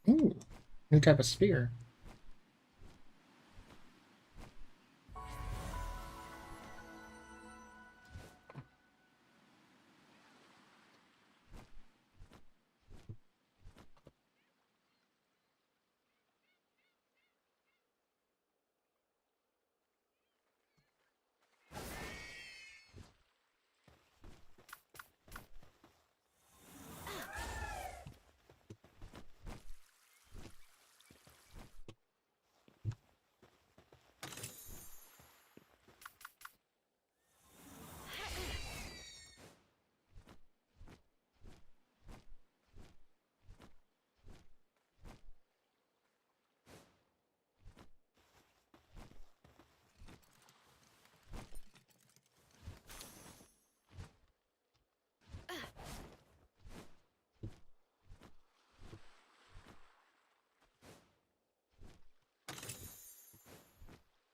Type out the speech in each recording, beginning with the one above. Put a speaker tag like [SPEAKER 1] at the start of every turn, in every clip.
[SPEAKER 1] Ooh, new type of spear.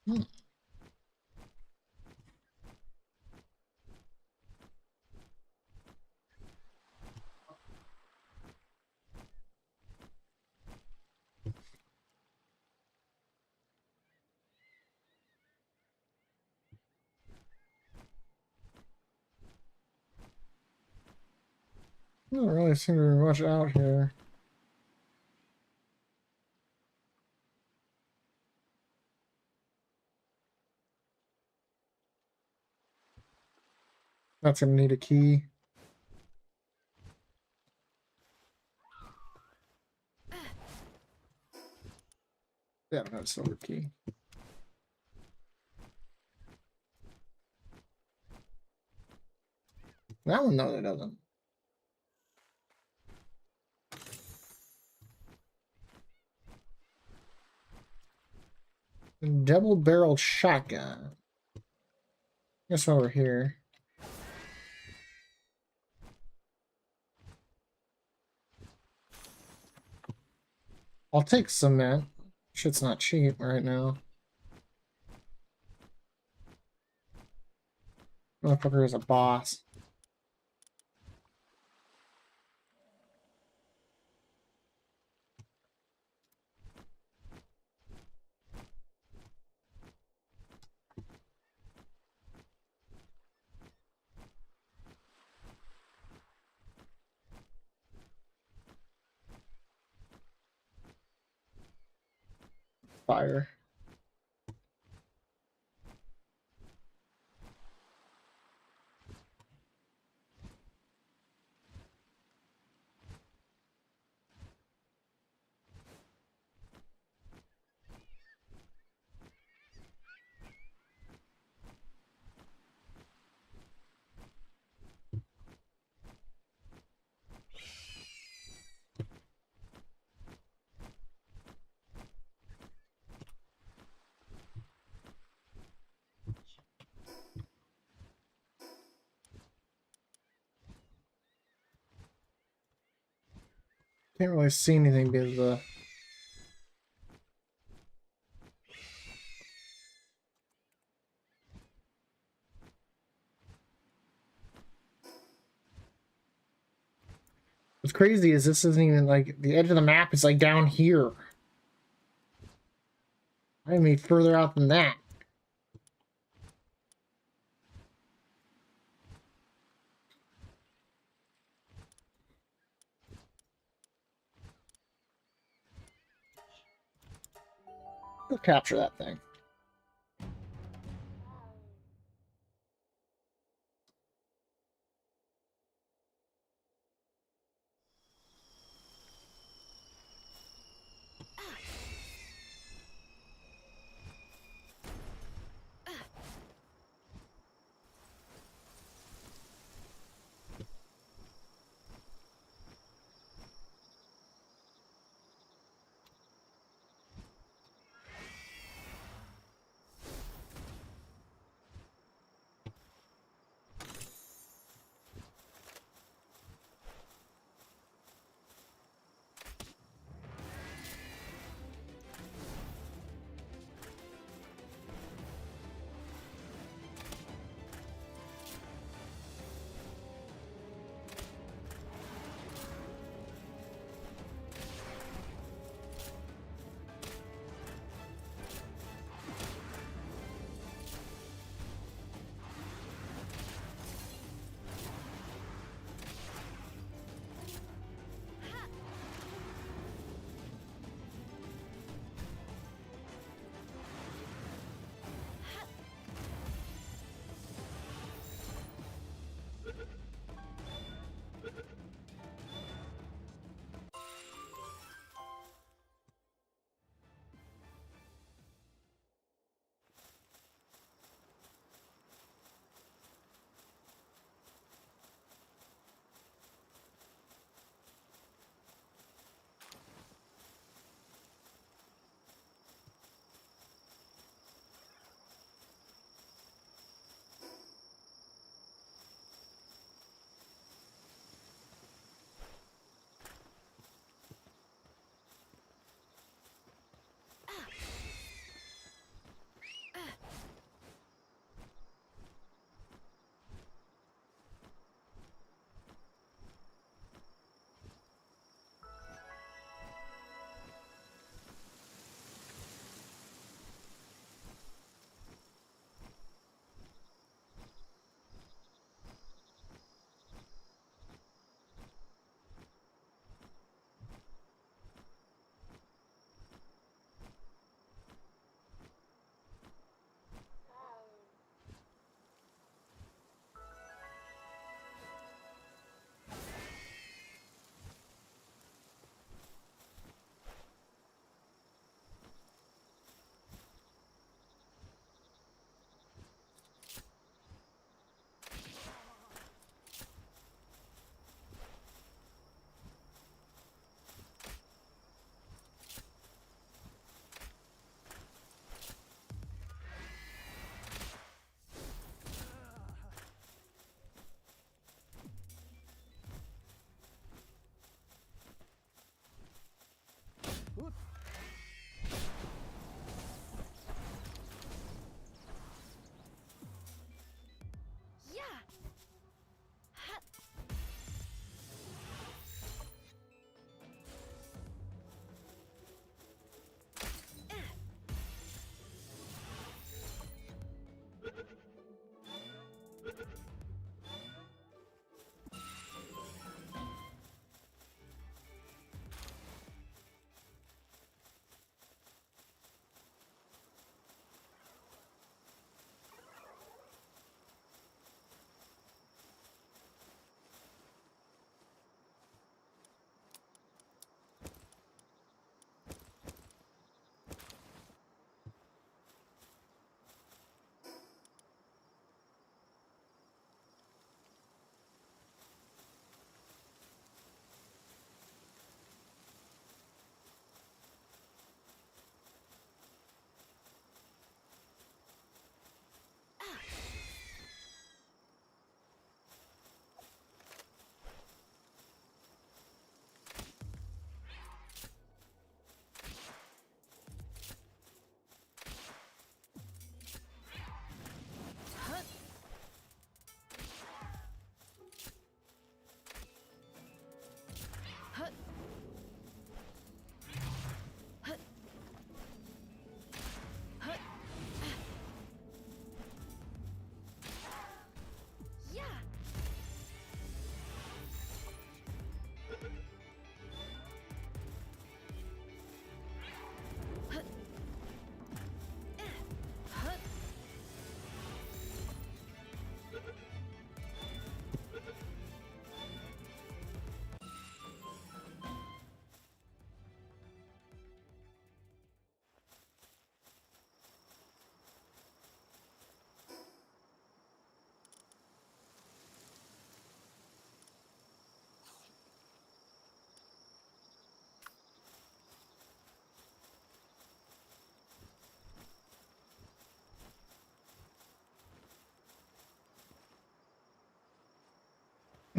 [SPEAKER 1] Hmm. I don't really seem to be much out here. That's gonna need a key. Yeah, that's silver key. That one, no, it doesn't. Double-barreled shotgun. Guess over here. I'll take cement. Shit's not cheap right now. Motherfucker is a boss. Fire. Can't really see anything because the what's crazy is this isn't even like the edge of the map is like down here. I need further out than that. Go capture that thing.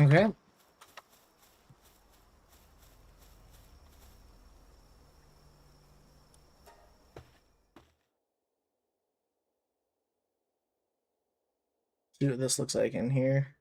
[SPEAKER 1] Okay. See what this looks like in here.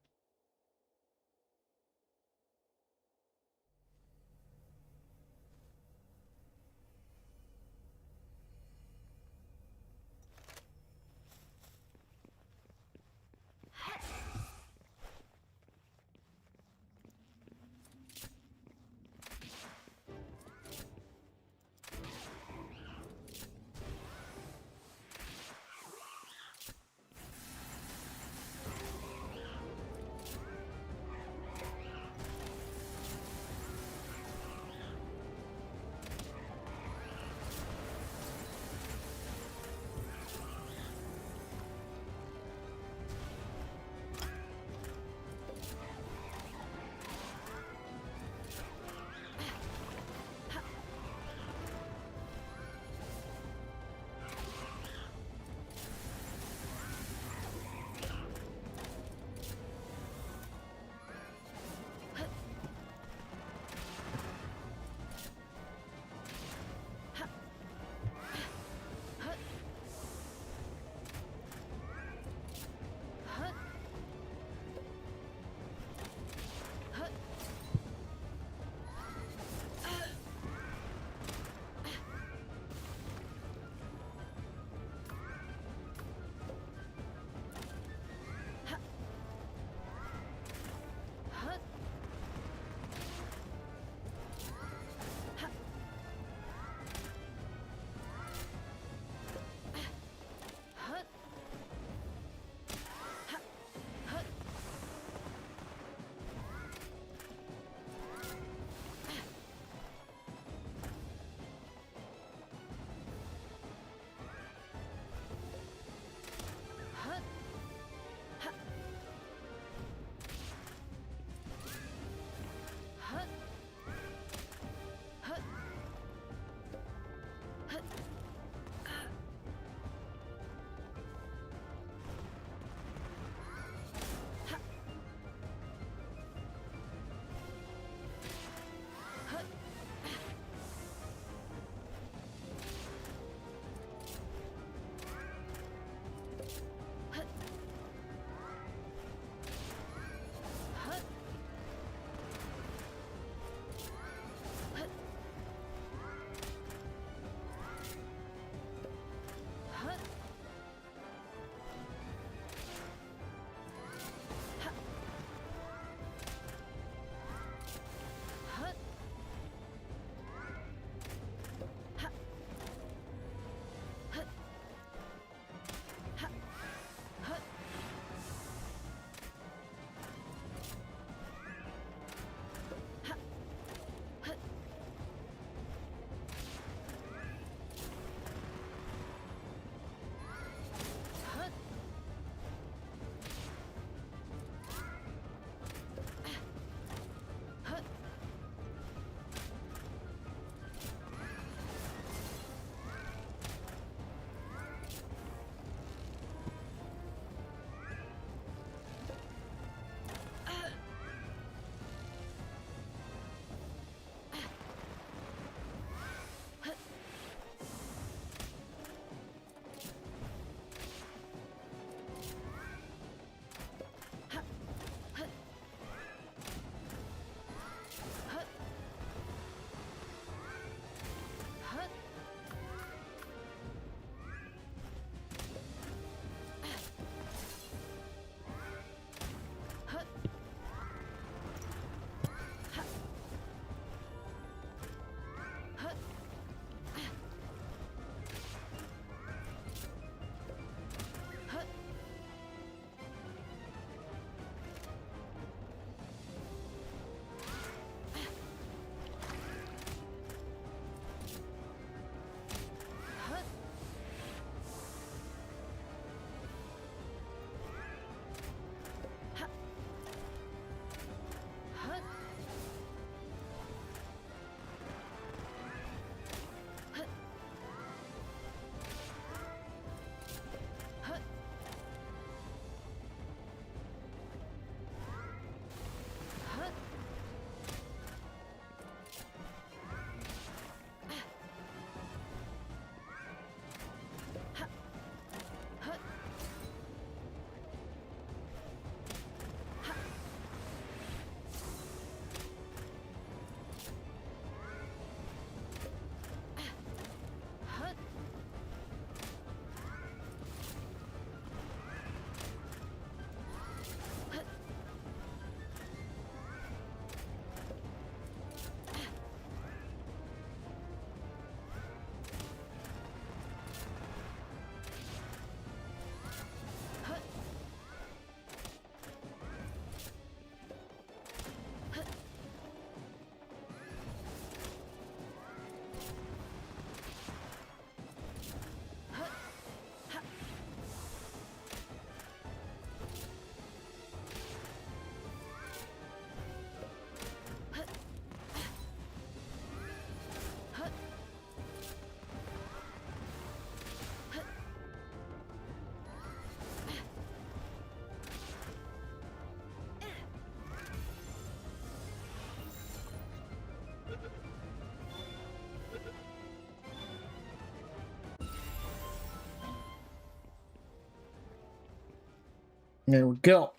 [SPEAKER 1] There we go.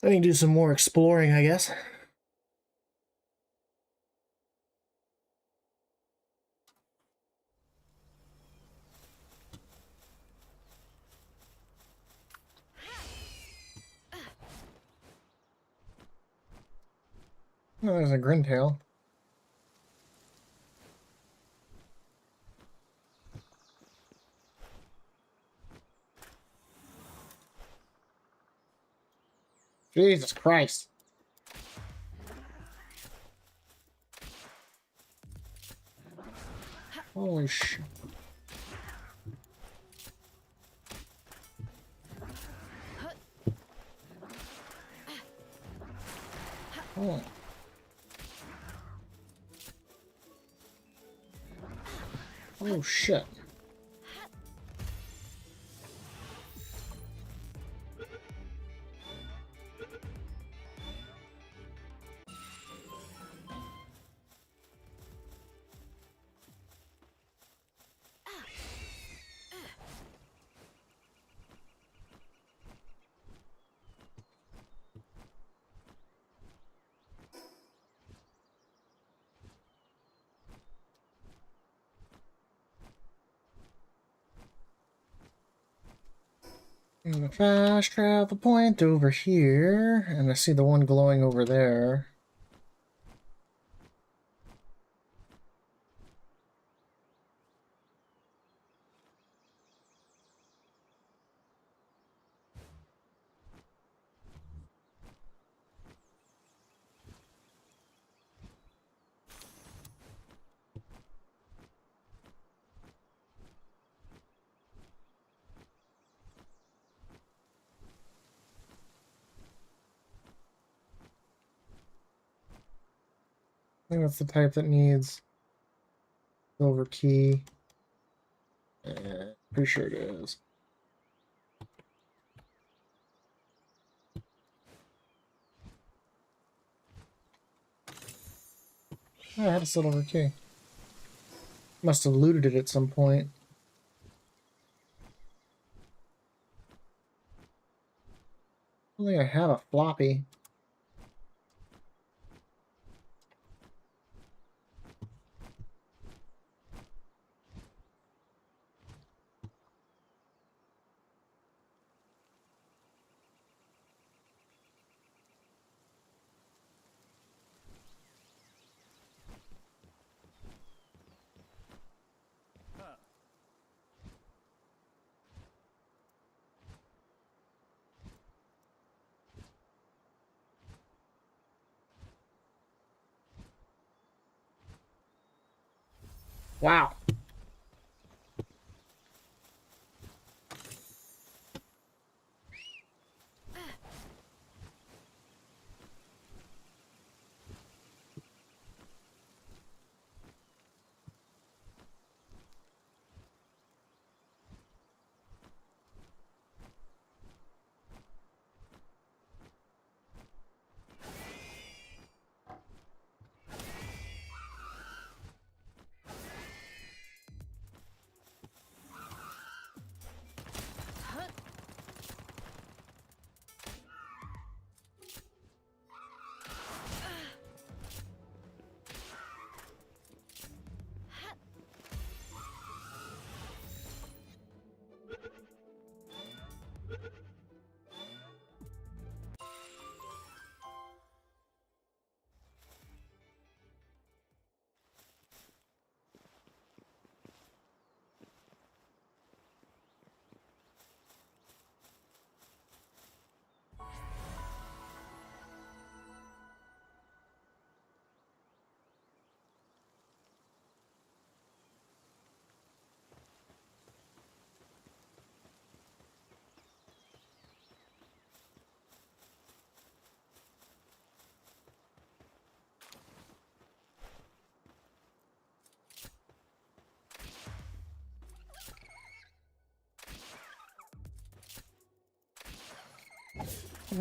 [SPEAKER 1] I need to do some more exploring, I guess. Oh, there's a Grintail. Jesus Christ. Holy shit. Oh. Oh shit. And the fast travel point over here, and I see the one glowing over there. I think that's the type that needs silver key. Pretty sure it is. Oh, I had a silver key. Must have looted it at some point. I think I have a floppy. Wow.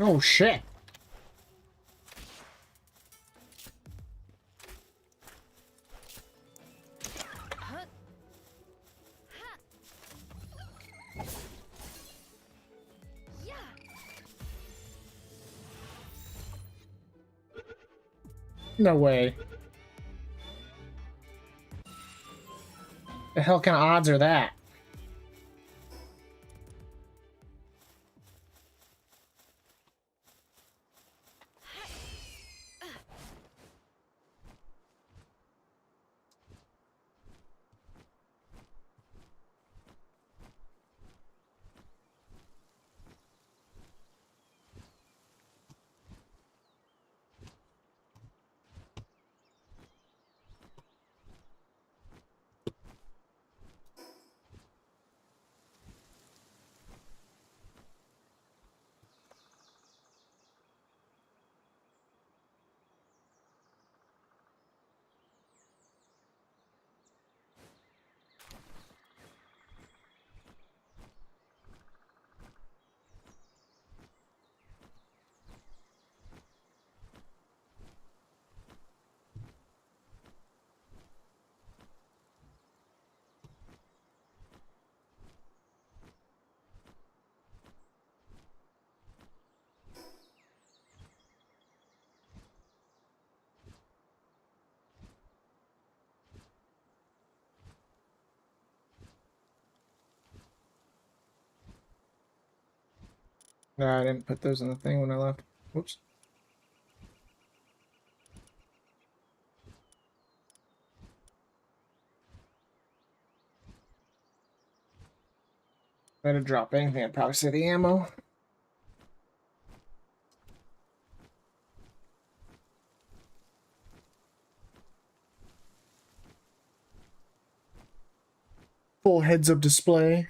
[SPEAKER 1] Oh shit. No way. The hell kind of odds are that? No, I didn't put those in the thing when I left. Whoops. If I had to drop anything, I'd probably say the ammo. Full heads-up display.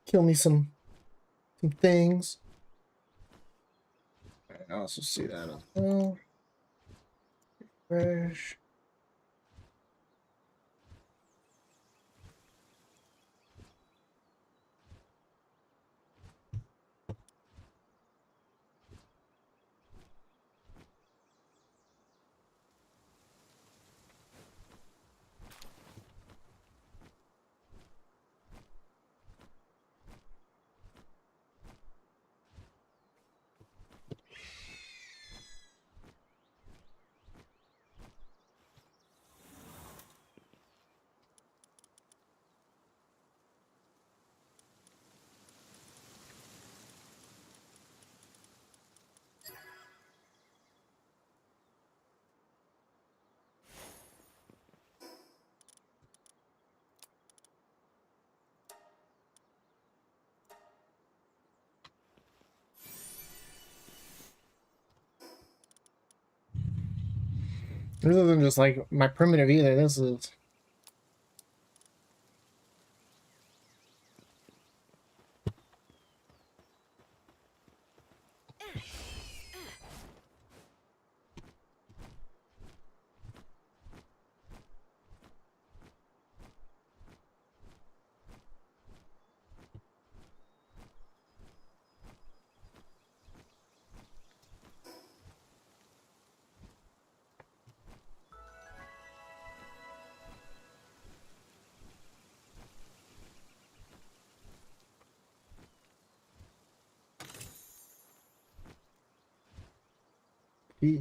[SPEAKER 1] Kill me some things. I also see that as well. Refresh. This isn't just like my primitive either. This is yeah.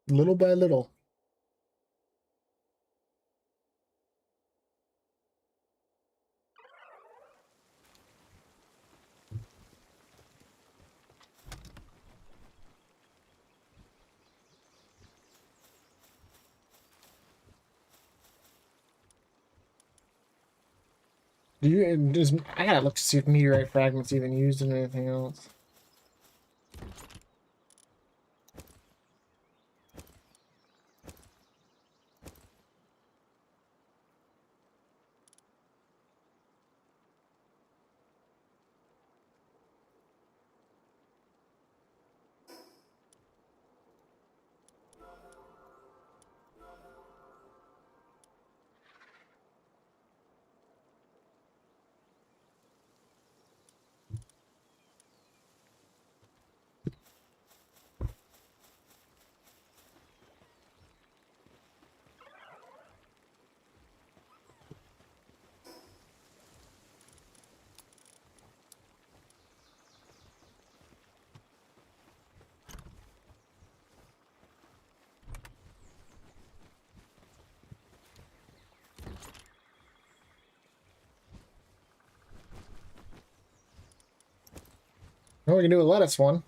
[SPEAKER 1] little by little. I gotta look to see if meteorite fragments even used in anything else. Well, we can do a lettuce one.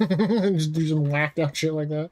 [SPEAKER 1] Just do some whacked out shit like that.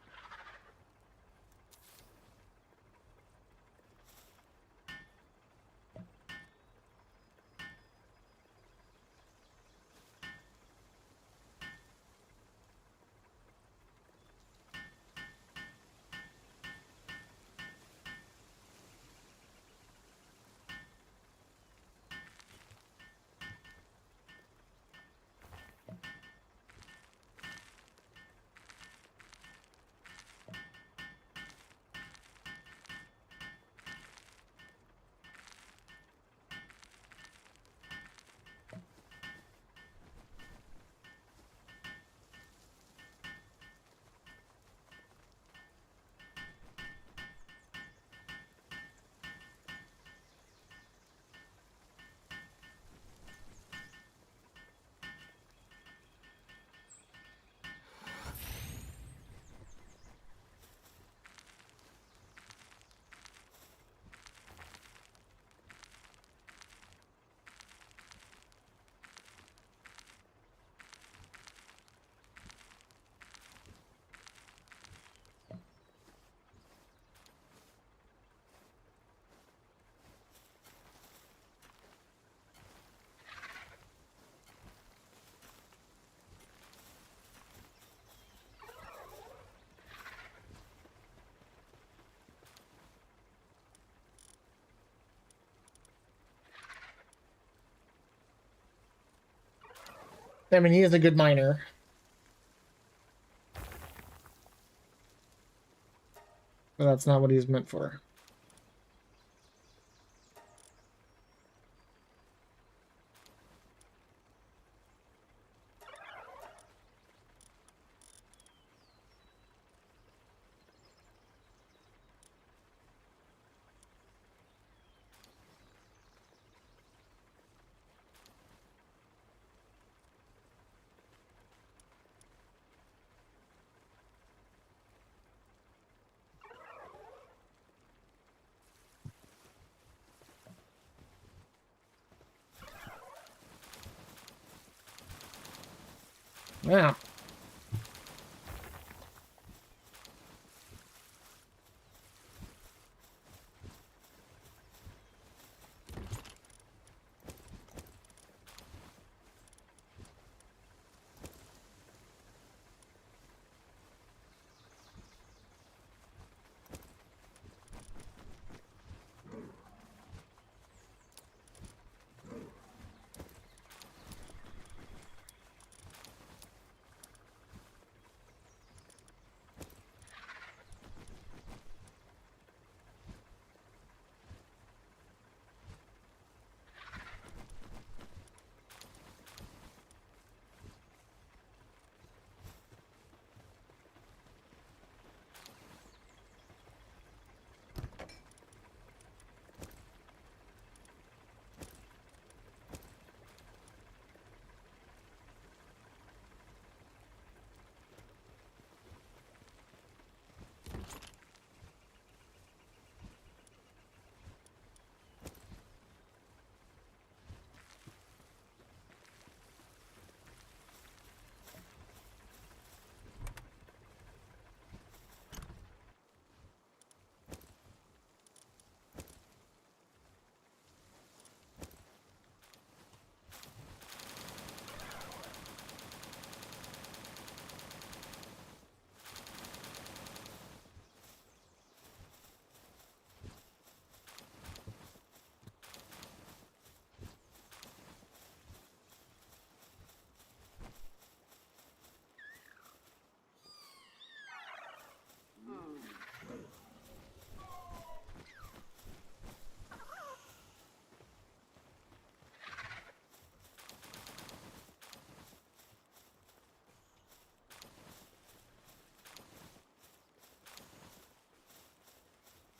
[SPEAKER 1] I mean, he is a good miner. But that's not what he's meant for. Yeah.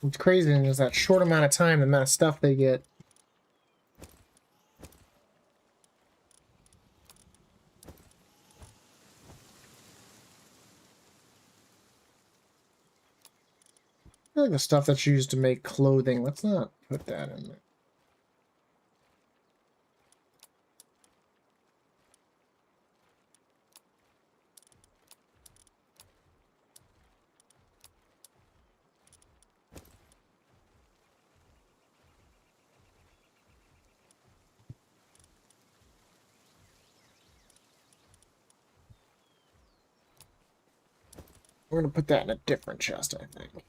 [SPEAKER 1] What's crazy is that short amount of time, the amount of stuff they get. I feel like the stuff that's used to make clothing, let's not put that in there. We're going to put that in a different chest, I think.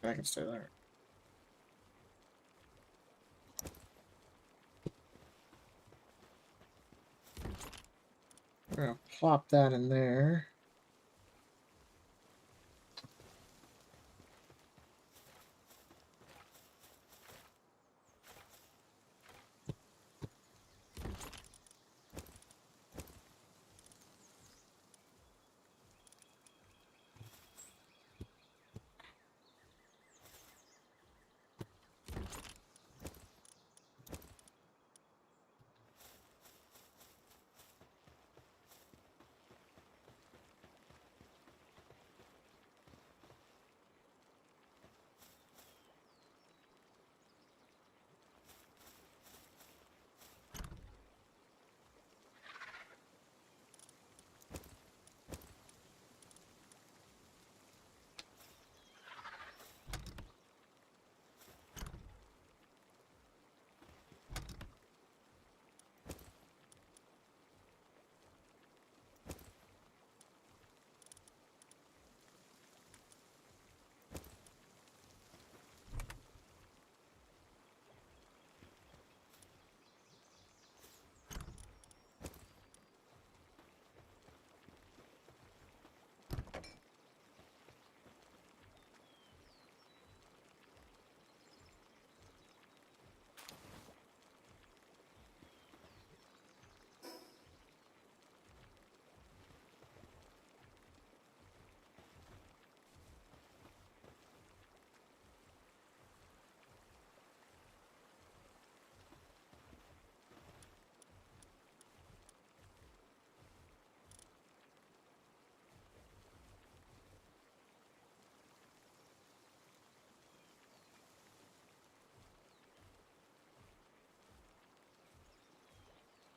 [SPEAKER 1] I can stay there. We're going to plop that in there.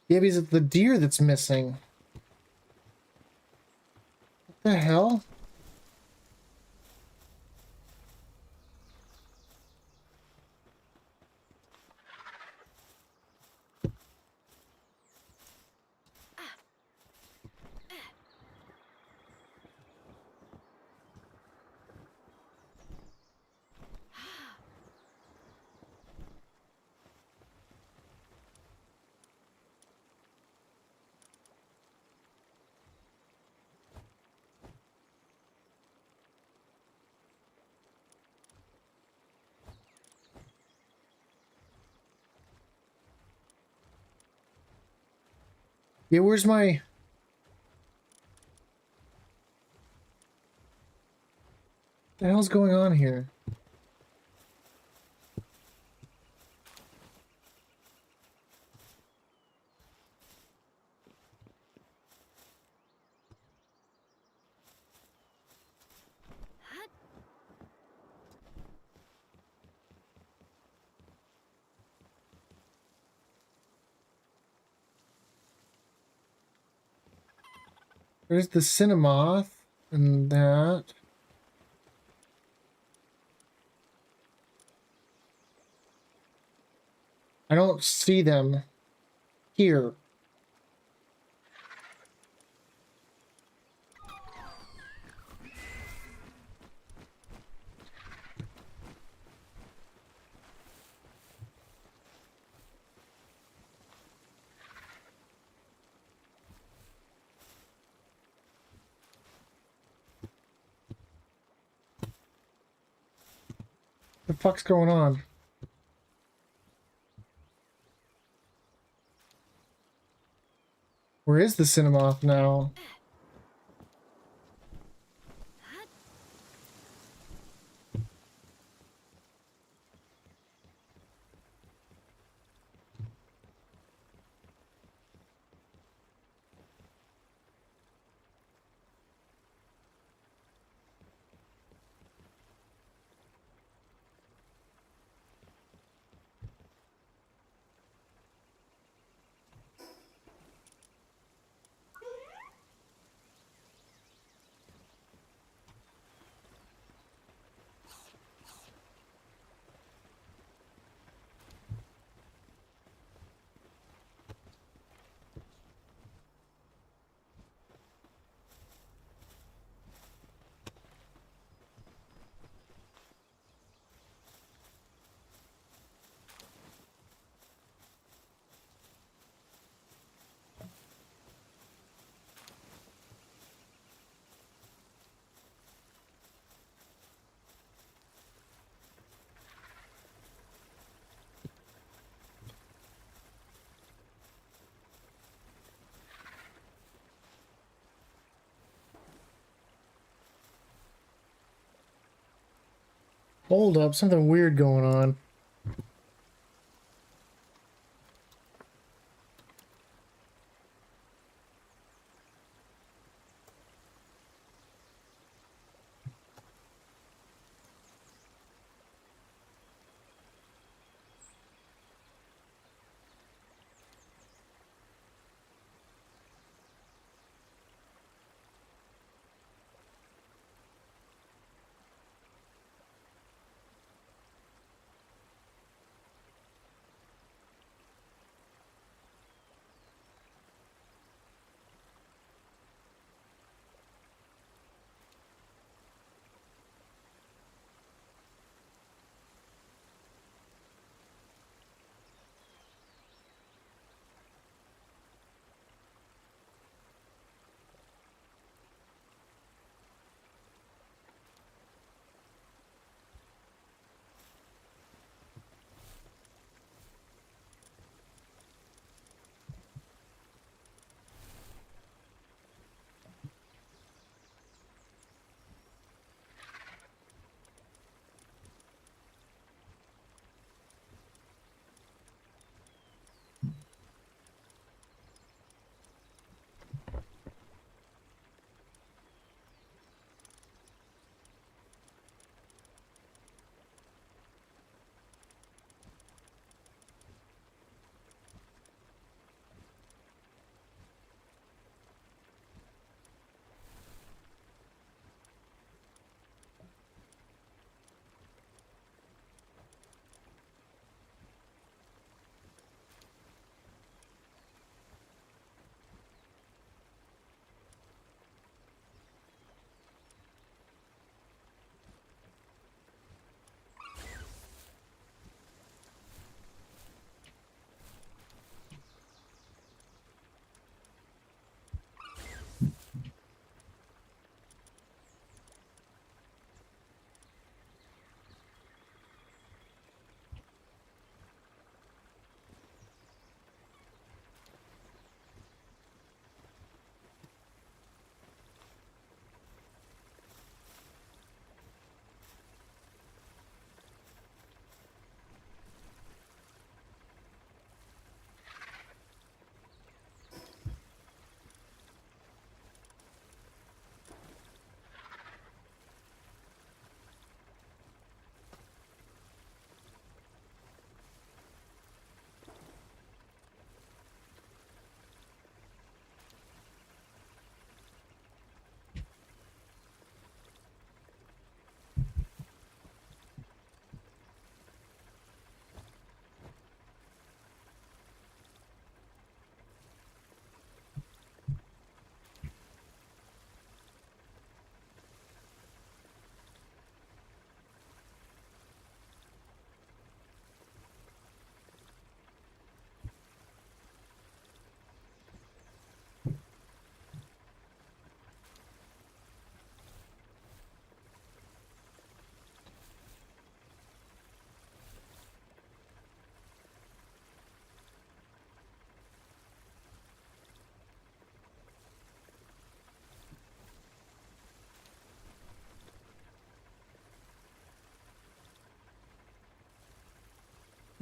[SPEAKER 1] Yeah, because it's the deer that's missing. What the hell? Yeah, where's my... What the hell's going on here? There's the Cinemoth and that. I don't see them here. What the fuck's going on? Where is the Cinemoth now? Hold up, something weird going on.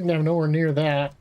[SPEAKER 1] No, nowhere near that.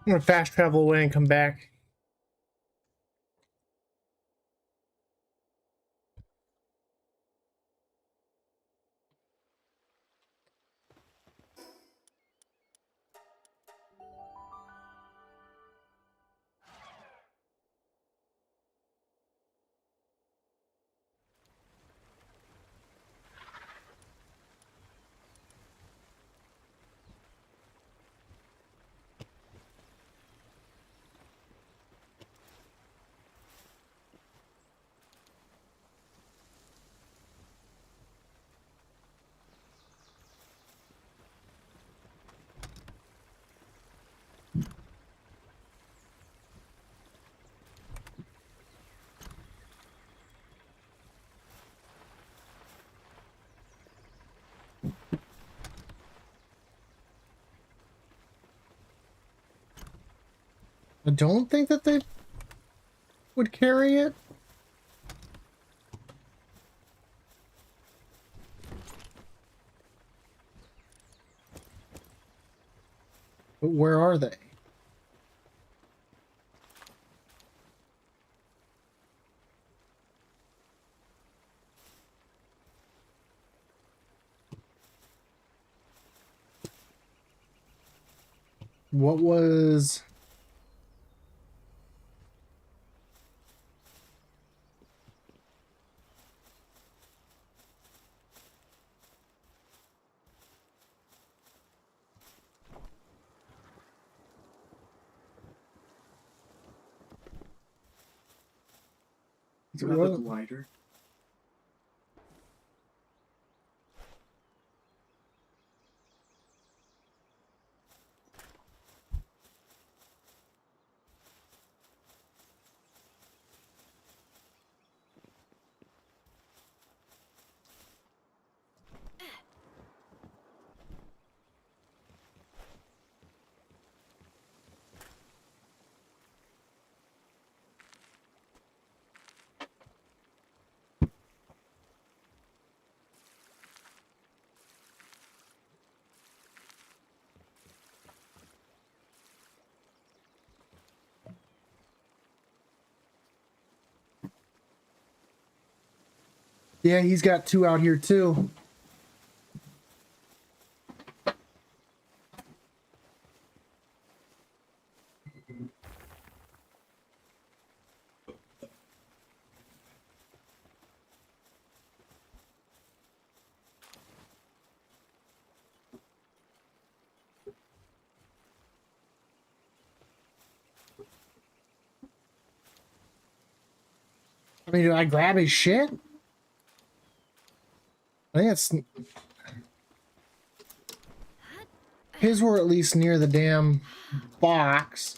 [SPEAKER 1] I'm gonna fast travel away and come back. I don't think that they would carry it. But where are they? What was...
[SPEAKER 2] Grab a glider.
[SPEAKER 1] Yeah, he's got 2 out here too. I mean, do I grab his shit? I think it's... His were at least near the damn box.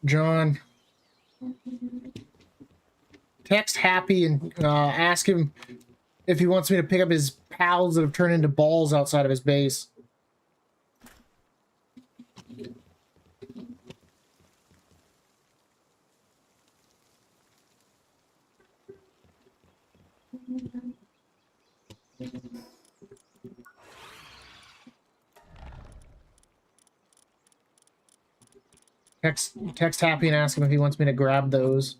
[SPEAKER 1] John, text Happy and ask him if he wants me to pick up his pals that have turned into balls outside of his base. Text Happy and ask him if he wants me to grab those.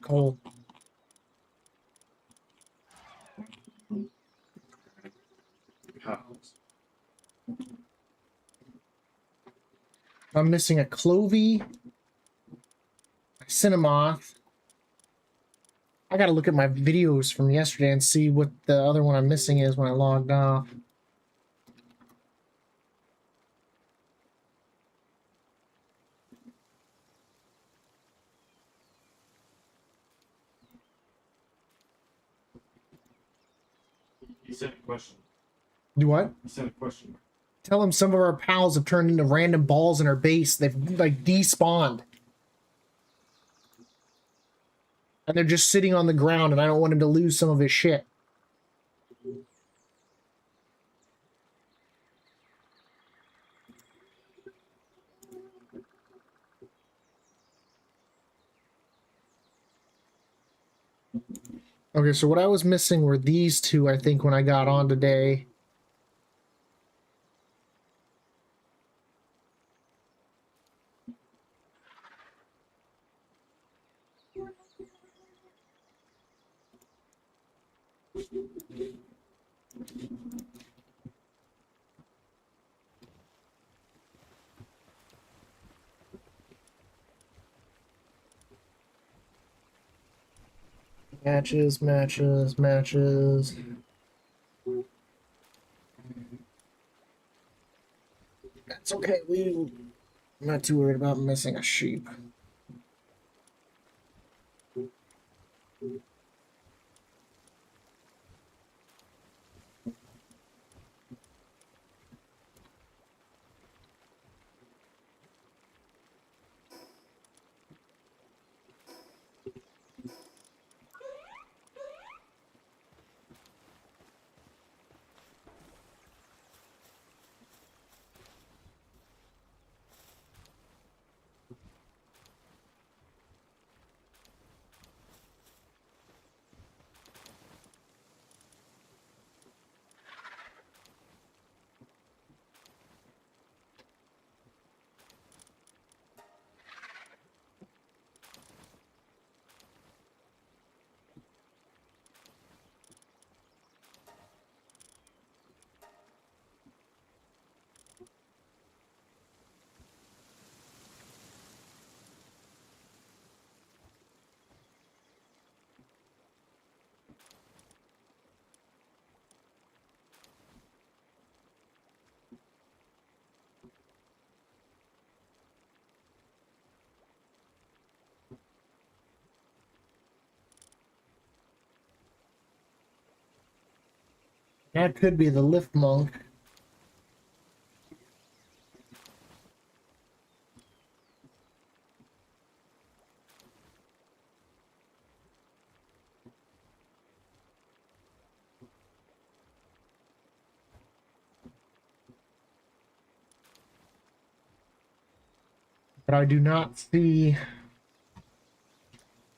[SPEAKER 1] Cool. I'm missing a Clovey, a Cinnamoth. I gotta look at my videos from yesterday and see what the other one I'm missing is when I logged off.
[SPEAKER 2] You said a question.
[SPEAKER 1] Do what?
[SPEAKER 2] You said a question.
[SPEAKER 1] Tell him some of our pals have turned into random balls in our base. They've like despawned. And they're just sitting on the ground, and I don't want him to lose some of his shit. Okay, so what I was missing were these two, I think, when I got on today. Matches, matches, matches. That's okay. I'm not too worried about missing a sheep. That could be the lift monk. But I do not see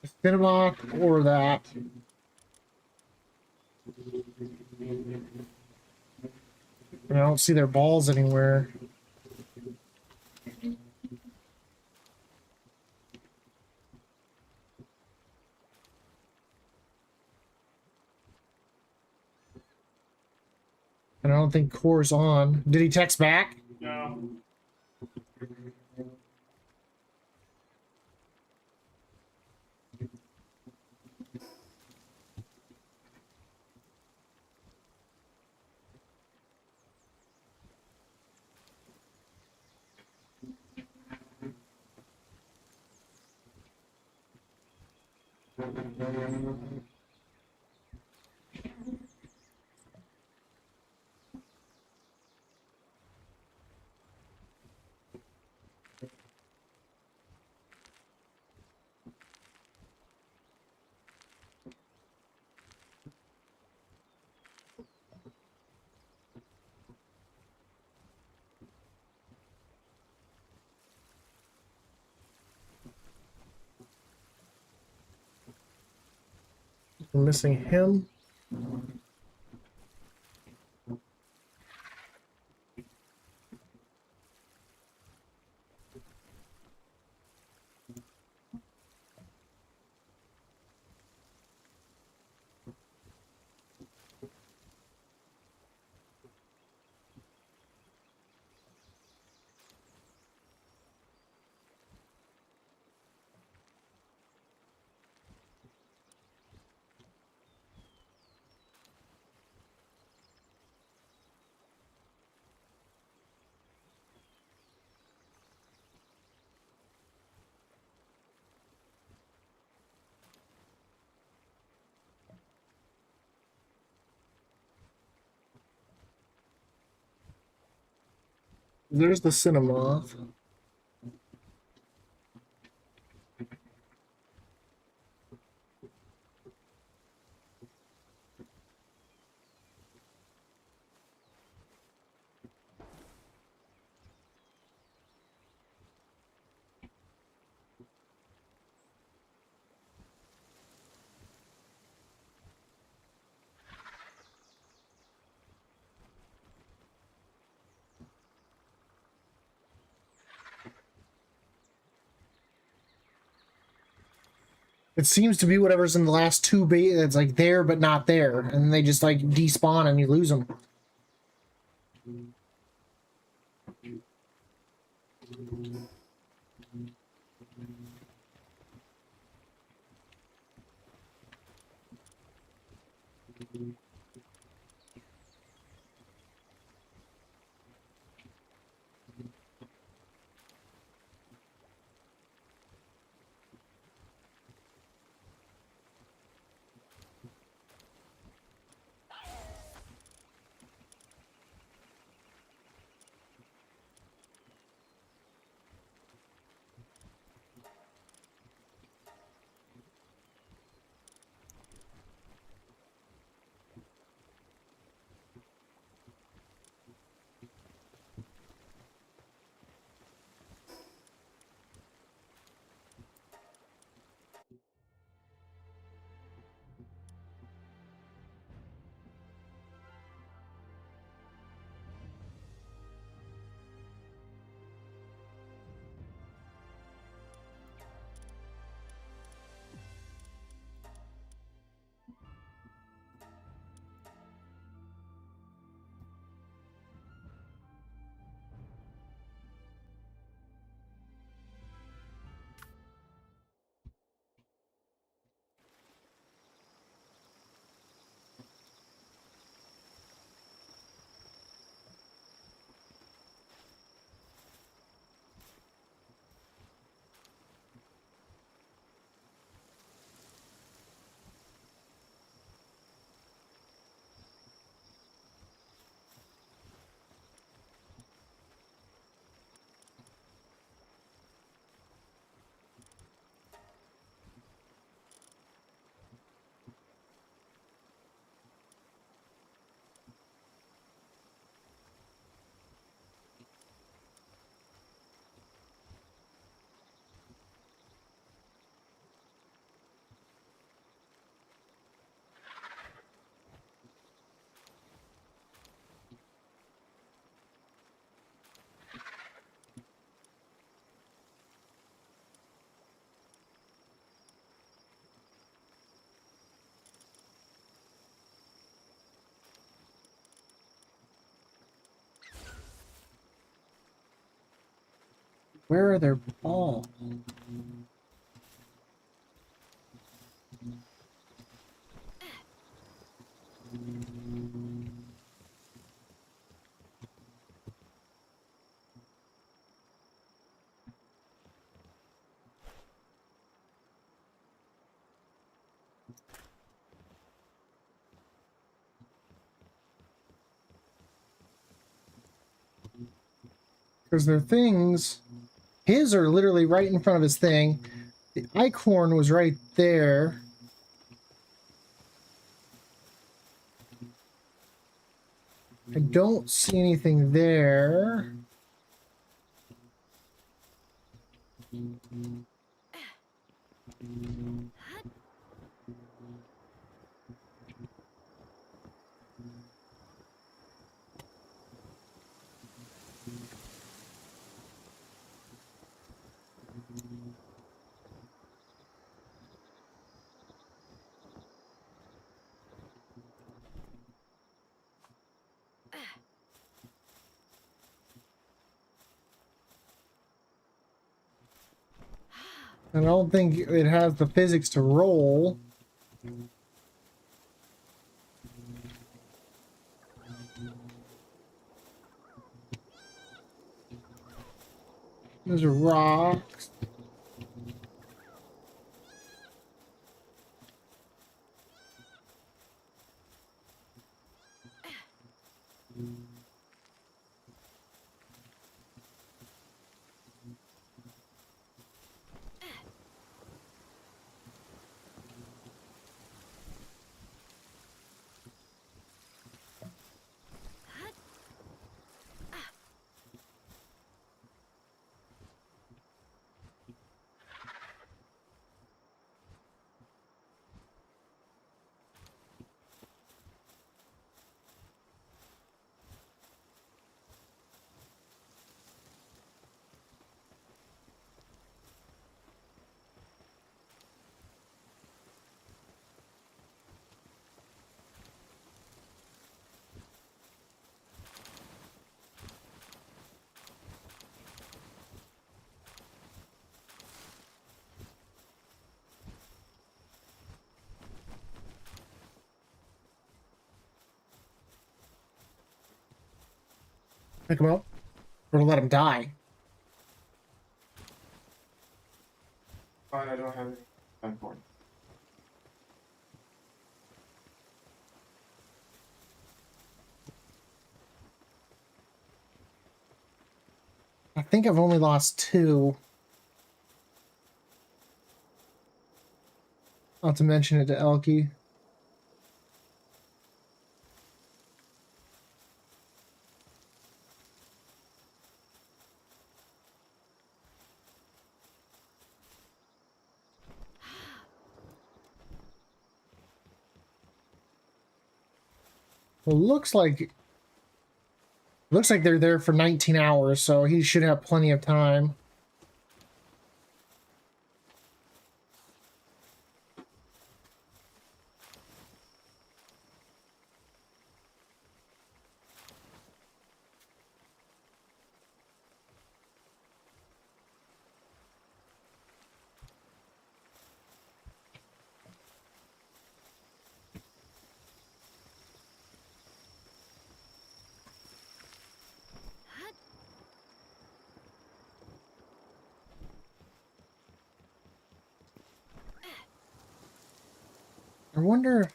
[SPEAKER 1] the cinema or that. And I don't see their balls anywhere. And I don't think Core's on. Did he text back?
[SPEAKER 2] No.
[SPEAKER 1] We're missing him. There's the cinema. It seems to be whatever's in the last two it's like there but not there, and they just like despawn and you lose them. Where are their balls? Because their things, his are literally right in front of his thing. The icorn was right there. I don't see anything there. I don't think it has the physics to roll. There's rocks. Pick him up. Or let him die.
[SPEAKER 2] Fine, I don't have any time for it.
[SPEAKER 1] I think I've only lost 2. Not to mention it to Elkie. Well, looks like they're there for 19 hours, so he should have plenty of time. I wonder,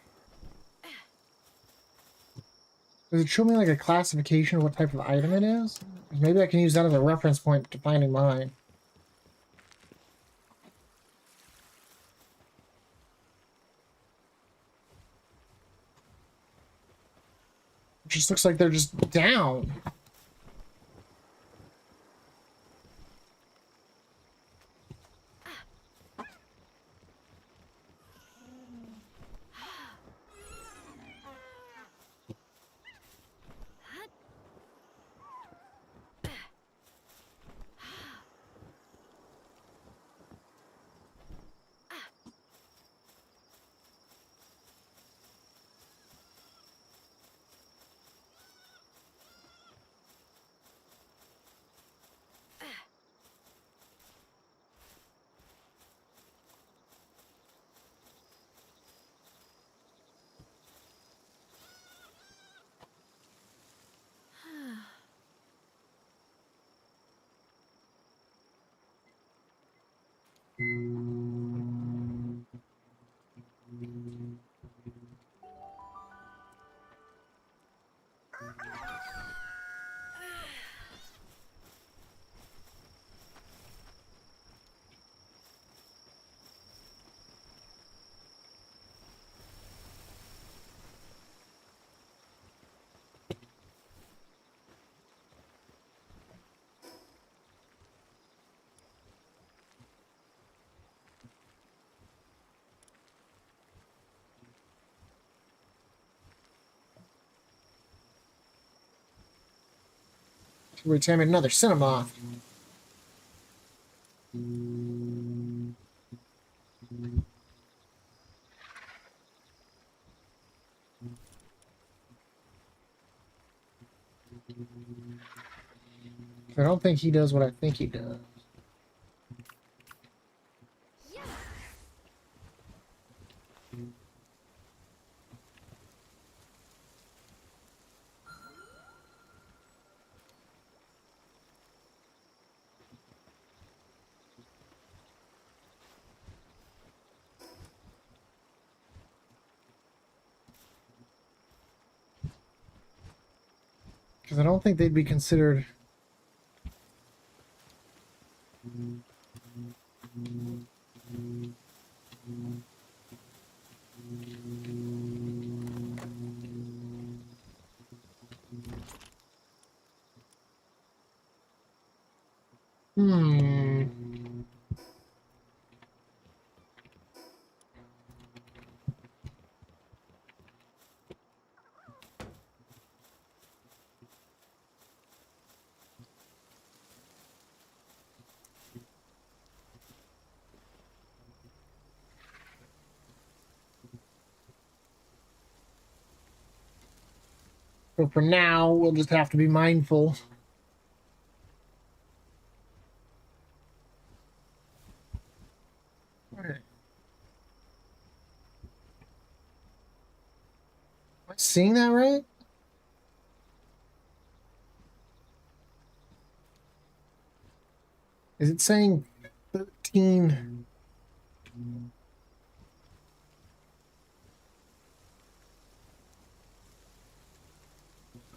[SPEAKER 1] does it show me like a classification of what type of item it is? Maybe I can use that as a reference point to finding mine. It just looks like they're just down. Every time another Cinemoth. I don't think he does what I think he does. Because I don't think they'd be considered. Hmm. But for now, we'll just have to be mindful. Am I seeing that right? Is it saying 13?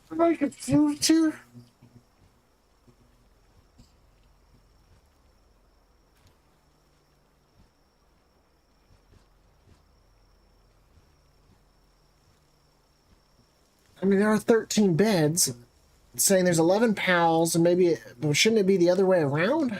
[SPEAKER 1] Am I confused here? I mean, there are 13 beds. It's saying there's 11 pals, and maybe, but shouldn't it be the other way around?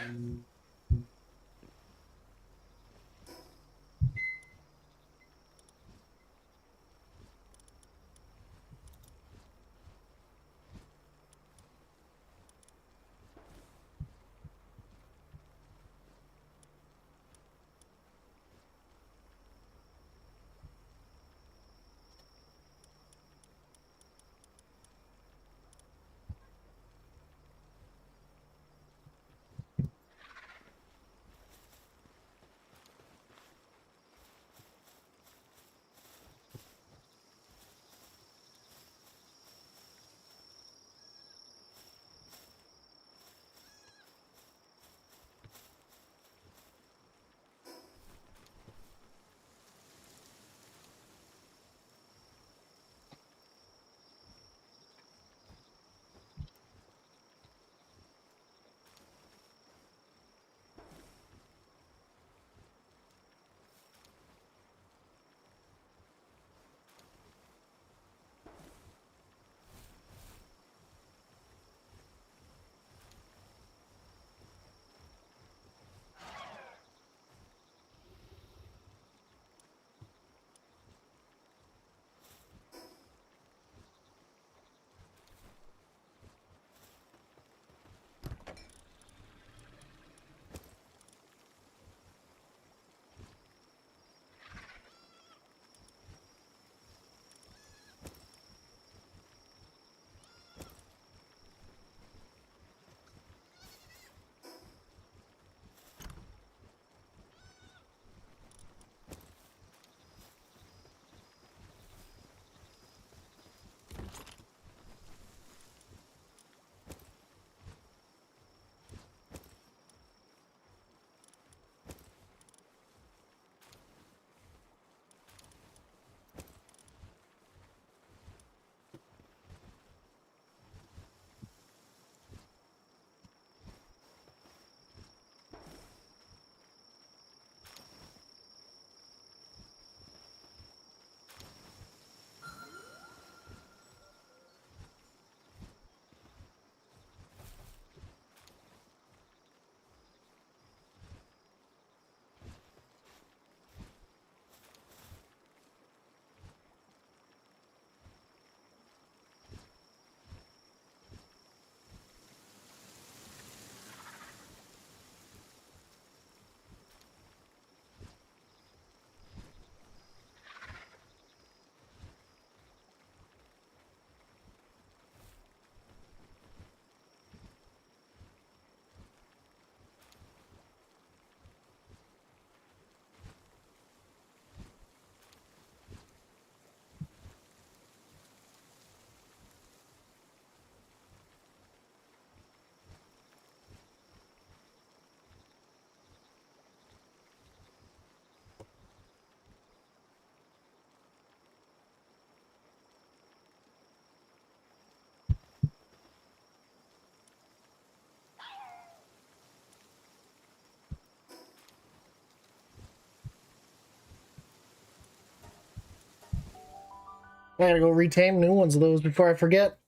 [SPEAKER 1] I gotta go retame new ones of those before I forget.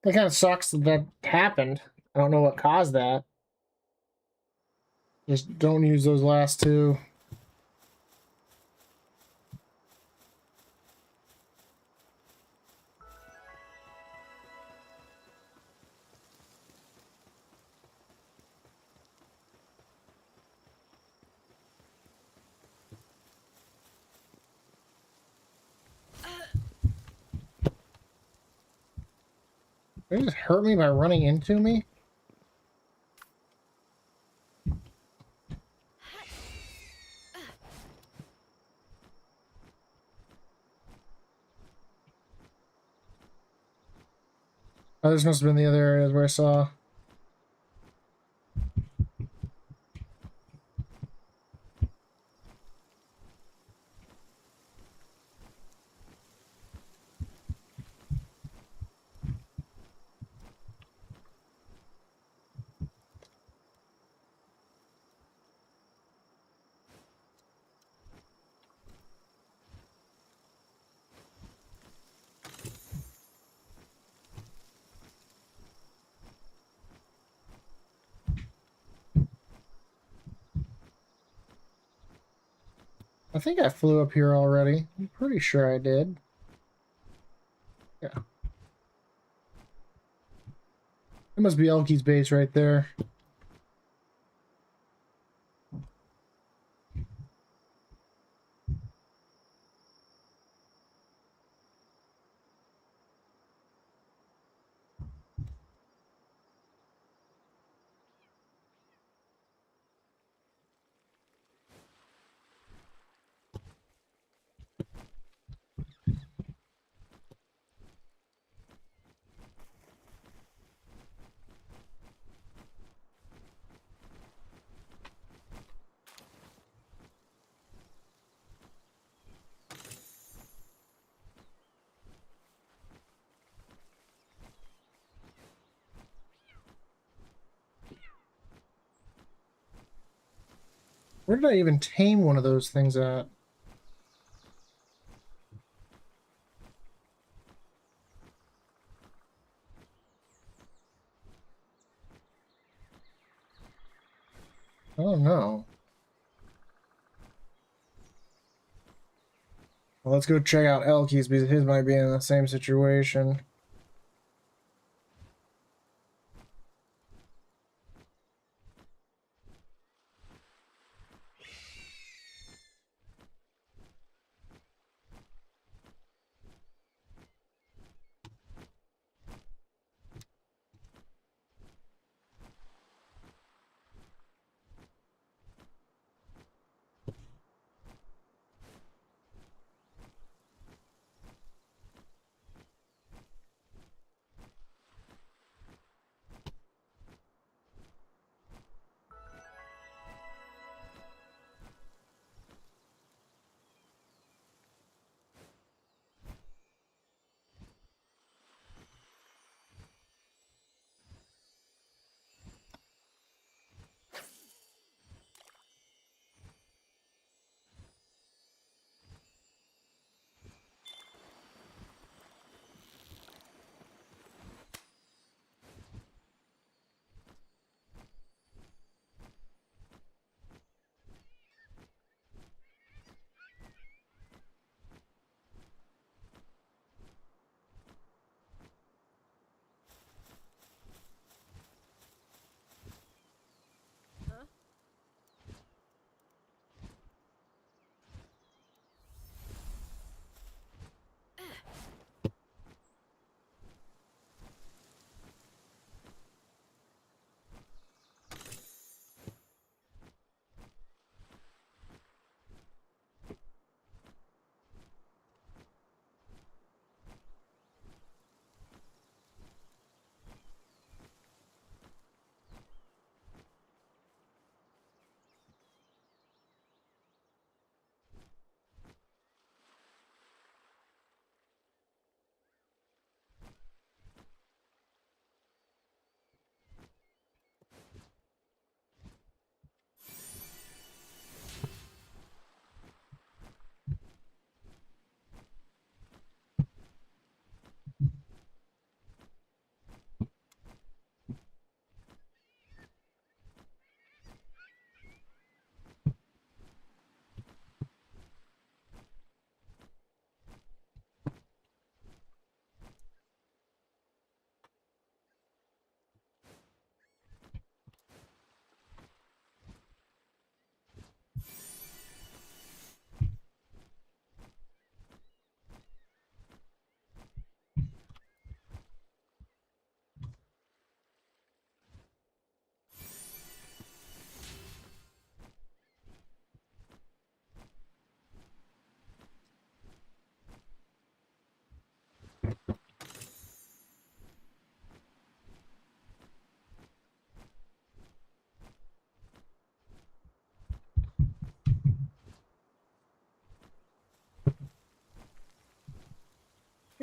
[SPEAKER 1] That kind of sucks that that happened. I don't know what caused that. Just don't use those last two. They just hurt me by running into me? Oh, this must have been the other areas where I saw. I think I flew up here already. I'm pretty sure I did. Yeah. It must be Elky's base right there. Where did I even tame one of those things at? I don't know. Well, let's go check out Elky's because his might be in the same situation.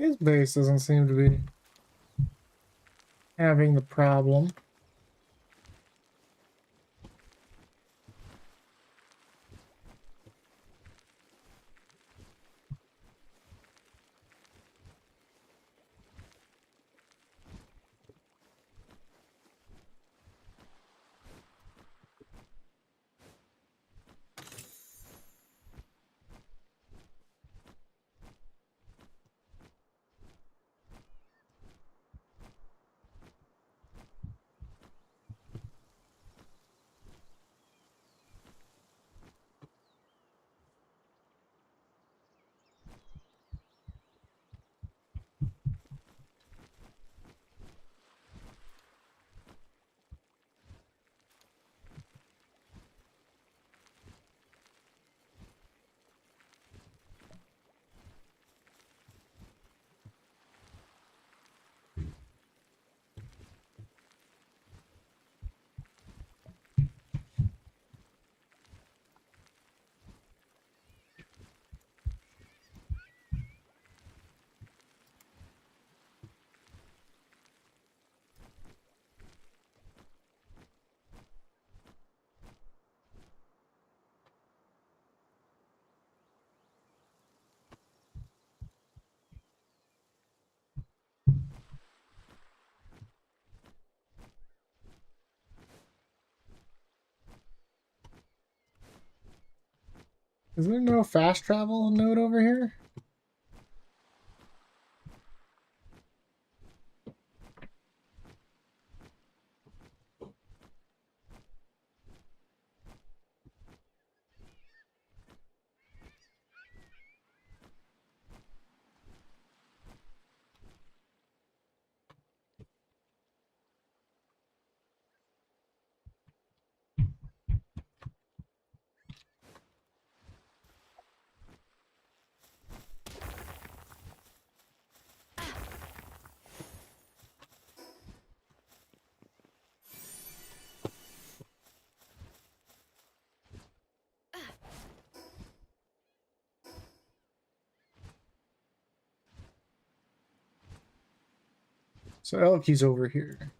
[SPEAKER 1] His base doesn't seem to be having the problem. Is there no fast travel node over here? So Elky's over here.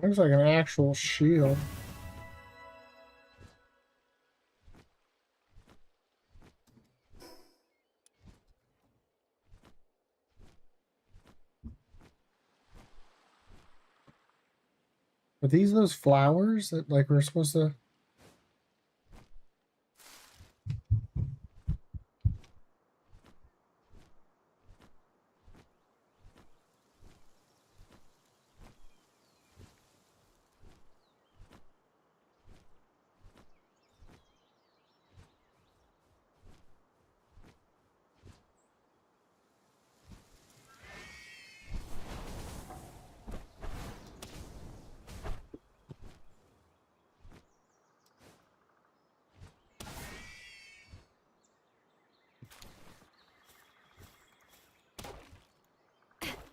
[SPEAKER 1] Looks like an actual shield. Are these those flowers that like we're supposed to?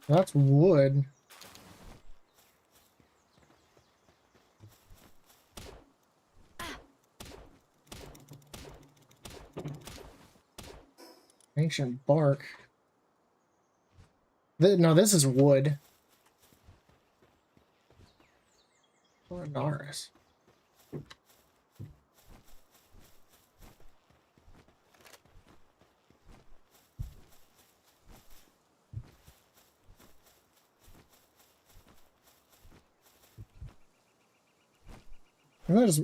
[SPEAKER 1] That's wood. ancient bark. No, this is wood. Naris. That is.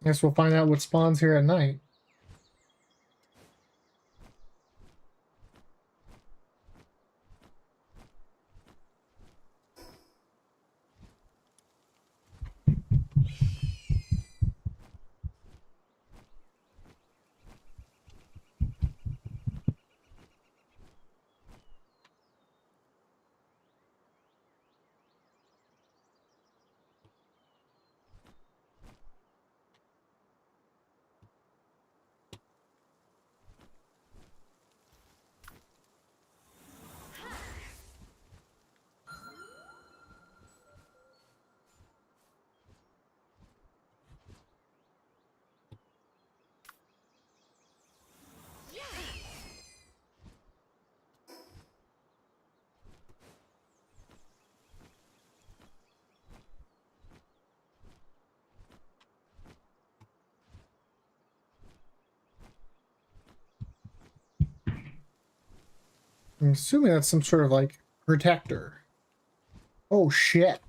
[SPEAKER 1] Guess we'll find out what spawns here at night. I'm assuming that's some sort of like protector. Oh shit.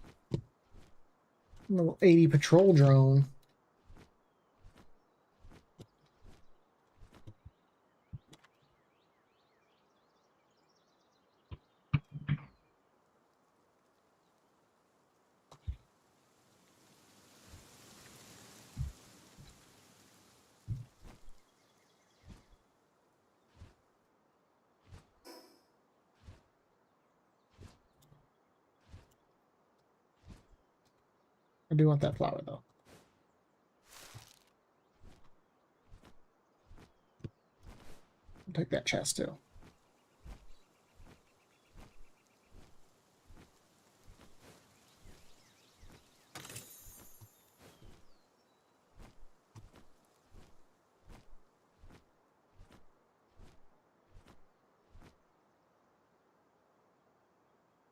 [SPEAKER 1] Little 80 patrol drone. I do want that flower though. I'll take that chest too.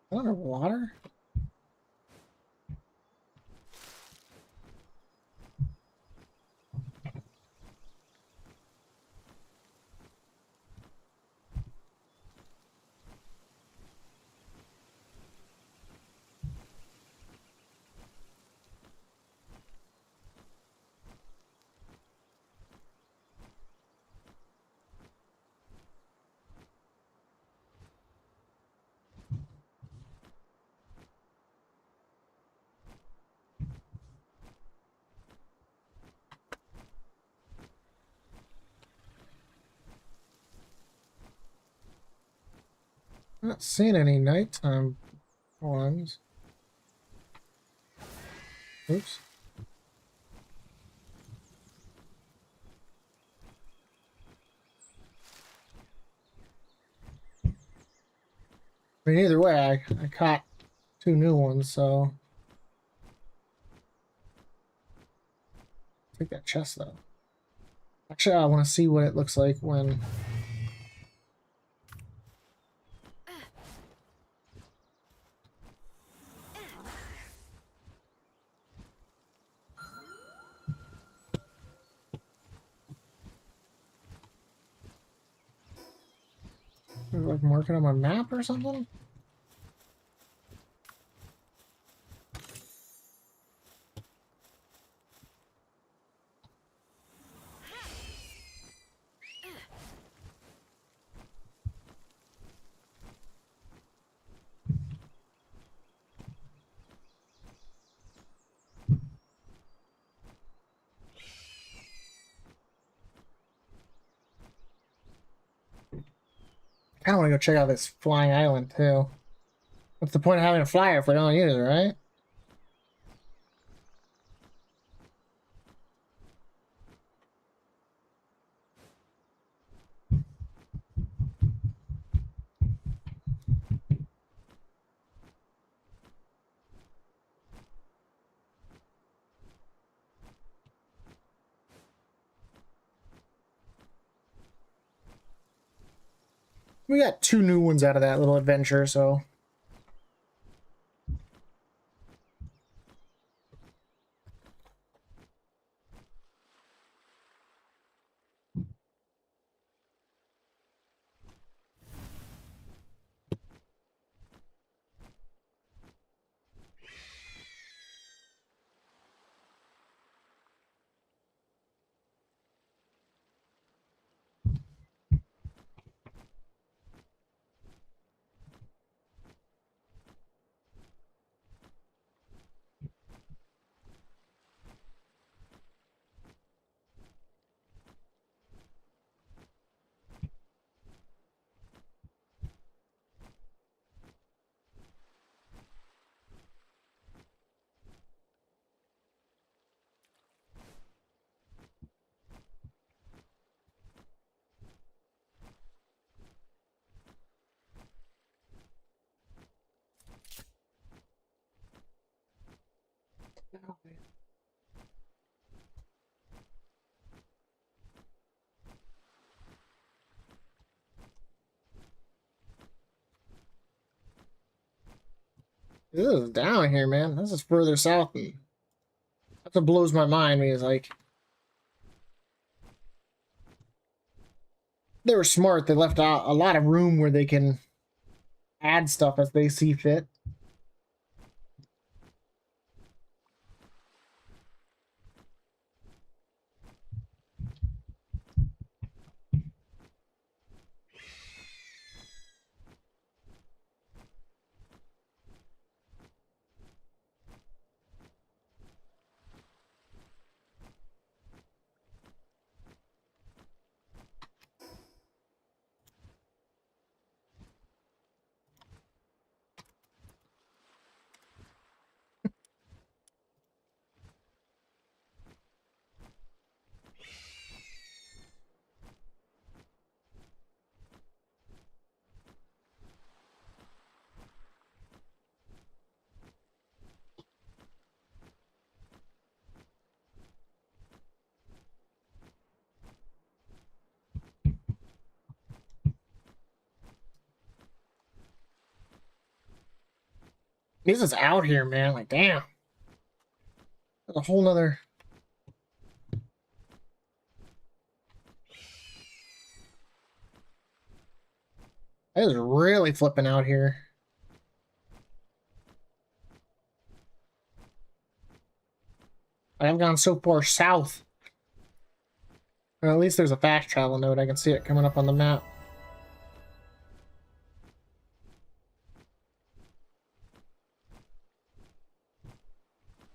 [SPEAKER 1] Underwater? I'm not seeing any nighttime ones. Oops. I mean, either way, I caught 2 new ones, so take that chest though. Actually, I want to see what it looks like when. Like marking on my map or something? I kind of want to go check out this flying island too. What's the point of having a flyer if we don't use it, right? We got 2 new ones out of that little adventure, so. This is down here, man. This is further south. And that's what blows my mind. Because like they were smart. They left out a lot of room where they can add stuff as they see fit. This is out here, man. Like, damn. There's a whole nother. That is really flipping out here. I've gone so far south. Or at least there's a fast travel node. I can see it coming up on the map.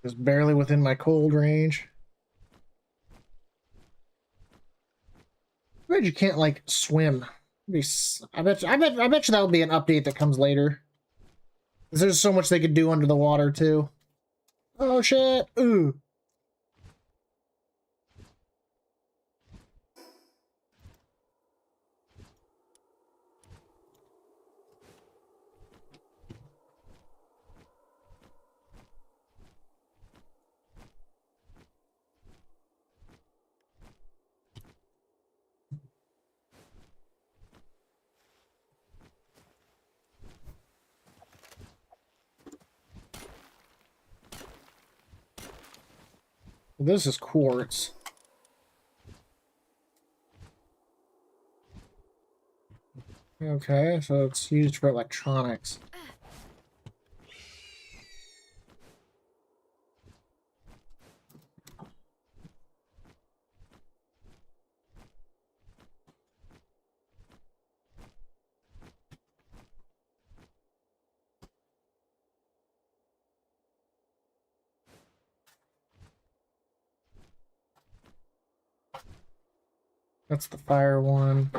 [SPEAKER 1] Just barely within my cold range. I bet you can't like swim. I bet you that will be an update that comes later. 'Cause there's so much they could do under the water too. Oh shit! Ooh. This is quartz. Okay, so it's used for electronics. That's the fire one.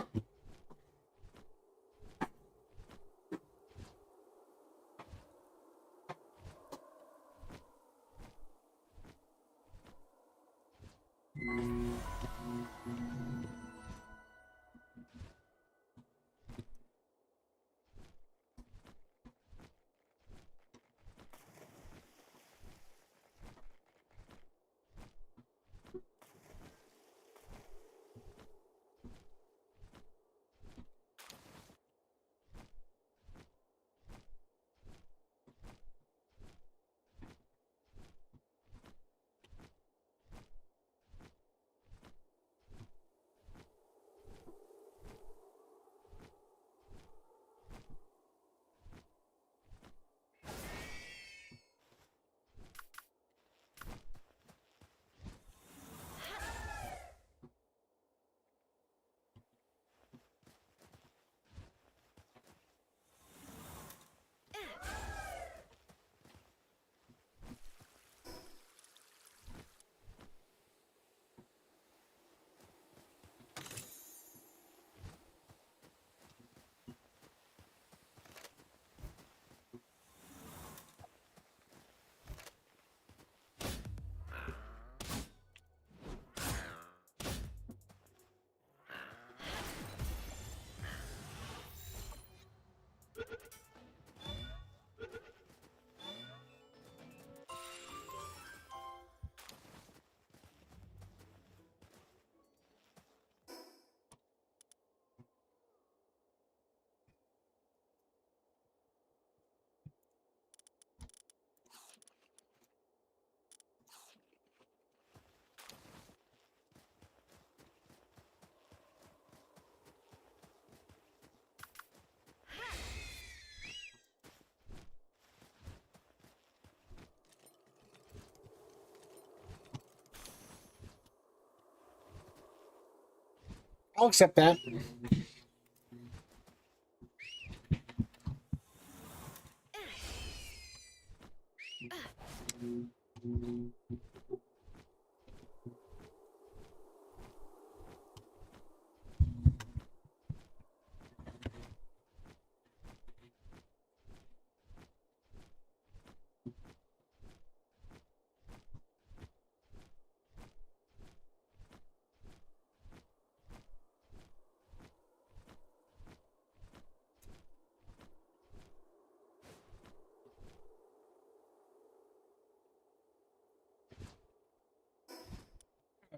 [SPEAKER 1] I'll accept that.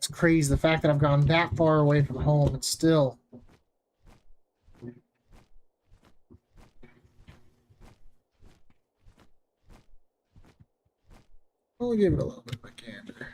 [SPEAKER 1] It's crazy the fact that I've gone that far away from home and still. I'll give it a little bit of a gander.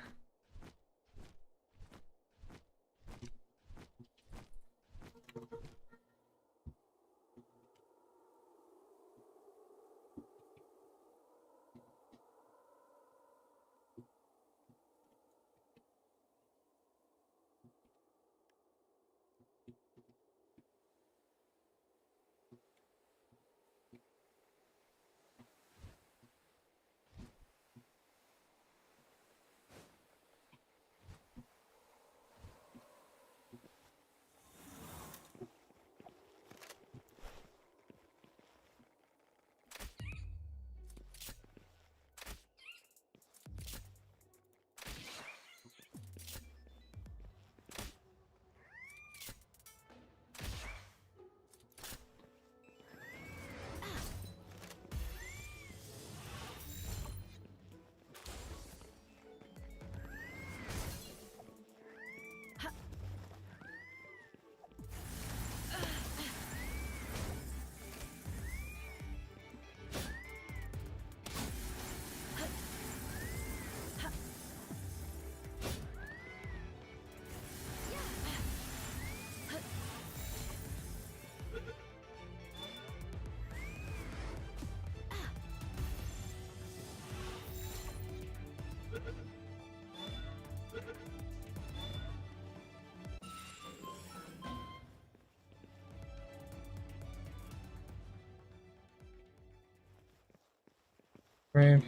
[SPEAKER 1] Right.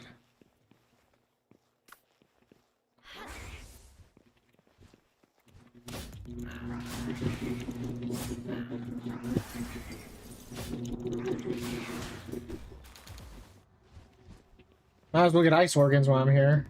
[SPEAKER 1] Might as well get ice organs while I'm here.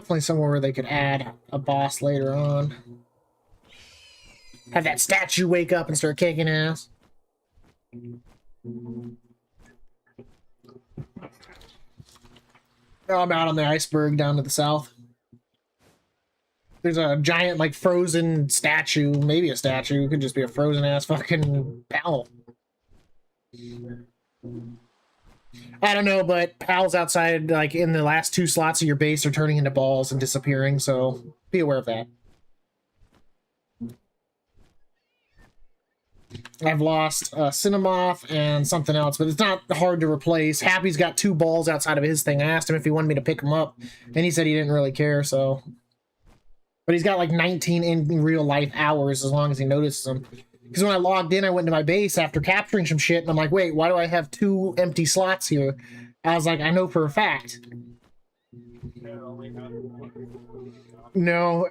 [SPEAKER 1] definitely somewhere where they could add a boss later on. Have that statue wake up and start kicking ass. Oh, I'm out on the iceberg down to the south. There's a giant, like, frozen statue. Maybe a statue. It could just be a frozen-ass fucking pal. I don't know, but pals outside, like, in the last 2 slots of your base are turning into balls and disappearing, so be aware of that. I've lost Cinemoth and something else, but it's not hard to replace. Happy's got 2 balls outside of his thing. I asked him if he wanted me to pick them up, and he said he didn't really care, so... But he's got like 19 in real life hours as long as he notices them. Because when I logged in, I went to my base after capturing some shit, and I'm like, wait, why do I have 2 empty slots here? I was like, I know for a fact. No.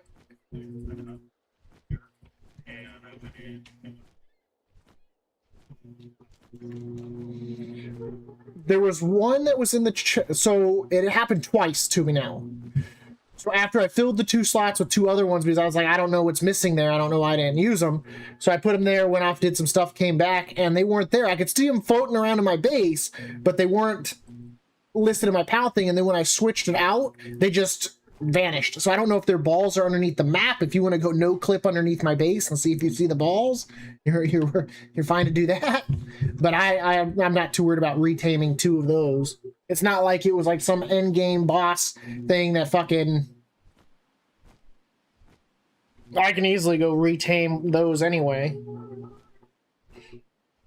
[SPEAKER 1] There was one that was in the... So it happened twice to me now. So after I filled the 2 slots with 2 other ones, because I was like, I don't know what's missing there. I don't know why I didn't use them. So I put them there, went off, did some stuff, came back, and they weren't there. I could see them floating around in my base, but they weren't listed in my PAL thing. And then when I switched it out, they just vanished. So I don't know if their balls are underneath the map. If you want to go no clip underneath my base and see if you see the balls, you're fine to do that. But I'm not too worried about retaming 2 of those. It's not like it was like some end game boss thing that fucking... I can easily go retame those anyway.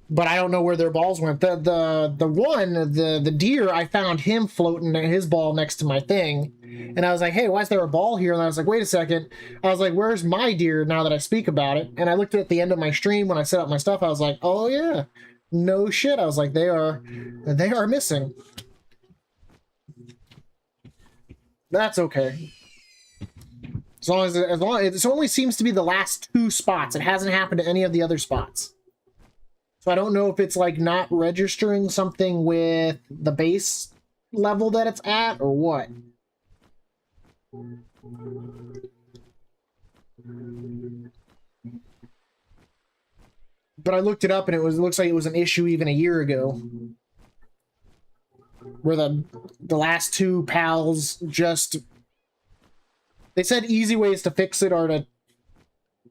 [SPEAKER 1] But I don't know where their balls went. The deer, I found him floating his ball next to my thing. And I was like, hey, why is there a ball here? And I was like, wait a second. I was like, where's my deer now that I speak about it? And I looked at the end of my stream when I set up my stuff. I was like, oh yeah, no shit. I was like, they are missing. That's okay. As long as it only seems to be the last 2 spots. It hasn't happened to any of the other spots. So I don't know if it's like not registering something with the base level that it's at or what. But I looked it up and it looks like it was an issue even a year ago. Where the last 2 pals just... They said easy ways to fix it are to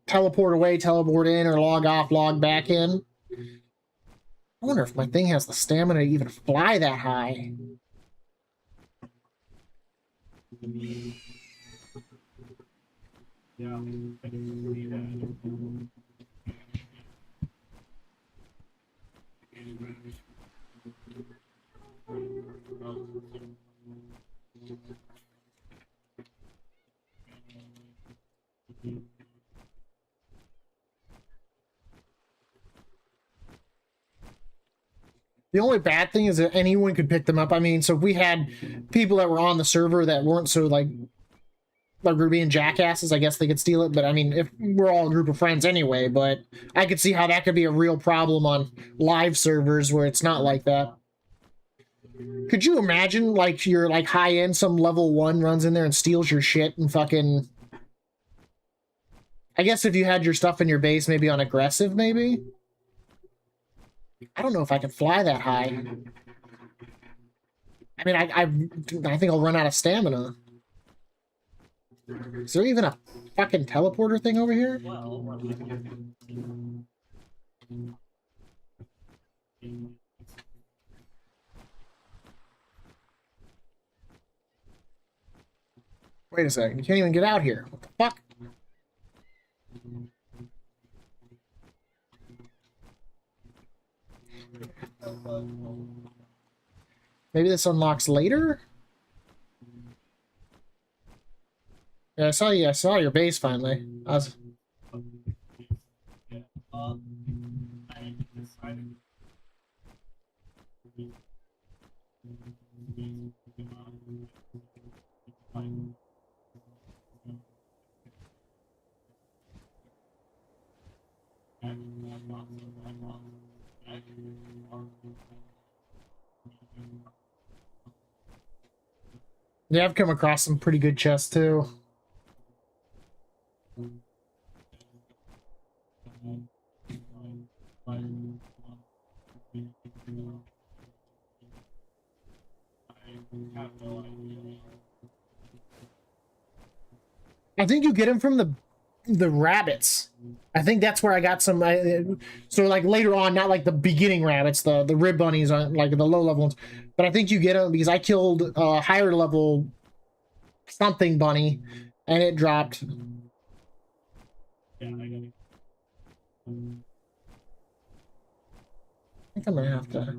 [SPEAKER 1] teleport away, teleport in, or log off, log back in. I wonder if my thing has the stamina to even fly that high.
[SPEAKER 2] Yeah, I can see that.
[SPEAKER 1] The only bad thing is that anyone could pick them up. I mean, so if we had people that were on the server that weren't so like we're being jackasses, I guess they could steal it. But I mean, if we're all a group of friends anyway, but I could see how that could be a real problem on live servers where it's not like that. Could you imagine like you're like high end, some level 1 runs in there and steals your shit and fucking... I guess if you had your stuff in your base, maybe on aggressive, maybe? I don't know if I can fly that high. I mean, I think I'll run out of stamina. Is there even a fucking teleporter thing over here? Wait a second, you can't even get out here. What the fuck? Maybe this unlocks later? Yeah, I saw your base finally. I was... Yeah, I've come across some pretty good chests too. I think you get them from the rabbits. I think that's where I got some. So like later on, not like the beginning rabbits, the rib bunnies aren't like the low level ones, but I think you get them because I killed a higher level something bunny, and it dropped. I think I'm gonna have to.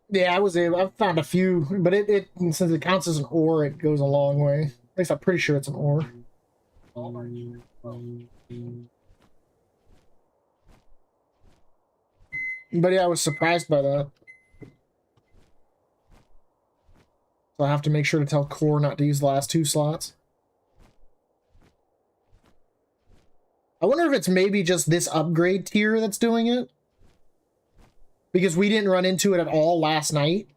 [SPEAKER 1] Yeah, I was able. I found a few, but it since it counts as an ore, it goes a long way. At least I'm pretty sure it's an ore. But yeah, I was surprised by that. So I have to make sure to tell Core not to use the last 2 slots. I wonder if it's maybe just this upgrade tier that's doing it. Because we didn't run into it at all last night.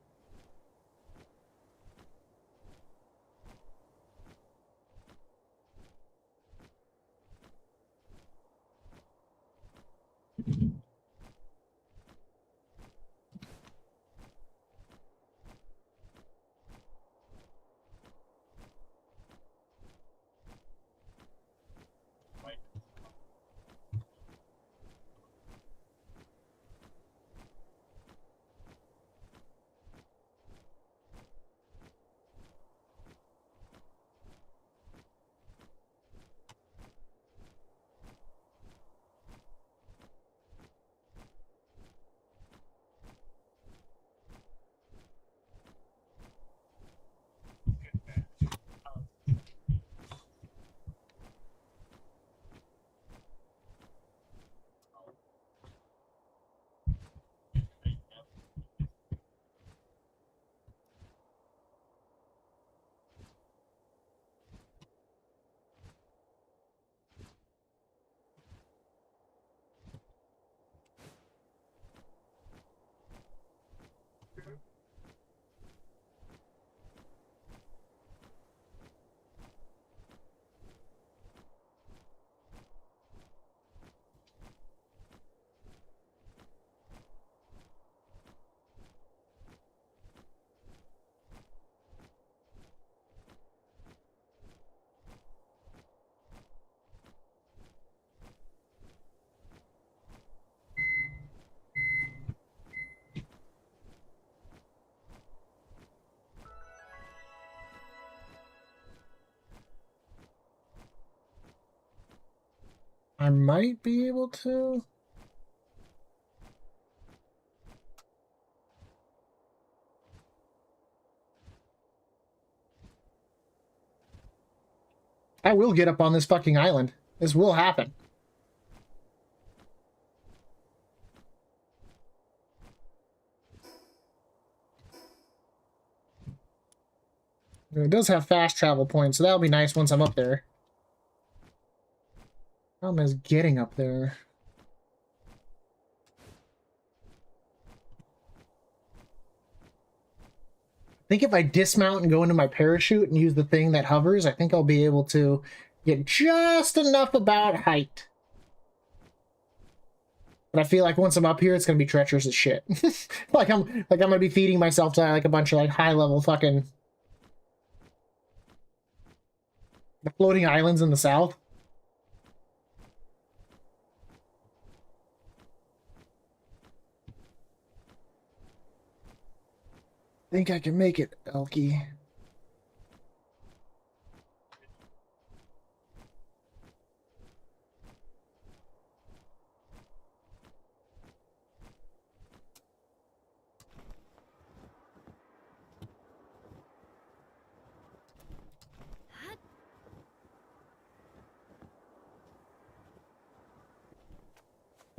[SPEAKER 1] I might be able to. I will get up on this fucking island. This will happen. It does have fast travel points, so that'll be nice once I'm up there. Problem is getting up there. I think if I dismount and go into my parachute and use the thing that hovers, I think I'll be able to get just enough about height. But I feel like once I'm up here, it's gonna be treacherous as shit. like I'm gonna be feeding myself to like a bunch of like high level fucking the floating islands in the south. I think I can make it, Elky.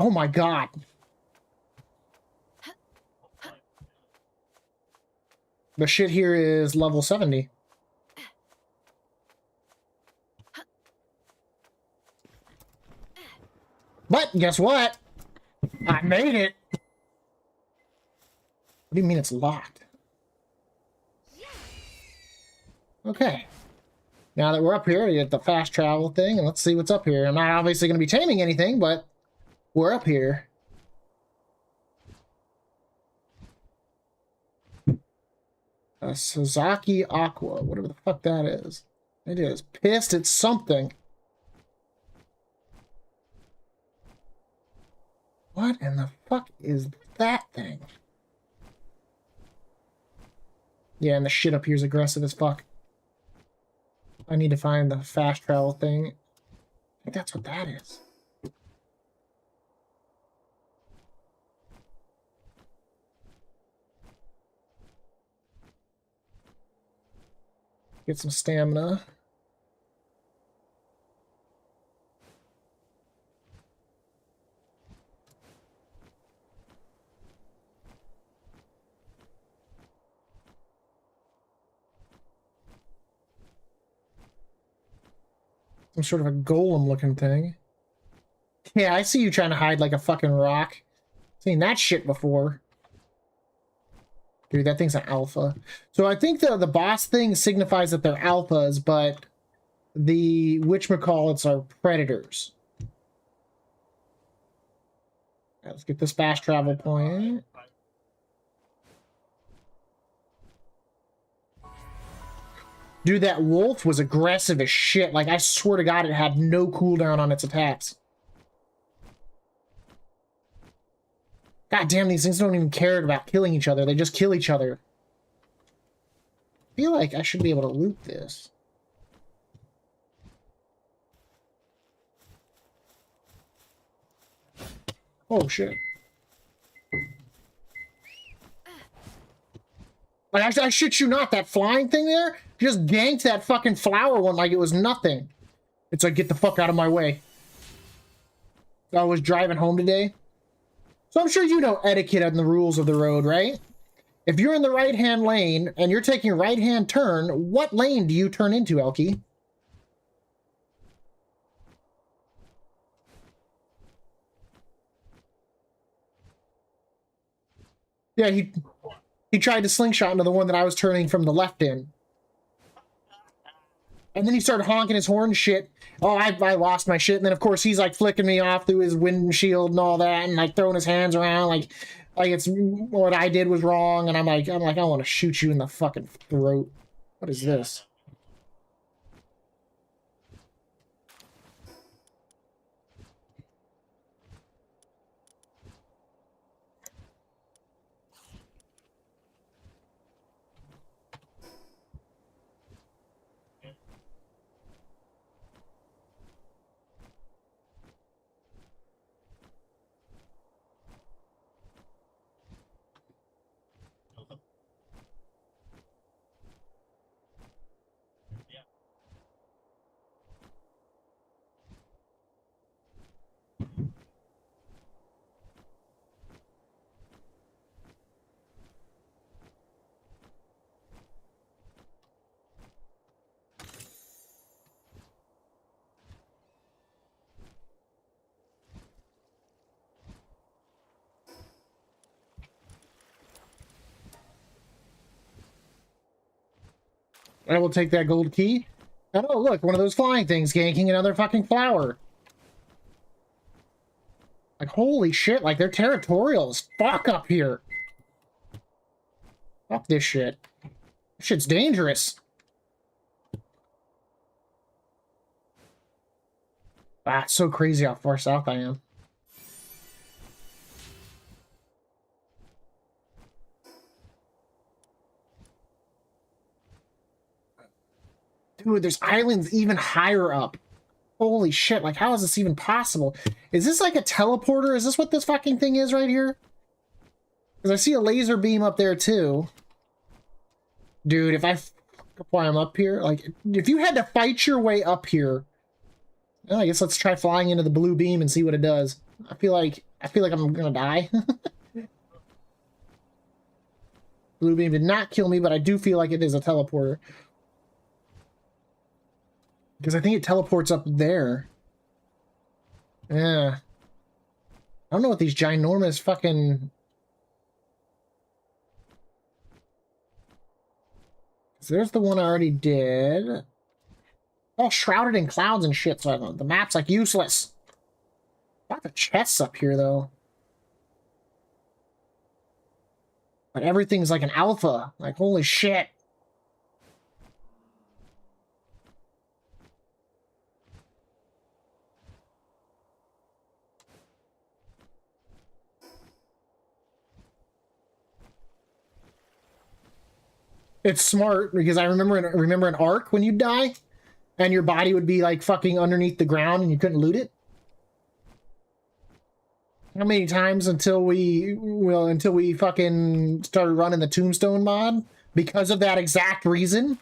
[SPEAKER 1] Oh my god. The shit here is level 70. But guess what? I made it. What do you mean it's locked? Okay. Now that we're up here, we get the fast travel thing, and let's see what's up here. I'm not obviously going to be taming anything, but we're up here. A Sazaki Aqua, whatever the fuck that is. It is pissed at something. What in the fuck is that thing? Yeah, and the shit up here is aggressive as fuck. I need to find the fast travel thing. I think that's what that is. Get some stamina. Some sort of a golem looking thing. Yeah, I see you trying to hide like a fucking rock. Seen that shit before. Dude, that thing's an alpha. So I think the boss thing signifies that they're alphas, but the whatchamacallits are predators. Right, let's get this fast travel point. Dude, that wolf was aggressive as shit. Like, I swear to God, it had no cooldown on its attacks. God damn, these things don't even care about killing each other. They just kill each other. I feel like I should be able to loot this. Oh, shit. Like, I shit you not, that flying thing there just ganked that fucking flower one like it was nothing. It's like, get the fuck out of my way. I was driving home today. So I'm sure you know etiquette and the rules of the road, right? If you're in the right-hand lane and you're taking a right-hand turn, what lane do you turn into, Elkie? Yeah, he tried to slingshot into the one that I was turning from the left in. And then he started honking his horn and shit. Oh, I lost my shit. And then, of course, he's, like, flicking me off through his windshield and all that. And, like, throwing his hands around like it's what I did was wrong. And I'm like, I want to shoot you in the fucking throat. What is this? I will take that gold key. And oh, look, one of those flying things ganking another fucking flower. Like, holy shit, like, they're territorial as fuck up here. Fuck this shit. This shit's dangerous. Ah, it's so crazy how far south I am. Dude, there's islands even higher up. Holy shit, like, how is this even possible? Is this like a teleporter? Is this what this fucking thing is right here? Because I see a laser beam up there, too. Dude, if I why I'm up here, like, if you had to fight your way up here, well, I guess let's try flying into the blue beam and see what it does. I feel like I feel like I'm gonna die. Blue beam did not kill me, but I do feel like it is a teleporter. Because I think it teleports up there. Yeah. I don't know what these ginormous fucking... So there's the one I already did. All shrouded in clouds and shit, so I don't, the map's like useless. Got the chests up here though. But everything's like an alpha. Like, holy shit. It's smart because I remember an Ark when you die and your body would be like fucking underneath the ground and you couldn't loot it. How many times until we fucking started running the Tombstone mod because of that exact reason?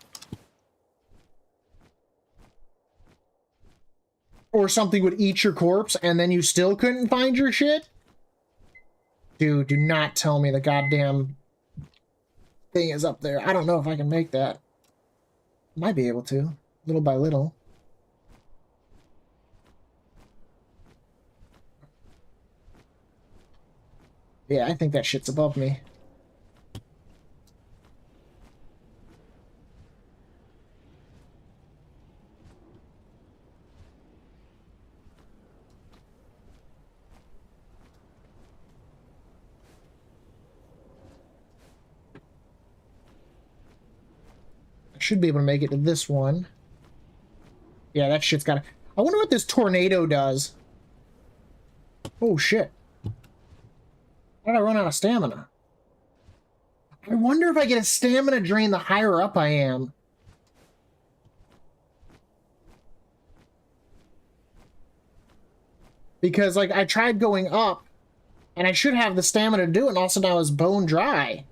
[SPEAKER 1] Or something would eat your corpse and then you still couldn't find your shit? Dude, do not tell me the goddamn thing is up there. I don't know if I can make that. Might be able to, little by little. Yeah, I think that shit's above me. I should be able to make it to this one. Yeah, that shit's got... I wonder what this tornado does. Oh, shit. How did I run out of stamina? I wonder if I get a stamina drain the higher up I am. Because, like, I tried going up, and I should have the stamina to do it, and also now it's bone dry.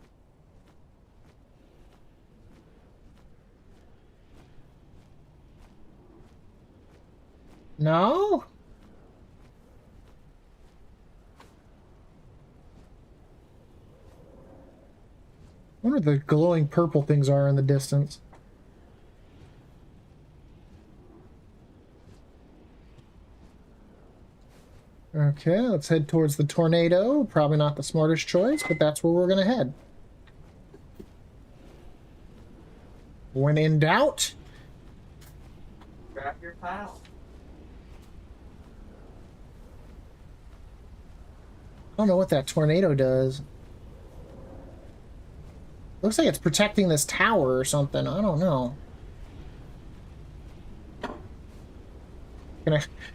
[SPEAKER 1] No? I wonder what the glowing purple things are in the distance. Okay, let's head towards the tornado. Probably not the smartest choice, but that's where we're going to head. When in doubt,
[SPEAKER 2] Grab your pile.
[SPEAKER 1] I don't know what that tornado does. Looks like it's protecting this tower or something. I don't know.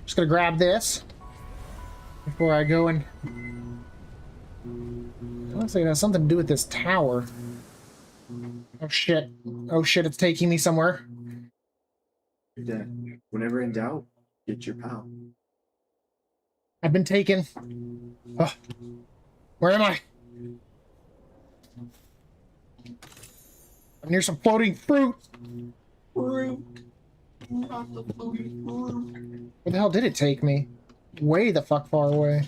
[SPEAKER 1] Just gonna grab this before I go and... Looks like it has something to do with this tower. Oh shit. Oh shit, it's taking me somewhere.
[SPEAKER 2] You're dead. Whenever in doubt, get your pal.
[SPEAKER 1] I've been taken. Oh. Where am I? I'm near some floating fruit.
[SPEAKER 2] Fruit. Not the floating fruit.
[SPEAKER 1] Where the hell did it take me? Way the fuck far away.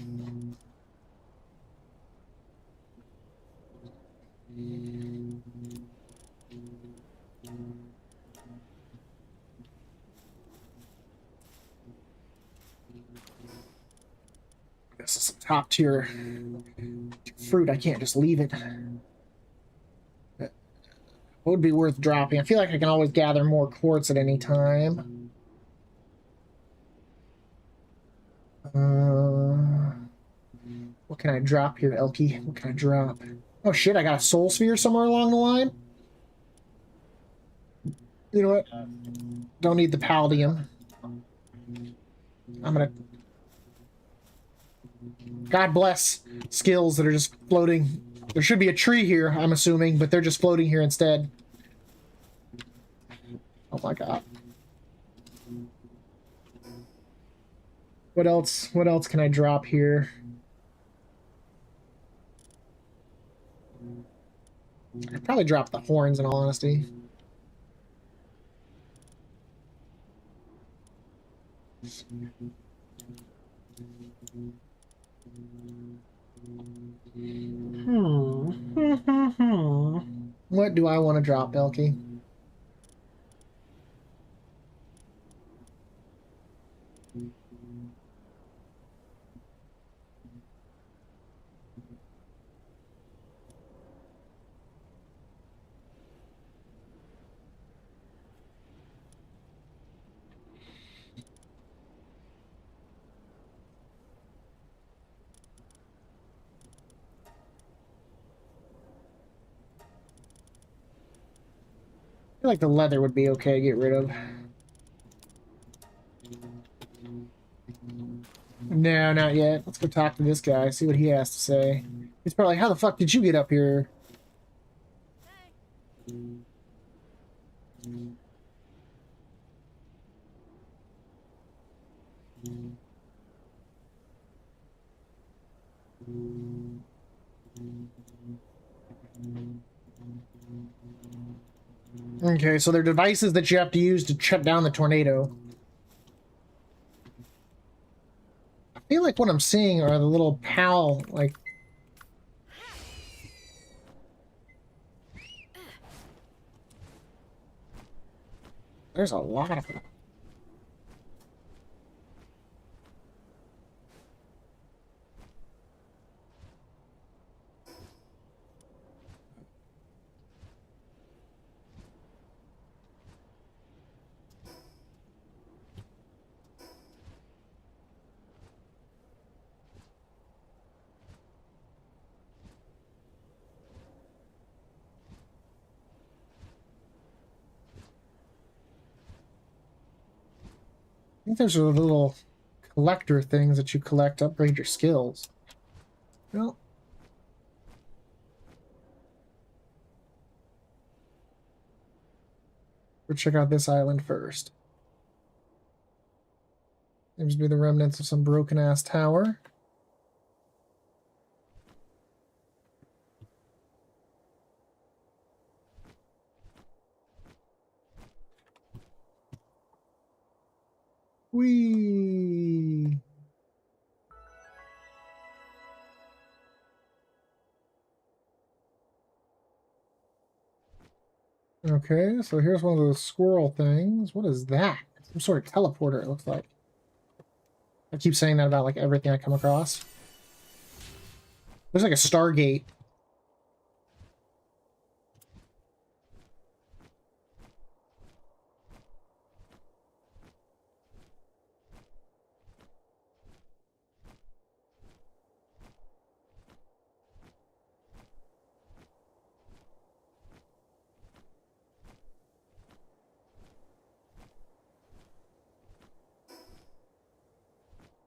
[SPEAKER 1] This is some top tier fruit. I can't just leave it. What would be worth dropping? I feel like I can always gather more quartz at any time. What can I drop here, Elky? What can I drop? Oh shit, I got a soul sphere somewhere along the line? You know what? Don't need the palladium. I'm gonna... God bless skills that are just floating. There should be a tree here, I'm assuming, but they're just floating here instead. Oh my god. What else? What else can I drop here? I'd probably drop the horns in all honesty. What do I want to drop, Elkie? I feel like the leather would be okay to get rid of. No, not yet. Let's go talk to this guy, see what he has to say. He's probably like, how the fuck did you get up here? Okay, so they're devices that you have to use to shut down the tornado. I feel like what I'm seeing are the little PAL, like... There's a lot of them. I think there's a little collector things that you collect to upgrade your skills. Well, we'll check out this island first. Seems to be the remnants of some broken-ass tower. Whee! Okay, so here's one of those squirrel things. What is that? Some sort of teleporter, it looks like. I keep saying that about like everything I come across. There's like a Stargate.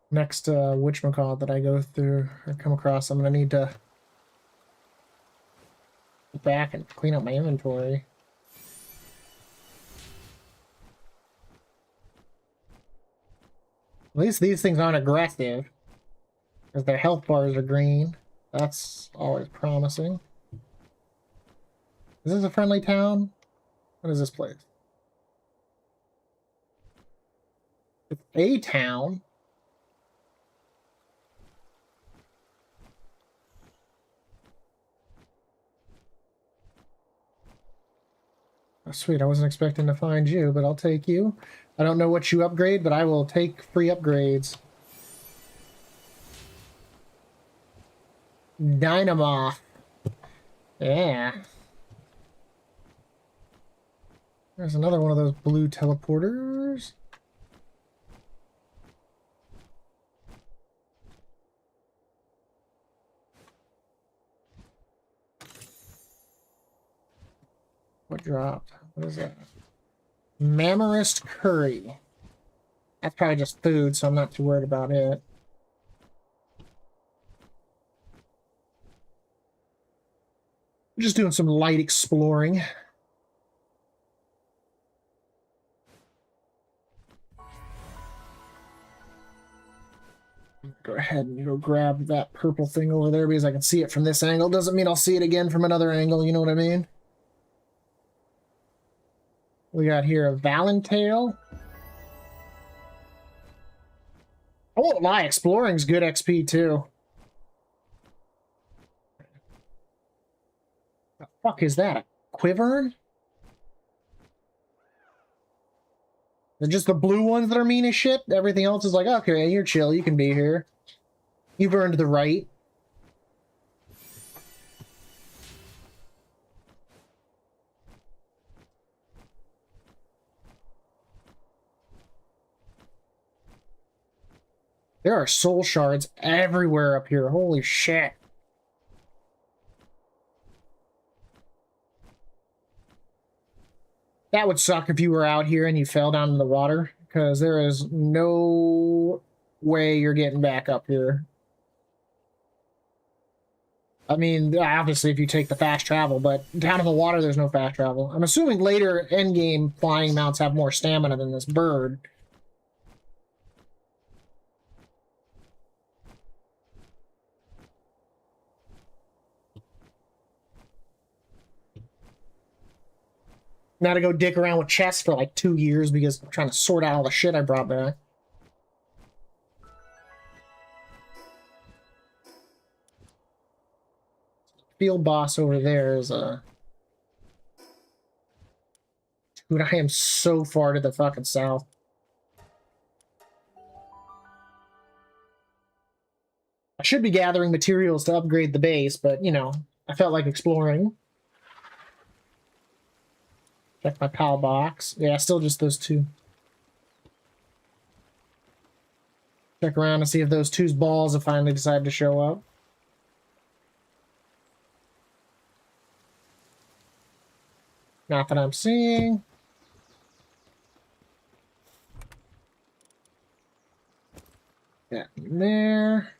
[SPEAKER 1] Next whatchamacallit that I go through or come across, I'm gonna need to go back and clean up my inventory. At least these things aren't aggressive, because their health bars are green. That's always promising. Is this a friendly town? What is this place? It's a town. Oh, sweet, I wasn't expecting to find you, but I'll take you. I don't know what you upgrade, but I will take free upgrades. Dynamo. Yeah. There's another one of those blue teleporters. What dropped? What is that? Mammarist curry. That's probably just food, so I'm not too worried about it. Just doing some light exploring. Go ahead and go grab that purple thing over there because I can see it from this angle. Doesn't mean I'll see it again from another angle, you know what I mean? We got here a Valentail. I won't lie, exploring's good XP too. Fuck is that? A quiver? They're just the blue ones that are mean as shit. Everything else is like, okay, you're chill. You can be here. You've earned the right. There are soul shards everywhere up here. Holy shit. That would suck if you were out here and you fell down in the water, because there is no way you're getting back up here. I mean, obviously if you take the fast travel, but down in the water there's no fast travel. I'm assuming later endgame flying mounts have more stamina than this bird. Now to go dick around with chests for like 2 years because I'm trying to sort out all the shit I brought back. Field boss over there is a... Dude, I am so far to the fucking south. I should be gathering materials to upgrade the base, but, you know, I felt like exploring. Check my PAL box. Yeah, still just those two. Check around to see if those two's balls have finally decided to show up. Not that I'm seeing. Yeah, there.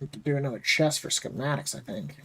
[SPEAKER 1] We could do another chest for schematics, I think.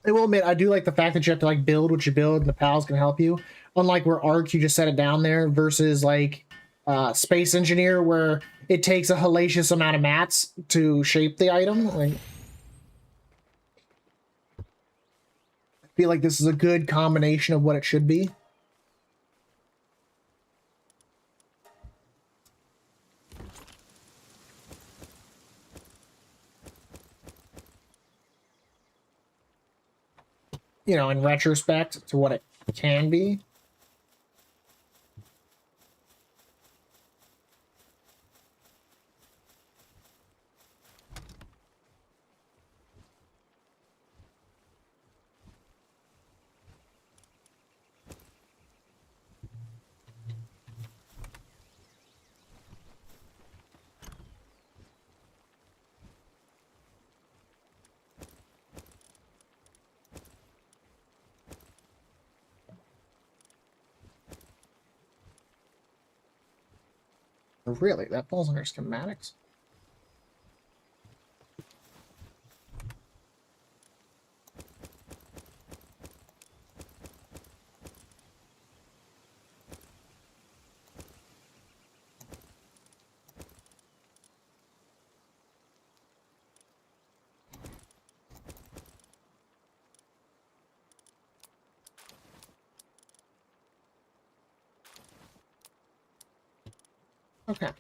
[SPEAKER 1] I will admit, I do like the fact that you have to like build what you build and the pals can help you. Unlike where Arc, you just set it down there versus like Space Engineer where it takes a hellacious amount of mats to shape the item. Like, I feel like this is a good combination of what it should be. You know, in retrospect to what it can be. Really, that falls under schematics. Okay.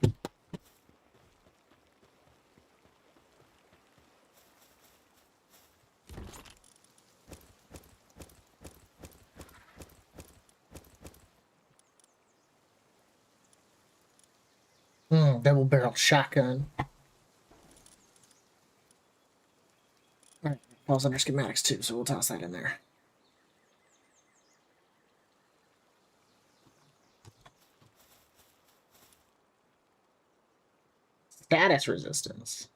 [SPEAKER 1] double-barreled shotgun. Alright, falls under schematics too, so we'll toss that in there. Status resistance.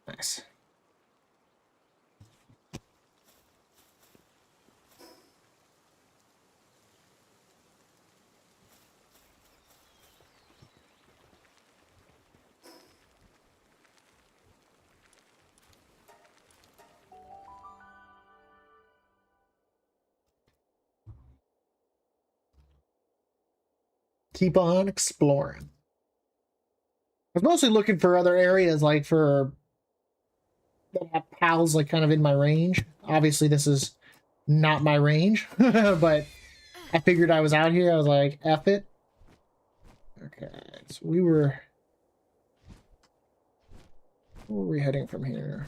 [SPEAKER 1] Nice. Keep on exploring. I was mostly looking for other areas, like for that have pals, like kind of in my range. Obviously, this is not my range, but I figured I was out here. I was like, F it. Okay, so we were... Where are we heading from here?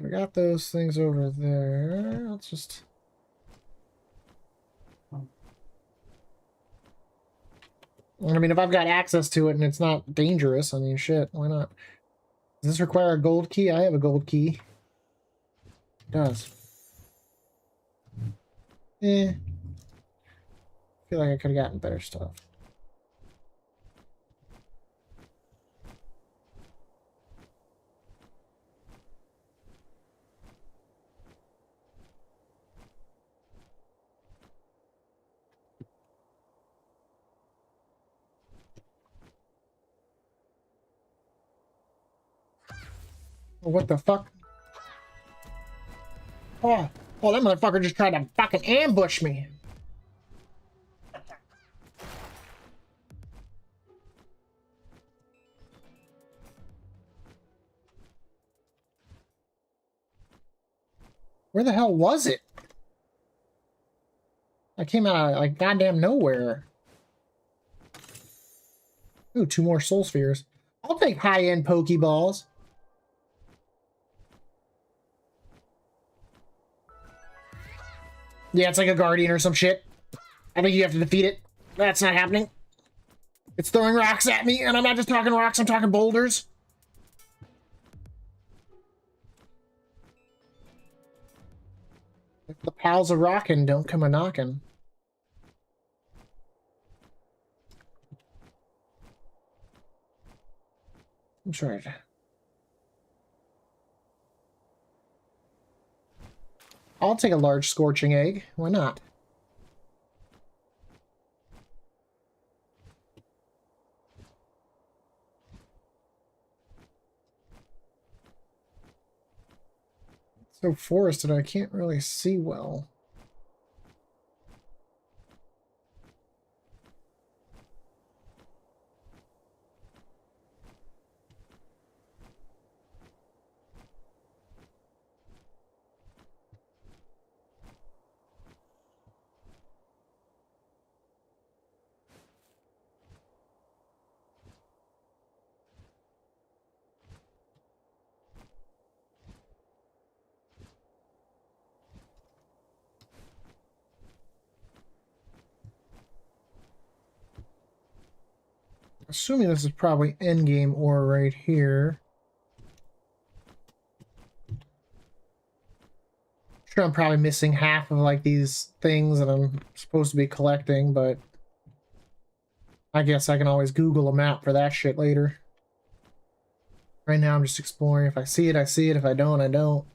[SPEAKER 1] We got those things over there. Let's just... I mean, if I've got access to it and it's not dangerous, I mean, shit, why not? Does this require a gold key? I have a gold key. It does. Eh. I feel like I could have gotten better stuff. What the fuck? Oh, that motherfucker just tried to fucking ambush me. Where the hell was it? I came out of, like, goddamn nowhere. Ooh, 2 more soul spheres. I'll take high-end Pokeballs. Yeah, it's like a guardian or some shit. I think you have to defeat it. That's not happening. It's throwing rocks at me, and I'm not just talking rocks, I'm talking boulders. If the pals are rocking, don't come a-knocking. I'm sorry. I'll take a large scorching egg. Why not? It's so forested, I can't really see well. Assuming this is probably endgame ore right here. Sure, I'm probably missing half of like these things that I'm supposed to be collecting, but I guess I can always Google a map for that shit later. Right now I'm just exploring. If I see it, I see it. If I don't, I don't.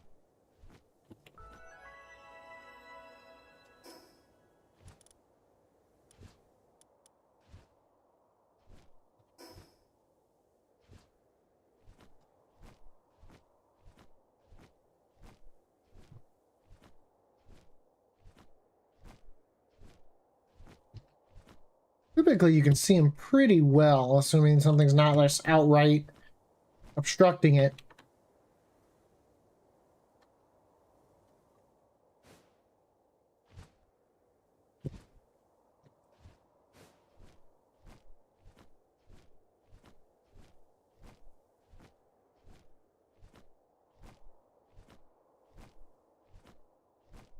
[SPEAKER 1] Typically, you can see them pretty well, assuming something's not just outright obstructing it.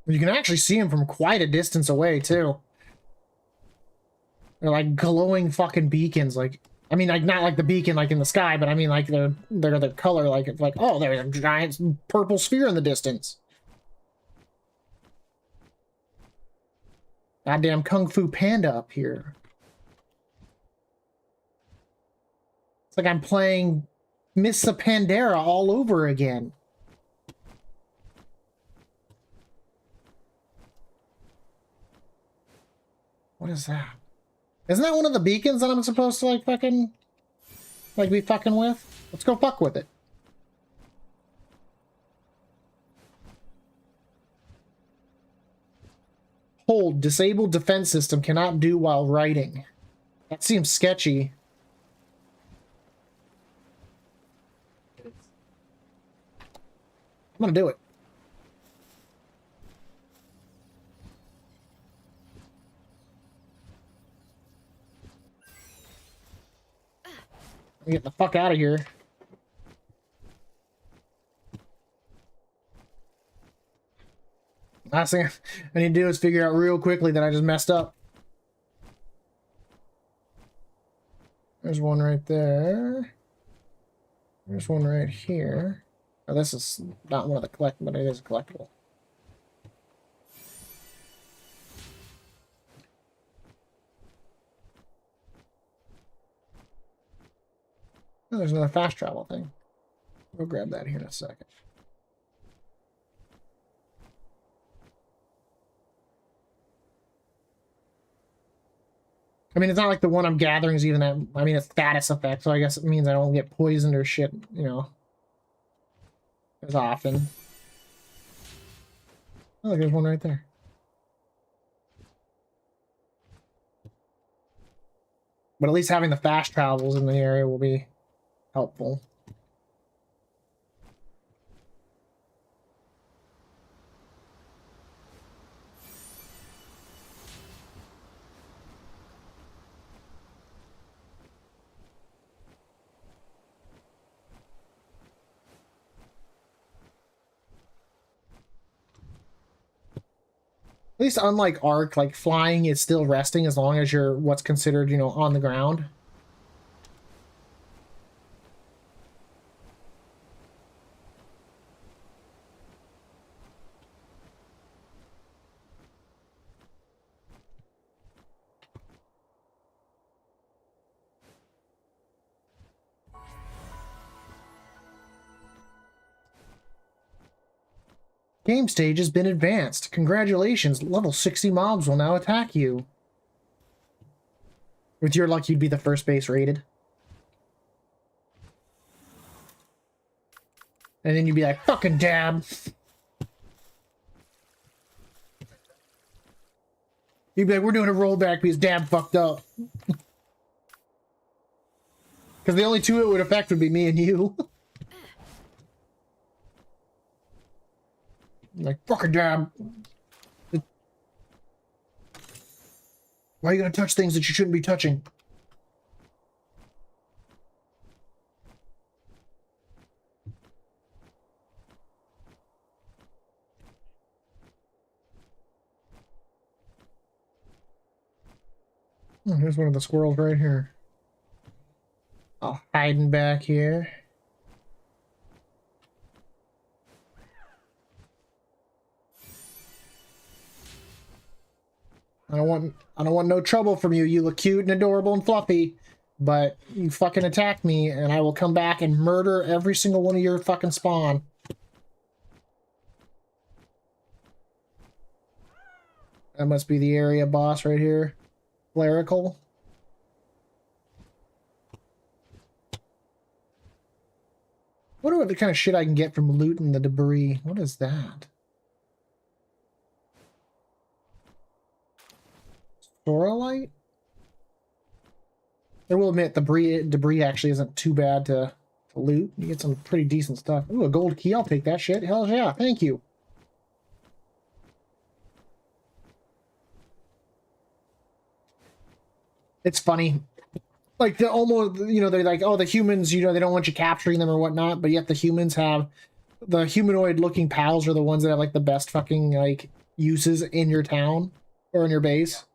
[SPEAKER 1] You can actually see them from quite a distance away, too. They're like glowing fucking beacons. Like, I mean, like not like the beacon like in the sky, but I mean like they're the color like it's like, oh, there's a giant purple sphere in the distance. Goddamn Kung Fu Panda up here. It's like I'm playing Miss Pandera all over again. What is that? Isn't that one of the beacons that I'm supposed to like fucking like be fucking with? Let's go fuck with it. Hold, disabled defense system cannot do while writing. That seems sketchy. I'm gonna do it. Get the fuck out of here. Last thing I need to do is figure out real quickly that I just messed up. There's one right there. There's one right here. Oh, this is not one of the collect, but it is a collectible. Oh, there's another fast travel thing. We'll grab that here in a second. I mean, it's not like the one I'm gathering is even that. I mean, it's status effect, so I guess it means I don't get poisoned or shit, you know, as often. Oh, there's one right there. But at least having the fast travels in the area will be helpful. At least unlike Ark, like flying is still resting as long as you're what's considered, you know, on the ground. Game stage has been advanced. Congratulations, level 60 mobs will now attack you. With your luck, you'd be the first base rated. And then you'd be like, fucking dab. You'd be like, we're doing a rollback because dab fucked up. Because the only two it would affect would be me and you. Like, fucking dab. Why are you gonna touch things that you shouldn't be touching? Oh, here's one of the squirrels right here. Oh, hiding back here. I don't want no trouble from you. You look cute and adorable and fluffy, but you fucking attack me and I will come back and murder every single one of your fucking spawn. That must be the area boss right here. Clerical. Wonder what the kind of shit I can get from looting the debris. What is that? Sorolite? I will admit, the debris actually isn't too bad to loot. You get some pretty decent stuff. Ooh, a gold key. I'll take that shit. Hell yeah. Thank you. It's funny. Like, the almost, you know, they're like, oh, the humans, you know, they don't want you capturing them or whatnot, but yet the humans have, the humanoid-looking pals are the ones that have, like, the best fucking, like, uses in your town or in your base.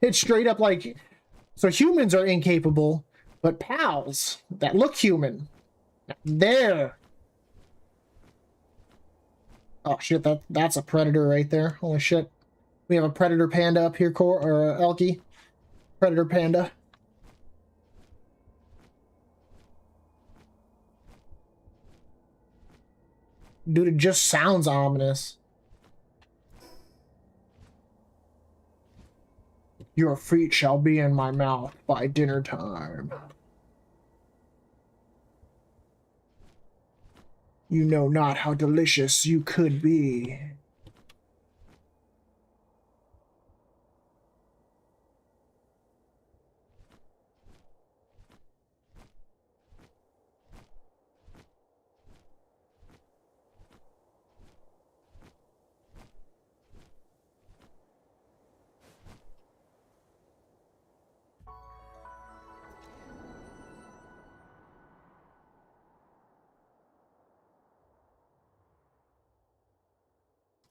[SPEAKER 1] It's straight up like, so humans are incapable, but pals that look human, they're... Oh shit, that's a predator right there. Holy shit. We have a predator panda up here, or Elky. Predator panda. Dude, it just sounds ominous. Your feet shall be in my mouth by dinner time. You know not how delicious you could be.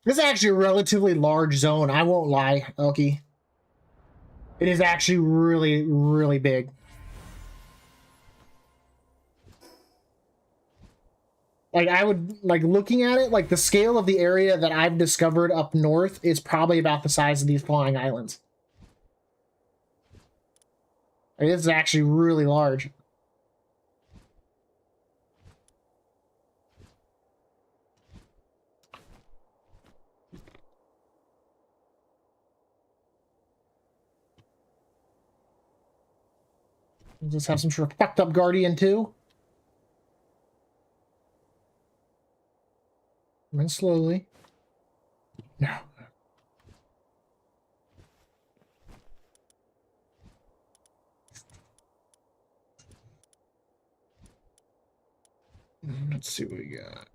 [SPEAKER 1] This is actually a relatively large zone. I won't lie, Elky. It is actually really, really big. Like, I would, like, looking at it, like, the scale of the area that I've discovered up north is probably about the size of these flying islands. Like, this is actually really large. We'll just have some sort of fucked up guardian, too. Come in slowly. No. Let's see what we got.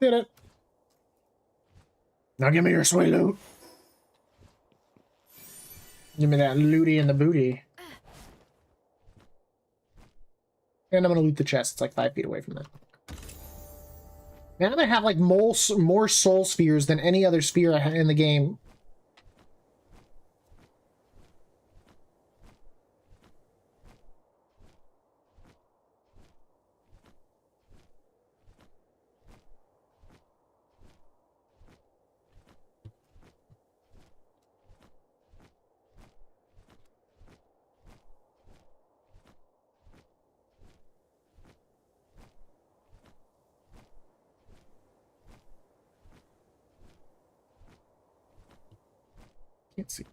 [SPEAKER 1] Did it. Now give me your sweet loot. Give me that looty and the booty. And I'm gonna loot the chest. It's like 5 feet away from that. Man, I have like more soul spheres than any other sphere in the game. Can't see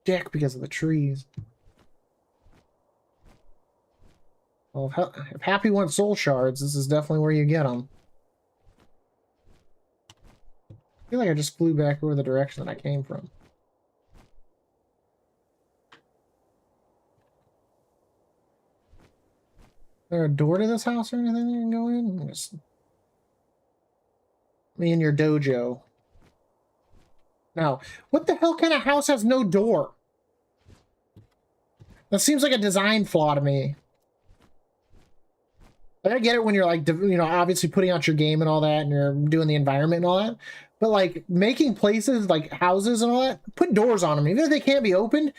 [SPEAKER 1] dick because of the trees. Well, if Happy wants soul shards, this is definitely where you get them. I feel like I just flew back over the direction that I came from. Is there a door to this house or anything you can go in? Me and your dojo. Now, what the hell kind of house has no door? That seems like a design flaw to me. Like, I get it when you're like, you know, obviously putting out your game and all that, and you're doing the environment and all that. But like making places like houses and all that, put doors on them. Even if they can't be opened,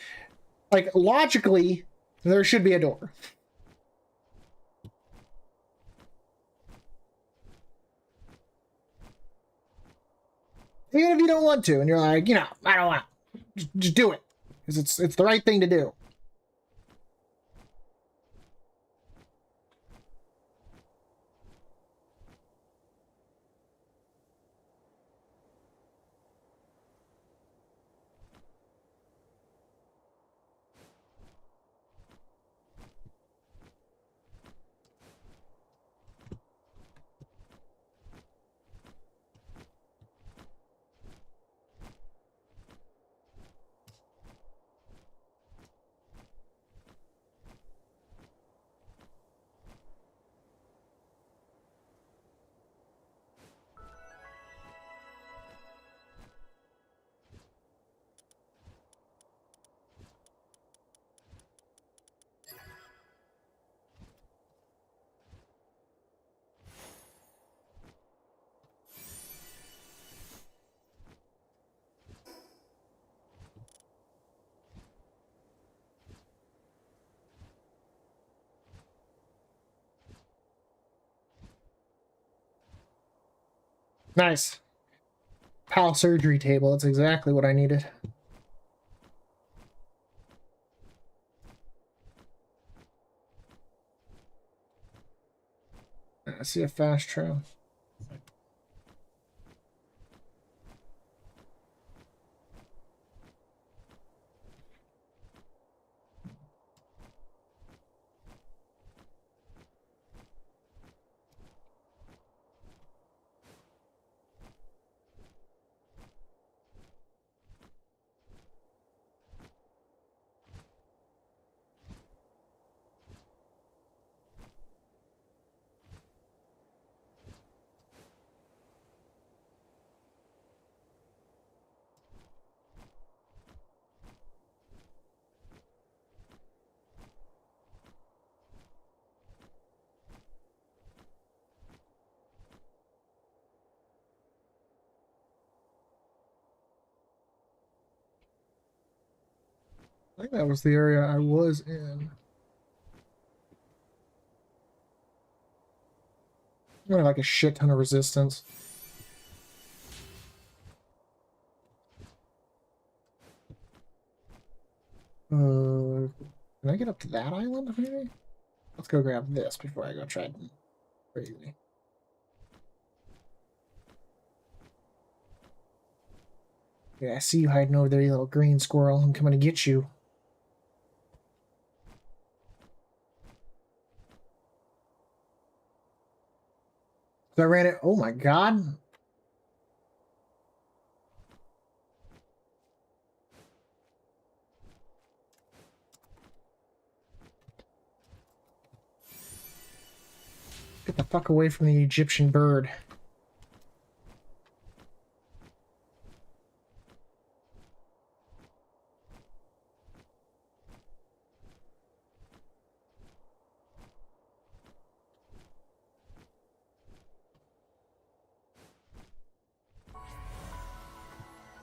[SPEAKER 1] like logically, there should be a door. Even if you don't want to, and you're like, you know, I don't want to. Just do it. Because it's the right thing to do. Nice. PAL surgery table. That's exactly what I needed. I see a fast trail. I think that was the area I was in. I like a shit ton of resistance. Can I get up to that island, maybe? Let's go grab this before I go try it crazy. Yeah, I see you hiding over there, you little green squirrel. I'm coming to get you. So I ran it. Oh my god. Get the fuck away from the Egyptian bird.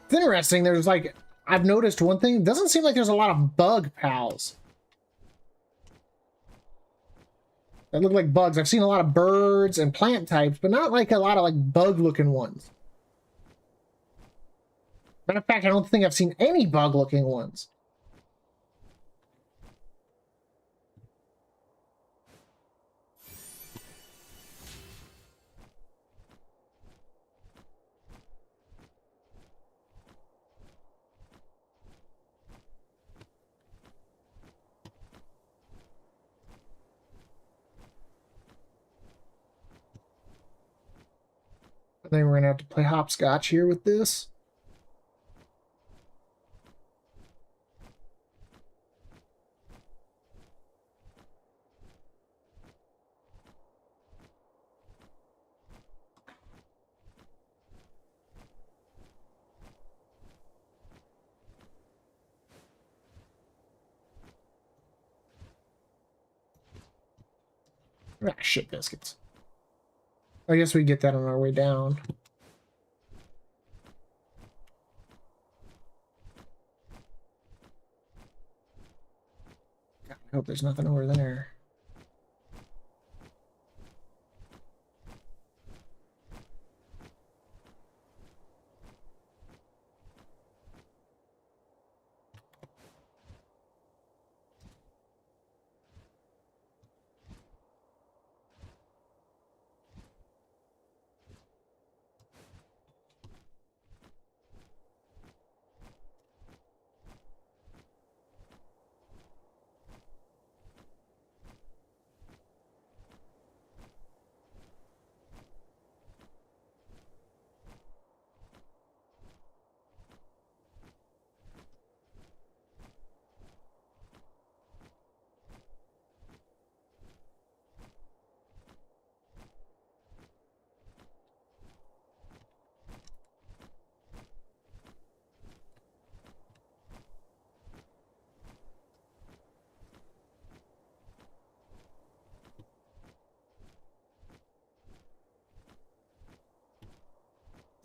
[SPEAKER 1] It's interesting. There's like, I've noticed one thing. It doesn't seem like there's a lot of bug pals that look like bugs. I've seen a lot of birds and plant types, but not like a lot of like bug looking ones. Matter of fact, I don't think I've seen any bug looking ones. I think we're gonna have to play hopscotch here with this. Ah, shit biscuits. I guess we get that on our way down. God, I hope there's nothing over there.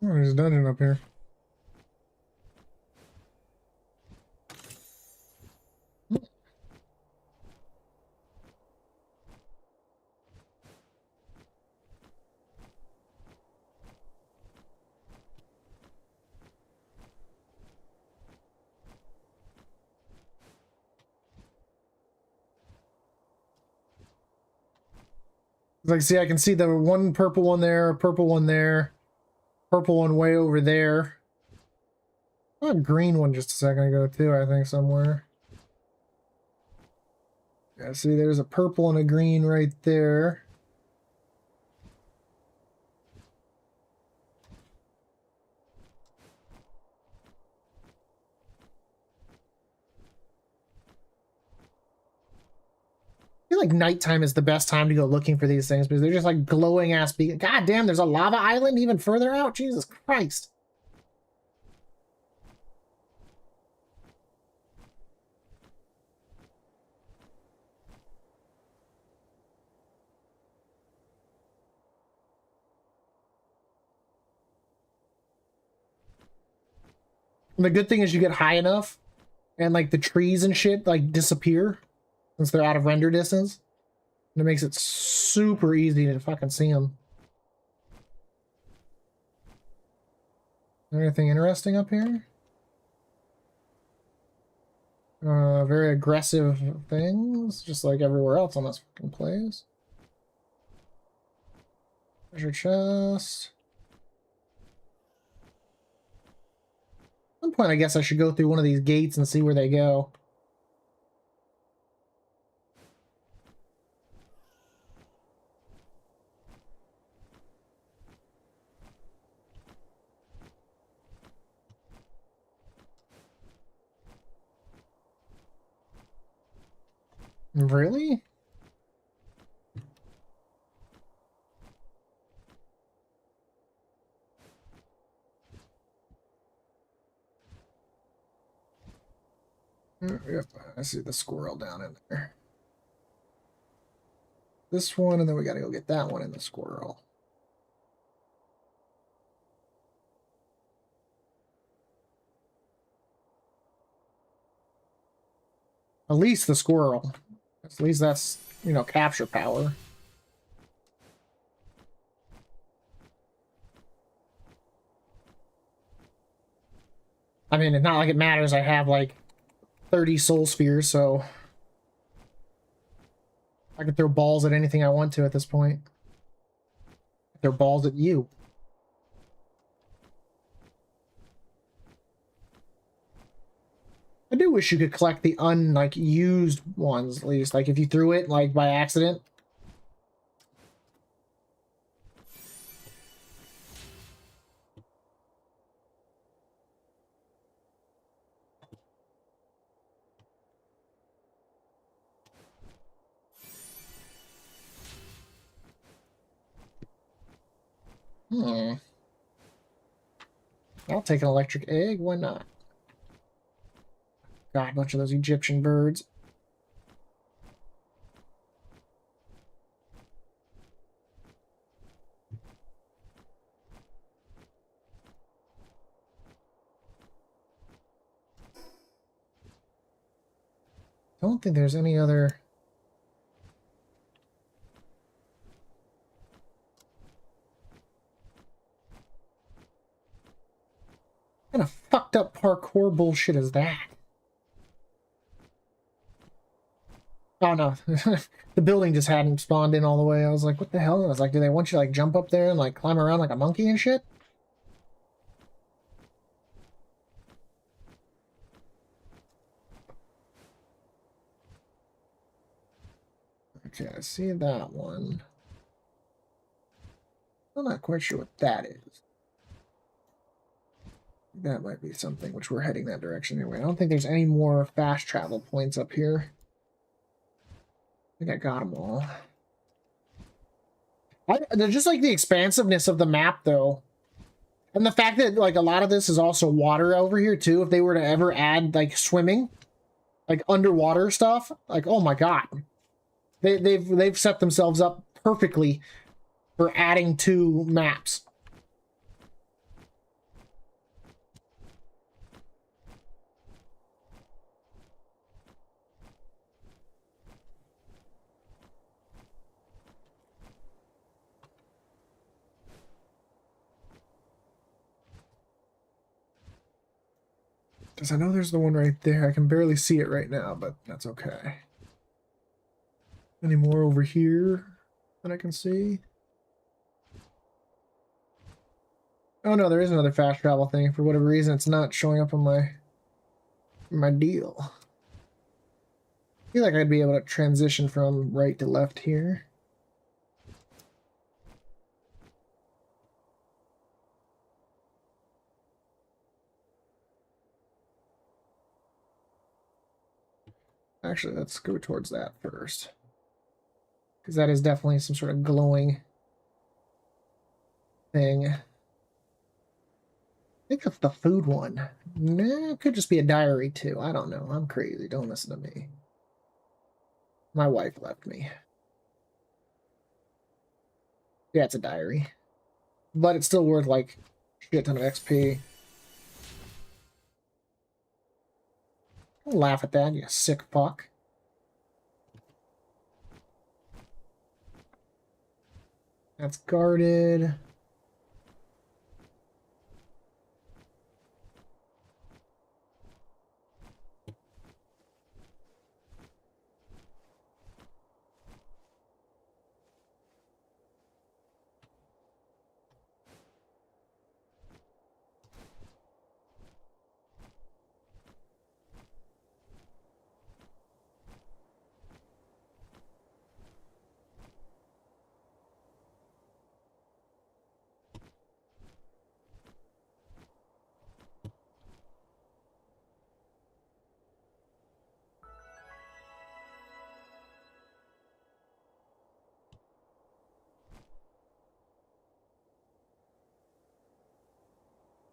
[SPEAKER 1] Oh, there's a dungeon up here. Like, see, I can see the one purple one there, purple one there, purple one way over there. Oh, a green one just a second ago too, I think, somewhere. Yeah, see, there's a purple and a green right there. I feel like nighttime is the best time to go looking for these things because they're just like glowing ass beacons. God damn, there's a lava island even further out. Jesus Christ. And the good thing is you get high enough and like the trees and shit like disappear since they're out of render distance. And it makes it super easy to fucking see them. Anything interesting up here? Very aggressive things, just like everywhere else on this fucking place. Treasure chest. At some point, I guess I should go through one of these gates and see where they go. Really? Yep, I see the squirrel down in there. This one, and then we gotta go get that one in the squirrel. At least the squirrel. At least that's, you know, capture power. I mean, it's not like it matters. I have like 30 soul spheres, so I can throw balls at anything I want to at this point. Throw balls at you. I do wish you could collect the used ones, at least. Like if you threw it like by accident. I'll take an electric egg. Why not? God, a bunch of those Egyptian birds. I don't think there's any other... What kind of fucked up parkour bullshit is that? Oh no, the building just hadn't spawned in all the way. I was like, what the hell? I was like, do they want you to like jump up there and like climb around like a monkey and shit? Okay, I see that one. I'm not quite sure what that is. That might be something, which we're heading that direction anyway. I don't think there's any more fast travel points up here. I think I got them all. They're just like the expansiveness of the map, though. And the fact that like a lot of this is also water over here, too. If they were to ever add like swimming, like underwater stuff, like, oh my god. They've set themselves up perfectly for adding to maps. Because I know there's the one right there. I can barely see it right now, but that's okay. Any more over here? that I can see. Oh no, there is another fast travel thing. For whatever reason, it's not showing up on my deal. I feel like I'd be able to transition from right to left here. Actually, let's go towards that first. Because that is definitely some sort of glowing thing. I think that's the food one. Nah, it could just be a diary too. I don't know. I'm crazy. Don't listen to me. My wife left me. Yeah, it's a diary. But it's still worth like shit ton of XP. Don't laugh at that, you sick fuck. That's guarded.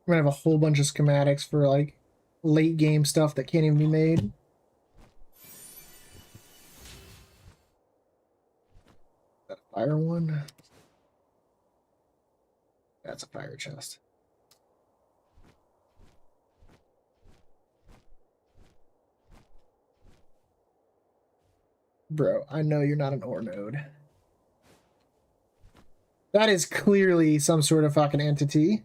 [SPEAKER 1] We're gonna have a whole bunch of schematics for like late game stuff that can't even be made. That a fire one? That's a fire chest. Bro, I know you're not an ore node. That is clearly some sort of fucking entity.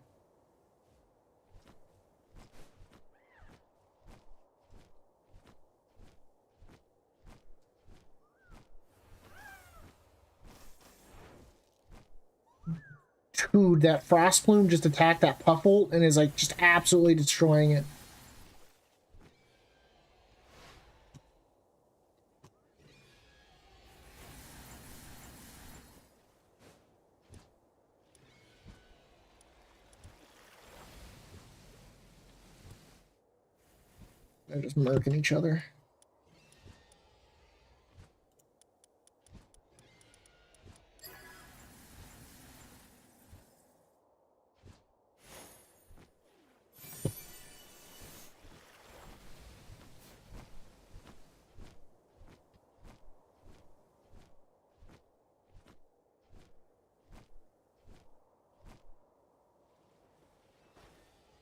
[SPEAKER 1] Dude, that frost plume just attacked that puffle and is like just absolutely destroying it. They're just murking each other.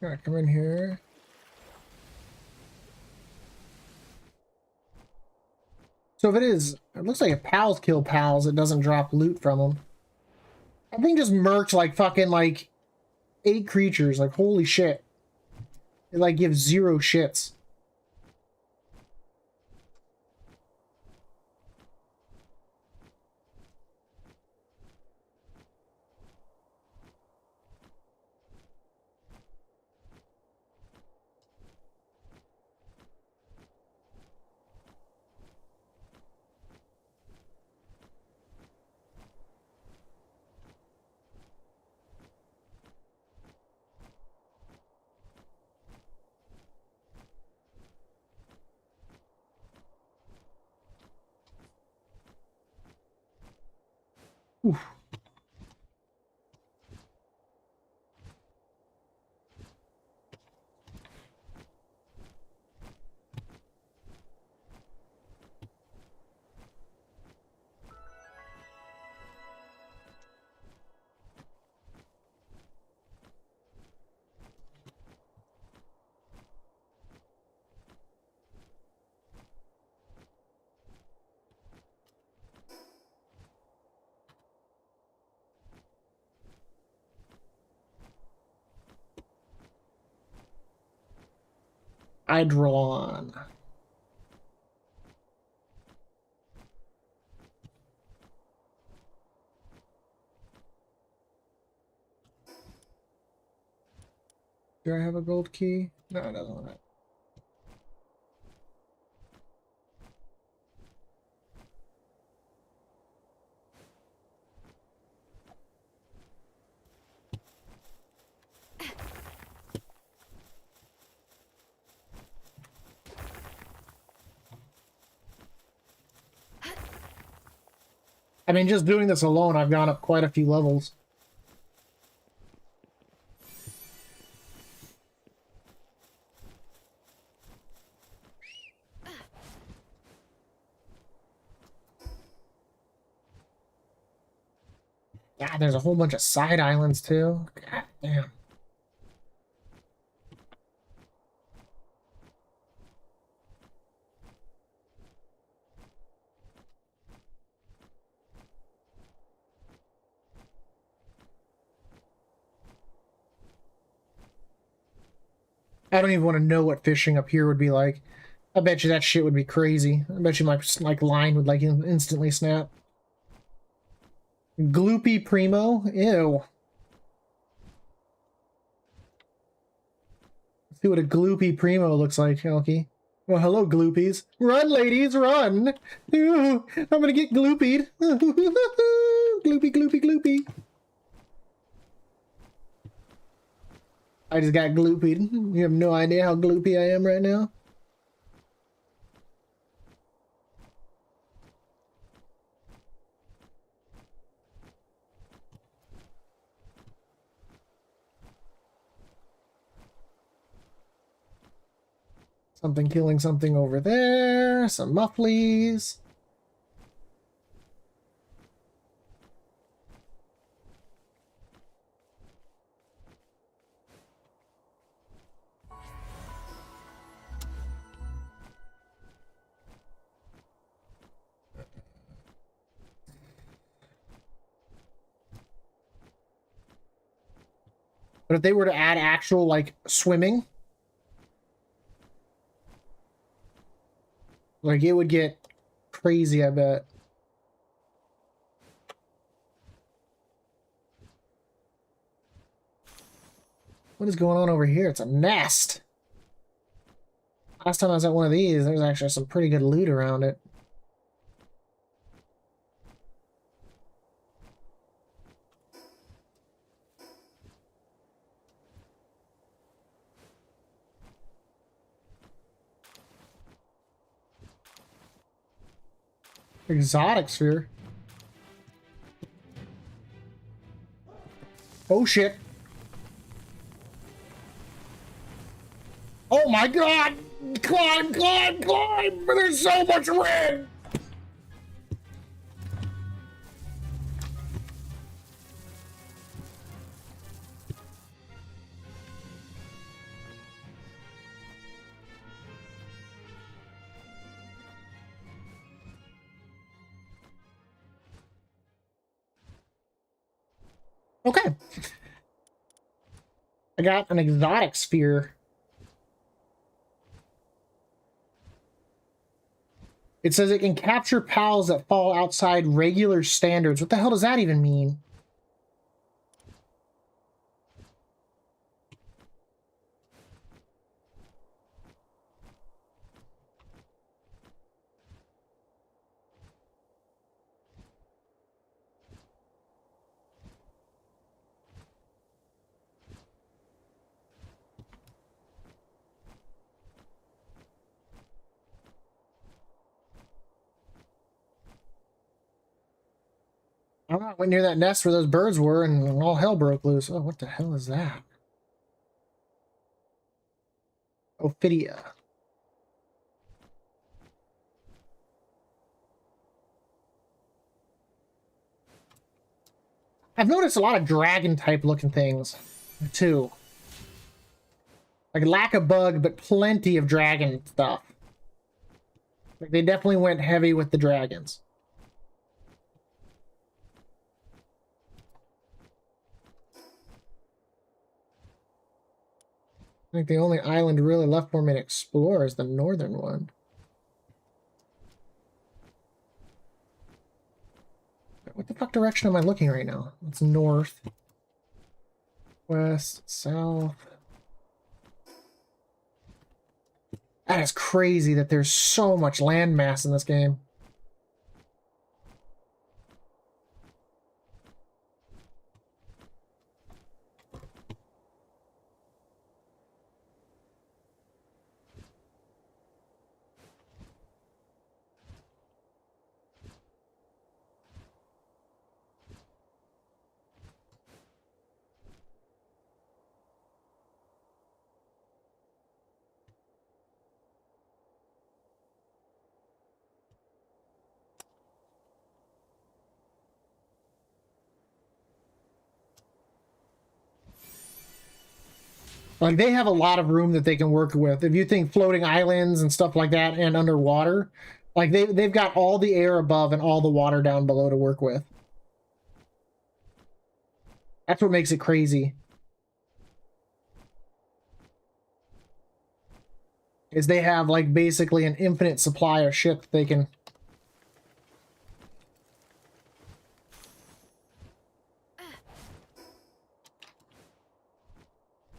[SPEAKER 1] Alright, come in here. So if it looks like if pals kill pals, it doesn't drop loot from them. I think just murked like fucking like 8 creatures. Like, holy shit. It like gives 0 shits. Oof. Hydron. Do I have a gold key? No, it doesn't want it. I mean, just doing this alone, I've gone up quite a few levels. God, there's a whole bunch of side islands too. God damn. I don't even want to know what fishing up here would be like. I bet you that shit would be crazy. I bet you my like line would like instantly snap. Gloopy Primo? Ew. Let's see what a Gloopy Primo looks like, Elky. Well, hello, Gloopies. Run, ladies, run! Ooh, I'm gonna get gloopied. Gloopy, gloopy, gloopy. I just got gloopied. You have no idea how gloopy I am right now. Something killing something over there. Some mufflies. But if they were to add actual, like, swimming, like, it would get crazy, I bet. What is going on over here? It's a nest. Last time I was at one of these, there's actually some pretty good loot around it. Exotic sphere. Oh shit. Oh my god! Climb, climb, climb! There's so much red! Okay. I got an exotic sphere. It says it can capture pals that fall outside regular standards. What the hell does that even mean? I don't know, I went near that nest where those birds were and all hell broke loose. Oh, what the hell is that? Ophidia. I've noticed a lot of dragon type looking things too. Like lack of bug, but plenty of dragon stuff. Like they definitely went heavy with the dragons. I think the only island really left for me to explore is the northern one. What the fuck direction am I looking right now? It's north, west, south. That is crazy that there's so much land mass in this game. Like, they have a lot of room that they can work with. If you think floating islands and stuff like that and underwater, like they've got all the air above and all the water down below to work with. That's what makes it crazy. Is they have like basically an infinite supply of shit that they can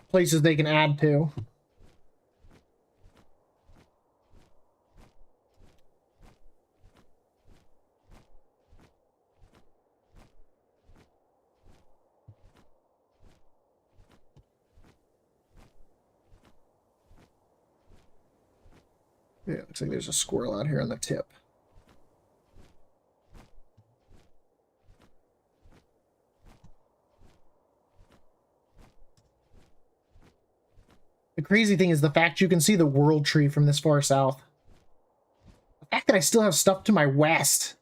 [SPEAKER 1] places they can add to. Yeah, looks like there's a squirrel out here on the tip. The crazy thing is the fact you can see the world tree from this far south. The fact that I still have stuff to my west.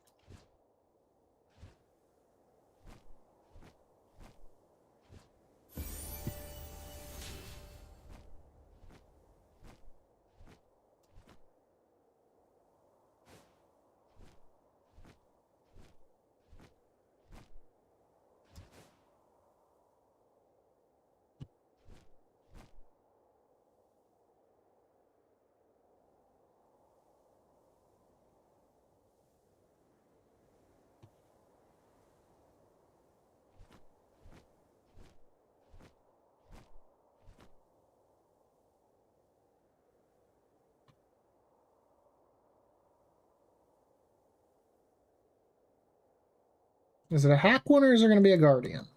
[SPEAKER 1] Is it a hack one or is there going to be a guardian?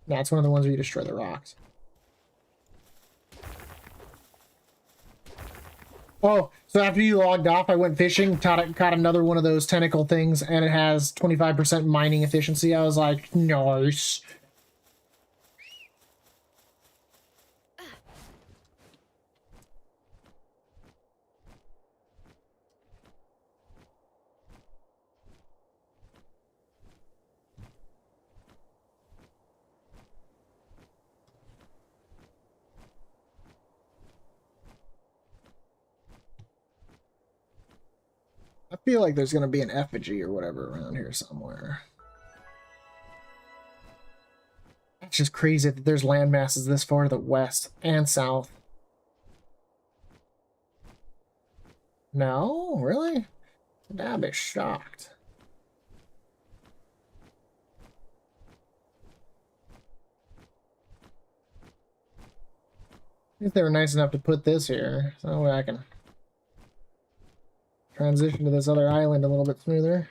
[SPEAKER 1] That's one of the ones where you destroy the rocks. Oh, so after you logged off, I went fishing, caught another one of those tentacle things, and it has 25% mining efficiency. I was like, nice. I feel like there's going to be an effigy or whatever around here somewhere. It's just crazy that there's land masses this far to the west and south. No? Really? I'd be shocked. If they were nice enough to put this here, so that way I can transition to this other island a little bit smoother.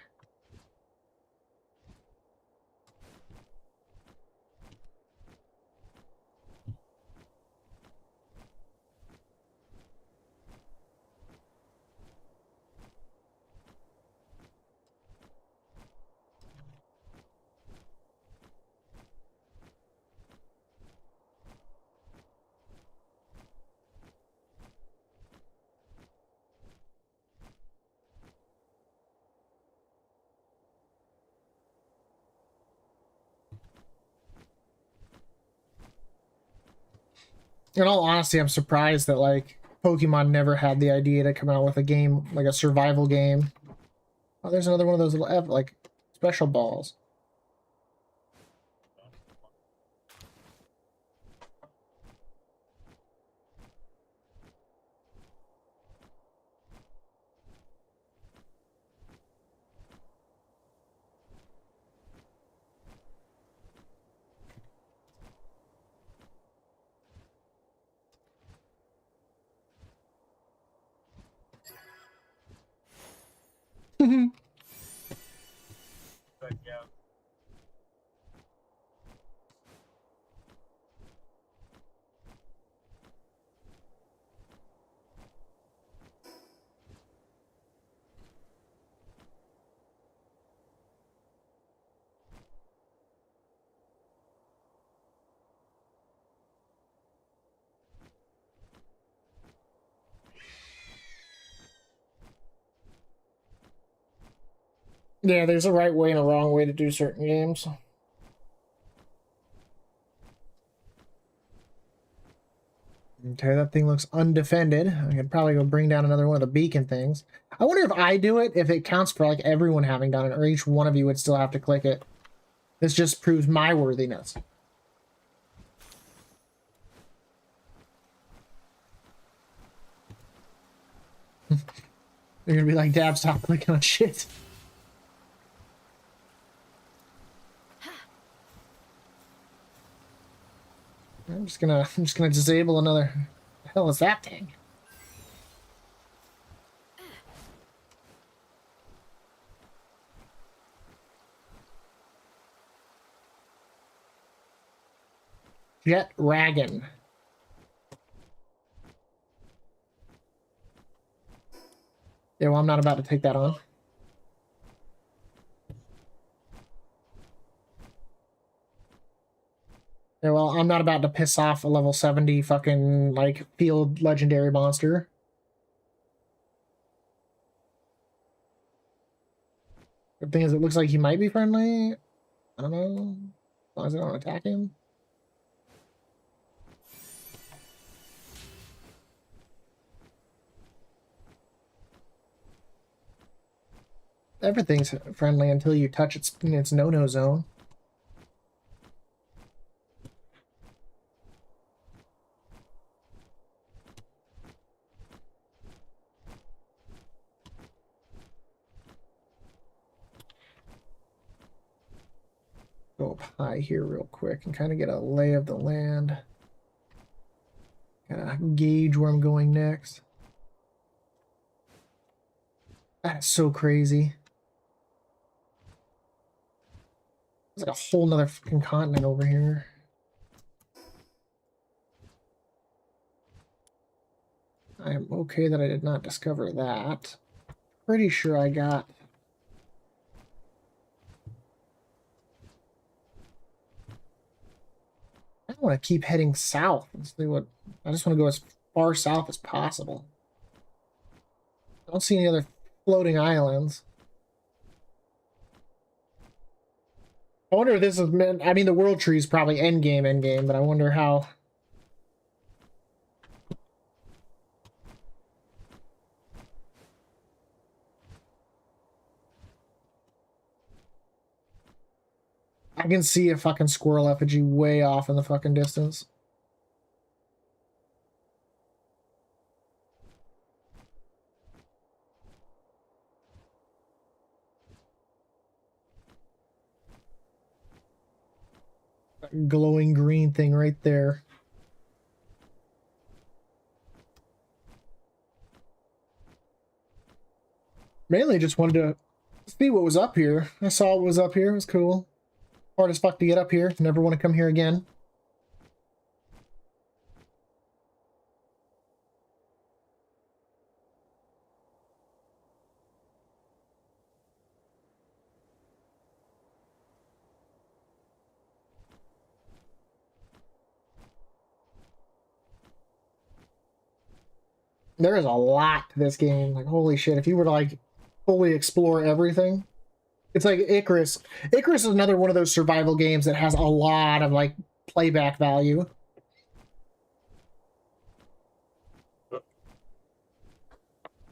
[SPEAKER 1] In all honesty, I'm surprised that like Pokemon never had the idea to come out with a game like a survival game. Oh, there's another one of those little like special balls. Yeah, there's a right way and a wrong way to do certain games. Okay, that thing looks undefended. I could probably go bring down another one of the beacon things. I wonder if I do it, if it counts for like everyone having done it, or each one of you would still have to click it. This just proves my worthiness. You're gonna be like, Dab, stop clicking on shit. I'm just gonna disable another. The hell is that thing? Jet Ragon. Yeah, well, I'm not about to take that on. Yeah, well, I'm not about to piss off a level 70 fucking, like, field legendary monster. The thing is, it looks like he might be friendly. I don't know. As long as I don't attack him. Everything's friendly until you touch its no-no zone. Go up high here real quick and kind of get a lay of the land. Kind of gauge where I'm going next. That is so crazy. There's like a whole nother fucking continent over here. I am okay that I did not discover that. Pretty sure I got... I want to keep heading south and see what... I just want to go as far south as possible. I don't see any other floating islands. I wonder if this is meant... I mean, the world tree is probably endgame, but I wonder how... I can see a fucking squirrel effigy way off in the fucking distance. That glowing green thing right there. Mainly just wanted to see what was up here. I saw what was up here. It was cool. Hard as fuck to get up here. Never want to come here again. There is a lot to this game. Like, holy shit. If you were to, like, fully explore everything. It's like Icarus. Icarus is another one of those survival games that has a lot of, like, playback value.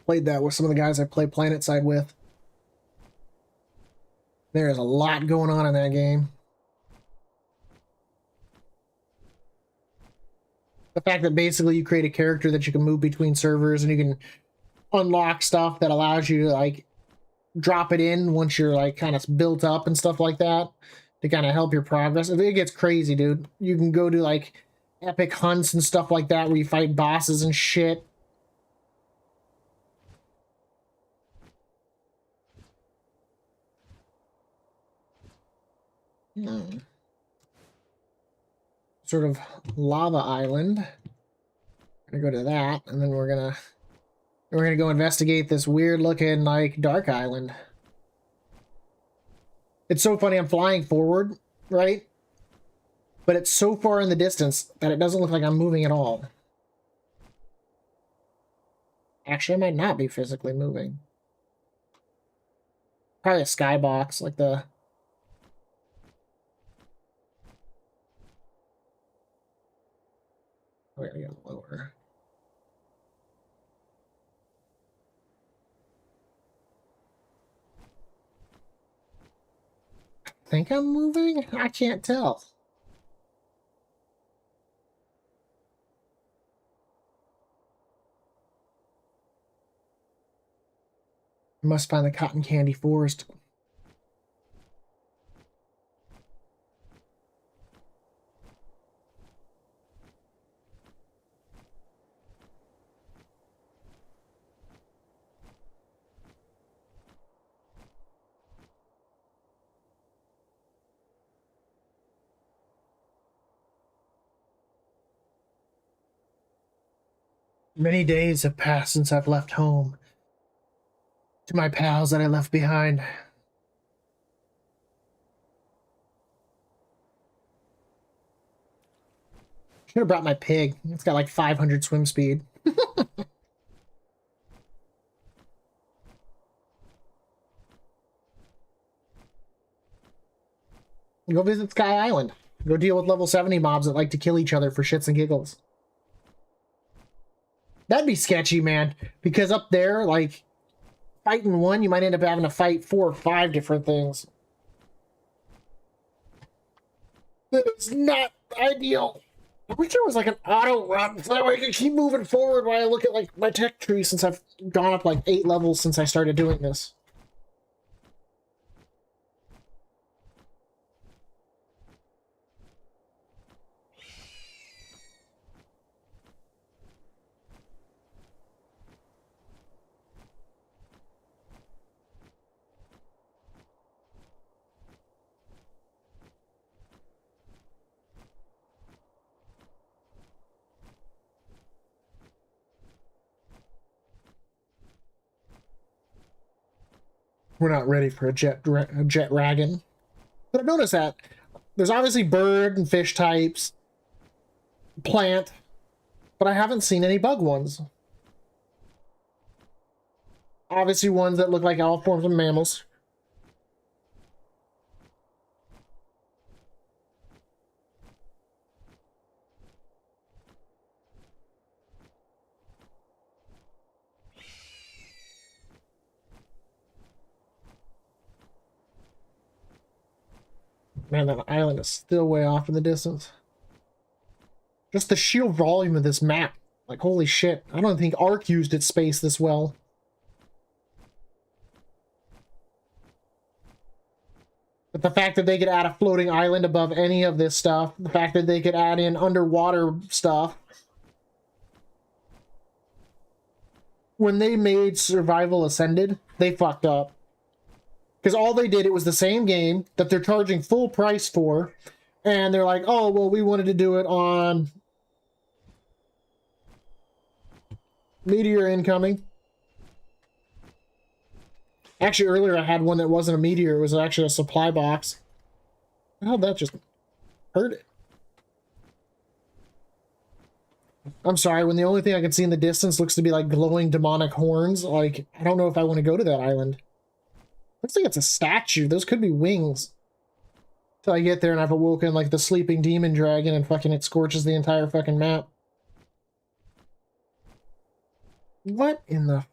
[SPEAKER 1] Played that with some of the guys I play PlanetSide with. There is a lot going on in that game. The fact that basically you create a character that you can move between servers and you can unlock stuff that allows you to, like, drop it in once you're, like, kind of built up and stuff like that to kind of help your progress. It gets crazy, dude. You can go do, like, epic hunts and stuff like that where you fight bosses and shit. Sort of lava island. Gonna go to that, and then we're gonna go investigate this weird looking like dark island. It's so funny, I'm flying forward, right? But it's so far in the distance that it doesn't look like I'm moving at all. Actually, I might not be physically moving. Probably a skybox, like the... Oh, we gotta get lower. I think I'm moving? I can't tell. I must find the cotton candy forest. Many days have passed since I've left home. To my pals that I left behind. Should have brought my pig. It's got like 500 swim speed. Go visit Sky Island. Go deal with level 70 mobs that like to kill each other for shits and giggles. That'd be sketchy, man. Because up there, like, fighting one, you might end up having to fight 4 or 5 different things. It's not ideal. I wish there was like an auto run so that way I can keep moving forward while I look at like my tech tree since I've gone up like 8 levels since I started doing this. We're not ready for a jet dragon. But I've noticed that there's obviously bird and fish types, plant, but I haven't seen any bug ones. Obviously ones that look like all forms of mammals. Man, that island is still way off in the distance. Just the sheer volume of this map. Like, holy shit. I don't think Ark used its space this well. But the fact that they could add a floating island above any of this stuff, the fact that they could add in underwater stuff. When they made Survival Ascended, they fucked up. Because all they did, it was the same game that they're charging full price for. And they're like, oh, well, we wanted to do it on Meteor incoming. Actually, earlier I had one that wasn't a Meteor. It was actually a supply box. How'd that just hurt it? I'm sorry, when the only thing I can see in the distance looks to be like glowing demonic horns, like, I don't know if I want to go to that island. Looks like it's a statue. Those could be wings. Till I get there and I've awoken like the sleeping demon dragon and fucking it scorches the entire fucking map. What in the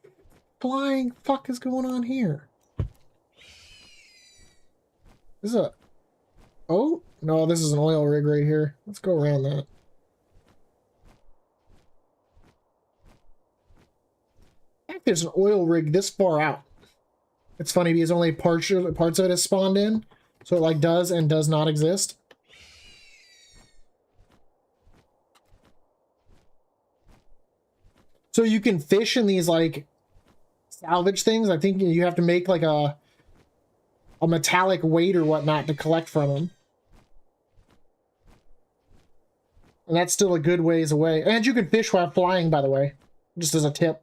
[SPEAKER 1] flying fuck is going on here? This is a... Oh? No, this is an oil rig right here. Let's go around that. I think there's an oil rig this far out. It's funny because only parts of it is spawned in. So it like does and does not exist. So you can fish in these like salvage things. I think you have to make like a metallic weight or whatnot to collect from them. And that's still a good ways away. And you can fish while flying, by the way, just as a tip.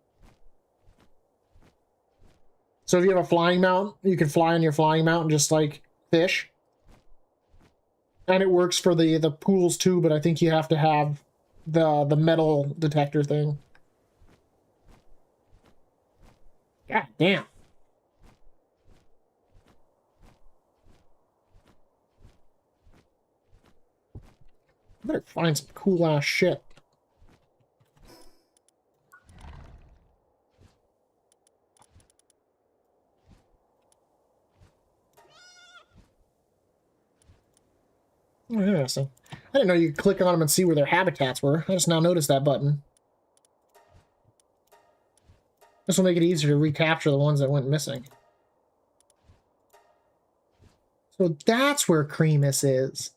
[SPEAKER 1] So if you have a flying mount, you can fly on your flying mount and just like fish. And it works for the pools too, but I think you have to have the metal detector thing. God damn. Better find some cool ass shit. Oh, interesting. I didn't know you could click on them and see where their habitats were. I just now noticed that button. This will make it easier to recapture the ones that went missing. So that's where Creamus is.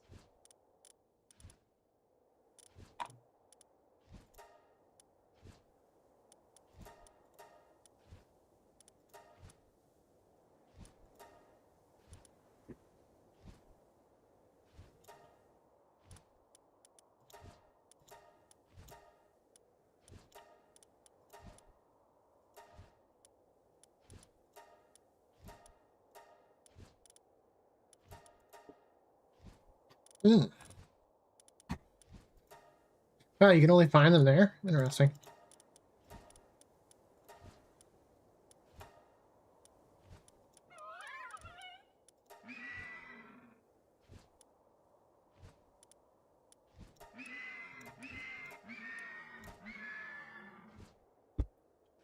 [SPEAKER 1] Hmm. Oh, you can only find them there? Interesting.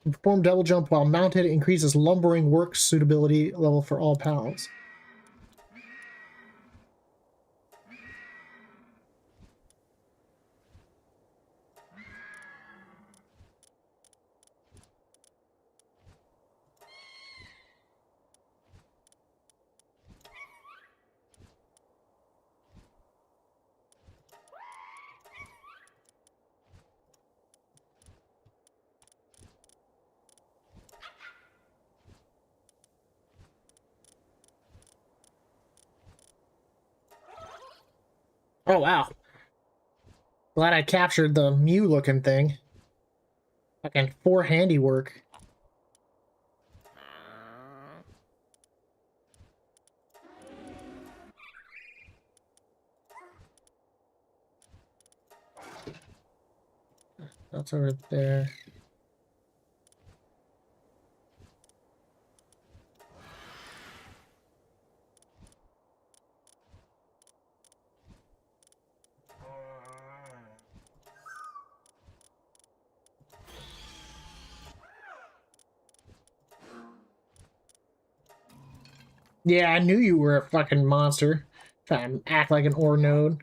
[SPEAKER 1] Perform double jump while mounted, increases lumbering work suitability level for all pals. Oh, wow. Glad I captured the Mew-looking thing. Fucking 4 handiwork. That's over there. Yeah, I knew you were a fucking monster. Trying to act like an ore node.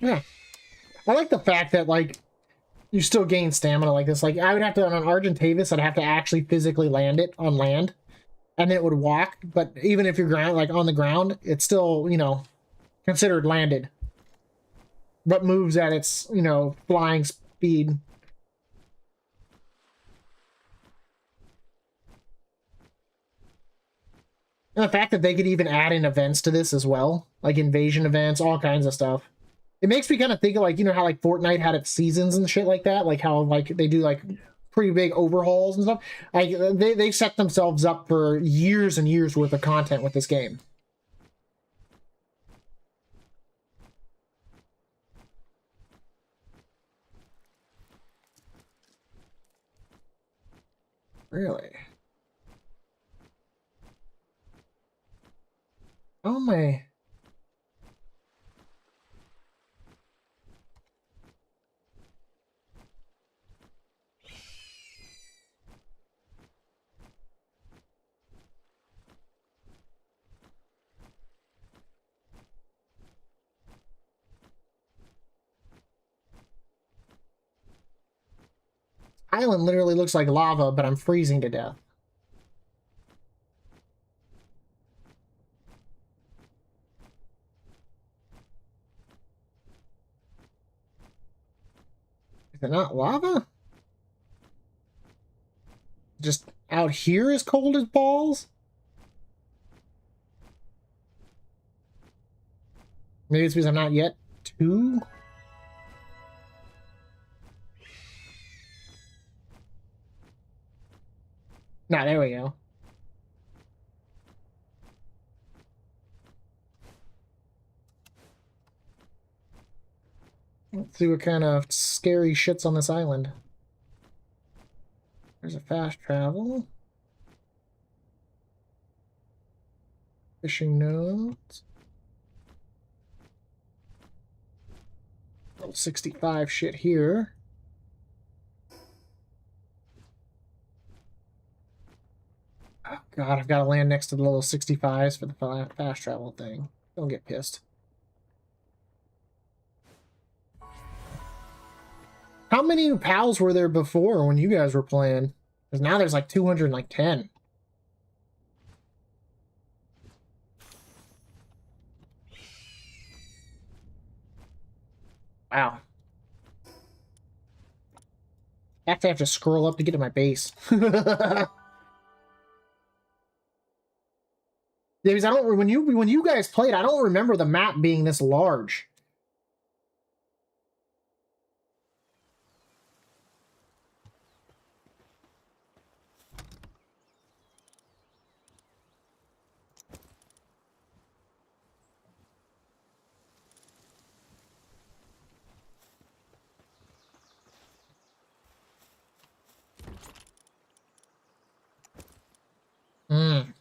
[SPEAKER 1] Yeah. I like the fact that, like, you still gain stamina like this. Like, I would have to, on an Argentavis, I'd have to actually physically land it on land. And it would walk, but even if you're ground, like, on the ground, it's still, you know, considered landed. But moves at its, you know, flying speed. And the fact that they could even add in events to this as well, like invasion events, all kinds of stuff. It makes me kind of think of, like, you know how like Fortnite had its seasons and shit like that, like how like they do like pretty big overhauls and stuff. Like they set themselves up for years and years worth of content with this game. Really? Oh my. Island literally looks like lava, but I'm freezing to death. Is it not lava? Just out here is cold as balls? Maybe it's because I'm not yet too... Nah, there we go. Let's see what kind of scary shit's on this island. There's a fast travel. Fishing nodes. Level 65 shit here. Oh god, I've got to land next to the level 65s for the fast travel thing. Don't get pissed. How many pals were there before when you guys were playing? Because now there's like 210. Wow. I have to scroll up to get to my base. Yeah, because I don't when you guys played, I don't remember the map being this large.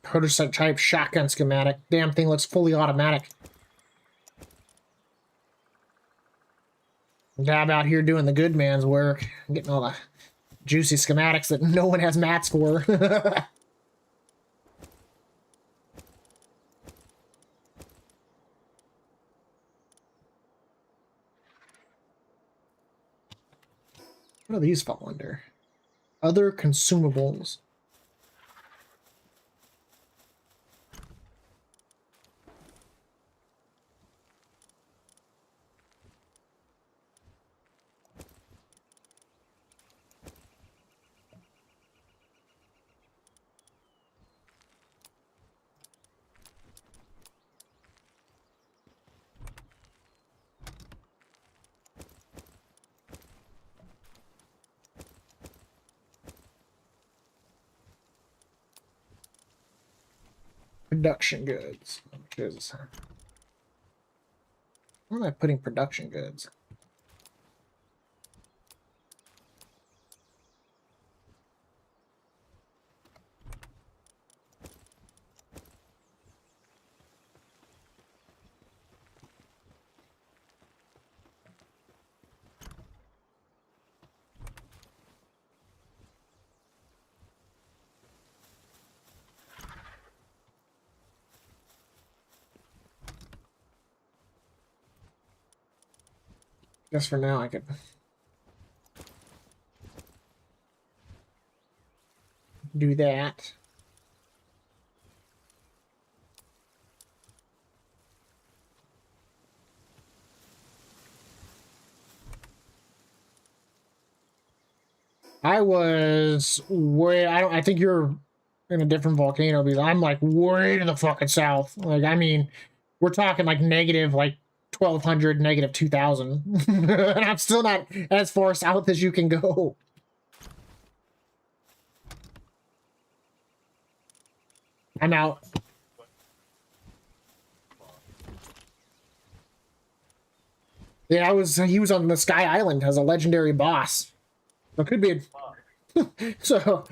[SPEAKER 1] Prototype shotgun schematic. Damn thing looks fully automatic. Dab out here doing the good man's work, getting all the juicy schematics that no one has mats for. What do these fall under? Other consumables. Production goods. Where am I putting production goods? Guess for now I could do that. I was way I think you're in a different volcano because I'm like way to the fucking south. Like I mean, we're talking like negative like 1200, negative 2000. And I'm still not as far south as you can go. I'm out. Yeah, he was on the Sky Island as a legendary boss. So it could be so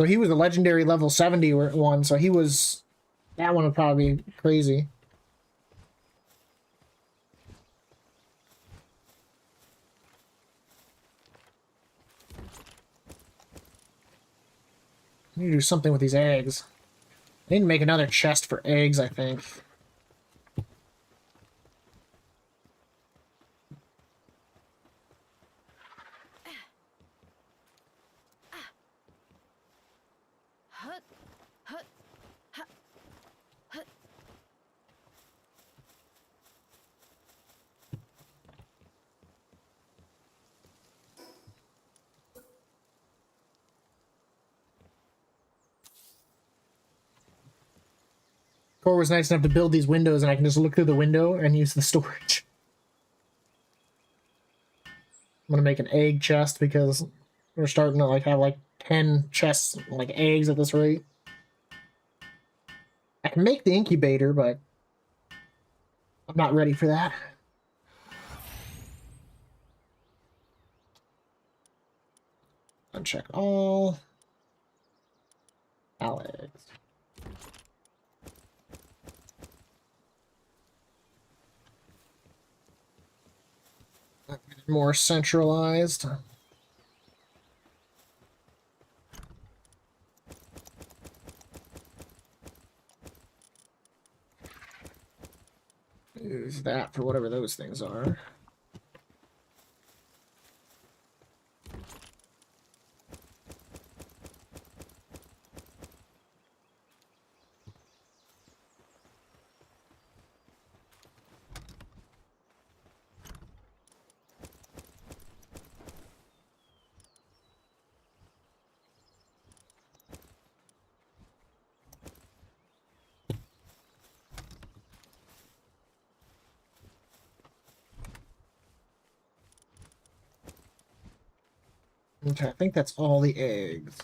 [SPEAKER 1] he was a legendary level 70 one, so he was that one would probably be crazy. I need to do something with these eggs. I need to make another chest for eggs, I think. Kor was nice enough to build these windows, and I can just look through the window and use the storage. I'm gonna make an egg chest because we're starting to like have like 10 chests, like eggs at this rate. I can make the incubator, but I'm not ready for that. Uncheck all. Alex. More centralized. Use that for whatever those things are. Okay, I think that's all the eggs.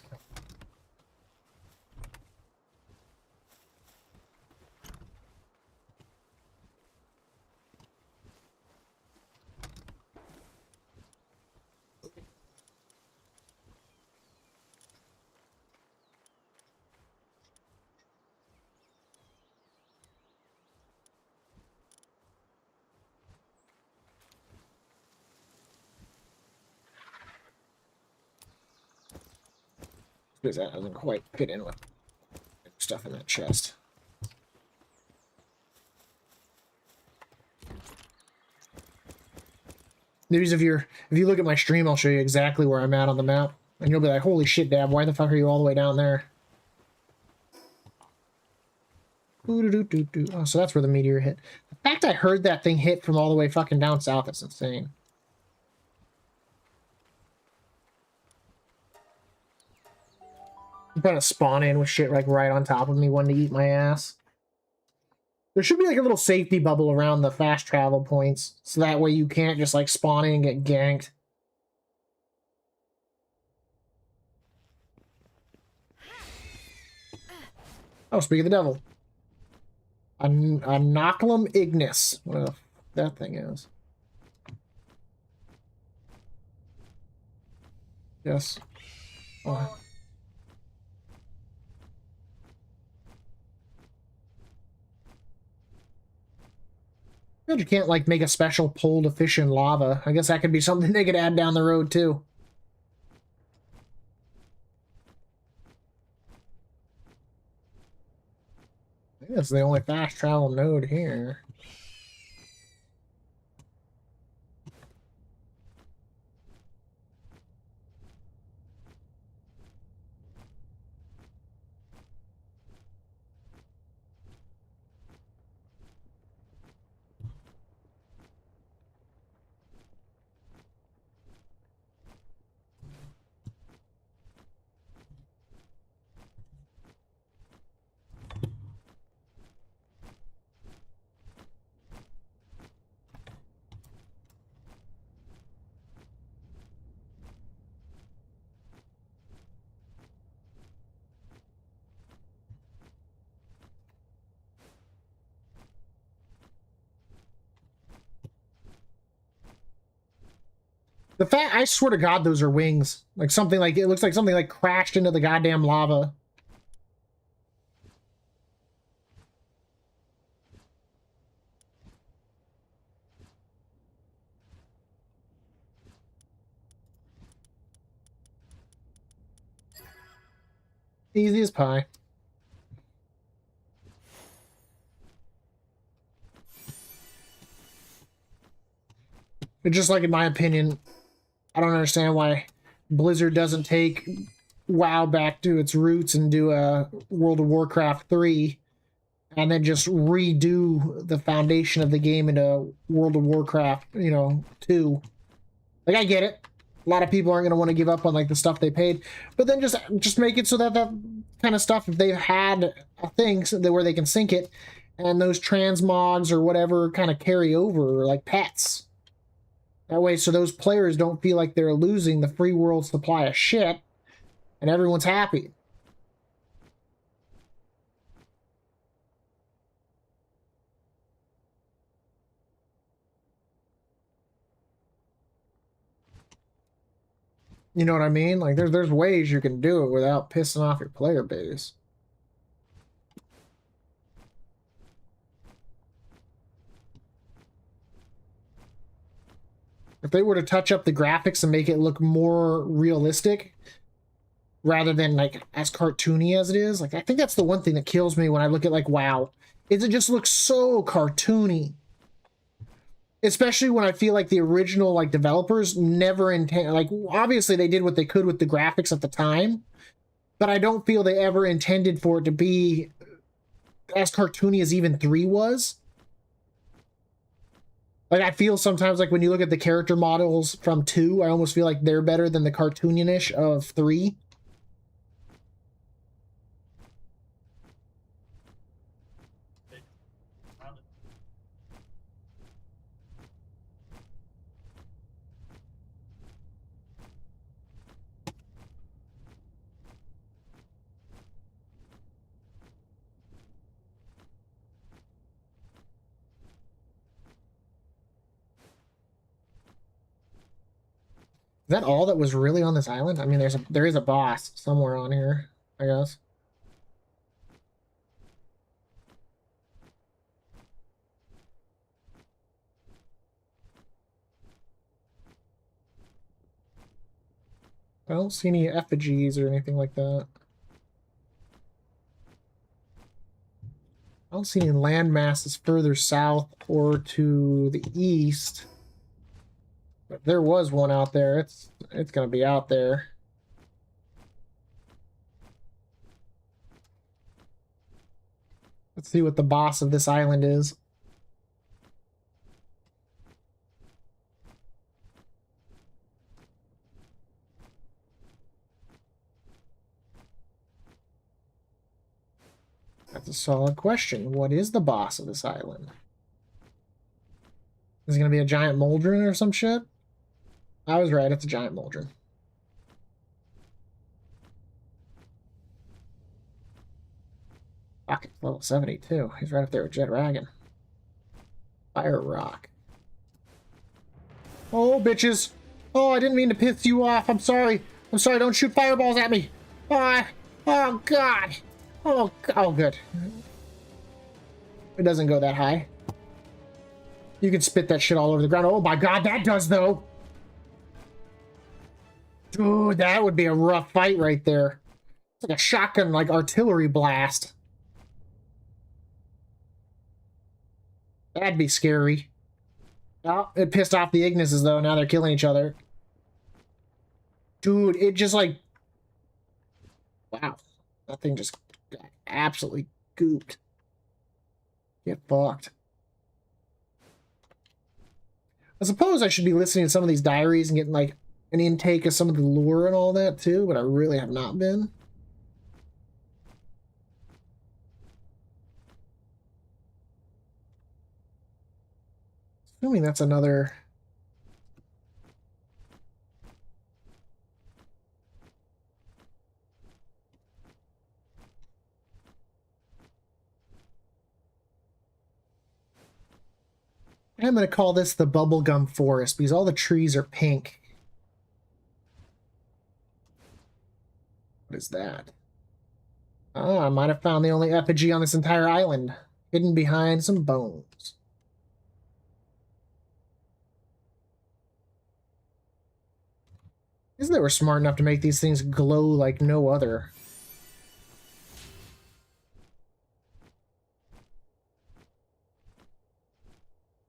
[SPEAKER 1] Because that doesn't quite fit in with stuff in that chest. Maybe if you look at my stream, I'll show you exactly where I'm at on the map. And you'll be like, holy shit, Dab, why the fuck are you all the way down there? Oh, so that's where the meteor hit. The fact I heard that thing hit from all the way fucking down south is insane. I'm trying to spawn in with shit like right on top of me, wanting to eat my ass. There should be like a little safety bubble around the fast travel points, so that way you can't just like spawn in and get ganked. Oh, speak of the devil. A Inoculum Ignis. Whatever the f that thing is. Yes. Oh. You can't like make a special pole to fish in lava. I guess that could be something they could add down the road too. I think that's the only fast travel node here. The fact, I swear to God, those are wings. Like something like, it looks like something like crashed into the goddamn lava. Easy as pie. It's just like, in my opinion, I don't understand why Blizzard doesn't take WoW back to its roots and do a World of Warcraft 3 and then just redo the foundation of the game into World of Warcraft, you know, 2. Like, I get it. A lot of people aren't going to want to give up on, like, the stuff they paid. But then just make it so that that kind of stuff, if they've had things that where they can sync it, and those transmogs or whatever kind of carry over like pets. That way, so those players don't feel like they're losing the free world supply of shit, and everyone's happy. You know what I mean? Like there's ways you can do it without pissing off your player base. If they were to touch up the graphics and make it look more realistic rather than like as cartoony as it is, like I think that's the one thing that kills me when I look at like WoW. Is it just looks so cartoony. Especially when I feel like the original like developers never intend, like obviously they did what they could with the graphics at the time, but I don't feel they ever intended for it to be as cartoony as even 3 was. Like I feel sometimes like when you look at the character models from 2, I almost feel like they're better than the cartoonish of 3. Is that all that was really on this island? I mean, there is a boss somewhere on here, I guess. I don't see any effigies or anything like that. I don't see any land masses further south or to the east. But there was one out there. It's gonna be out there. Let's see what the boss of this island is. That's a solid question. What is the boss of this island? Is it gonna be a giant Moldrin or some shit? I was right, it's a giant Moldrin. Fuck, it's level 72. He's right up there with Jet Dragon. Fire Rock. Oh, bitches. Oh, I didn't mean to piss you off. I'm sorry. I'm sorry, don't shoot fireballs at me. Oh, oh God. Oh, good. It doesn't go that high. You can spit that shit all over the ground. Oh my God, that does though. Dude, that would be a rough fight right there. It's like a shotgun, like artillery blast. That'd be scary. Oh, it pissed off the Ignises though. Now they're killing each other. Dude, it just like... Wow. That thing just got absolutely gooped. Get fucked. I suppose I should be listening to some of these diaries and getting like an intake of some of the lore and all that too, but I really have not been. Assuming that's another... I'm going to call this the bubblegum forest because all the trees are pink. What is that? Oh, I might have found the only effigy on this entire island, hidden behind some bones. Isn't they were smart enough to make these things glow like no other?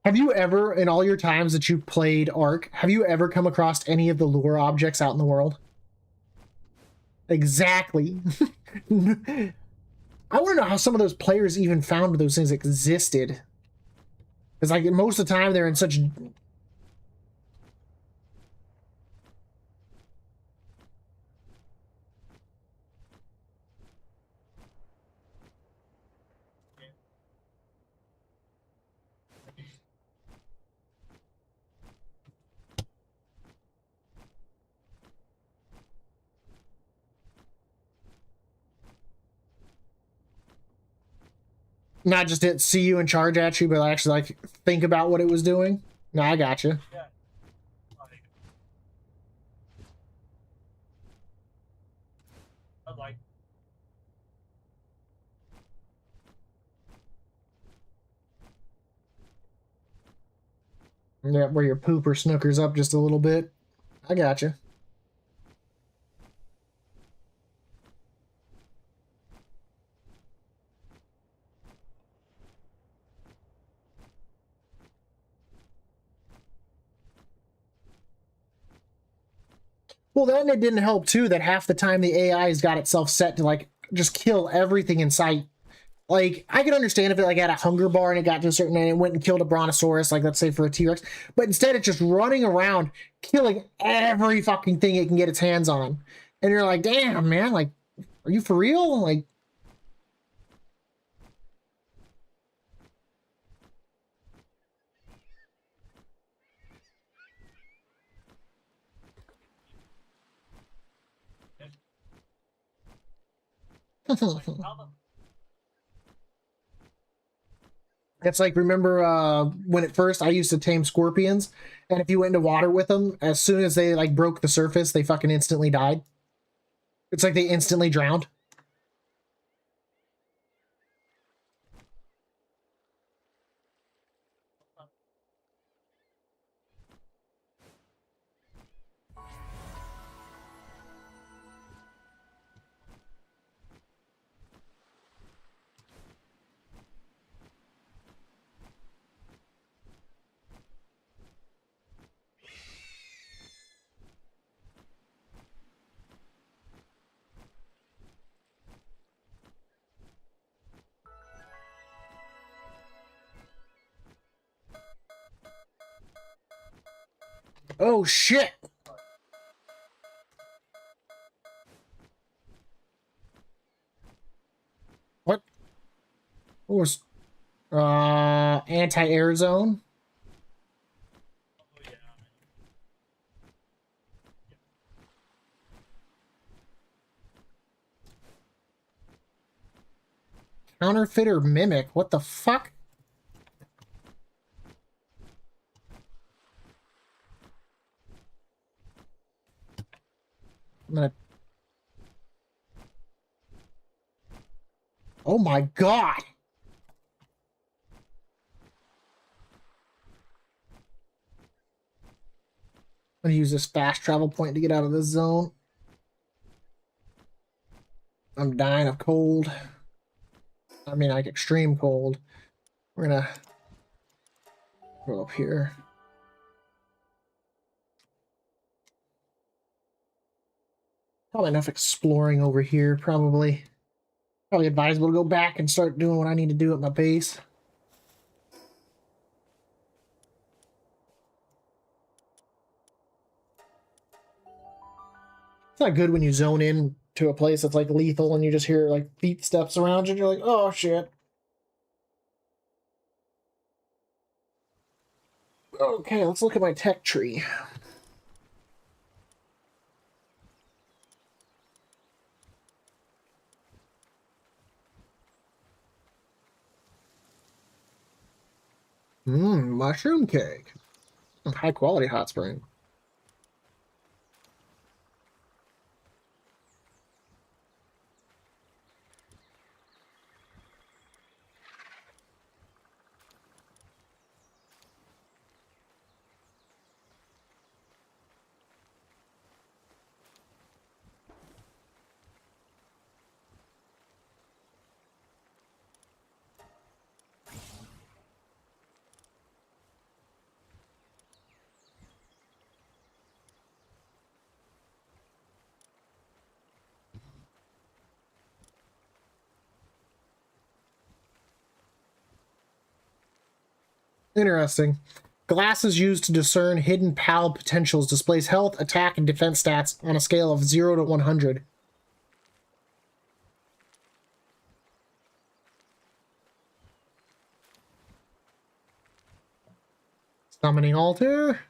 [SPEAKER 1] Have you ever, in all your times that you've played Ark, have you ever come across any of the lure objects out in the world? Exactly. I want to know how some of those players even found those things existed. Because like most of the time they're in such... Not just didn't see you and charge at you, but actually like think about what it was doing. No, I got you.
[SPEAKER 3] Yeah. Like, but like,
[SPEAKER 1] Yeah, where your pooper snookers up just a little bit. I got you. Well, then it didn't help too that half the time the AI has got itself set to like just kill everything in sight. Like I could understand if it like had a hunger bar and it got to a certain and it went and killed a brontosaurus, like let's say for a T-Rex, but instead it's just running around killing every fucking thing it can get its hands on. And you're like, damn man, like, are you for real? Like,
[SPEAKER 3] like how the
[SPEAKER 1] it's like remember when at first I used to tame scorpions, and if you went into water with them, as soon as they like broke the surface, they fucking instantly died. It's like they instantly drowned. Oh shit! What? What was anti-air zone?
[SPEAKER 3] oh yeah.
[SPEAKER 1] Counterfeit or mimic? What the fuck? I'm gonna. Oh my god! I'm gonna use this fast travel point to get out of this zone. I'm dying of cold. I mean, like extreme cold. We're gonna go up here. Probably enough exploring over here. Probably advisable to go back and start doing what I need to do at my base. It's not good when you zone in to a place that's like lethal and you just hear like feet steps around you and you're like, oh shit. Okay, let's look at my tech tree. Mushroom cake. High quality hot spring. Interesting. Glass is used to discern hidden PAL potentials, displays health, attack, and defense stats on a scale of 0 to 100. Summoning altar.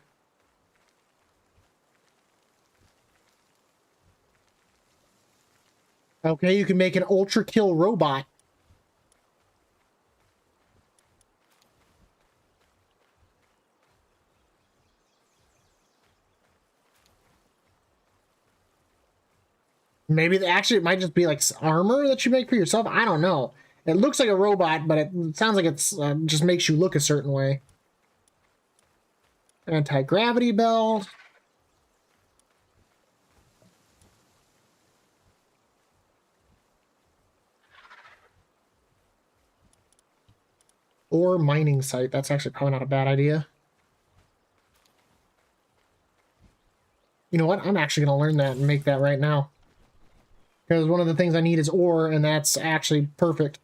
[SPEAKER 1] Okay, you can make an ultra kill robot. Maybe actually it might just be like armor that you make for yourself. I don't know. It looks like a robot, but it sounds like it's just makes you look a certain way. Anti-gravity belt. Or mining site. That's actually probably not a bad idea. You know what? I'm actually going to learn that and make that right now. Because one of the things I need is ore, and that's actually perfect.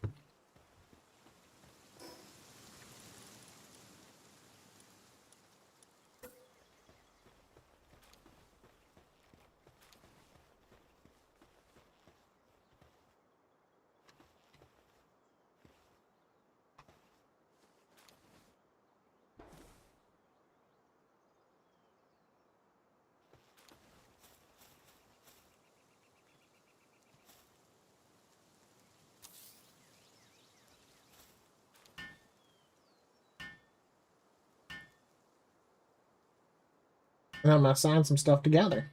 [SPEAKER 1] And I'm going to assign some stuff together.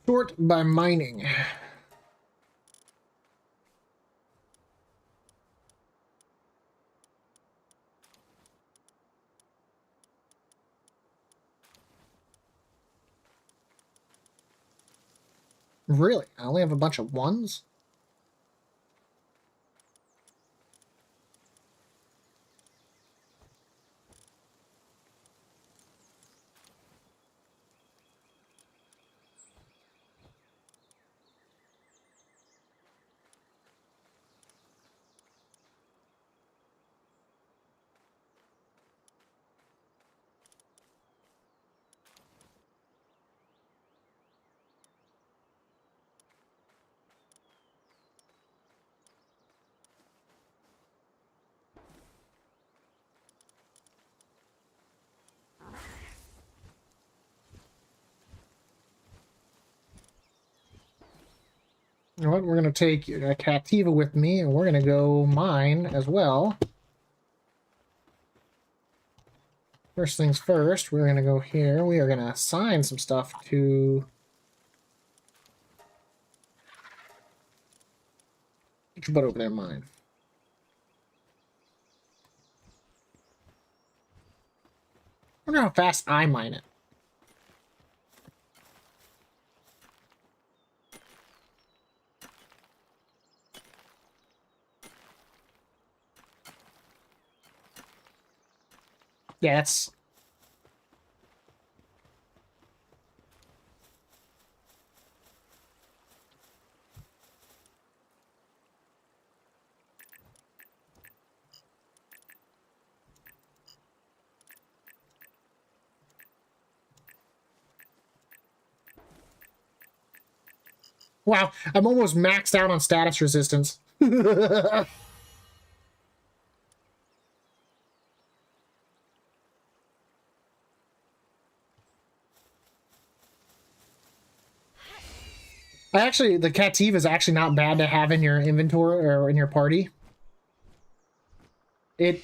[SPEAKER 1] Sort by mining. Really? I only have a bunch of ones? You know what? We're going to take a Captiva with me, and we're going to go mine as well. First things first, we're going to go here. We are going to assign some stuff to... Get your butt over there, mine. I wonder how fast I mine it. Yeah, that's... Wow, I'm almost maxed out on status resistance. The Captiva is actually not bad to have in your inventory or in your party. It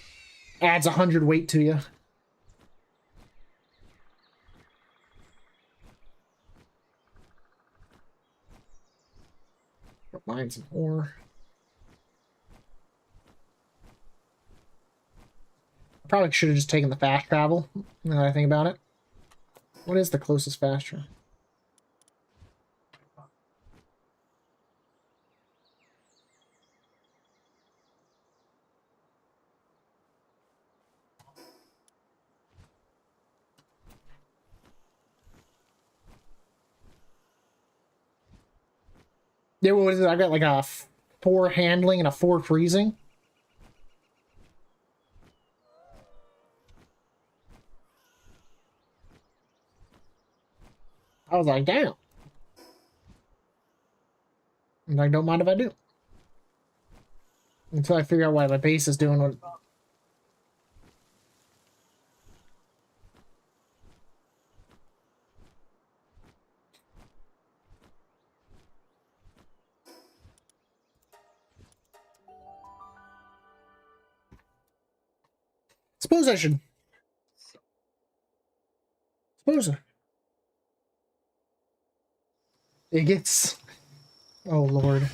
[SPEAKER 1] adds 100 weight to you. Mine some ore. I probably should have just taken the fast travel, now that I think about it. What is the closest fast travel? Yeah, what is it? I got like a 4 handling and a 4 freezing. I was like, damn. I'm like, don't mind if I do. Until I figure out why my base is doing what. Suppose I should. Suppose it gets. Oh Lord.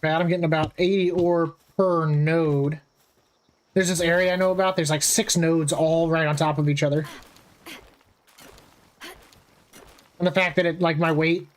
[SPEAKER 1] Bad. I'm getting about 80 ore per node. There's this area I know about. There's like 6 nodes all right on top of each other. And the fact that it, like, my weight.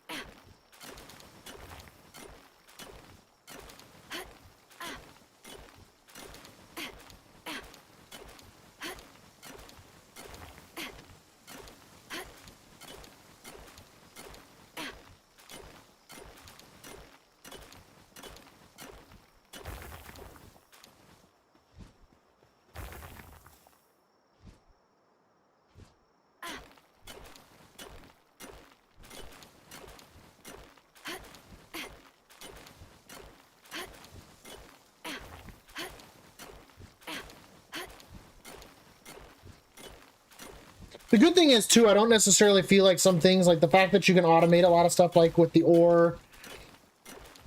[SPEAKER 1] The good thing is, too, I don't necessarily feel like some things, like the fact that you can automate a lot of stuff, like with the ore,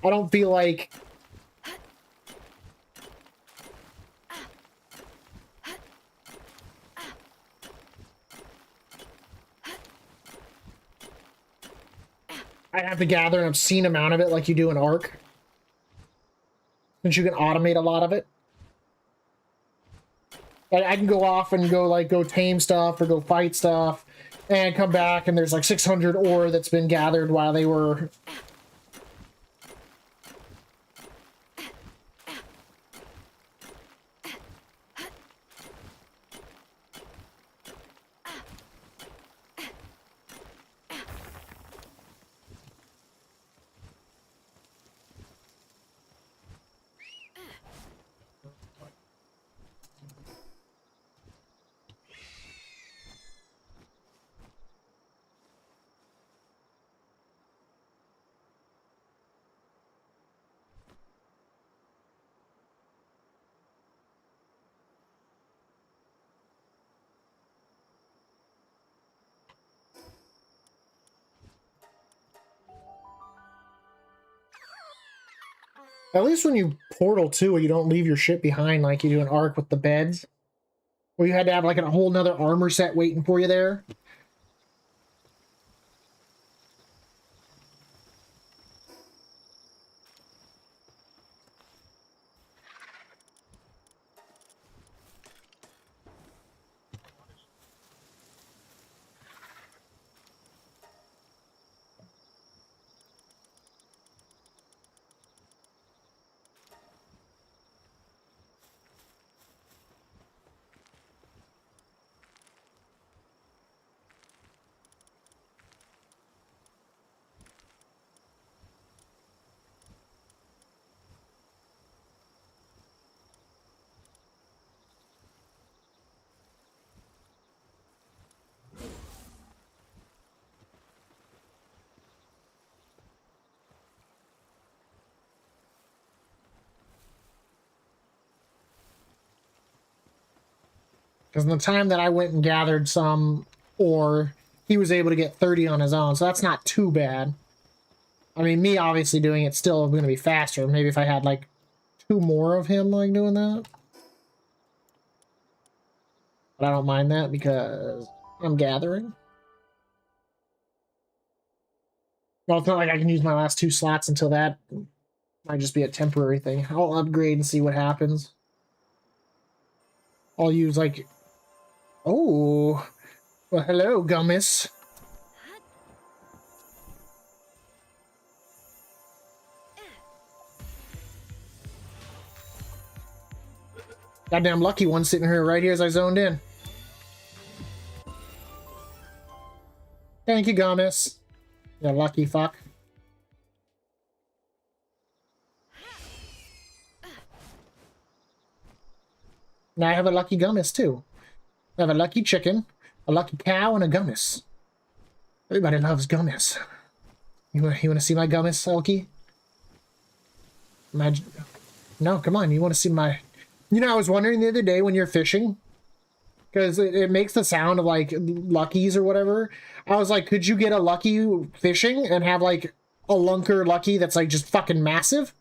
[SPEAKER 1] I don't feel like... I have to gather an obscene amount of it like you do in Arc. Since you can automate a lot of it. I can go off and go, like, go tame stuff or go fight stuff and come back and there's like 600 ore that's been gathered while they were... At least when you portal too, you don't leave your shit behind like you do an Ark with the beds, where you had to have like a whole nother armor set waiting for you there. Because in the time that I went and gathered some ore, he was able to get 30 on his own, so that's not too bad. I mean, me obviously doing it still going to be faster. Maybe if I had like 2 more of him like doing that. But I don't mind that because I'm gathering. Well, it's not like I can use my last 2 slots until that. Might just be a temporary thing. I'll upgrade and see what happens. I'll use like... Oh, well, hello, Gummis. Goddamn lucky one sitting here right here as I zoned in. Thank you, Gummis. You lucky fuck. Now I have a lucky Gummis too. I have a lucky chicken, a lucky cow, and a Gummis. Everybody loves Gummis. You want to see my Gummis, Elky? No, come on. You want to see my... You know, I was wondering the other day when you're fishing, because it makes the sound of like luckies or whatever. I was like, could you get a lucky fishing and have like a lunker lucky that's like just fucking massive?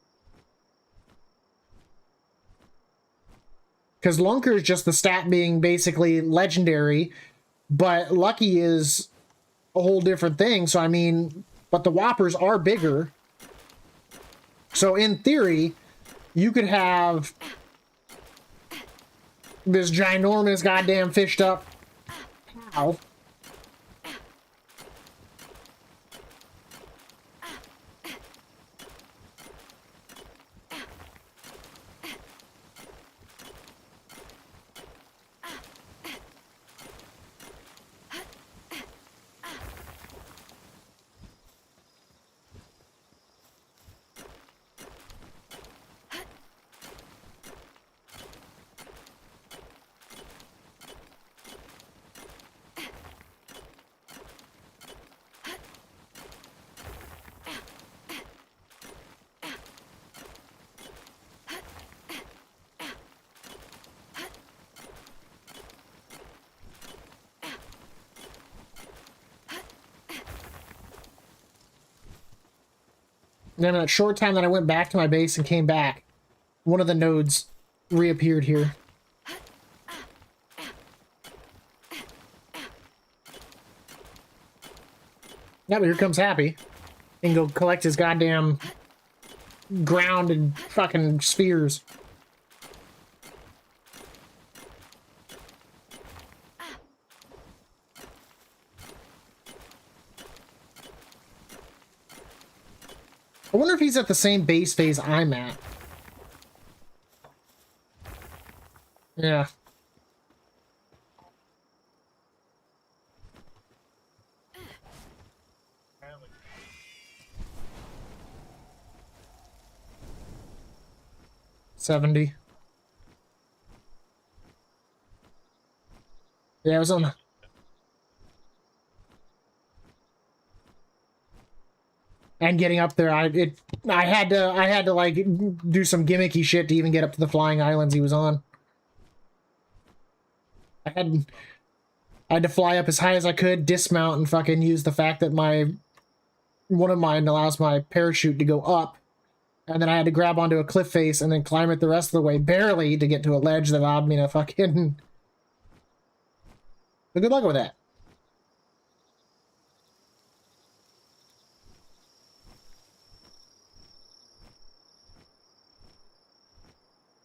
[SPEAKER 1] Because lunker is just the stat being basically legendary, but lucky is a whole different thing. So I mean, but the whoppers are bigger. So in theory, you could have this ginormous goddamn fished up cow. Then in a short time that I went back to my base and came back, one of the nodes reappeared here. Yeah, but here comes Happy. And go collect his goddamn grounded fucking spheres. I wonder if he's at the same base phase I'm at. Yeah.
[SPEAKER 3] Apparently.
[SPEAKER 1] 70. Yeah, I was on... And getting up there, I had to like do some gimmicky shit to even get up to the flying islands he was on. I had to fly up as high as I could, dismount, and fucking use the fact that one of mine allows my parachute to go up, And then I had to grab onto a cliff face and then climb it the rest of the way, barely, to get to a ledge that allowed me to fucking... But good luck with that.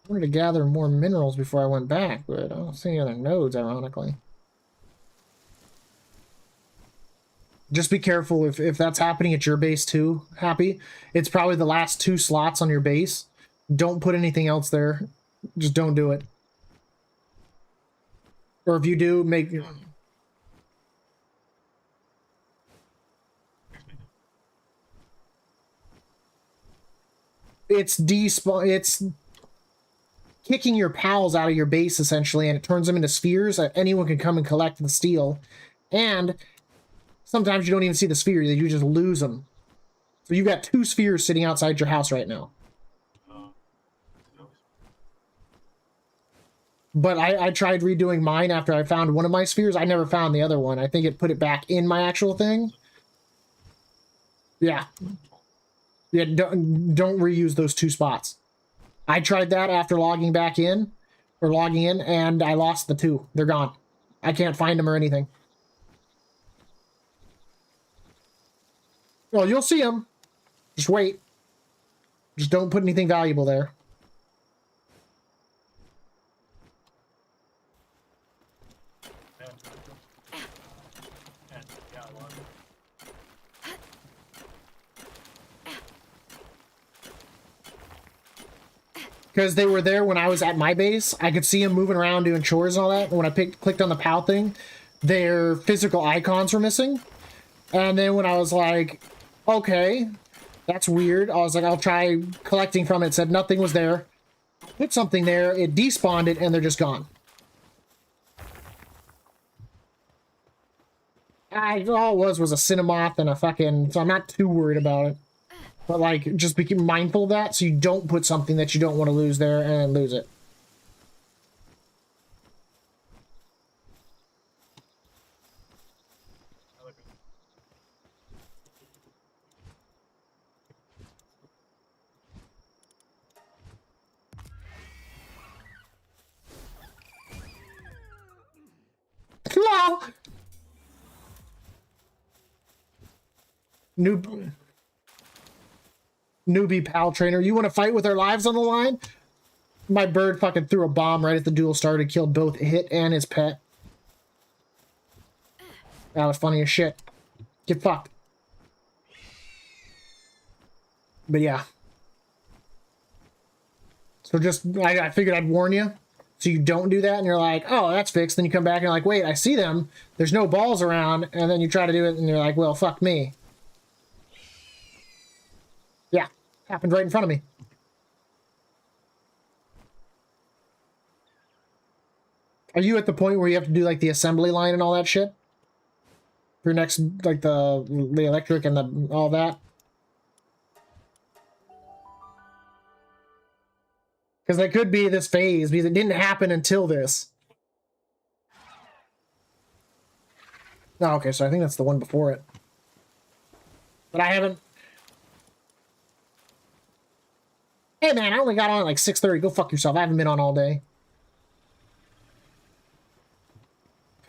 [SPEAKER 1] I wanted to gather more minerals before I went back, but I don't see any other nodes, ironically. Just be careful if that's happening at your base too, Happy. It's probably the last 2 slots on your base. Don't put anything else there. Just don't do it. Or if you do, make... It's kicking your pals out of your base, essentially, and it turns them into spheres that anyone can come and collect and steal. And sometimes you don't even see the sphere, you just lose them. So you've got 2 spheres sitting outside your house right now. But I tried redoing mine after I found one of my spheres. I never found the other one. I think it put it back in my actual thing. Yeah. Yeah, don't reuse those 2 spots. I tried that after logging back in, or logging in, and I lost the 2. They're gone. I can't find them or anything. Well, you'll see them. Just wait. Just don't put anything valuable there. Because they were there when I was at my base. I could see them moving around doing chores and all that. And when I clicked on the PAL thing, their physical icons were missing. And then when I was like, okay, that's weird. I was like, I'll try collecting from it. It said nothing was there. Put something there. It despawned it, and they're just gone. All it was a Cinemoth and a fucking... So I'm not too worried about it. But, like, just be mindful of that so you don't put something that you don't want to lose there and lose it. Hello! Newbie pal trainer. You want to fight with our lives on the line? My bird fucking threw a bomb right at the duel started, killed both Hit and his pet. That was funny as shit. Get fucked. But yeah. So just, I figured I'd warn you. So you don't do that and you're like, oh, that's fixed. Then you come back and you're like, wait, I see them. There's no balls around. And then you try to do it and you're like, well, fuck me. Yeah. Happened right in front of me. Are you at the point where you have to do like the assembly line and all that shit? For next, like the electric and the all that? Because that could be this phase, because it didn't happen until this. Oh, okay, so I think that's the one before it. But I haven't... Hey man, I only got on at like 6:30. Go fuck yourself. I haven't been on all day.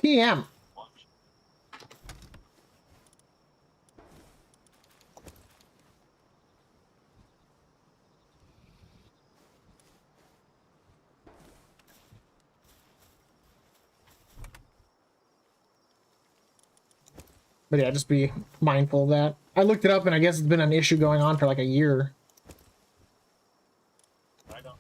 [SPEAKER 1] PM. But yeah, just be mindful of that. I looked it up and I guess it's been an issue going on for like a year.
[SPEAKER 3] I don't.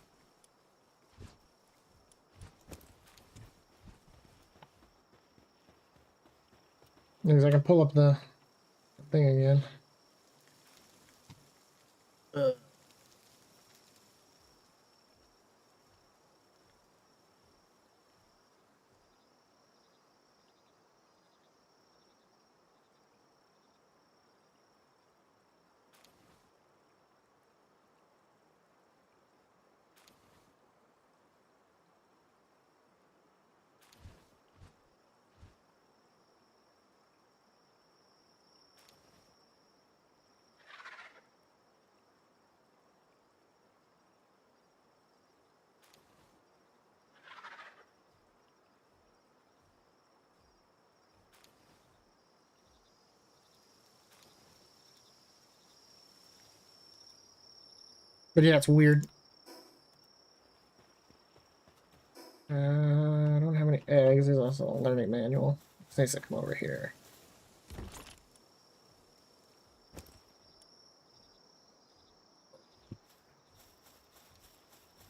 [SPEAKER 1] Because I can pull up the thing again. But yeah, it's weird. I don't have any eggs. There's also a learning manual. It needs to come over here.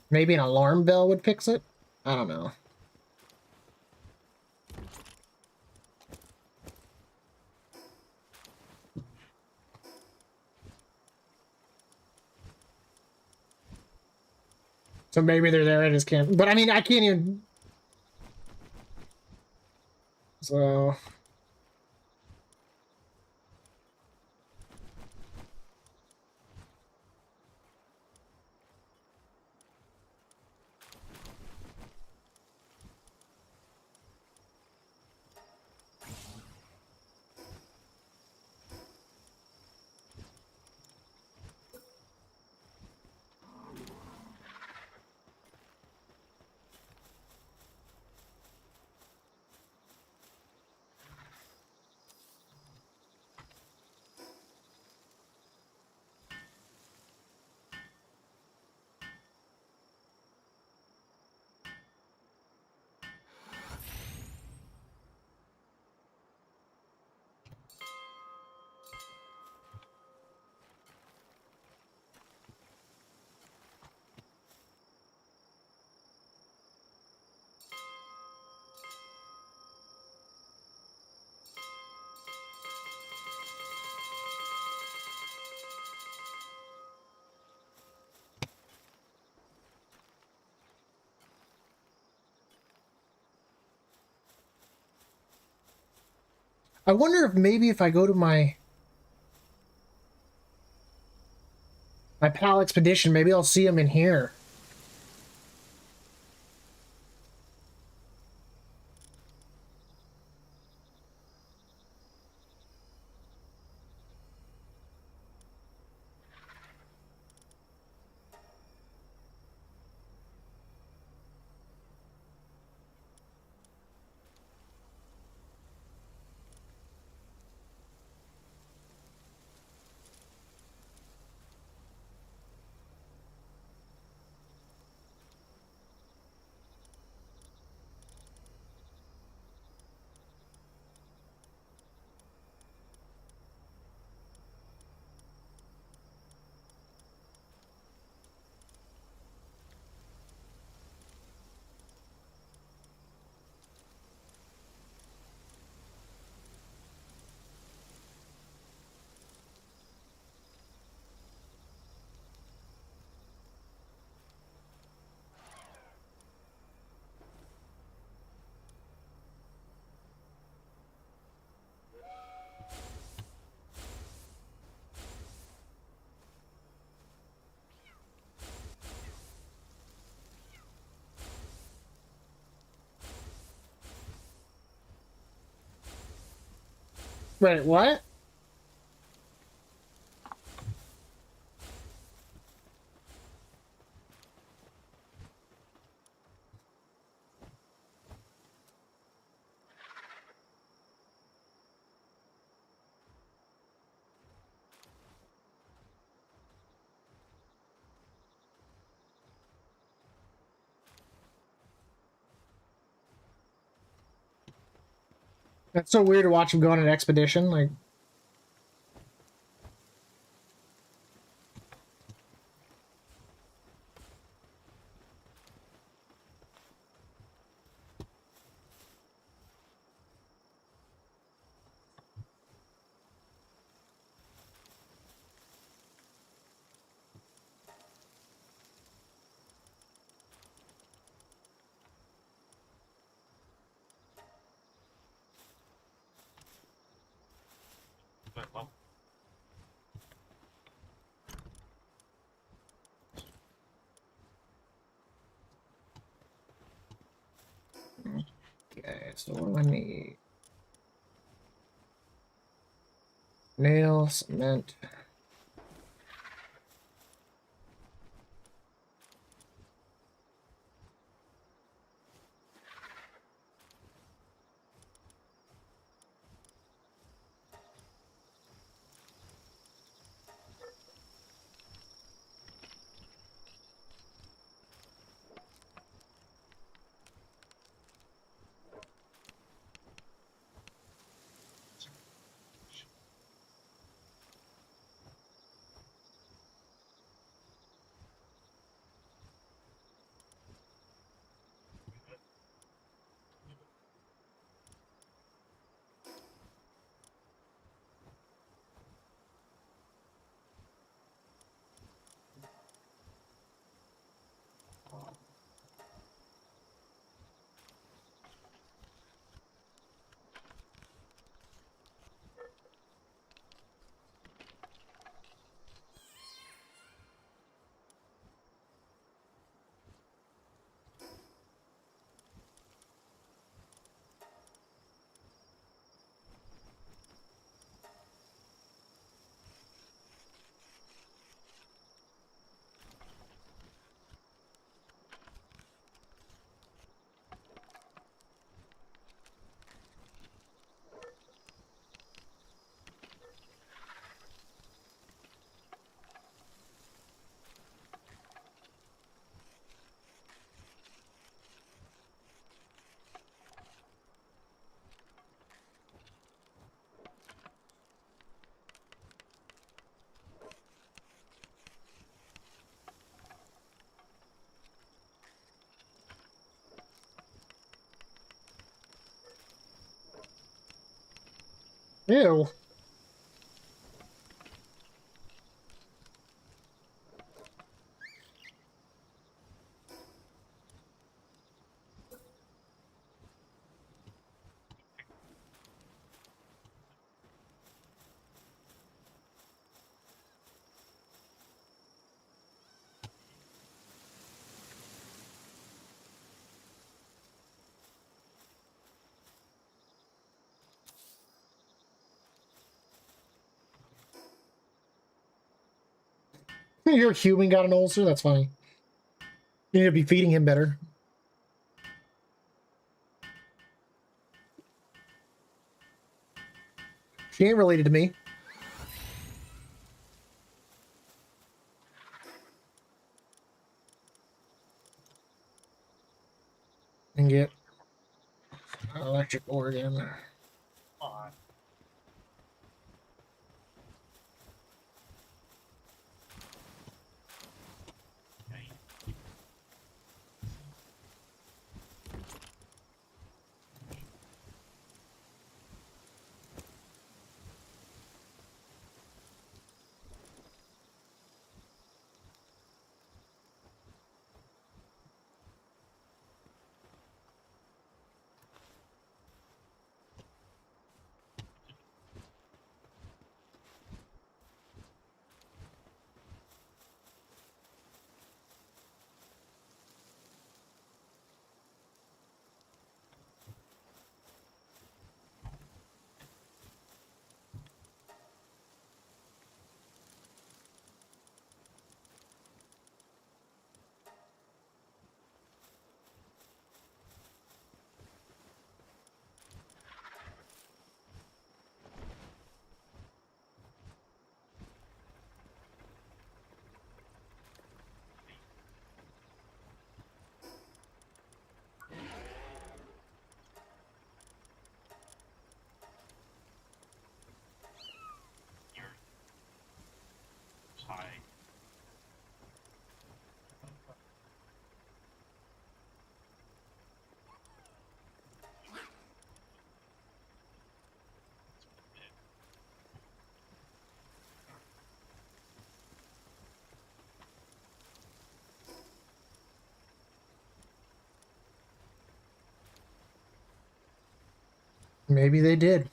[SPEAKER 1] Maybe an alarm bell would fix it? I don't know. So maybe they're there, I just can't. But I mean, I can't even. So. I wonder if maybe if I go to my PAL expedition, maybe I'll see him in here. Wait, what? That's so weird to watch him go on an expedition. Like,
[SPEAKER 3] Well,
[SPEAKER 1] okay, so what do I need? Nail, cement. Ew. Your human got an ulcer? That's funny. You need to be feeding him better. She ain't related to me. And get electric organ.
[SPEAKER 3] On. Okay. You're high.
[SPEAKER 1] Maybe they did.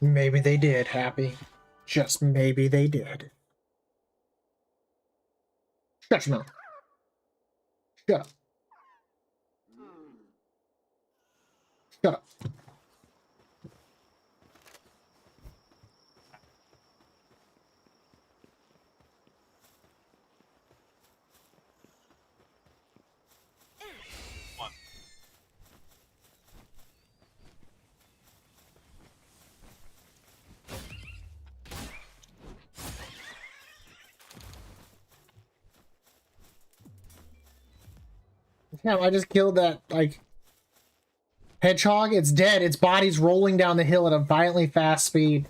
[SPEAKER 1] Maybe they did, Happy. Just maybe they did. Shut your mouth. Shut up. Shut up.
[SPEAKER 3] One.
[SPEAKER 1] Damn, I just killed that, like, hedgehog. It's dead. Its body's rolling down the hill at a violently fast speed.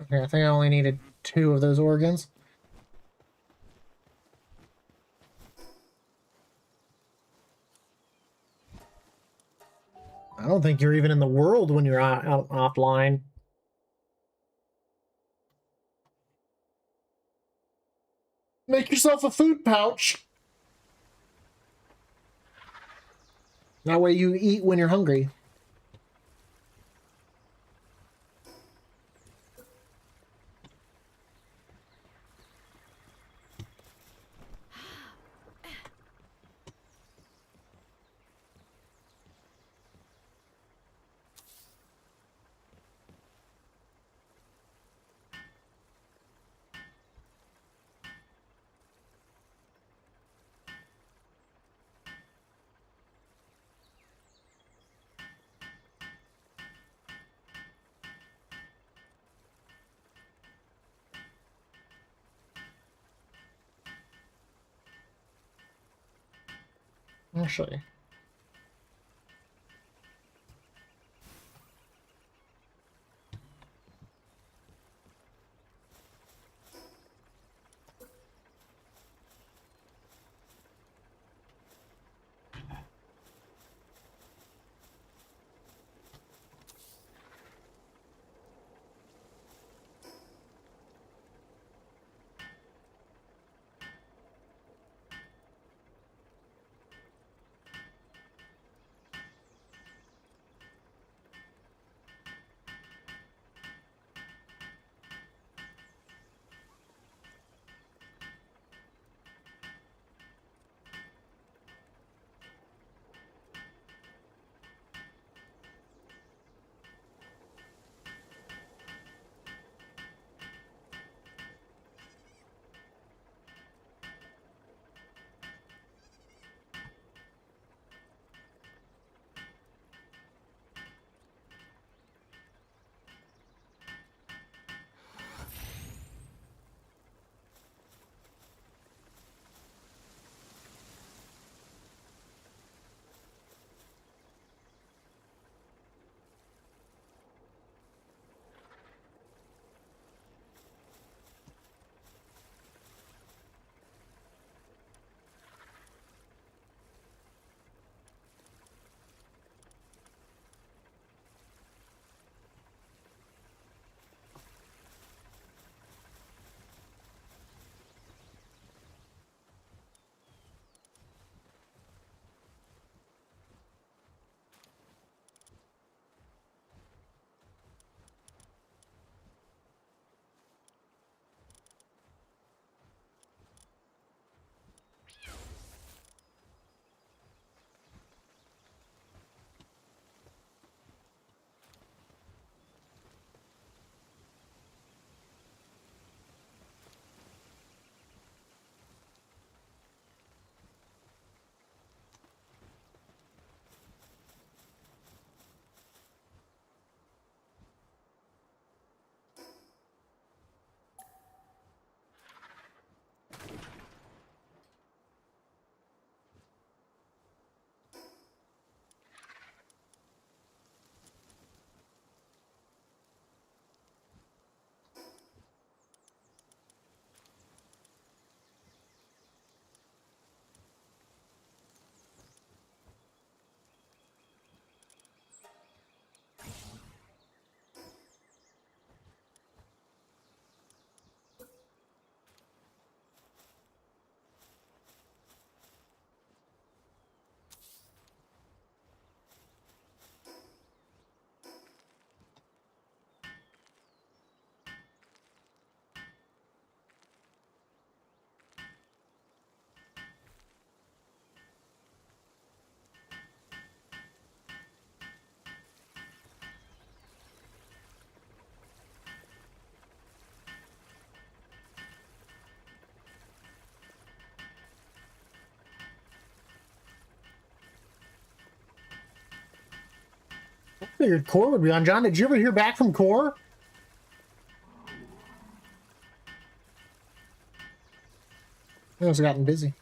[SPEAKER 1] Okay, I think I only needed 2 of those organs. I don't think you're even in the world when you're out offline. Make yourself a food pouch. That way you eat when you're hungry. Actually. I figured Core would be on. John, did you ever hear back from Core? I must have gotten busy.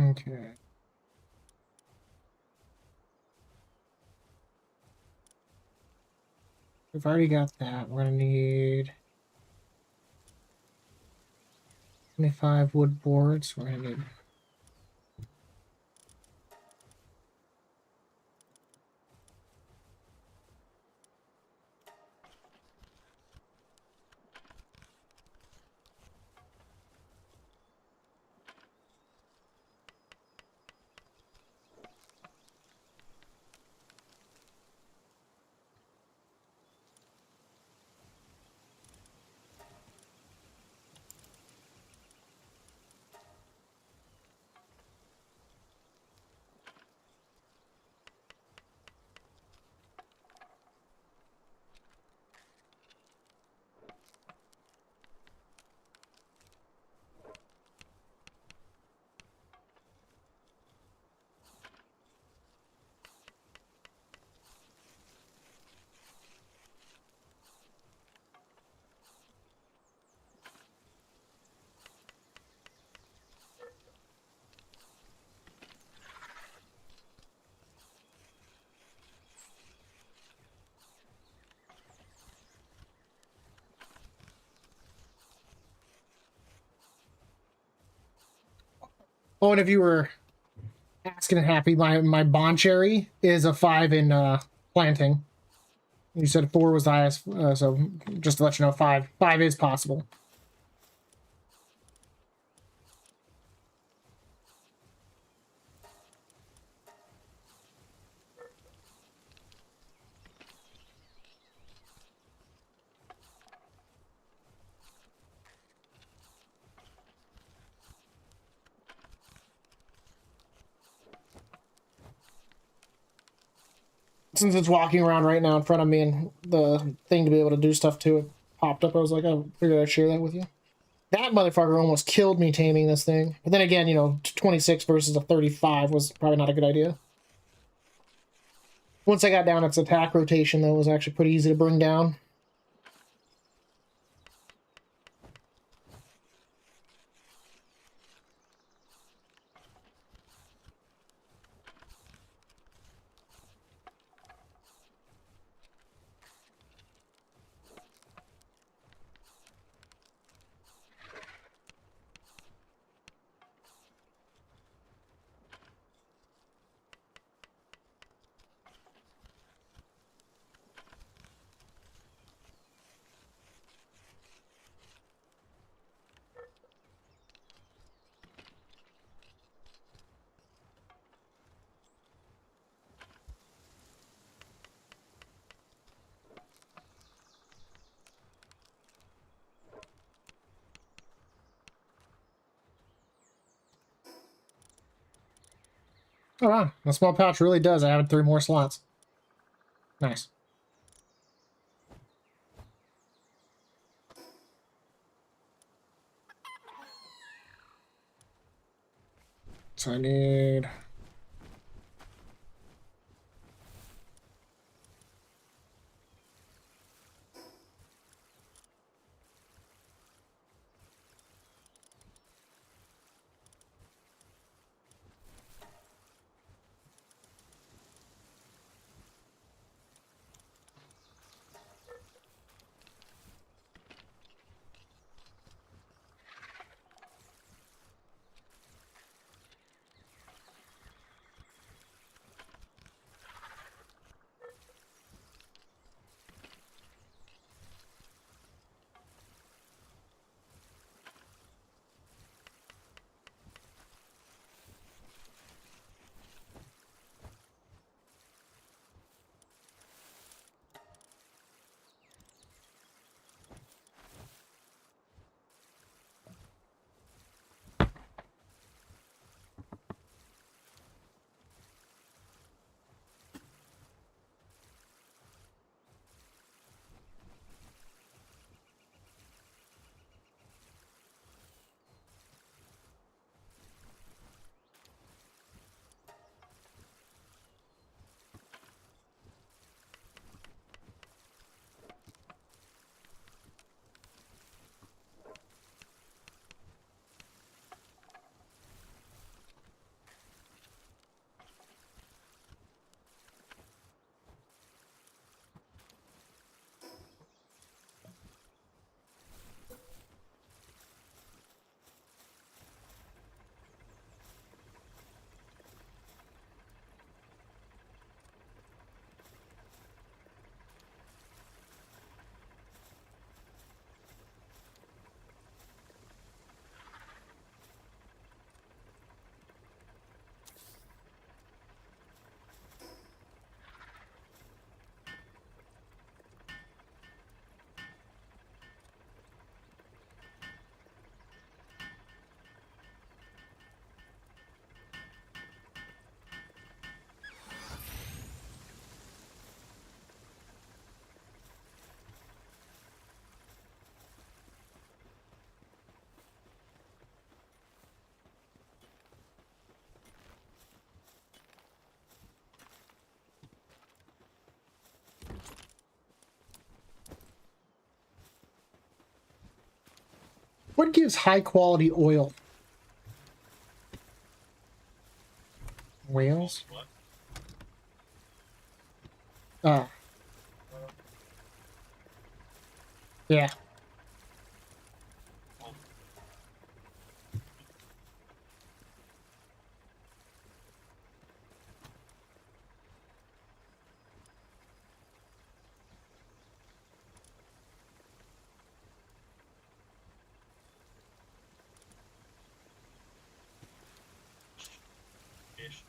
[SPEAKER 1] Okay. We've already got that. We're gonna need 25 wood boards. We're gonna need Oh, and if you were asking happy, my bond cherry is a 5 in planting. You said 4 was the highest, so just to let you know, 5 is possible. since it's walking around right now in front of me and the thing to be able to do stuff to it popped up, I was like, I figured I'd share that with you. That motherfucker almost killed me taming this thing. But then again, you know, 26 versus a 35 was probably not a good idea. Once I got down its attack rotation, though, it was actually pretty easy to bring down. Oh wow, the small pouch really does. I added 3 more slots. Nice. So I need... What gives high quality oil? Whales?
[SPEAKER 3] What?
[SPEAKER 1] Yeah.
[SPEAKER 3] Fish.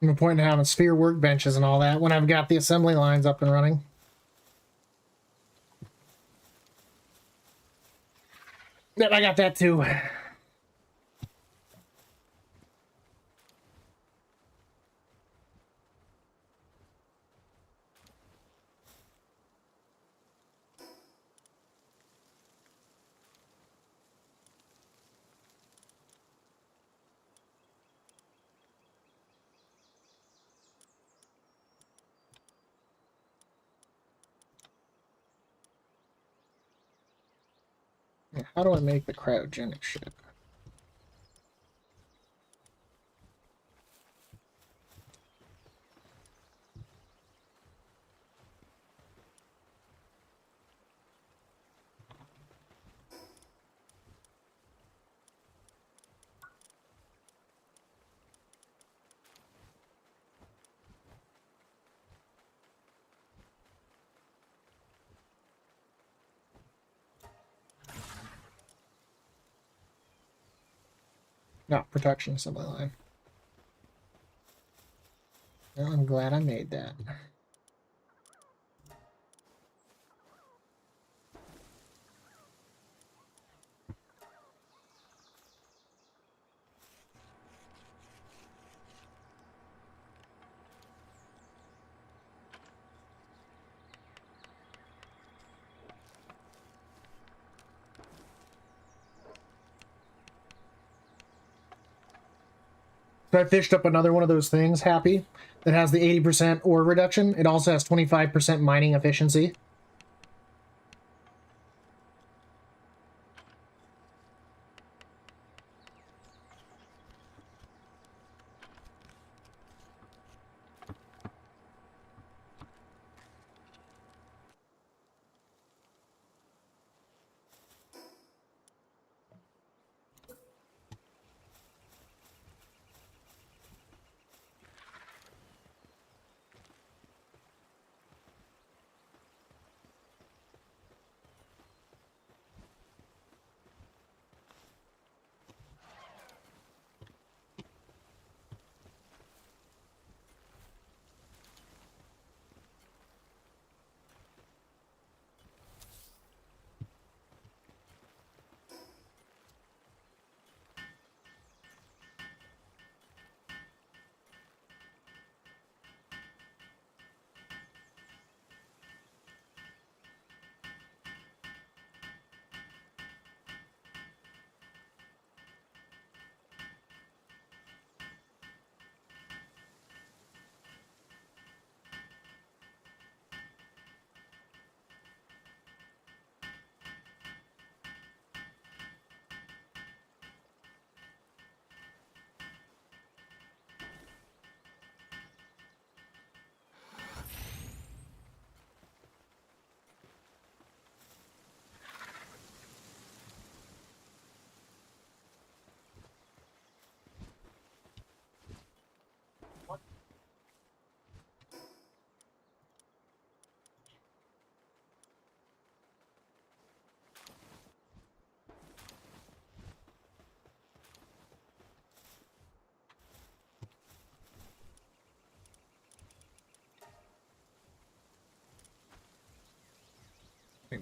[SPEAKER 1] No point in having sphere workbenches and all that when I've got the assembly lines up and running. Yep, I got that too. How do I make the cryogenic ship? No, protection assembly line. Well, I'm glad I made that. So I fished up another one of those things, Happy, that has the 80% ore reduction. It also has 25% mining efficiency.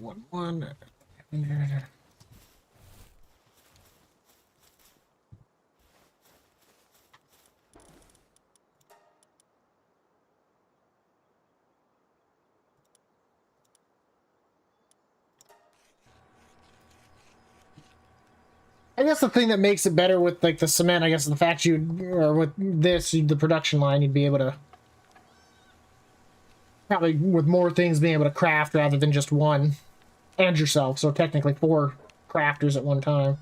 [SPEAKER 1] Wait, one. I guess the thing that makes it better with like the cement, I guess, is the fact or with this, the production line, you'd be able to probably with more things being able to craft rather than just one and yourself. So technically 4 crafters at one time,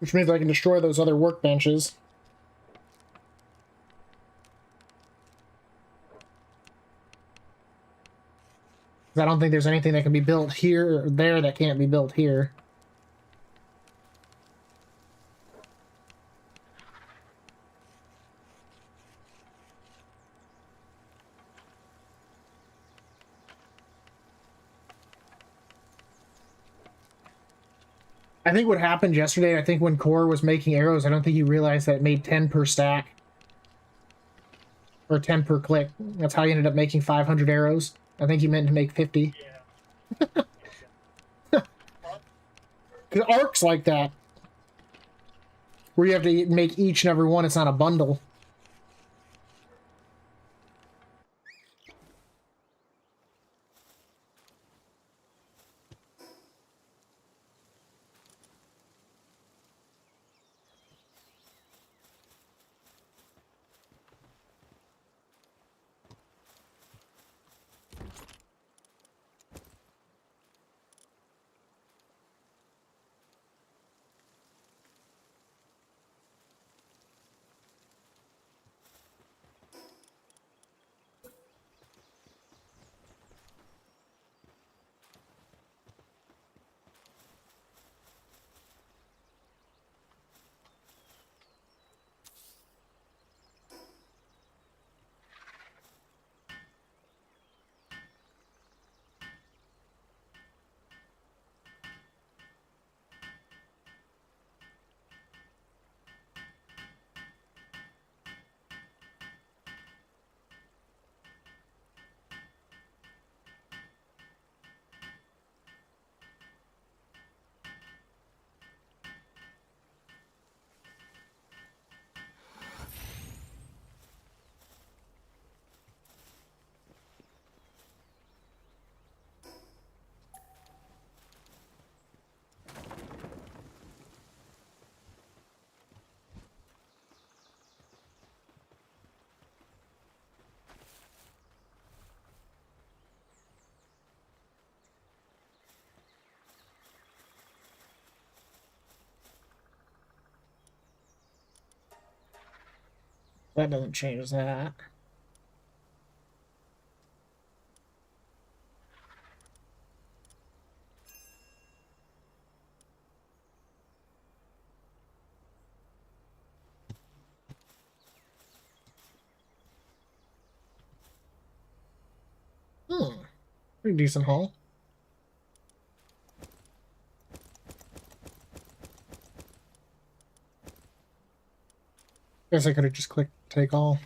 [SPEAKER 1] which means I can destroy those other workbenches. I don't think there's anything that can be built here or there that can't be built here. I think what happened yesterday, I think when Core was making arrows, I don't think he realized that it made 10 per stack. Or 10 per click. That's how he ended up making 500 arrows. I think he meant to make 50.
[SPEAKER 3] Yeah.
[SPEAKER 1] Because arcs like that, where you have to make each and every one, it's not a bundle. That doesn't change that. Pretty decent haul. Guess I could have just clicked take all.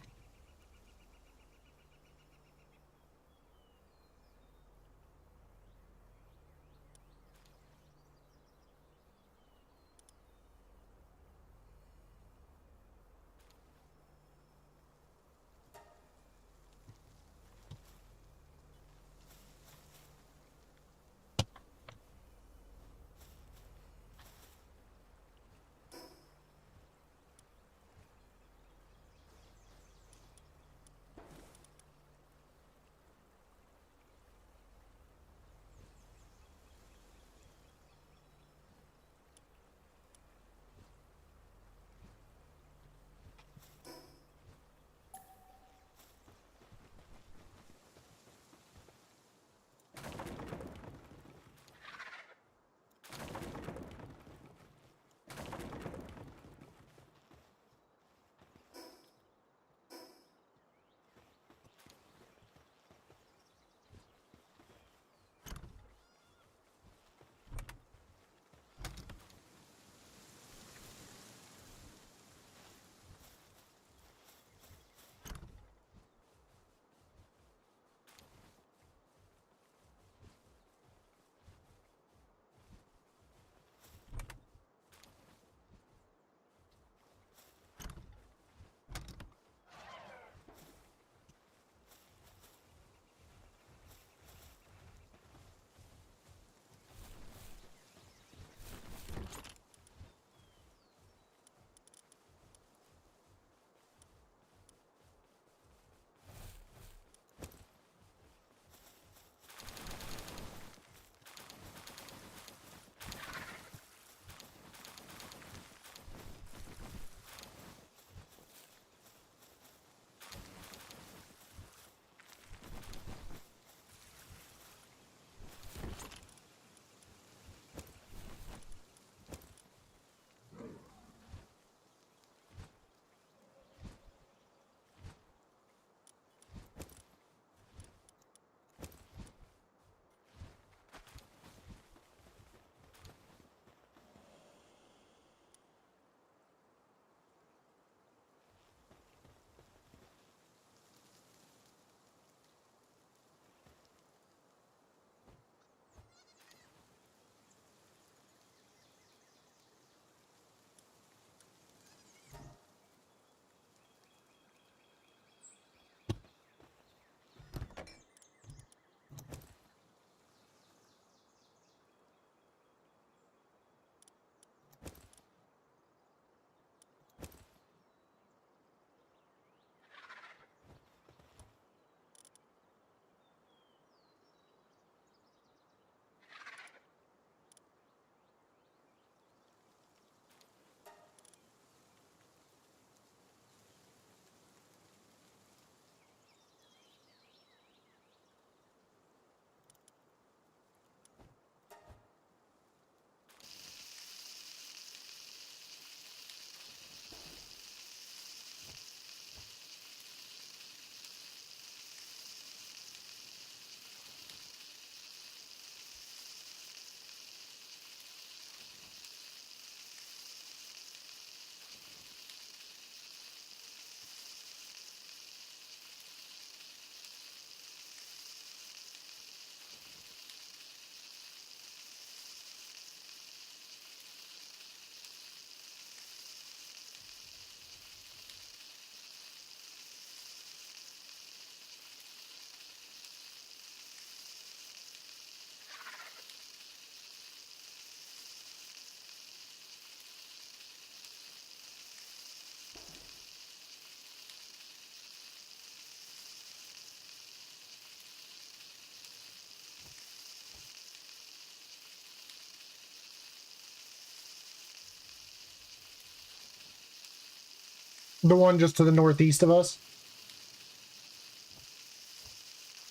[SPEAKER 1] The one just to the northeast of us.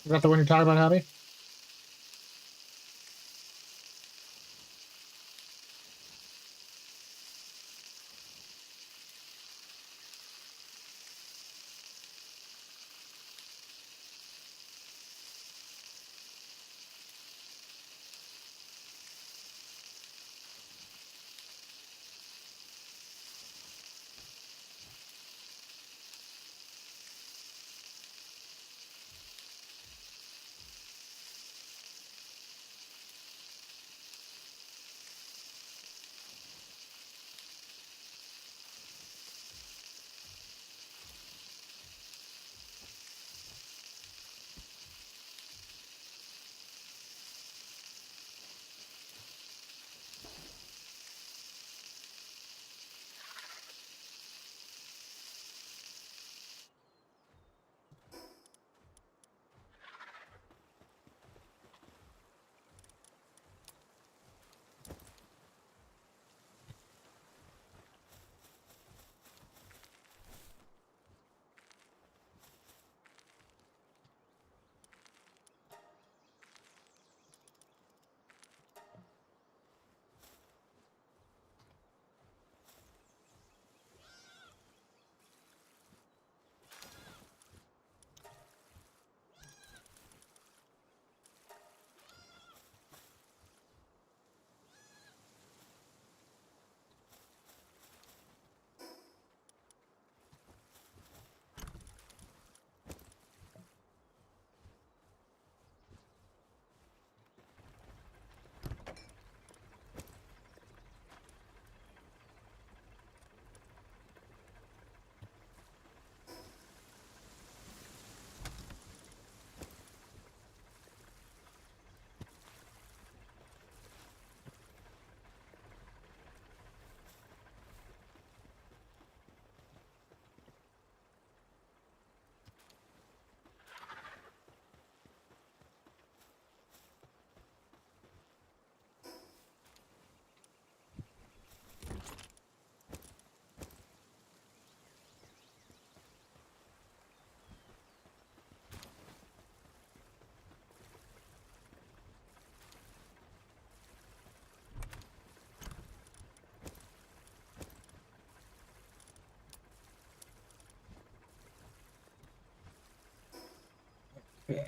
[SPEAKER 1] Is that the one you're talking about, Hobby? Yeah.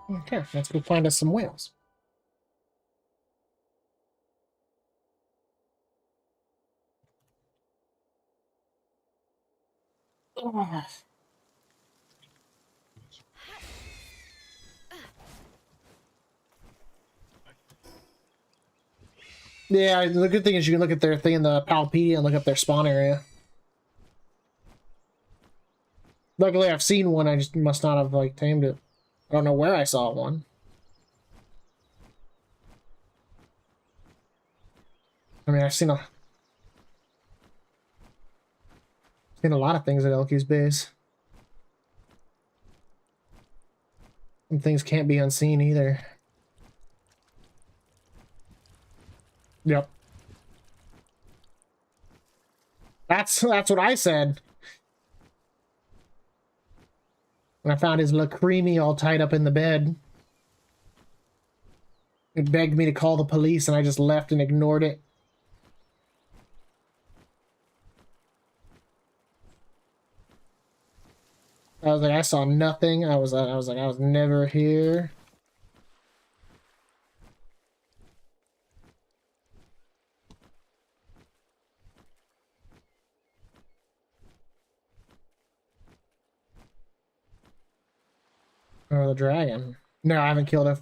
[SPEAKER 1] Okay, let's go find us some whales. Ugh. Yeah, the good thing is you can look at their thing in the Palpedia and look up their spawn area. Luckily, I've seen one. I just must not have like tamed it. I don't know where I saw one. I mean, I've seen a lot of things at Elky's base. Some things can't be unseen either. Yep. That's what I said. When I found his creamy all tied up in the bed. It begged me to call the police, and I just left and ignored it. I was like, I saw nothing. I was like, I was never here. Oh, the dragon. No, I haven't killed it.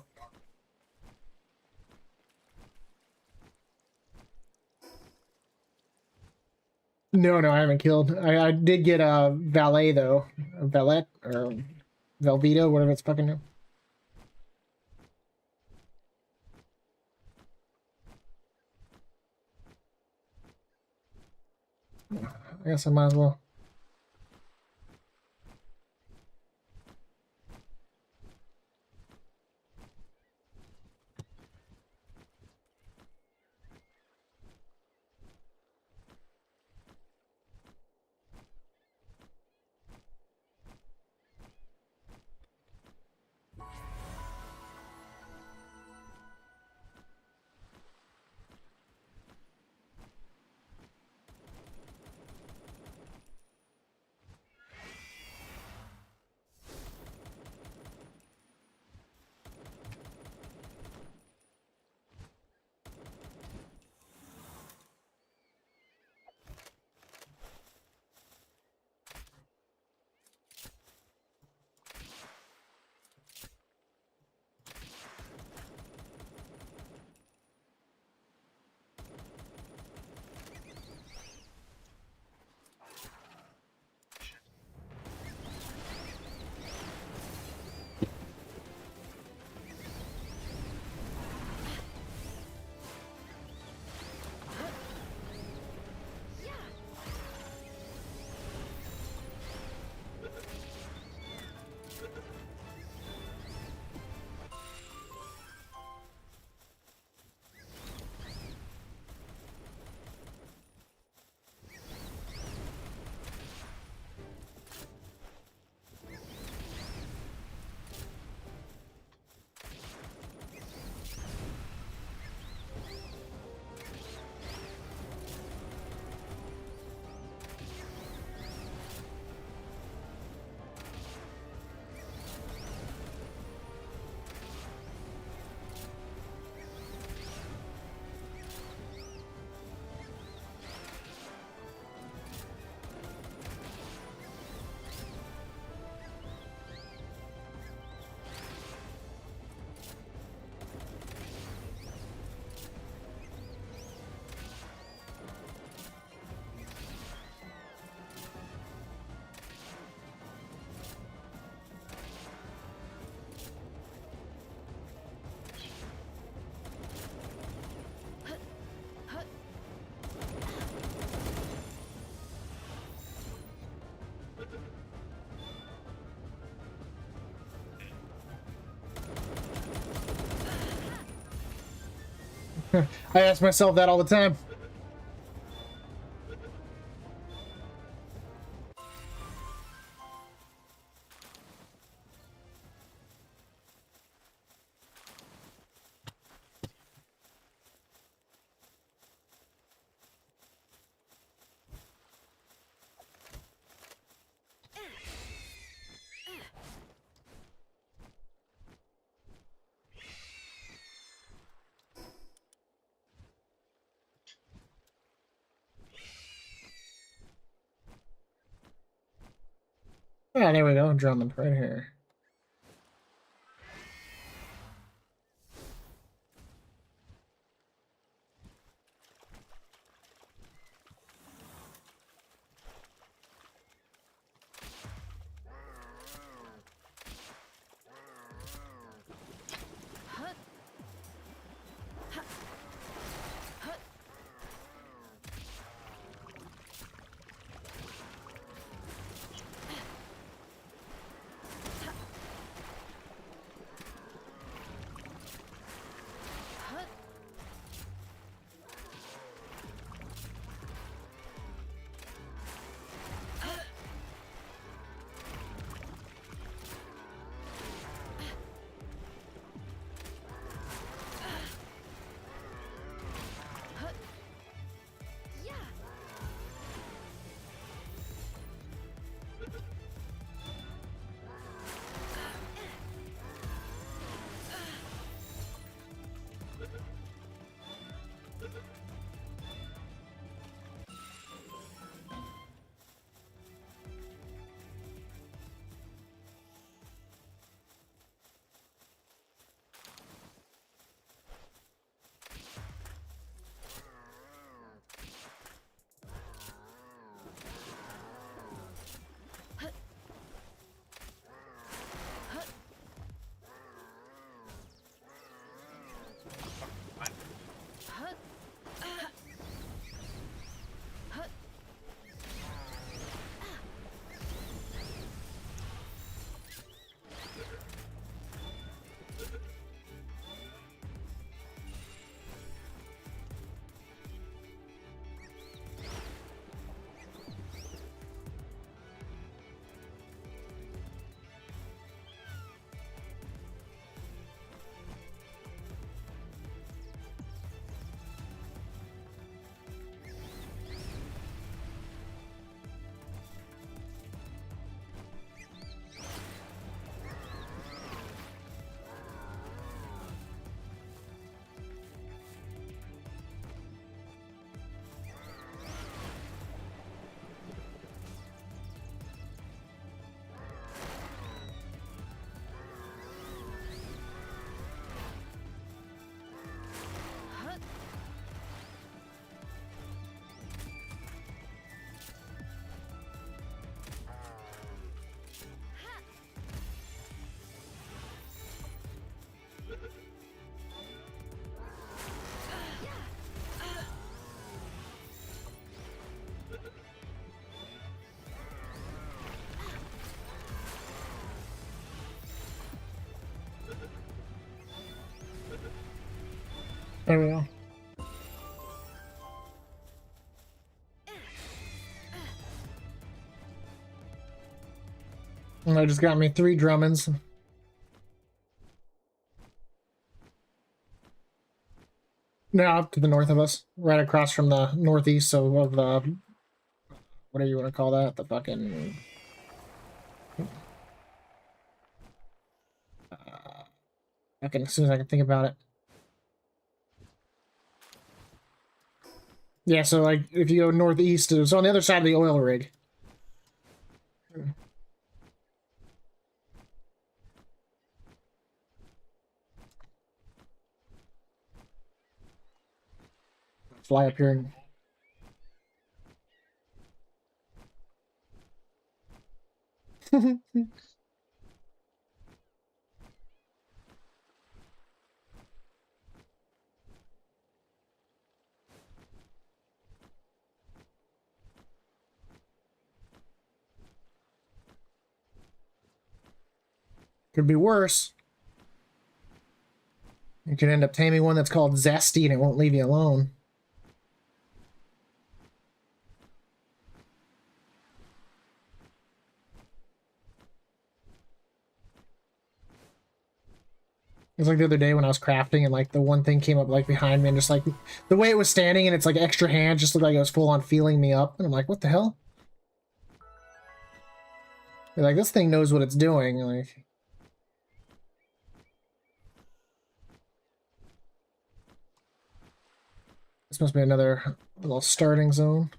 [SPEAKER 1] No, I haven't killed. I did get a valet though, a valet or Velveeta, whatever it's fucking name. I guess I might as well. I ask myself that all the time. Ah, there we go. Drummond right here. There we go. And I just got me 3 Drummonds. Now up to the north of us, right across from the northeast, so of the whatever you want to call that, the fucking fucking as soon as I can think about it. Yeah, so like if you go northeast, it's on the other side of the oil rig. Fly up here and could be worse. You could end up taming one that's called Zesty and it won't leave you alone. It was like the other day when I was crafting and like the one thing came up like behind me and just like the way it was standing and it's like extra hand just looked like it was full on feeling me up. And I'm like, what the hell? You're like, this thing knows what it's doing. Like, this must be another little starting zone.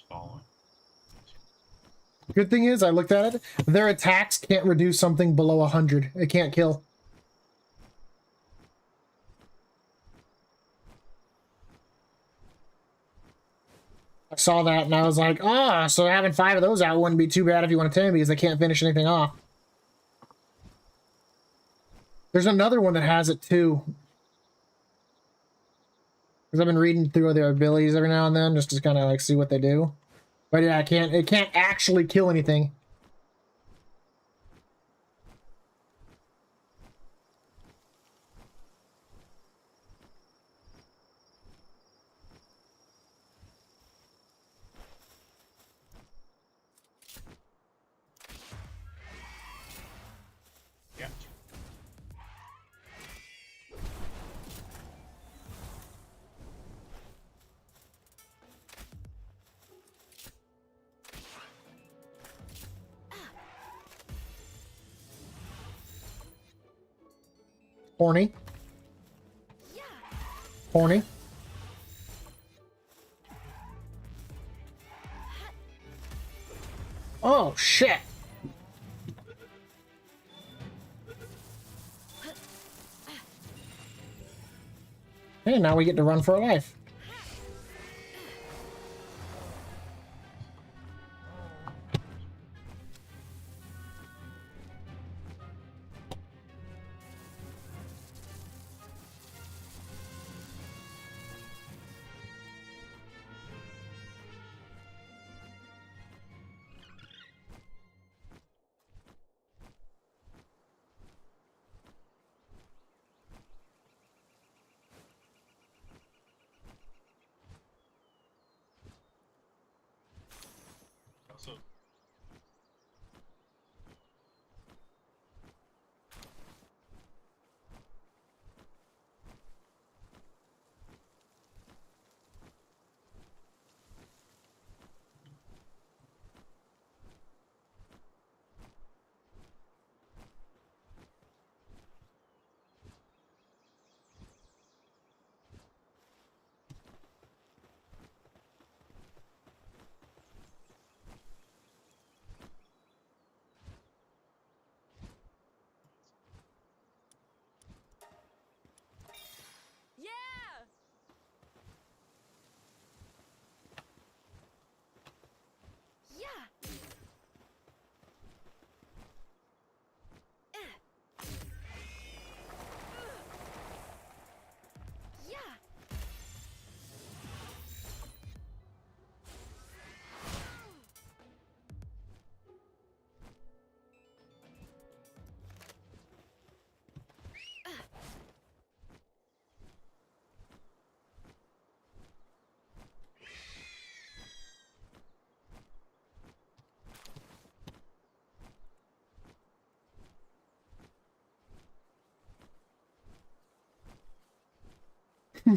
[SPEAKER 3] Following.
[SPEAKER 1] Good thing is, I looked at it. Their attacks can't reduce something below 100. It can't kill. I saw that and I was like, ah, so having 5 of those out wouldn't be too bad if you want to tame because they can't finish anything off. There's another one that has it too. Because I've been reading through their abilities every now and then just to kind of like see what they do. But yeah, it can't actually kill anything.
[SPEAKER 3] Yeah.
[SPEAKER 1] Horny. Horny. Oh, shit. Hey, now we get to run for our life.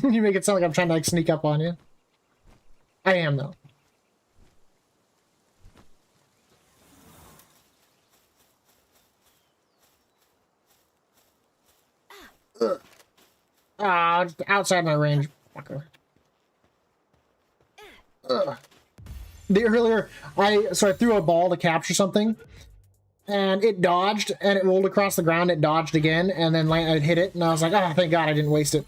[SPEAKER 1] You make it sound like I'm trying to like sneak up on you. I am though. Ah, outside my range. Fucker. The earlier, I threw a ball to capture something, and it dodged, and it rolled across the ground. It dodged again, and then it hit it, and I was like, oh, thank God I didn't waste it.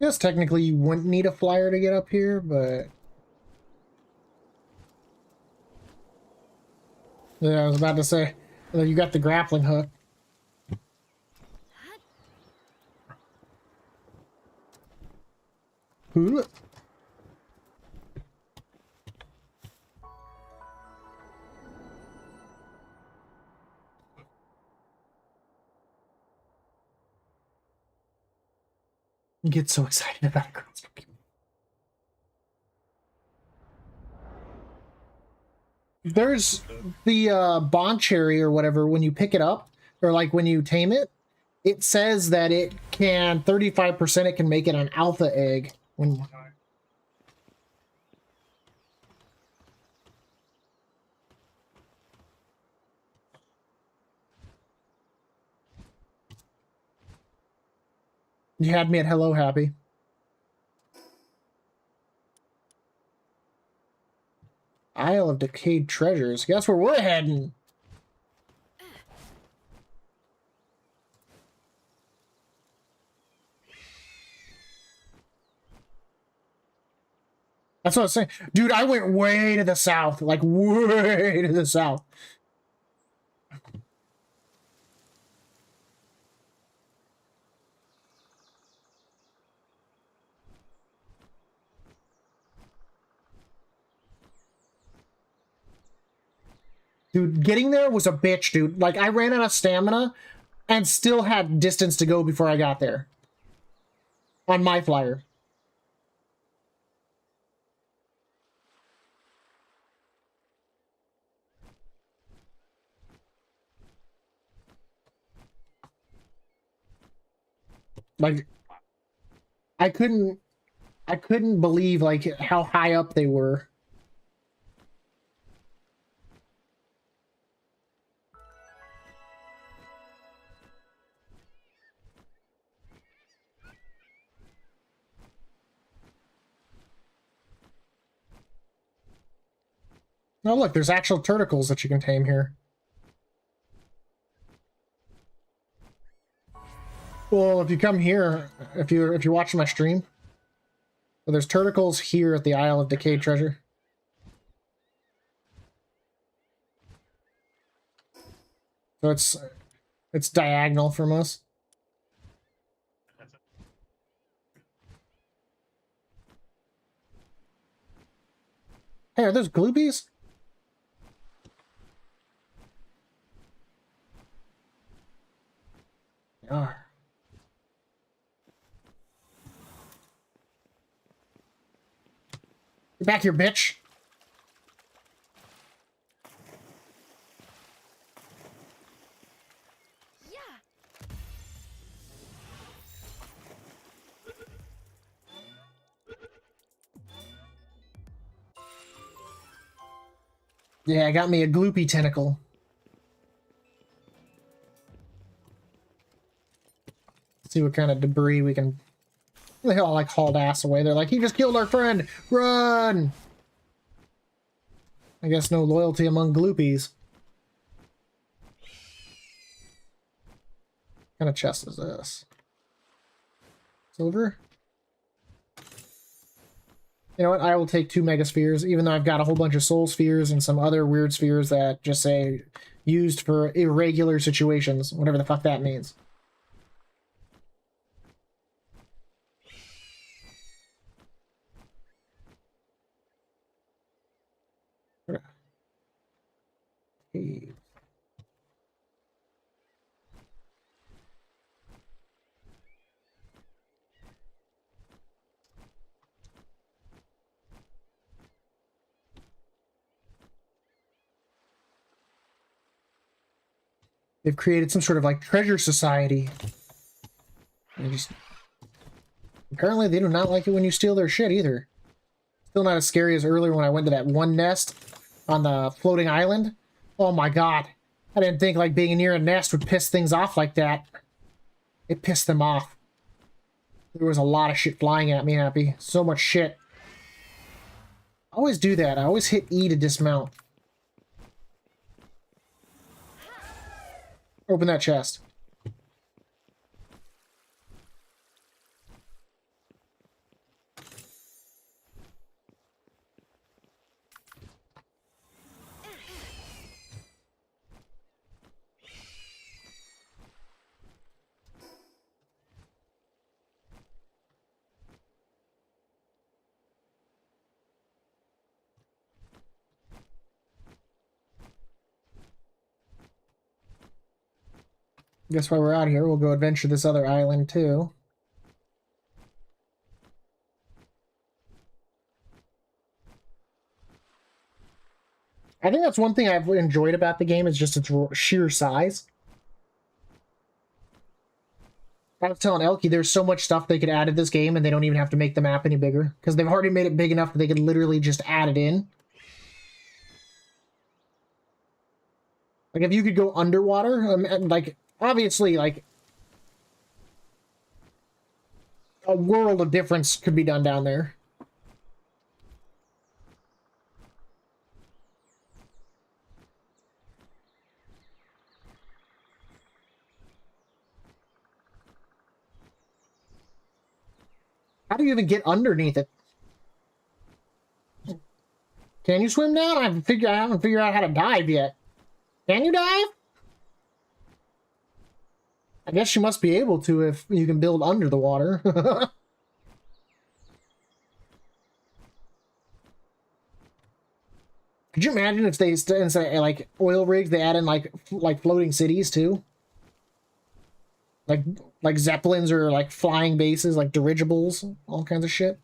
[SPEAKER 1] Yes, technically you wouldn't need a flyer to get up here, but yeah, I was about to say, you got the grappling hook. Ooh. You get so excited about it. There's the bond cherry or whatever, when you pick it up, or like when you tame it, it says that it can 35% it can make it an alpha egg. When you had me at hello happy. Isle of Decayed Treasures. Guess where we're heading? That's what I was saying. Dude, I went way to the south. Like, way to the south. Dude, getting there was a bitch, dude. Like, I ran out of stamina and still had distance to go before I got there. On my flyer. Like, I couldn't believe, like, how high up they were. Oh, look, there's actual turtles that you can tame here. Well, if you come here, if you're watching my stream, well, there's turtles here at the Isle of Decayed Treasure. So it's diagonal from us. Hey, are those gloobies? They are. Get back here, bitch. Yeah, I got me a gloopy tentacle. See what kind of debris we can... They all like hauled ass away. They're like, he just killed our friend! Run! I guess no loyalty among gloopies. What kind of chest is this? Silver? You know what? I will take 2 mega spheres, even though I've got a whole bunch of soul spheres and some other weird spheres that just say used for irregular situations, whatever the fuck that means. Okay. They've created some sort of like treasure society. Apparently they do not like it when you steal their shit either. Still not as scary as earlier when I went to that one nest on the floating island. Oh my god. I didn't think like being near a nest would piss things off like that. It pissed them off. There was a lot of shit flying at me, Happy. So much shit. I always do that. I always hit E to dismount. Open that chest. Guess while we're out here, we'll go adventure this other island too. I think that's one thing I've enjoyed about the game is just its sheer size. I was telling Elkie there's so much stuff they could add to this game and they don't even have to make the map any bigger because they've already made it big enough that they could literally just add it in. Like if you could go underwater, and like obviously like a world of difference could be done down there. How do you even get underneath it? Can you swim down? I haven't figured out how to dive yet. Can you dive? I guess you must be able to if you can build under the water. Could you imagine if they instead of like oil rigs, they add in like floating cities too? Like zeppelins or like flying bases, like dirigibles, all kinds of shit.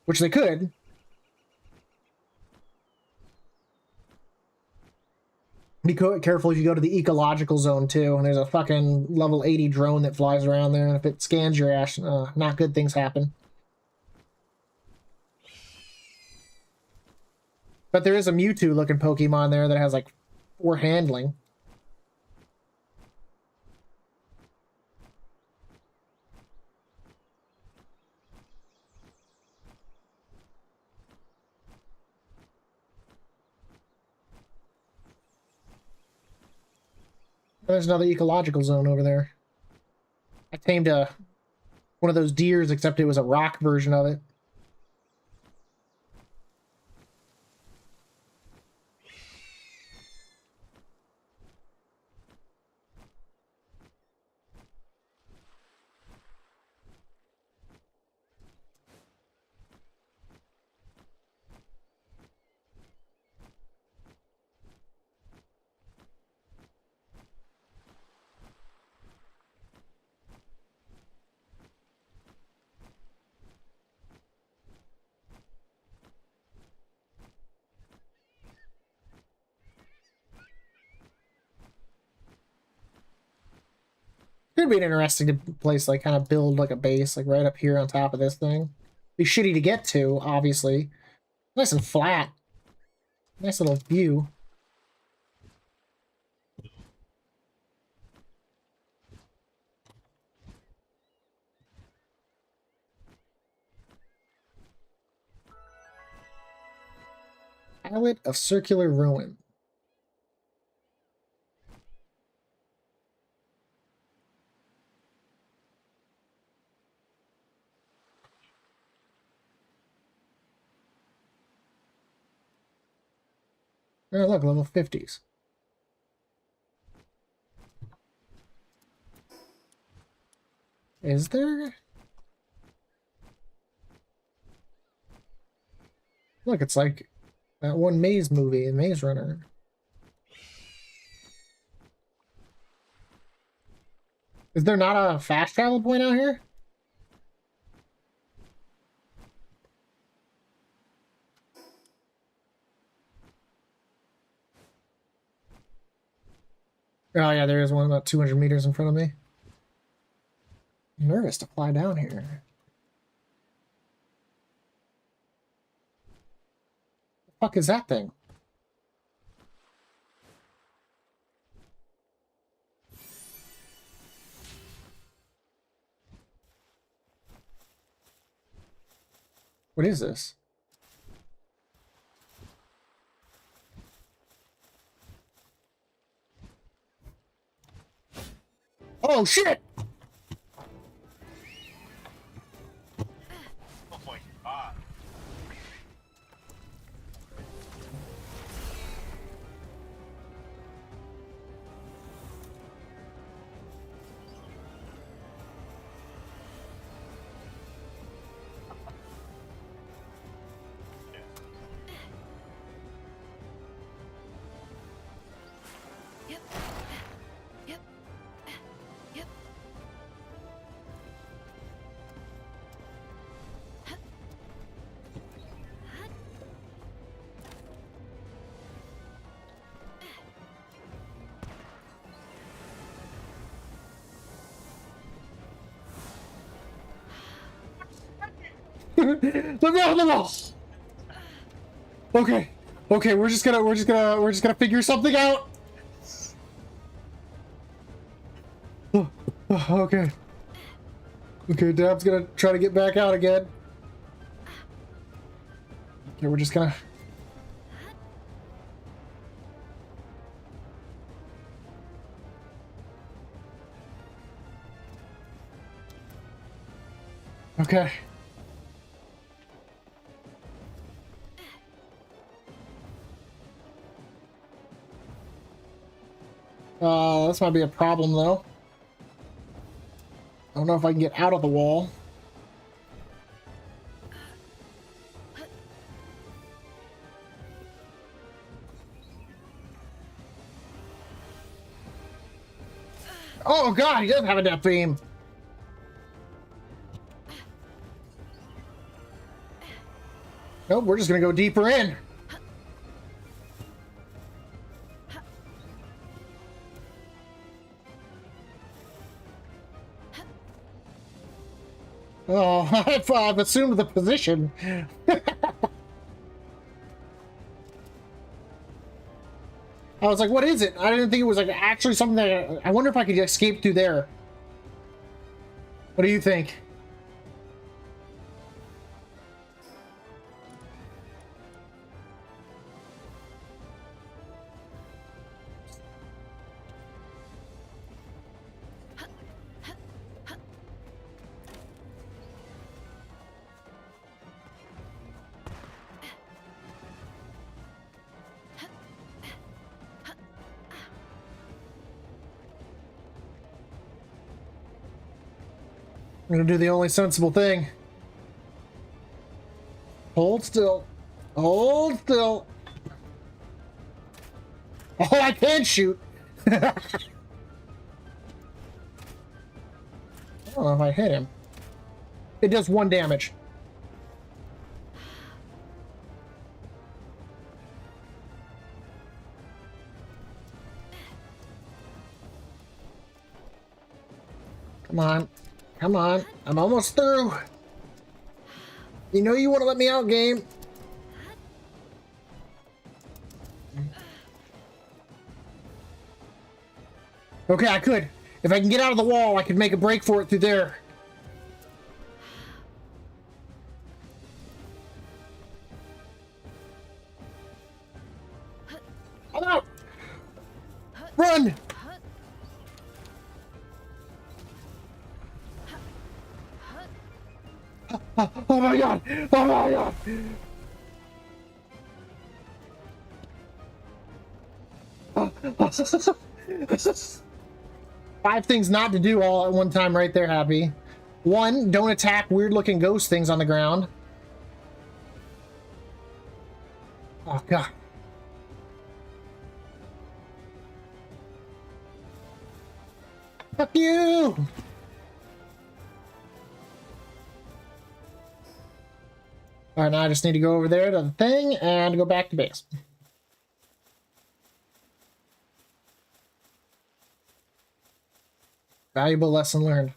[SPEAKER 1] Which they could. Be careful if you go to the ecological zone too, and there's a fucking level 80 drone that flies around there, and if it scans your ass, not good things happen. But there is a Mewtwo looking Pokemon there that has like 4 handling. There's another ecological zone over there. I tamed one of those deers, except it was a rock version of it. Could be an interesting place, like kind of build like a base, like right up here on top of this thing. Be shitty to get to, obviously. Nice and flat. Nice little view. Pilot of Circular Ruin. Oh, look, level 50s. Is there? Look, it's like that one Maze movie, Maze Runner. Is there not a fast travel point out here? Oh yeah, there is one about 200 meters in front of me. I'm nervous to fly down here. The fuck is that thing? What is this? Oh shit!
[SPEAKER 3] Oh my god.
[SPEAKER 4] Yep. Yep. Yep.
[SPEAKER 1] Let me out of the wall. Okay. Okay, we're just gonna figure something out. Okay. Okay, Dab's gonna try to get back out again. Okay, we're just gonna... Okay. This might be a problem, though. I don't know if I can get out of the wall. Oh god, he does have a depth beam. Nope, we're just gonna go deeper in. Oh, I've assumed the position. I was like, what is it? I didn't think it was like actually something that... I wonder if I could escape through there. What do you think? I'm gonna do the only sensible thing. Hold still. Hold still. Oh, I can shoot. I don't know if I hit him. It does 1 damage. Come on. Come on. I'm almost through. You know you want to let me out, game. Okay, I could. If I can get out of the wall, I could make a break for it through there. Run! Oh my god! Oh my god! Five things not to do all at one time right there, Happy. 1, don't attack weird-looking ghost things on the ground. Oh god. Fuck you! Alright, now I just need to go over there to the thing and go back to base. Valuable lesson learned.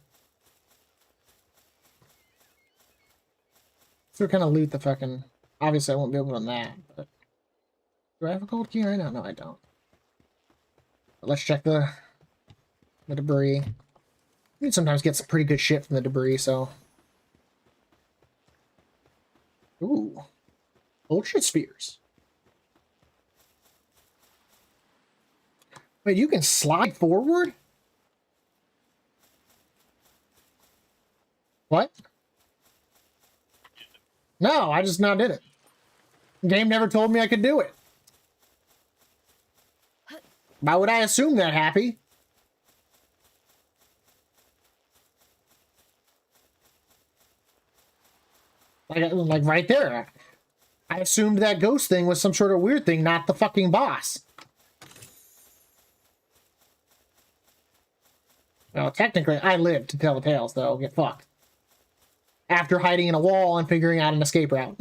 [SPEAKER 1] So kind of loot the fucking... Obviously, I won't be able to run that, but... Do I have a gold key right now? No, I don't. But let's check the debris. You can sometimes get some pretty good shit from the debris, so... Ooh. Ultra spheres. Wait, you can slide forward? What? No, I just now did it. Game never told me I could do it. Why would I assume that, Happy? Like right there. I assumed that ghost thing was some sort of weird thing, not the fucking boss. Well, technically, I lived to tell the tales, though. Get fucked. After hiding in a wall and figuring out an escape route.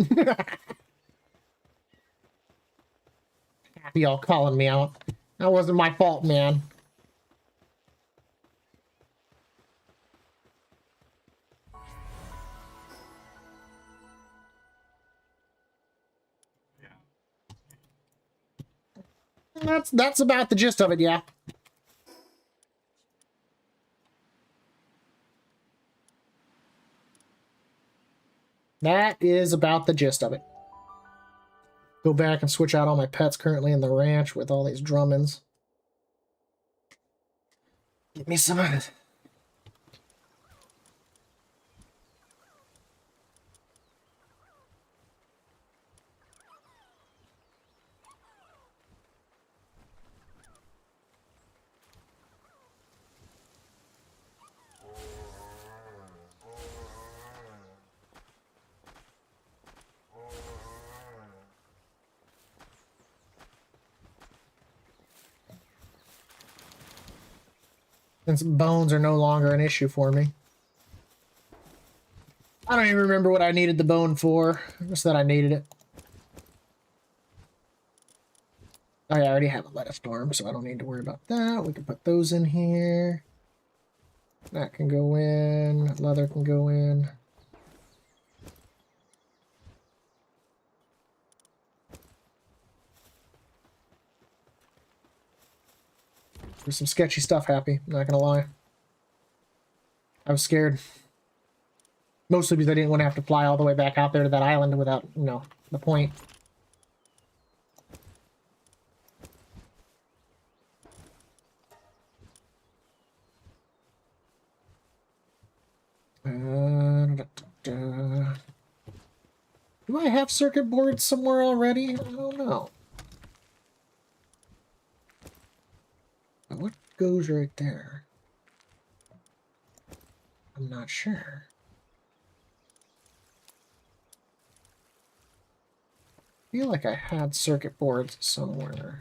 [SPEAKER 1] Happy y'all calling me out. That wasn't my fault, man. That's about the gist of it, yeah. That is about the gist of it. Go back and switch out all my pets currently in the ranch with all these Drummonds. Give me some of it. Since bones are no longer an issue for me. I don't even remember what I needed the bone for. Just that I needed it. Oh, yeah, I already have a lettuce storm, so I don't need to worry about that. We can put those in here. That can go in. Leather can go in. There's some sketchy stuff, Happy. I'm not gonna lie. I was scared. Mostly because I didn't want to have to fly all the way back out there to that island without, you know, the point. Do I have circuit boards somewhere already? I don't know. What goes right there? I'm not sure. I feel like I had circuit boards somewhere.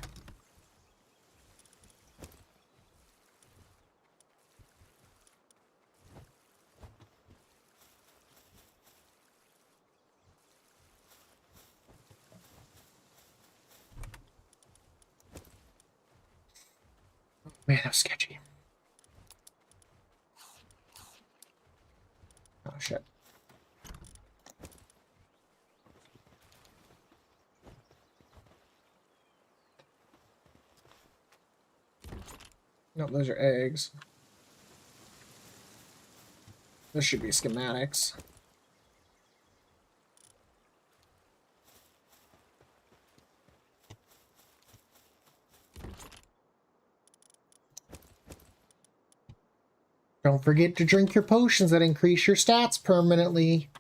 [SPEAKER 1] Man, that was sketchy. Oh, shit. Nope, those are eggs. This should be schematics. Don't forget to drink your potions that increase your stats permanently.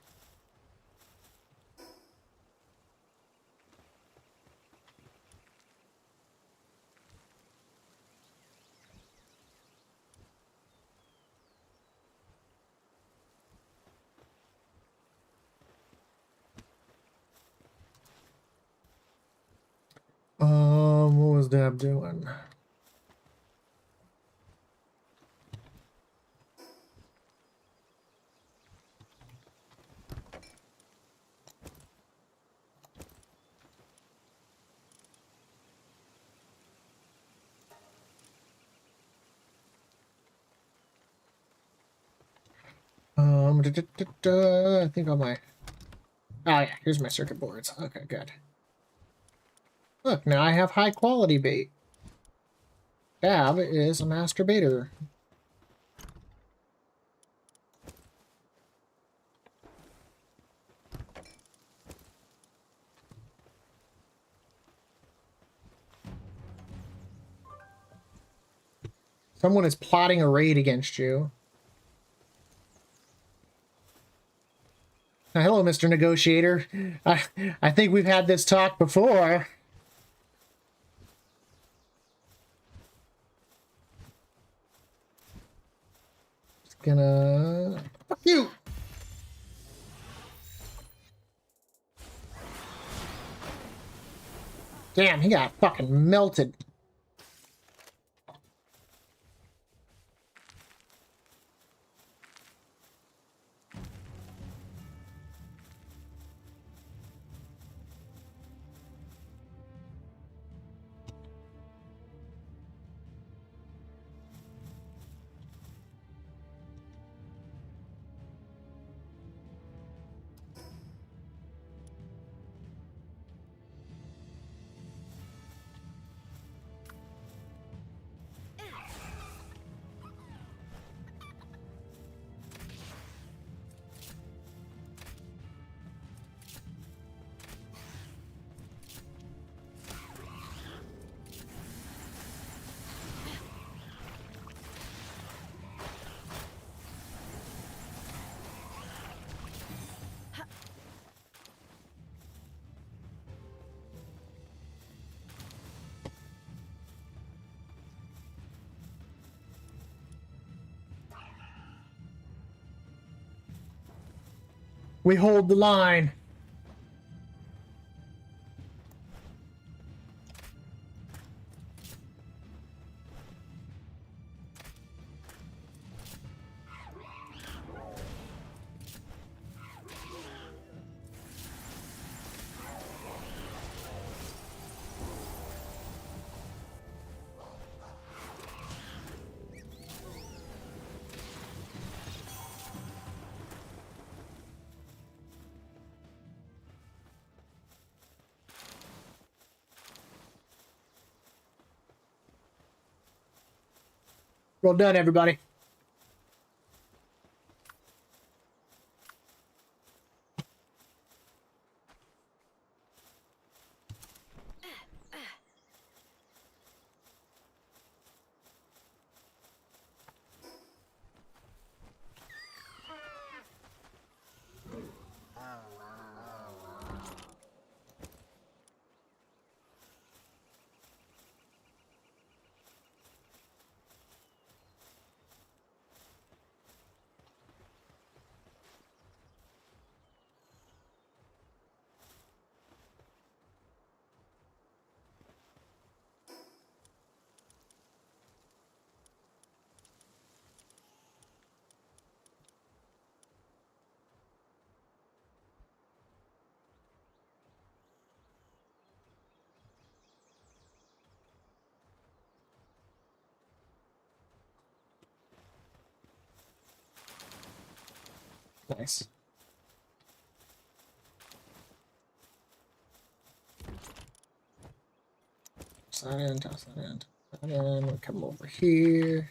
[SPEAKER 1] What was Dab doing? I think on my... Oh yeah, here's my circuit boards. Okay, good. Look, now I have high quality bait. Dab is a masturbator. Someone is plotting a raid against you. Hello, Mr. Negotiator. I think we've had this talk before. Just gonna... Fuck you! Damn, he got fucking melted. We hold the line. Well done, everybody. Nice. Toss that in, toss that in, toss that in. We'll come over here.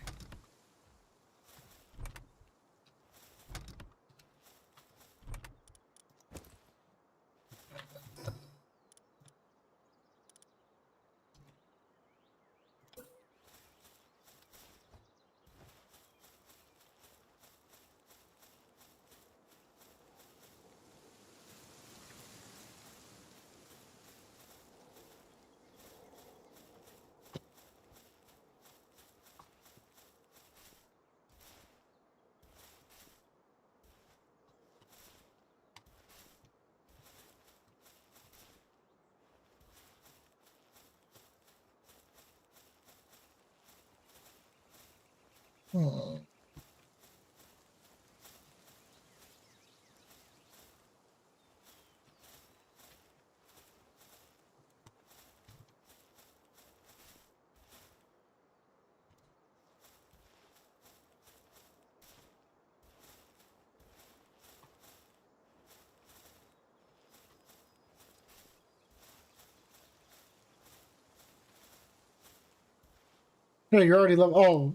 [SPEAKER 1] Hmm. No, you're already level. Oh,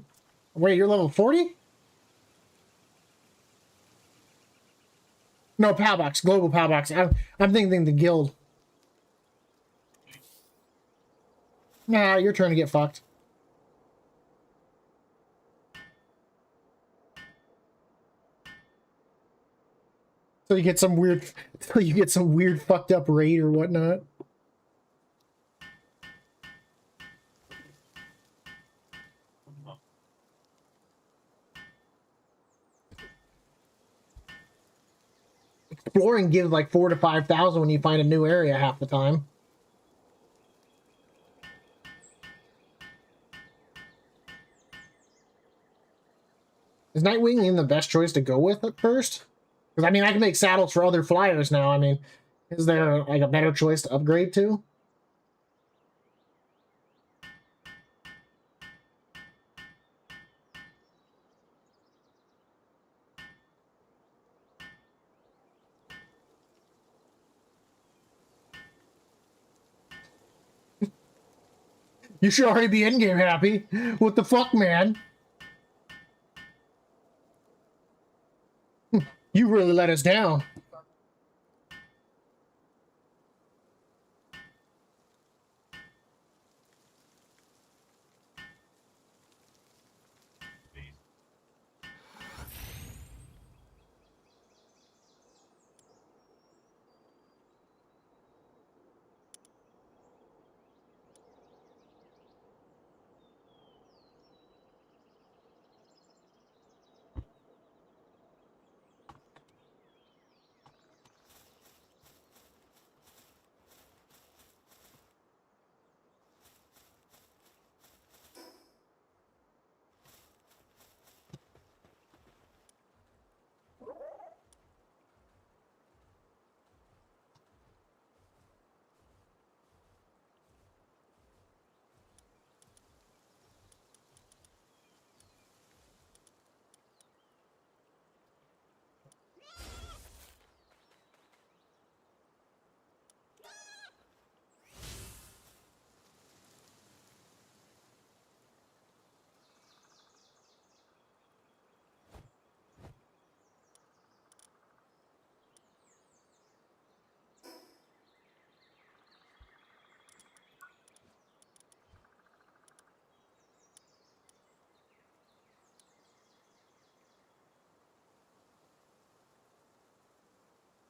[SPEAKER 1] wait, you're level 40? No, PAL box, global PAL box. I'm thinking the guild. Nah, you're trying to get fucked. So you get some weird, so you get some weird fucked up raid or whatnot. Exploring gives like 4,000 to 5,000 when you find a new area half the time. Is Nightwing even the best choice to go with at first? Because I mean, I can make saddles for other flyers now. I mean, is there like a better choice to upgrade to? You should already be in-game happy. What the fuck, man? You really let us down.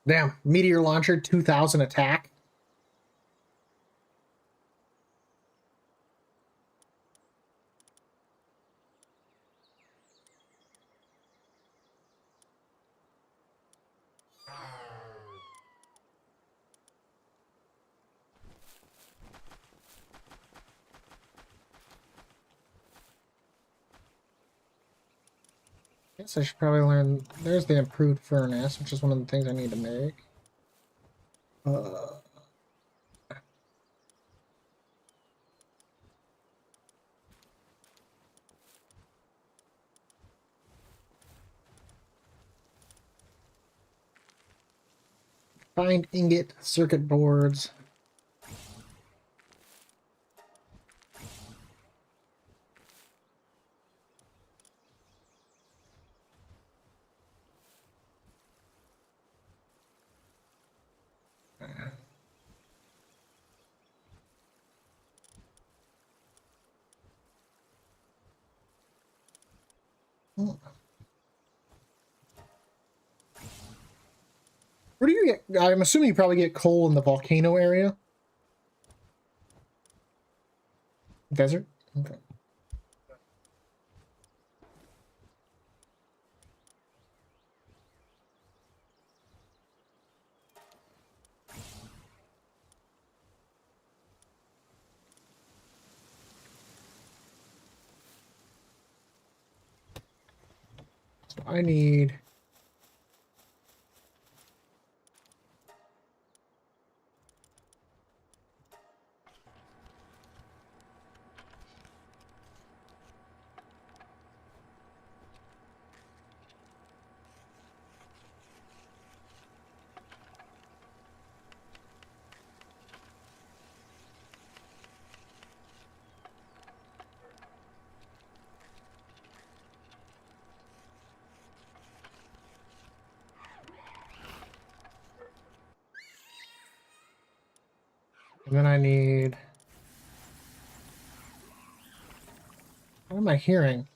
[SPEAKER 1] Damn, meteor launcher, 2,000 attack. Guess I should probably learn. There's the improved furnace, which is one of the things I need to make. Find ingot circuit boards. Where do you get? I'm assuming you probably get coal in the volcano area. Desert? Okay. So I need... And then I need... What am I hearing?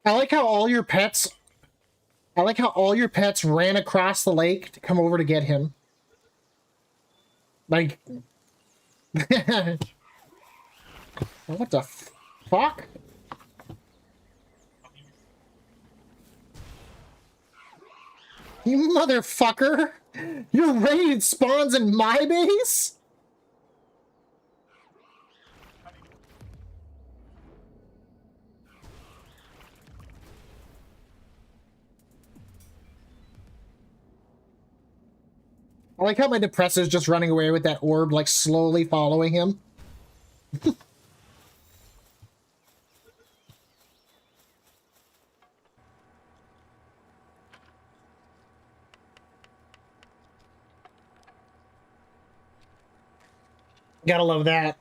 [SPEAKER 1] I like how all your pets... I like how all your pets ran across the lake to come over to get him. Like... What the fuck? You motherfucker! Your raid spawns in my base? I like how my depressor's just running away with that orb, like, slowly following him. Gotta love that.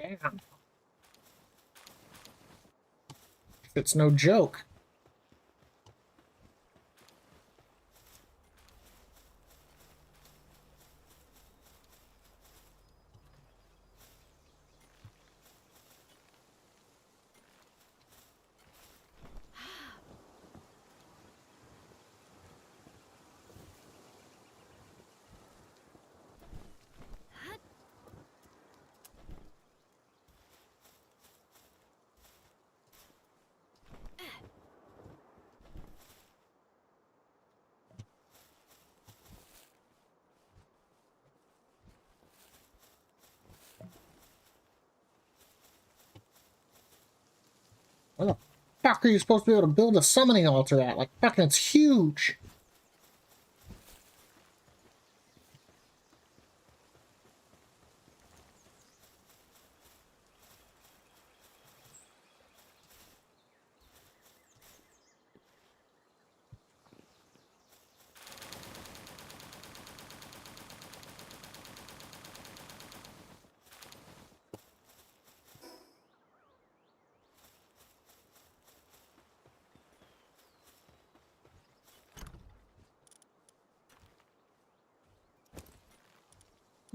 [SPEAKER 1] Damn. It's no joke. Where the fuck are you supposed to be able to build a summoning altar at? Like, fucking, it's huge.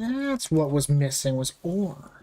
[SPEAKER 1] That's what was missing, was ore.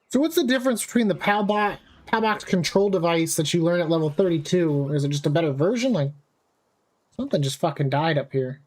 [SPEAKER 1] So what's the difference between the Palbox control device that you learn at level 32? Is it just a better version? Like, something just fucking died up here.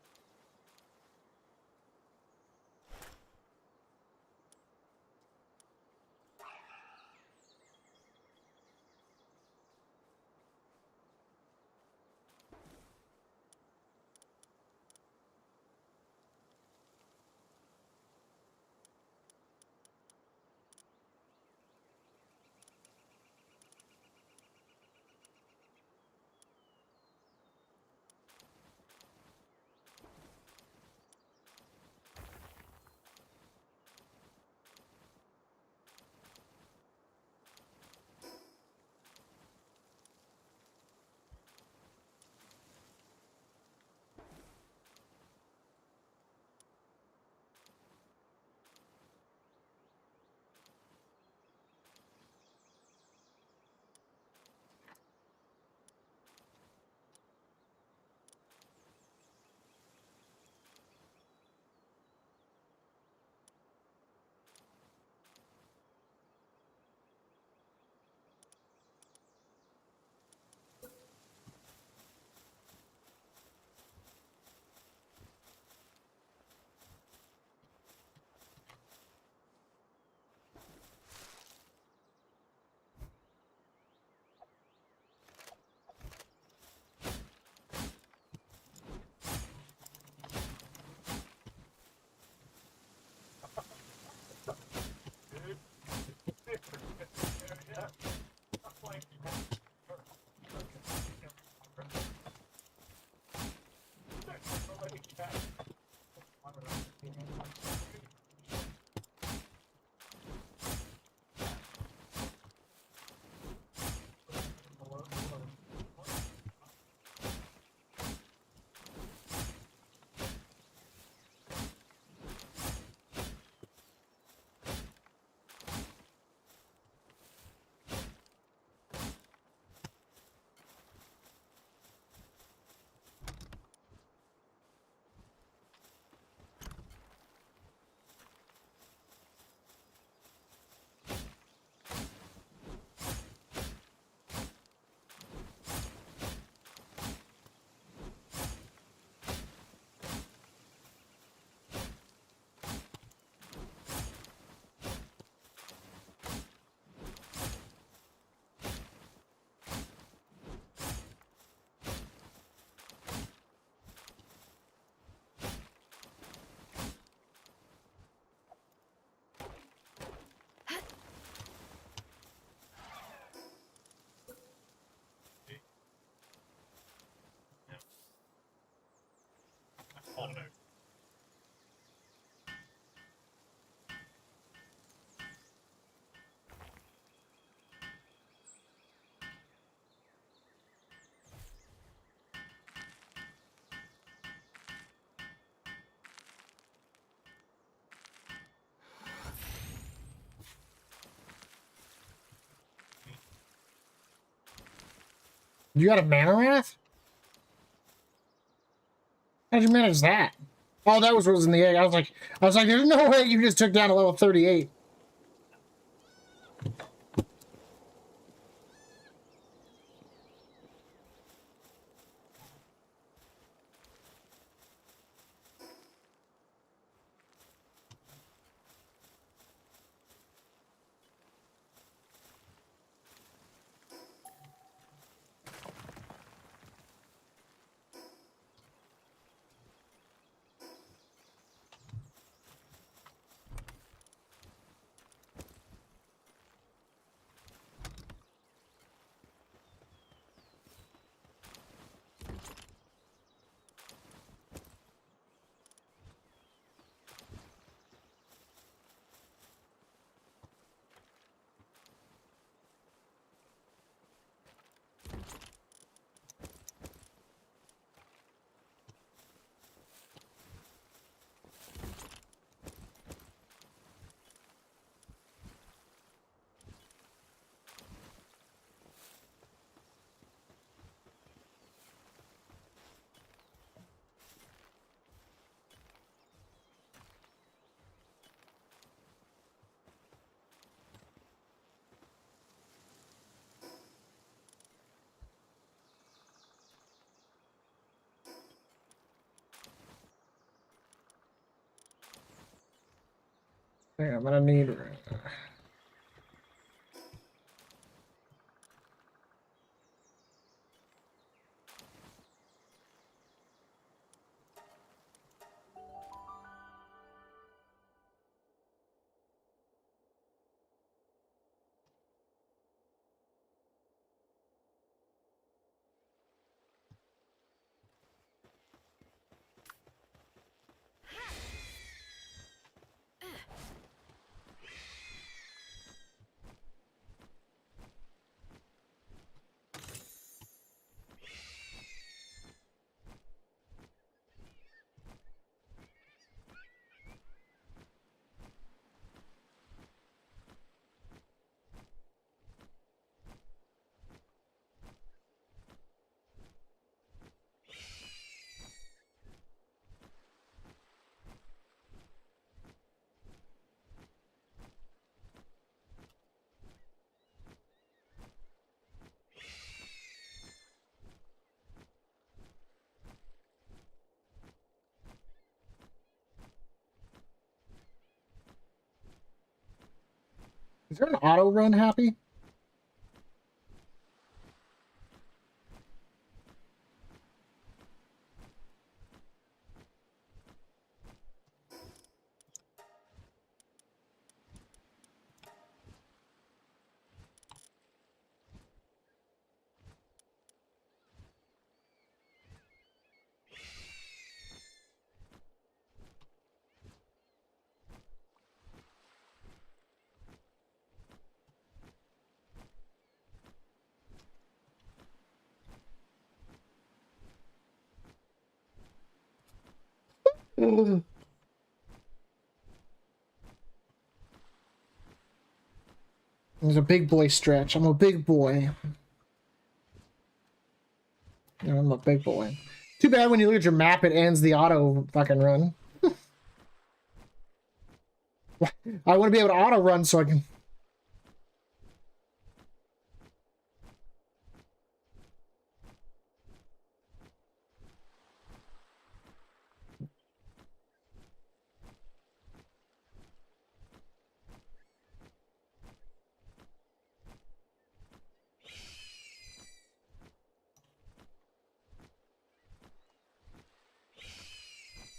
[SPEAKER 3] Oh no.
[SPEAKER 1] You got a mana wrath? How'd you manage that? Oh, that was in the egg. I was like, there's no way you just took down a level 38. Yeah, I'm gonna need. Is there an auto run, Happy? There's a big boy stretch. I'm a big boy. Yeah, I'm a big boy. Too bad when you look at your map, it ends the auto fucking run. I want to be able to auto run so I can.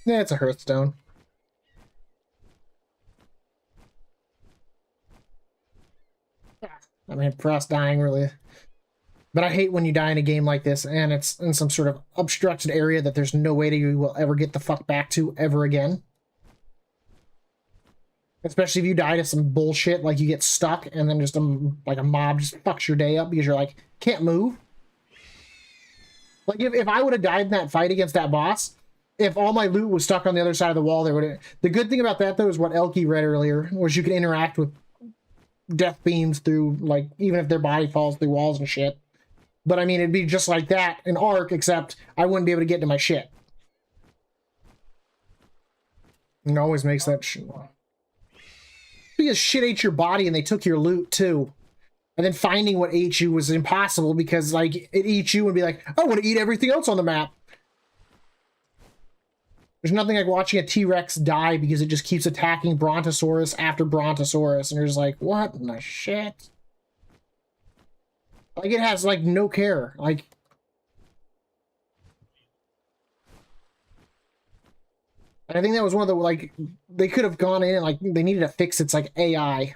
[SPEAKER 1] Yeah, it's a Hearthstone. I mean, Frost dying really But I hate when you die in a game like this and it's in some sort of obstructed area that there's no way that you will ever get the fuck back to ever again. Especially if you die to some bullshit, like you get stuck and then just like a mob just fucks your day up because you're like, can't move. Like if I would have died in that fight against that boss, if all my loot was stuck on the other side of the wall, there would. The good thing about that though is what Elkie read earlier, was you can interact with death beams through, like, even if their body falls through walls and shit. But I mean, it'd be just like that in Ark, except I wouldn't be able to get to my shit. It always makes that shit. Because shit ate your body and they took your loot too. And then finding what ate you was impossible because, like, it eats you and be like, I want to eat everything else on the map. There's nothing like watching a T-Rex die because it just keeps attacking Brontosaurus after Brontosaurus. And you're just like, what in the shit? Like, it has, like, no care. Like, I think that was one of the, like, they could have gone in and, like, they needed to fix its, like, AI.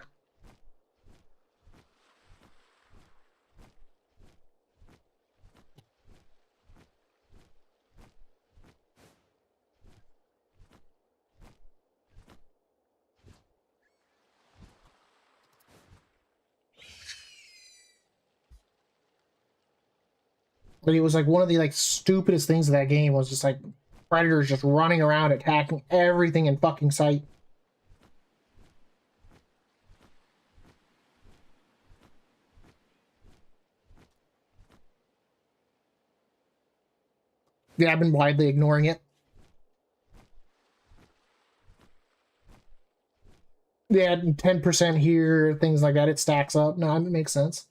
[SPEAKER 1] But it was like one of the like stupidest things of that game was just like predators just running around attacking everything in fucking sight. Yeah, I've been widely ignoring it. Yeah, 10% here, things like that, it stacks up. No, it makes sense.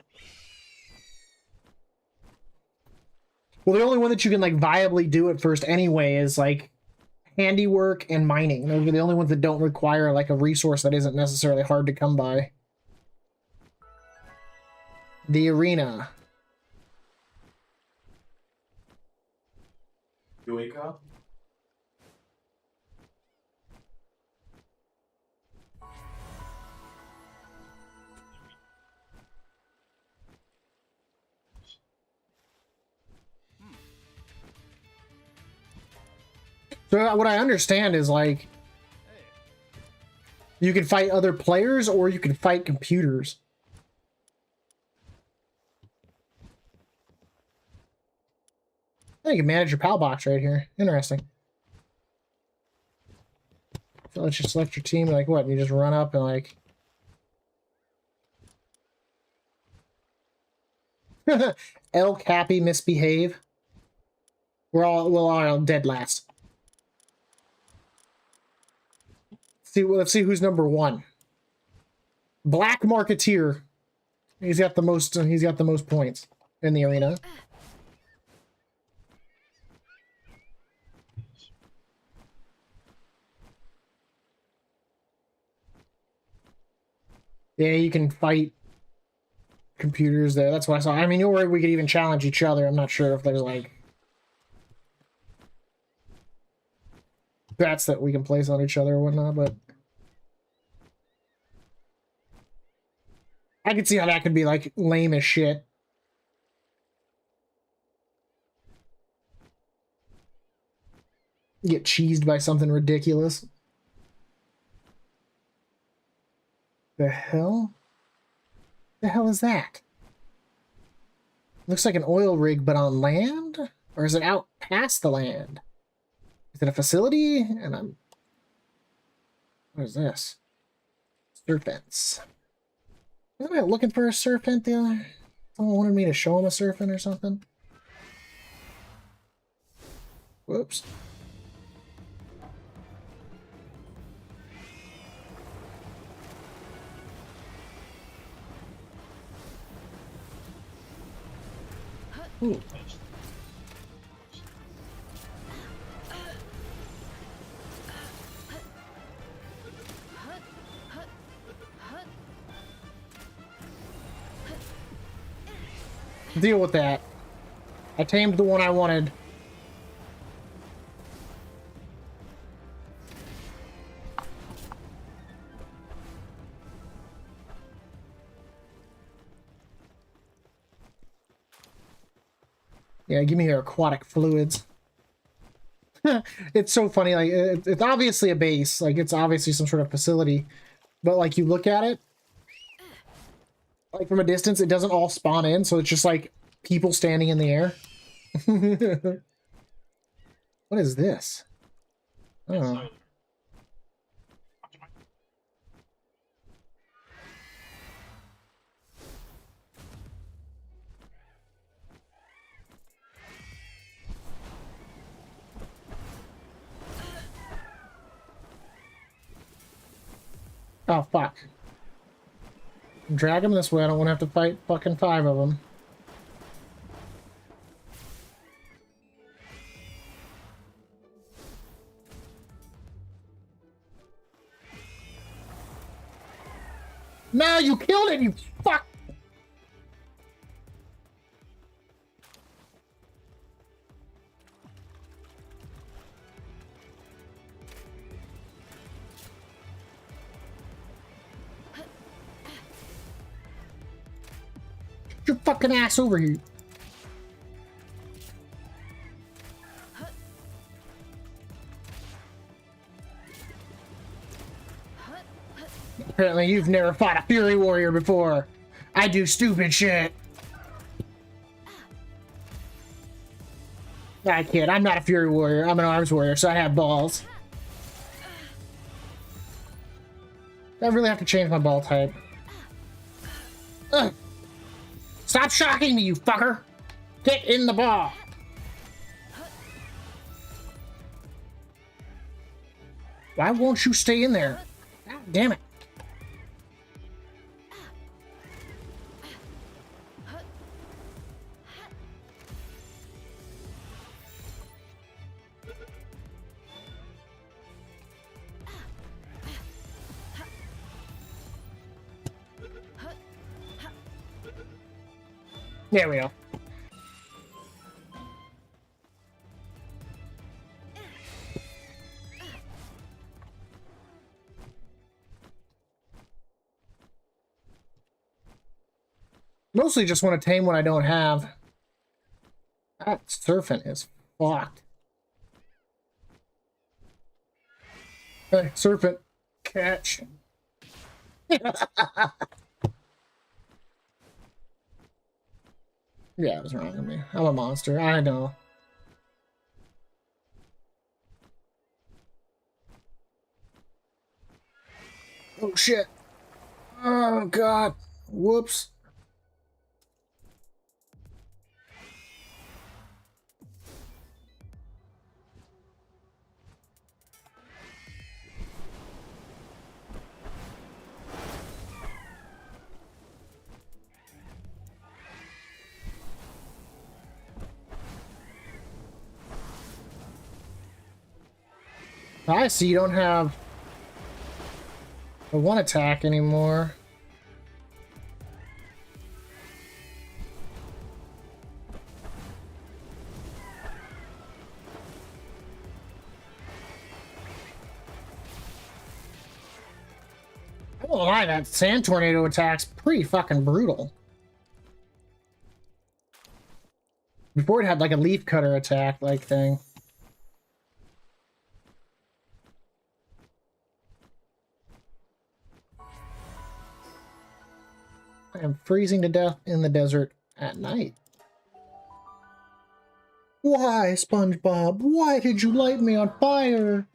[SPEAKER 1] Well, the only one that you can, like, viably do at first anyway is, like, handiwork and mining. Those are the only ones that don't require, like, a resource that isn't necessarily hard to come by. The arena.
[SPEAKER 2] You wake up?
[SPEAKER 1] So what I understand is, like, you can fight other players or you can fight computers. I think you can manage your PAL box right here. Interesting. So let's just select your team, like, what? You just run up and, like... Elk happy misbehave. We're all dead last. Let's see who's number one. Black Marketeer. He's got the most points in the arena. Yeah, you can fight computers there. That's what I saw. I mean, or we could even challenge each other. I'm not sure if there's, like, bets that we can place on each other or whatnot, but I could see how that could be, like, lame as shit. Get cheesed by something ridiculous. The hell? The hell is that? Looks like an oil rig, but on land? Or is it out past the land? Is it a facility? And I'm... What is this? Serpents. Wasn't I looking for a serpent the other? Someone wanted me to show him a serpent or something? Whoops. Ooh. Deal with that. I tamed the one I wanted. Yeah, give me your aquatic fluids. It's so funny. Like, it's obviously a base. Like, it's obviously some sort of facility. But, like, you look at it, like, from a distance, it doesn't all spawn in. So it's just, like, people standing in the air. What is this? Oh. Oh, fuck. Drag him this way. I don't want to have to fight fucking 5 of them. No, you killed it, you fuck! Get your fucking ass over here. Apparently you've never fought a Fury Warrior before. I do stupid shit. I kid. I'm not a Fury Warrior. I'm an Arms Warrior, so I have balls. I really have to change my ball type. Ugh. Stop shocking me, you fucker! Get in the ball! Why won't you stay in there? God damn it. There we go. Mostly just want to tame what I don't have. That serpent is fucked. Hey, serpent, catch. Yeah, it was wrong with me. I'm a monster. I know. Oh, shit. Oh, God. Whoops. I see you don't have a 1 attack anymore. I won't lie, that sand tornado attack's pretty fucking brutal. Before it had like a leaf cutter attack like thing. I am freezing to death in the desert at night. Why, SpongeBob? Why did you light me on fire?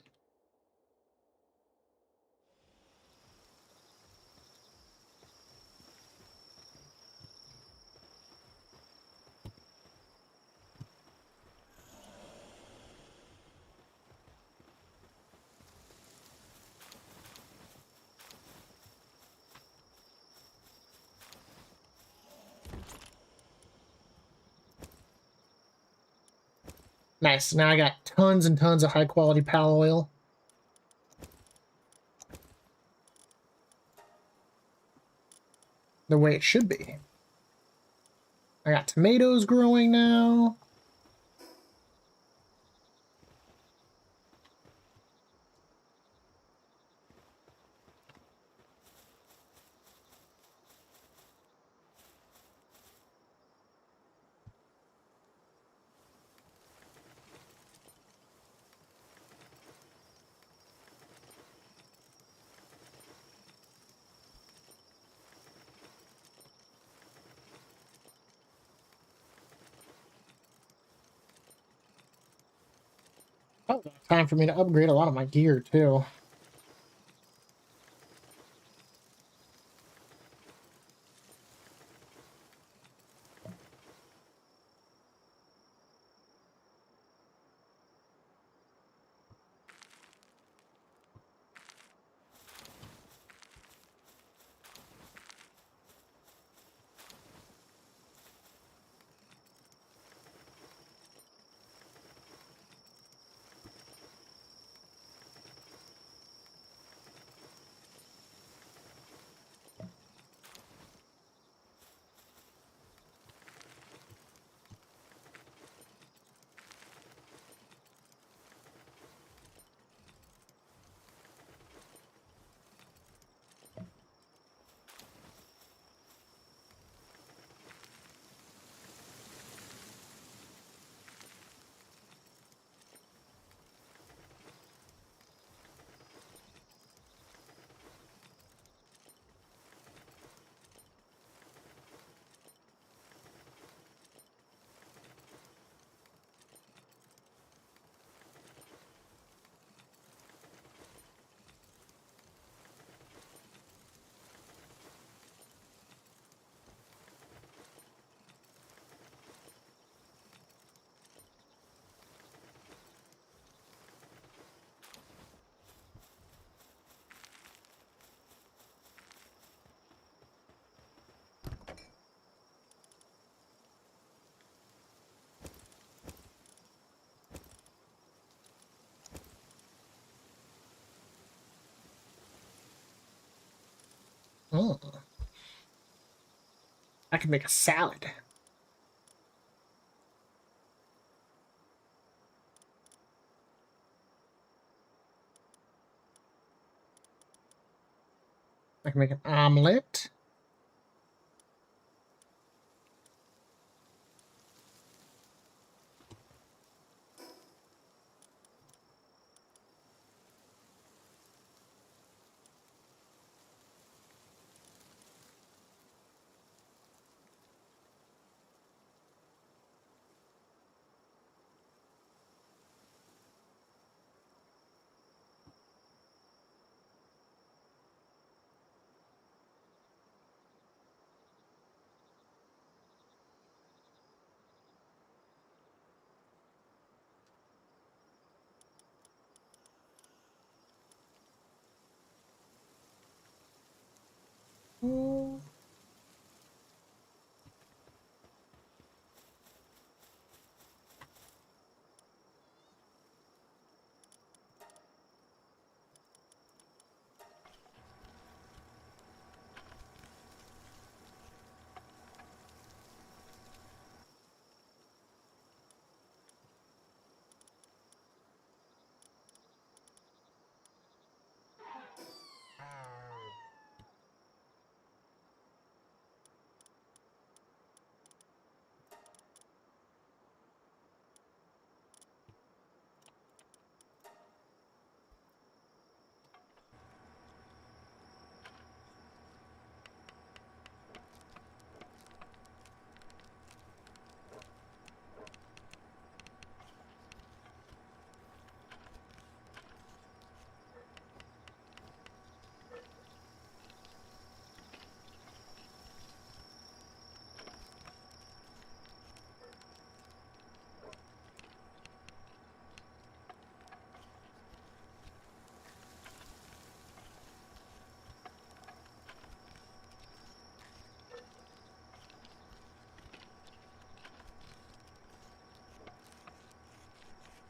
[SPEAKER 1] Nice. Now I got tons and tons of high quality pal oil. The way it should be. I got tomatoes growing now. Oh, time for me to upgrade a lot of my gear too. Oh, I can make a salad. I can make an omelet. Mm.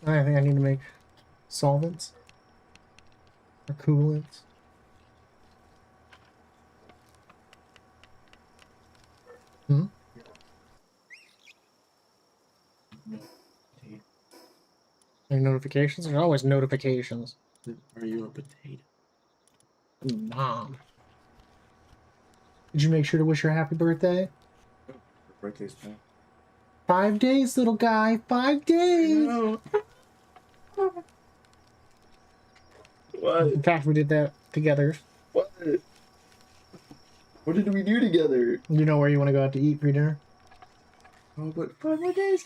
[SPEAKER 1] I think I need to make solvents or coolants. Hmm? Any notifications? There's always notifications.
[SPEAKER 2] Are you a potato?
[SPEAKER 1] Mom. Did you make sure to wish her happy birthday?
[SPEAKER 2] Her birthday's time.
[SPEAKER 1] 5 days, little guy. 5 days.
[SPEAKER 2] No. What?
[SPEAKER 1] In fact, we did that together.
[SPEAKER 2] What? What did we do together?
[SPEAKER 1] You know where you want to go out to eat for dinner?
[SPEAKER 2] Oh, but 5 more days.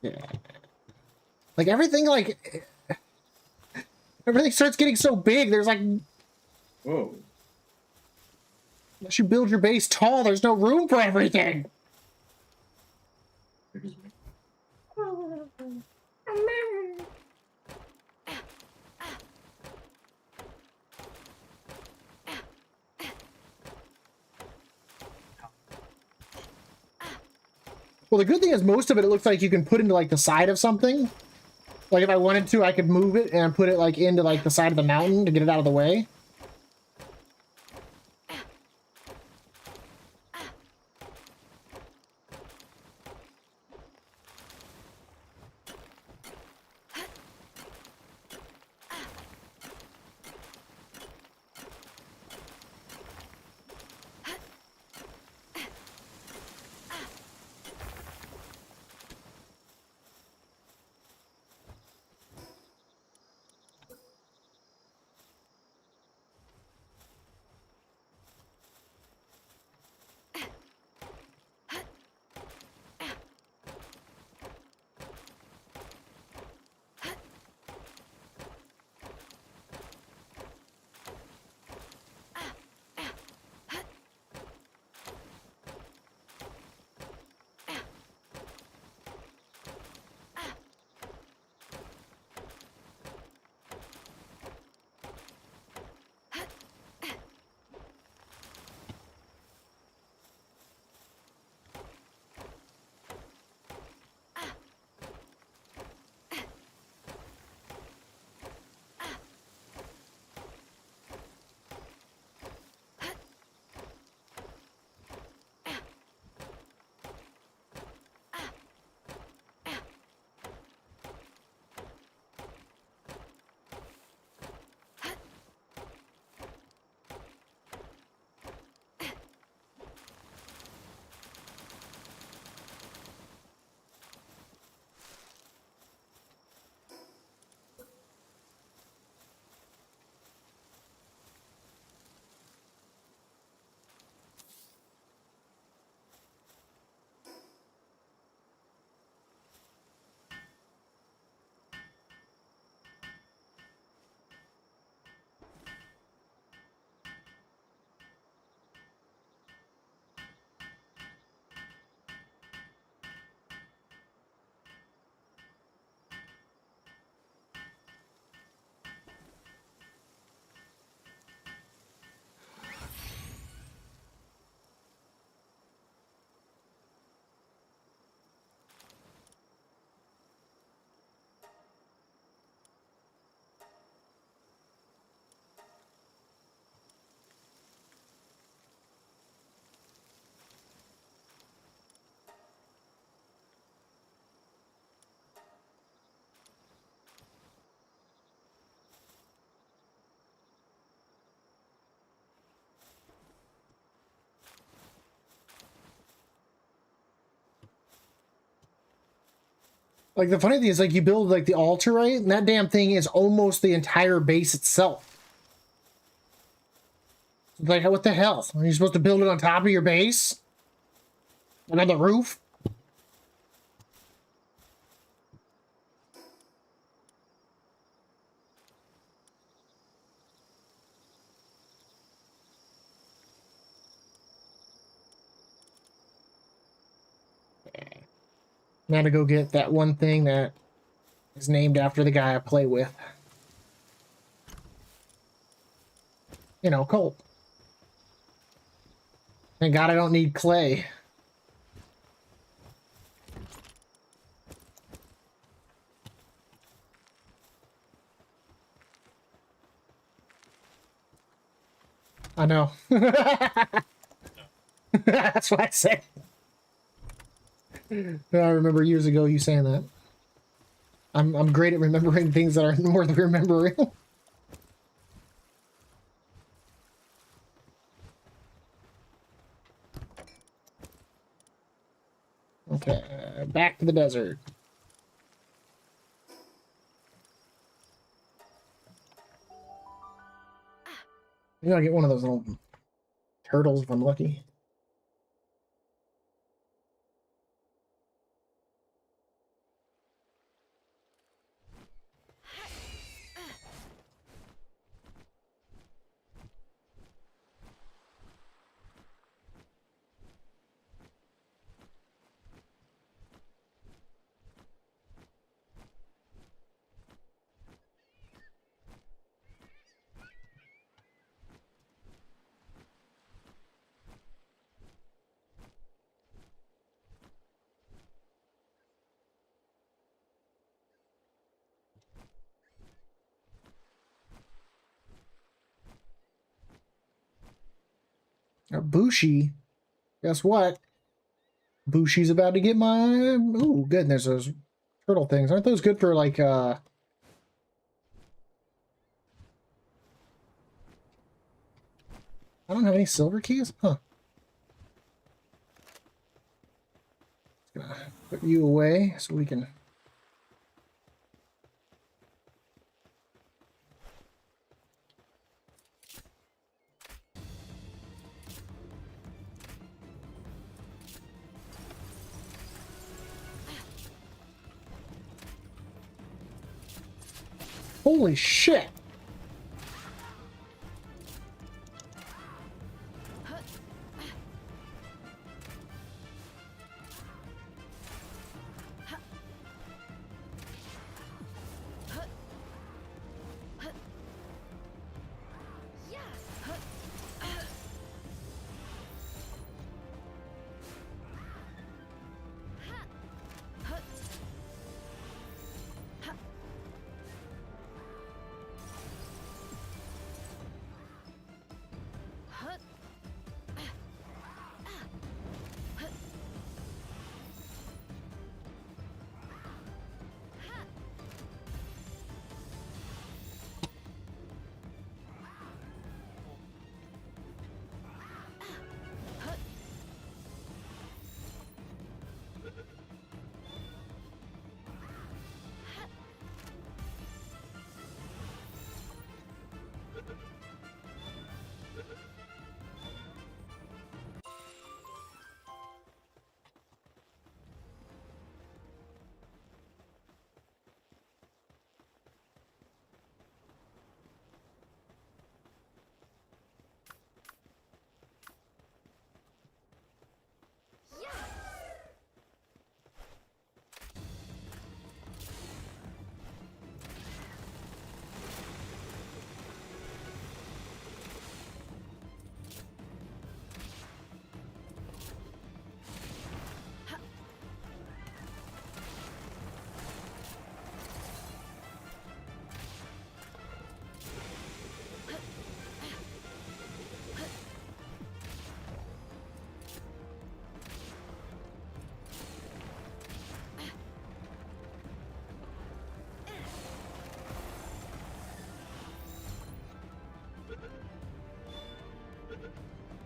[SPEAKER 1] Yeah. Like everything starts getting so big. There's like,
[SPEAKER 2] Whoa.
[SPEAKER 1] unless you build your base tall, there's no room for everything.
[SPEAKER 2] There's me.
[SPEAKER 1] Well, the good thing is most of it looks like you can put into like the side of something. Like if I wanted to, I could move it and put it like into like the side of the mountain to get it out of the way. Like the funny thing is like you build like the altar, right? And that damn thing is almost the entire base itself. Like what the hell? Are you supposed to build it on top of your base? And on the roof? Now to go get that one thing that is named after the guy I play with. You know, Colt. Thank God I don't need clay. I know. That's what I said. I remember years ago you saying that. I'm great at remembering things that are worth remembering. Okay, back to the desert. Maybe I'll get one of those little turtles if I'm lucky. Now, Bushi. Guess what? Bushi's about to get my... Ooh, good. And there's those turtle things. Aren't those good for, like, I don't have any silver keys? Huh. Just gonna put you away so we can... Holy shit!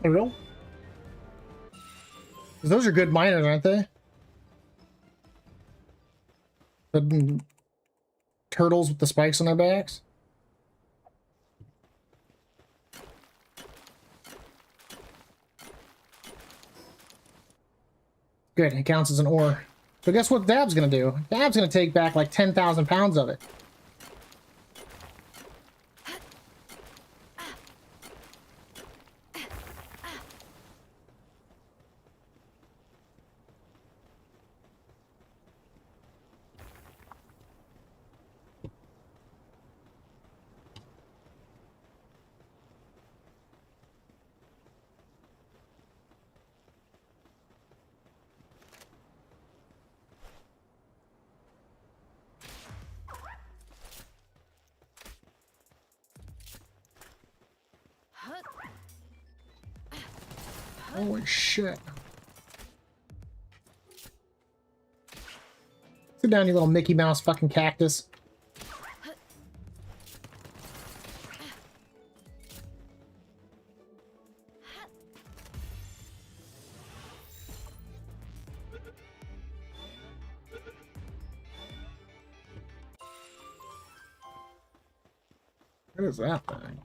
[SPEAKER 1] There we go. 'Cause those are good miners, aren't they? The turtles with the spikes on their backs. Good, it counts as an ore. So guess what Dab's gonna do? Dab's gonna take back like 10,000 pounds of it. Holy shit. Sit down, you little Mickey Mouse fucking cactus. What is that thing?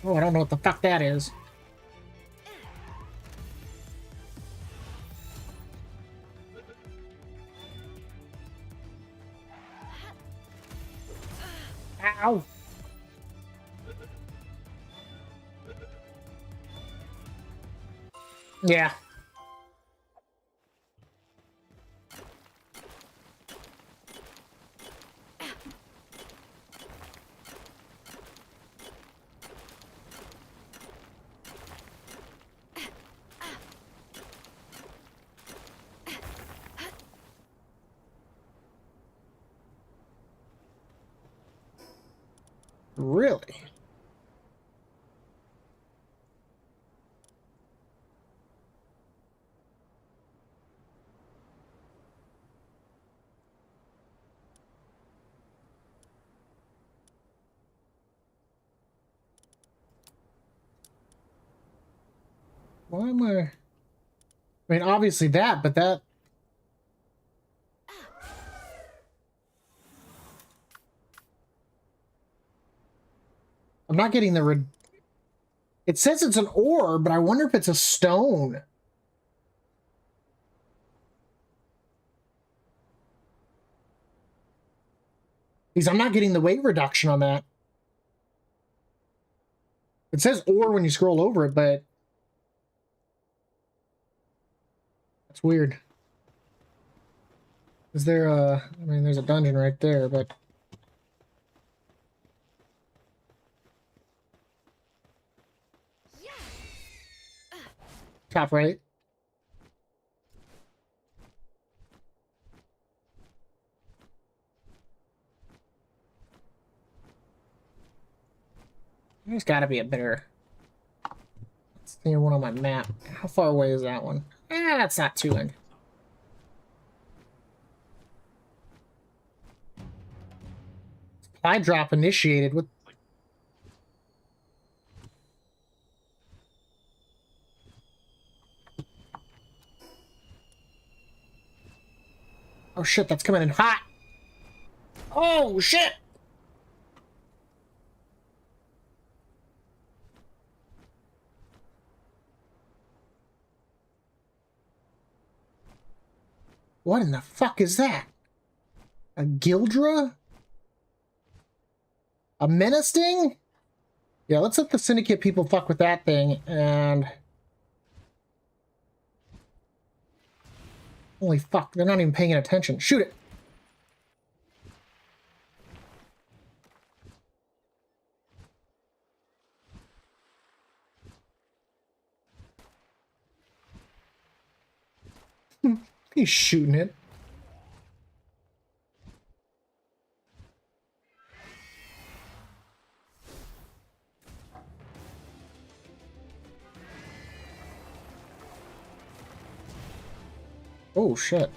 [SPEAKER 1] Oh, I don't know what the fuck that is. Ow! Yeah. Really? Why am I mean, obviously that, but that... I'm not getting the... It says it's an ore, but I wonder if it's a stone. Because I'm not getting the weight reduction on that. It says ore when you scroll over it, but... That's weird. Is there a... I mean, there's a dungeon right there, but... Top right. There's got to be a better... Let's see one on my map. How far away is that one? That's not too long. Supply drop initiated. What? Oh shit, that's coming in hot. Oh shit! What in the fuck is that? A Gildra? A menacing? Yeah, let's let the Syndicate people fuck with that thing, and... Holy fuck, they're not even paying attention. Shoot it! He's shooting it. Oh shit.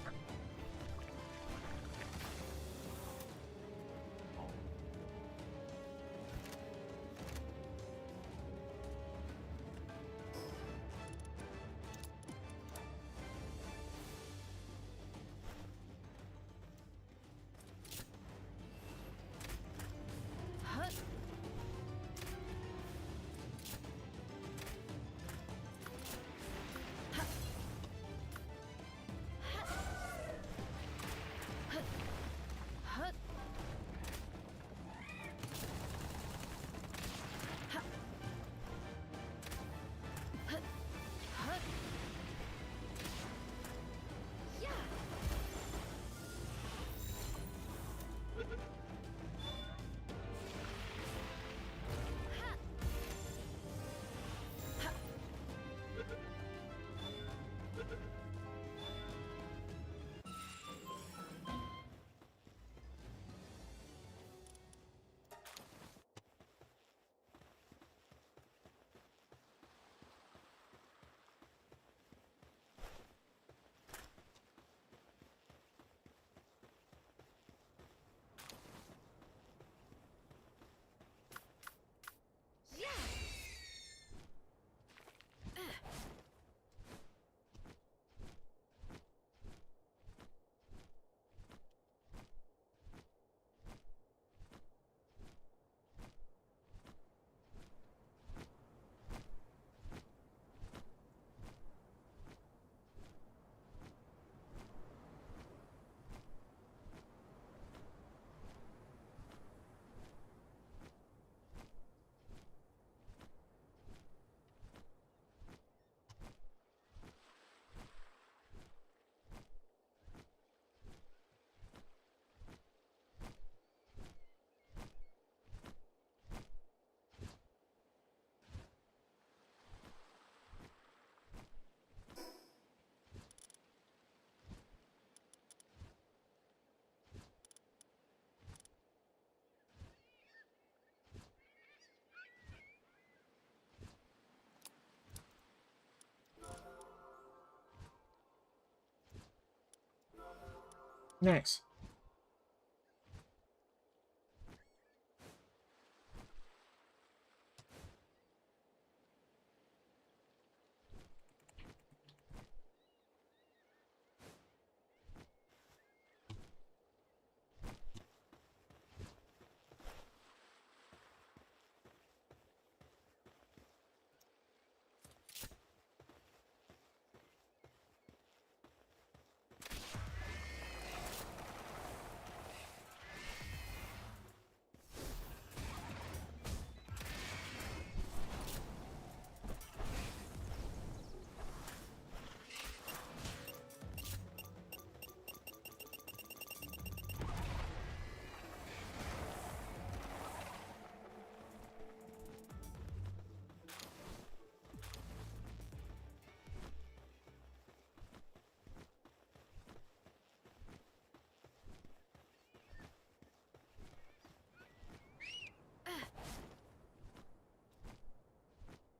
[SPEAKER 1] Nice.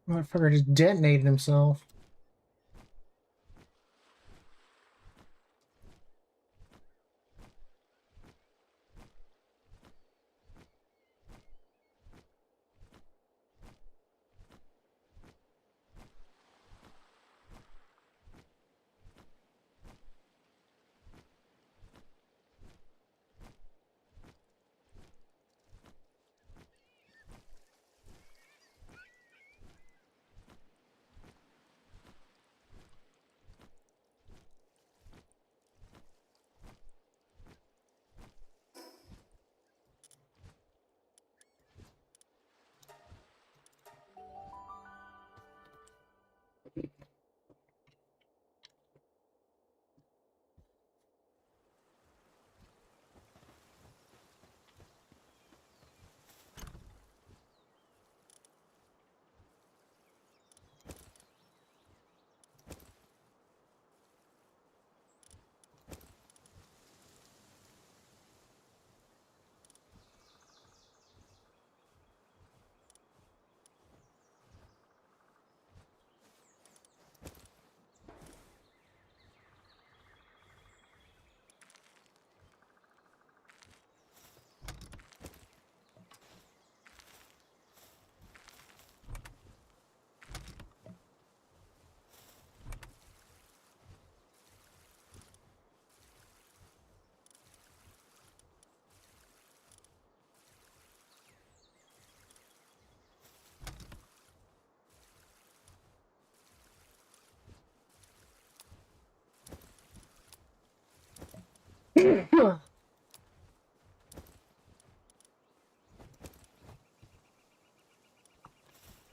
[SPEAKER 1] Motherfucker just detonated himself.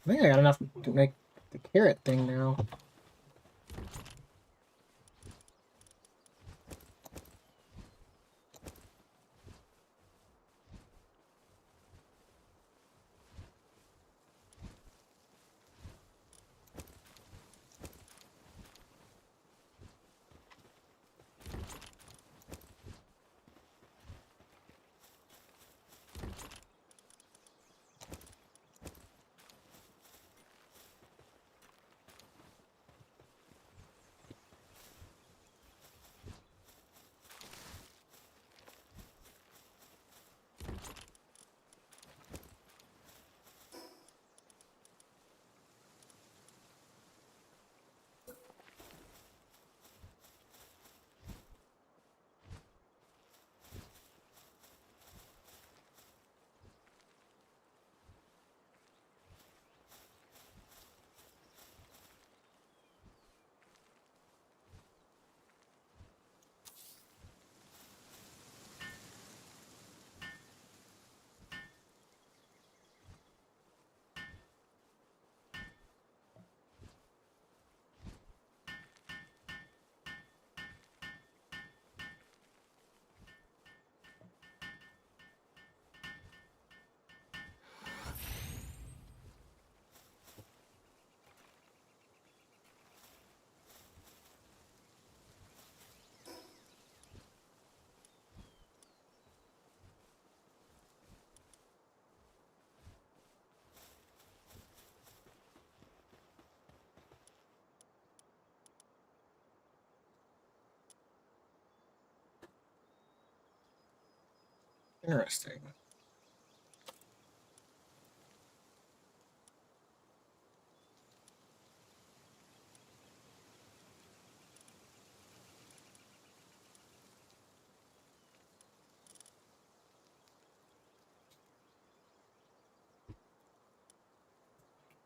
[SPEAKER 1] I think I got enough to make the carrot thing now. Interesting.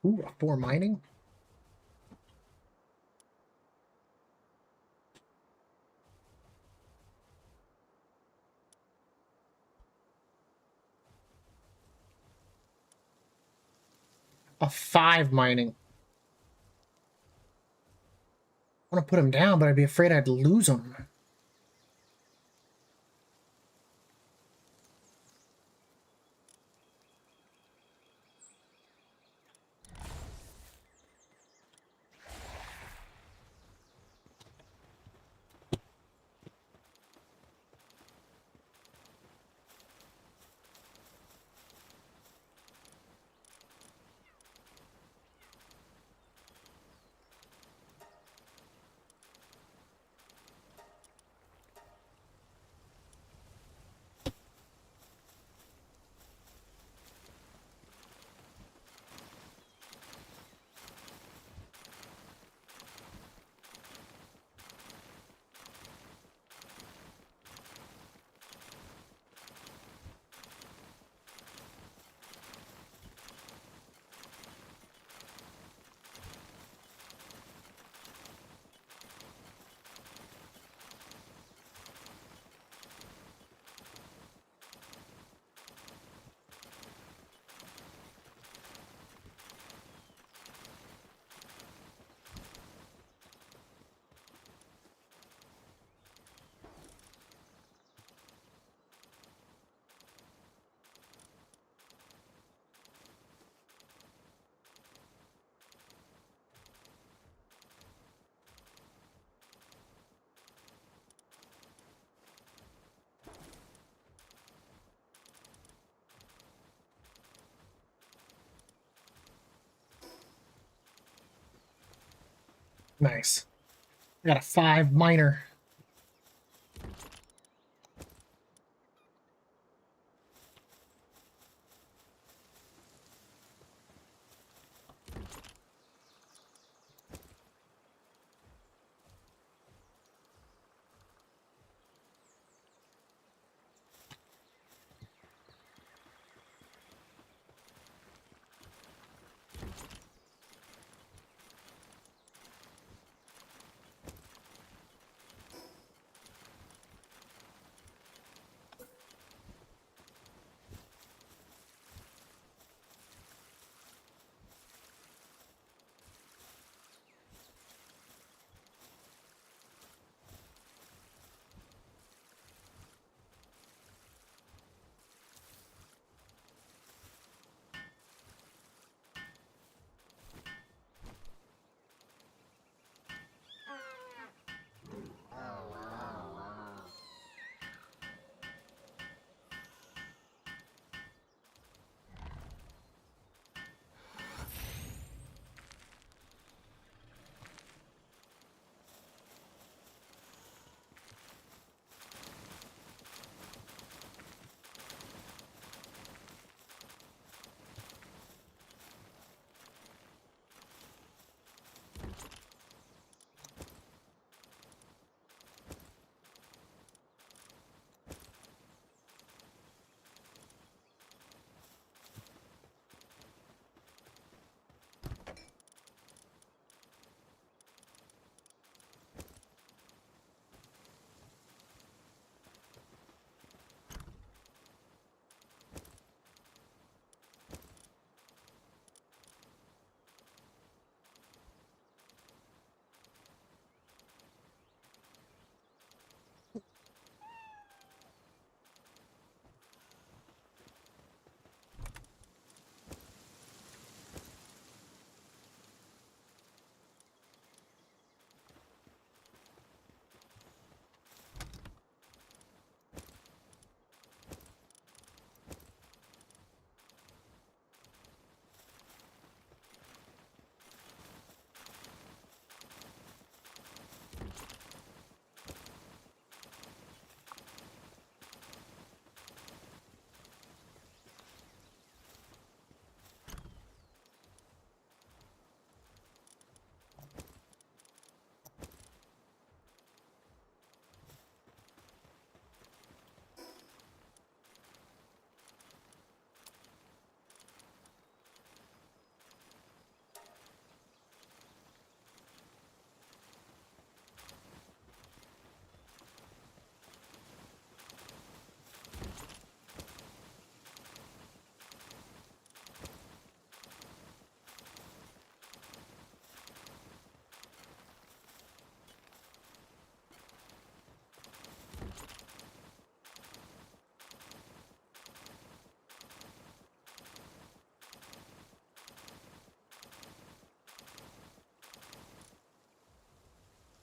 [SPEAKER 1] Ooh, 4 mining. A 5 mining. I want to put him down, but I'd be afraid I'd lose him. Nice. I got a 5 miner.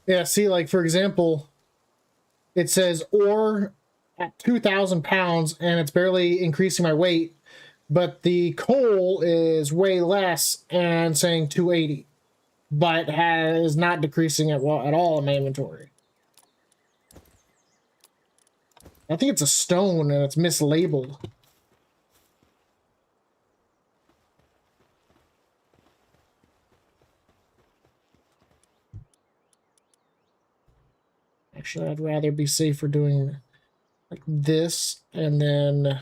[SPEAKER 1] Yeah, see, like, for example, it says ore at 2,000 pounds, and it's barely increasing my weight, but the coal is way less and saying 280, but is not decreasing at all in my inventory. I think it's a stone and it's mislabeled. Actually, I'd rather be safer doing like this and then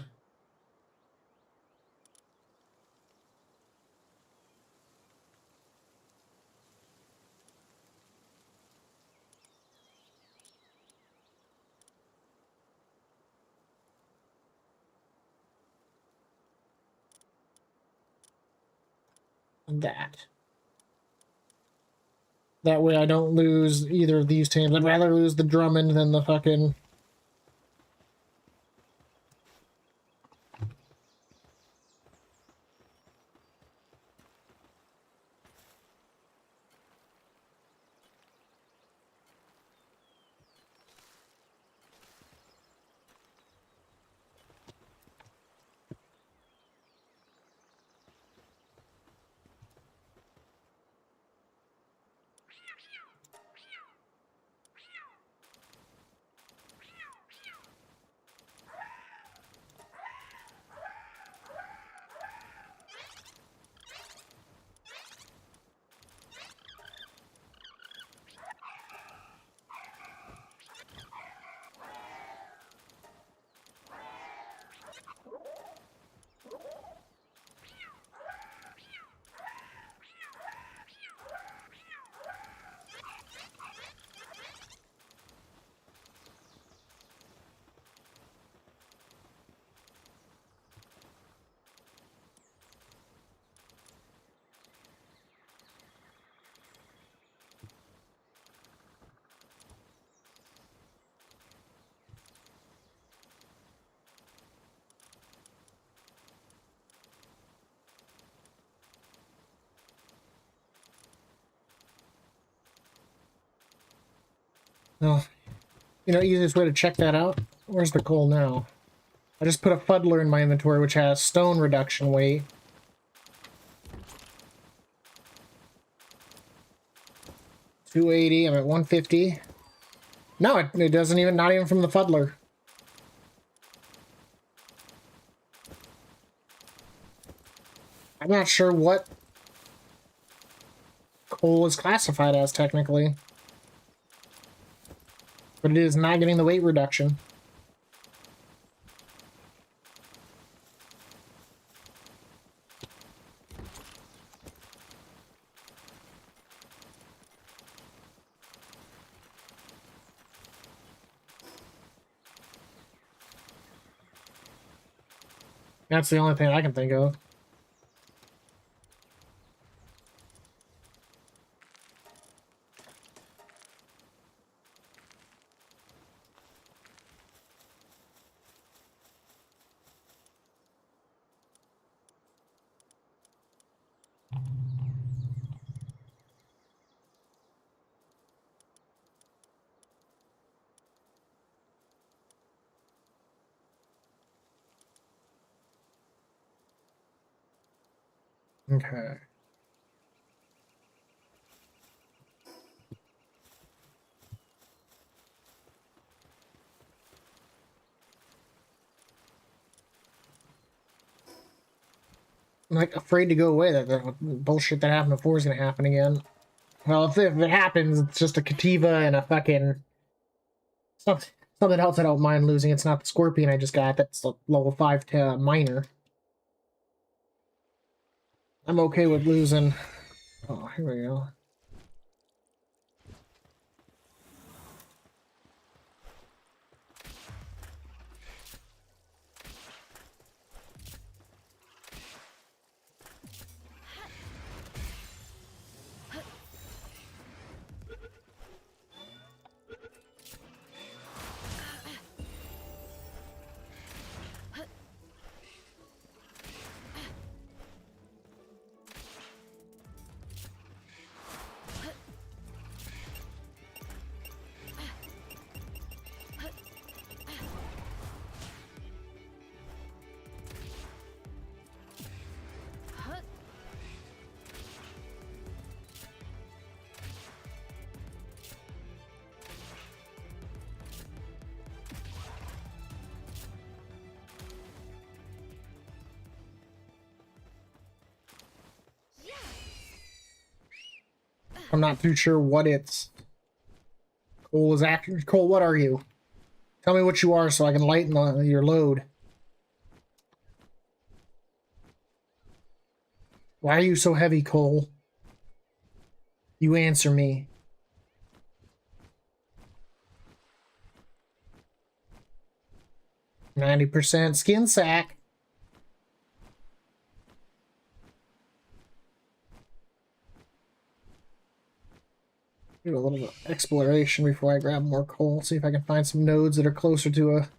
[SPEAKER 1] that. That way I don't lose either of these teams. I'd rather lose the Drummond than the fucking... Oh, you know, easiest way to check that out? Where's the coal now? I just put a fuddler in my inventory, which has stone reduction weight. $280, I'm at 150. No, it doesn't even, not even from the fuddler. I'm not sure what coal is classified as technically. But it is not getting the weight reduction. That's the only thing I can think of. Okay. I'm like afraid to go away. That bullshit that happened before is gonna happen again. Well, if it happens, it's just a Kativa and a fucking something else I don't mind losing. It's not the Scorpion I just got. That's a level 5 to minor. I'm okay with losing. Oh, here we go. I'm not too sure what it's. Cole is acting. Cole, what are you? Tell me what you are so I can lighten your load. Why are you so heavy, Cole? You answer me. %, skin sack. Do a little bit of exploration before I grab more coal. See if I can find some nodes that are closer to a...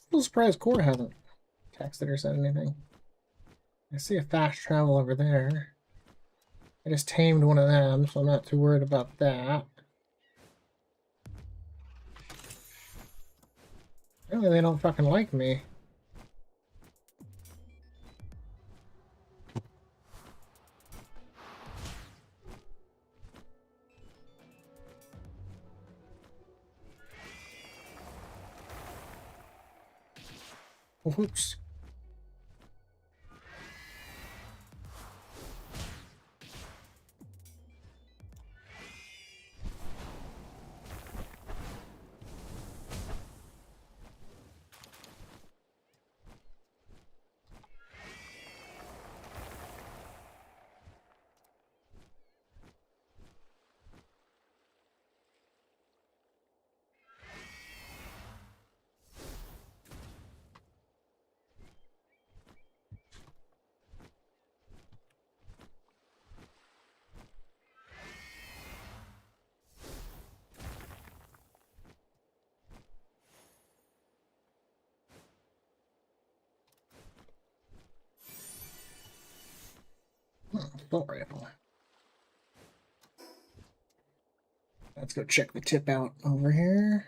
[SPEAKER 1] Still surprised Core hasn't texted or said anything. I see a fast travel over there. I just tamed one of them, so I'm not too worried about that. Apparently they don't fucking like me. Oops. Assault rifle. Let's go check the tip out over here.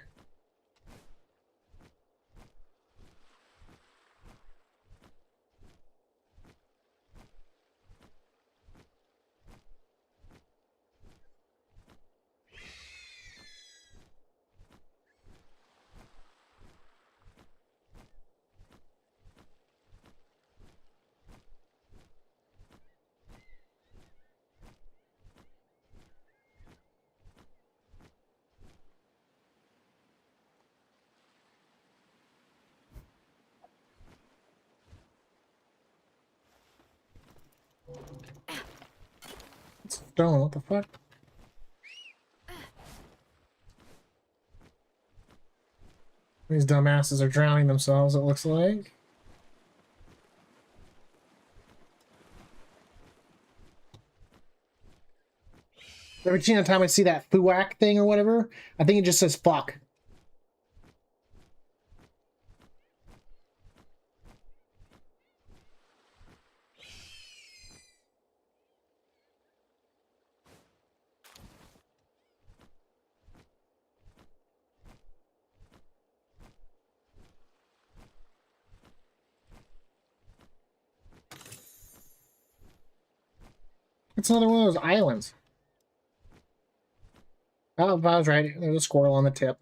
[SPEAKER 1] It's stone, what the fuck? These dumbasses are drowning themselves, it looks like. Every single time I see that FUAC thing or whatever, I think it just says fuck. It's another one of those islands. Oh, I was right. There's a squirrel on the tip.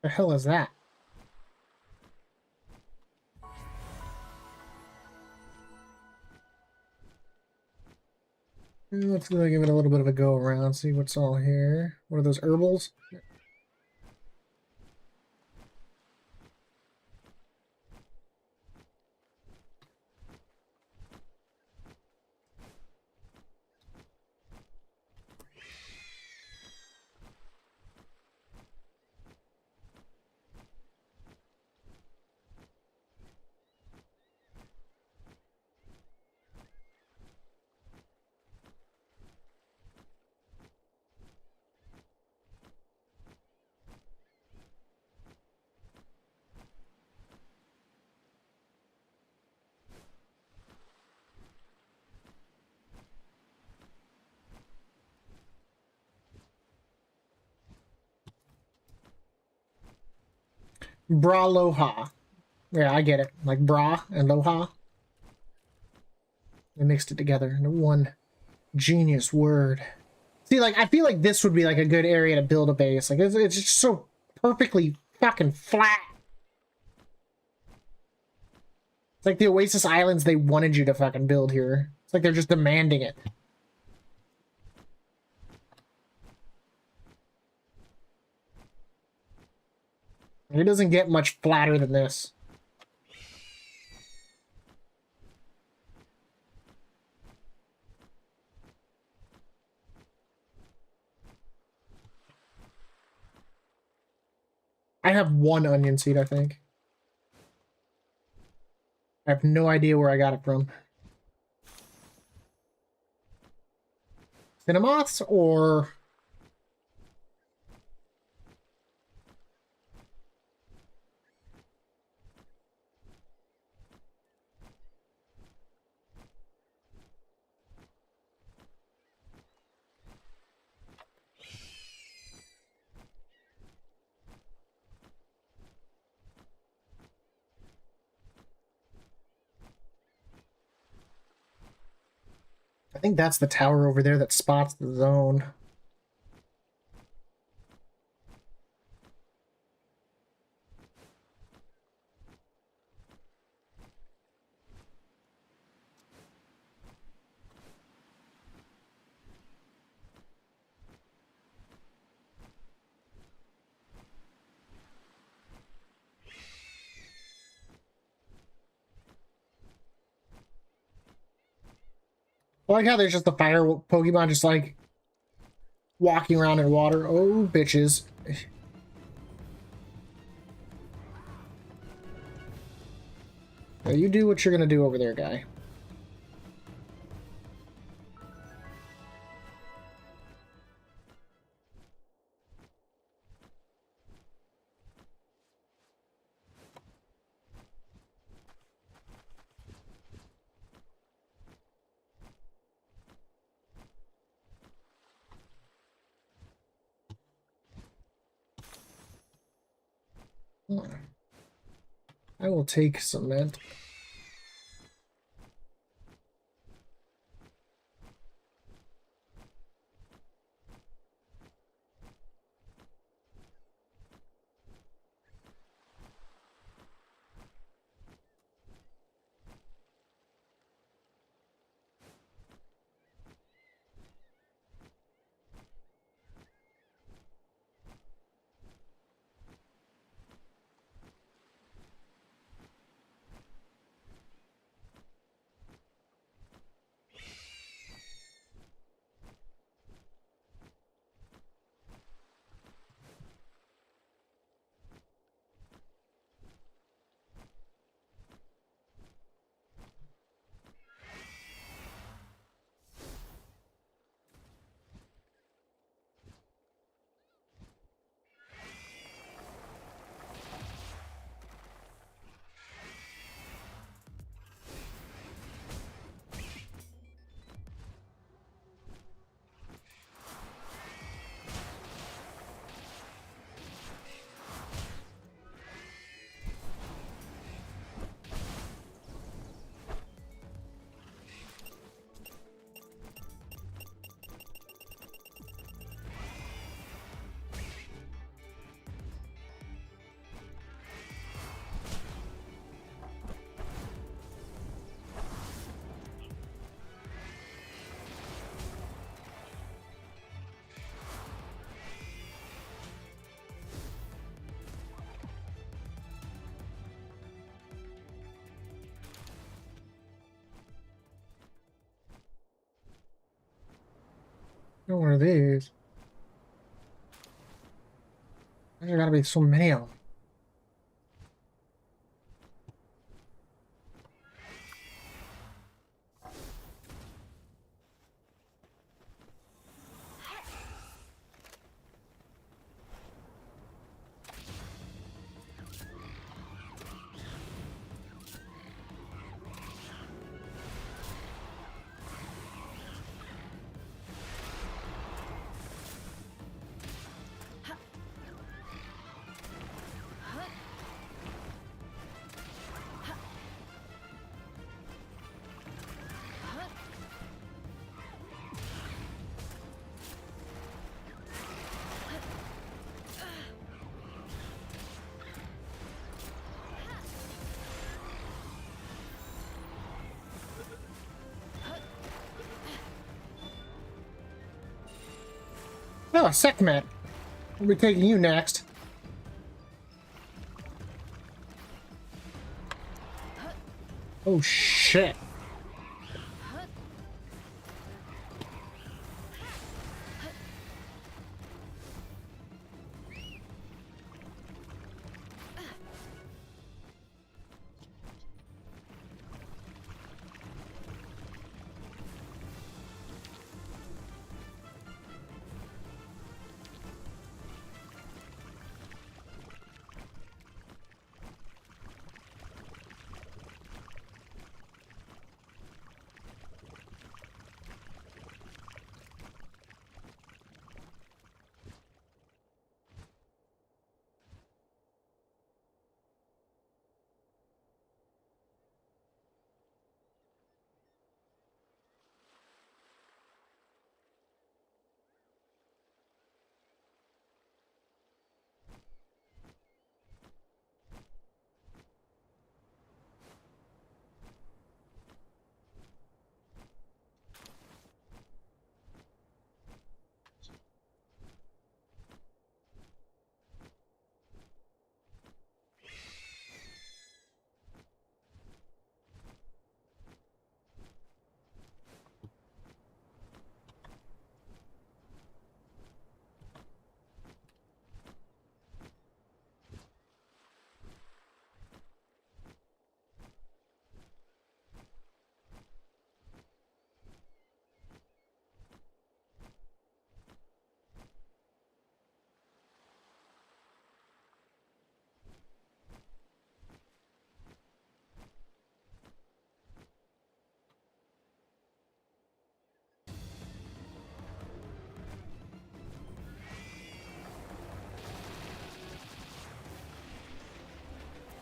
[SPEAKER 1] The hell is that? Let's give it a little bit of a go around, see what's all here. What are those herbals? Bra Loha. Yeah, I get it. Like bra and Loha. They mixed it together into one genius word. See, like, I feel like this would be like a good area to build a base. Like, it's just so perfectly fucking flat. It's like the Oasis Islands they wanted you to fucking build here. It's like they're just demanding it. It doesn't get much flatter than this. I have one onion seed, I think. I have no idea where I got it from. Cinnamoths or... I think that's the tower over there that spots the zone. I like how there's just the fire Pokemon just like walking around in water. Oh, bitches. Now you do what you're gonna do over there, guy. I will take cement. Oh, what are these? There's gotta be so many of them. Oh, Sekhmet. We'll be taking you next. Oh, shit.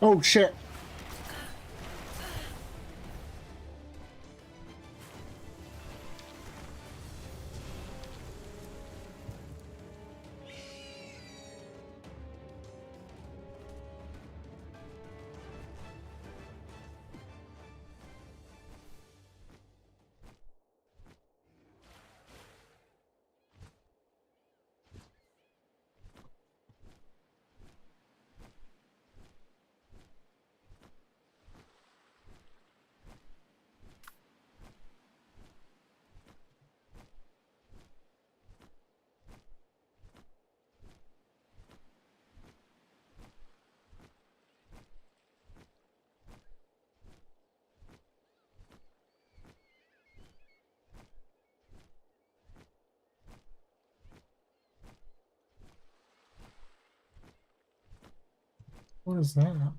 [SPEAKER 1] Oh, shit. What is that?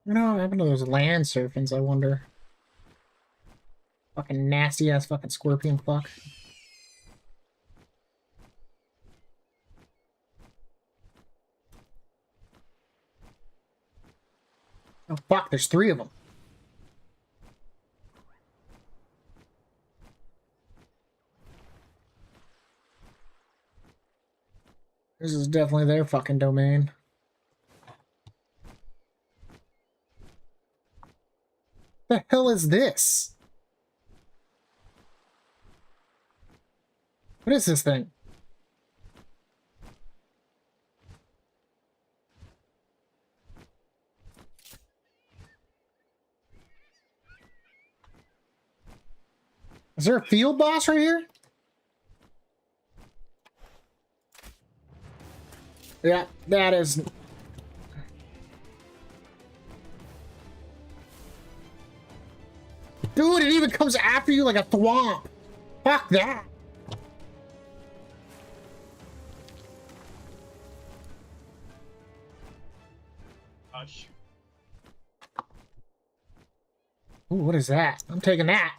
[SPEAKER 1] You know what happened to those land serpents, I wonder. Fucking nasty ass fucking scorpion fuck. Oh fuck, there's 3 of them. This is definitely their fucking domain. The hell is this? What is this thing? Is there a field boss right here? Yeah, that is. Dude, it even comes after you like a thwomp. Fuck that.
[SPEAKER 3] Gosh.
[SPEAKER 1] Ooh, what is that? I'm taking that.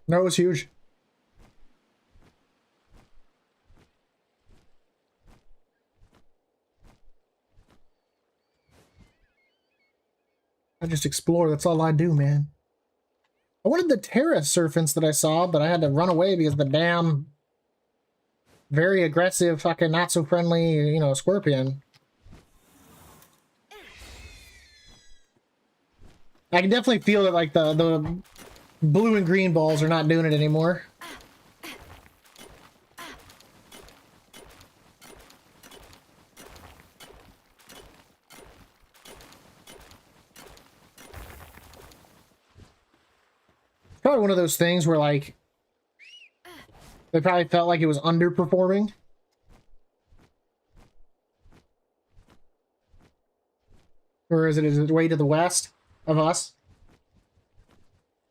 [SPEAKER 1] No, it was huge. I just explore. That's all I do, man. I wanted the Terra Serpents that I saw, but I had to run away because the damn very aggressive, fucking not so friendly, you know, scorpion. I can definitely feel that, like, the blue and green balls are not doing it anymore. Probably one of those things where, like, they probably felt like it was underperforming. Or is it way to the west of us?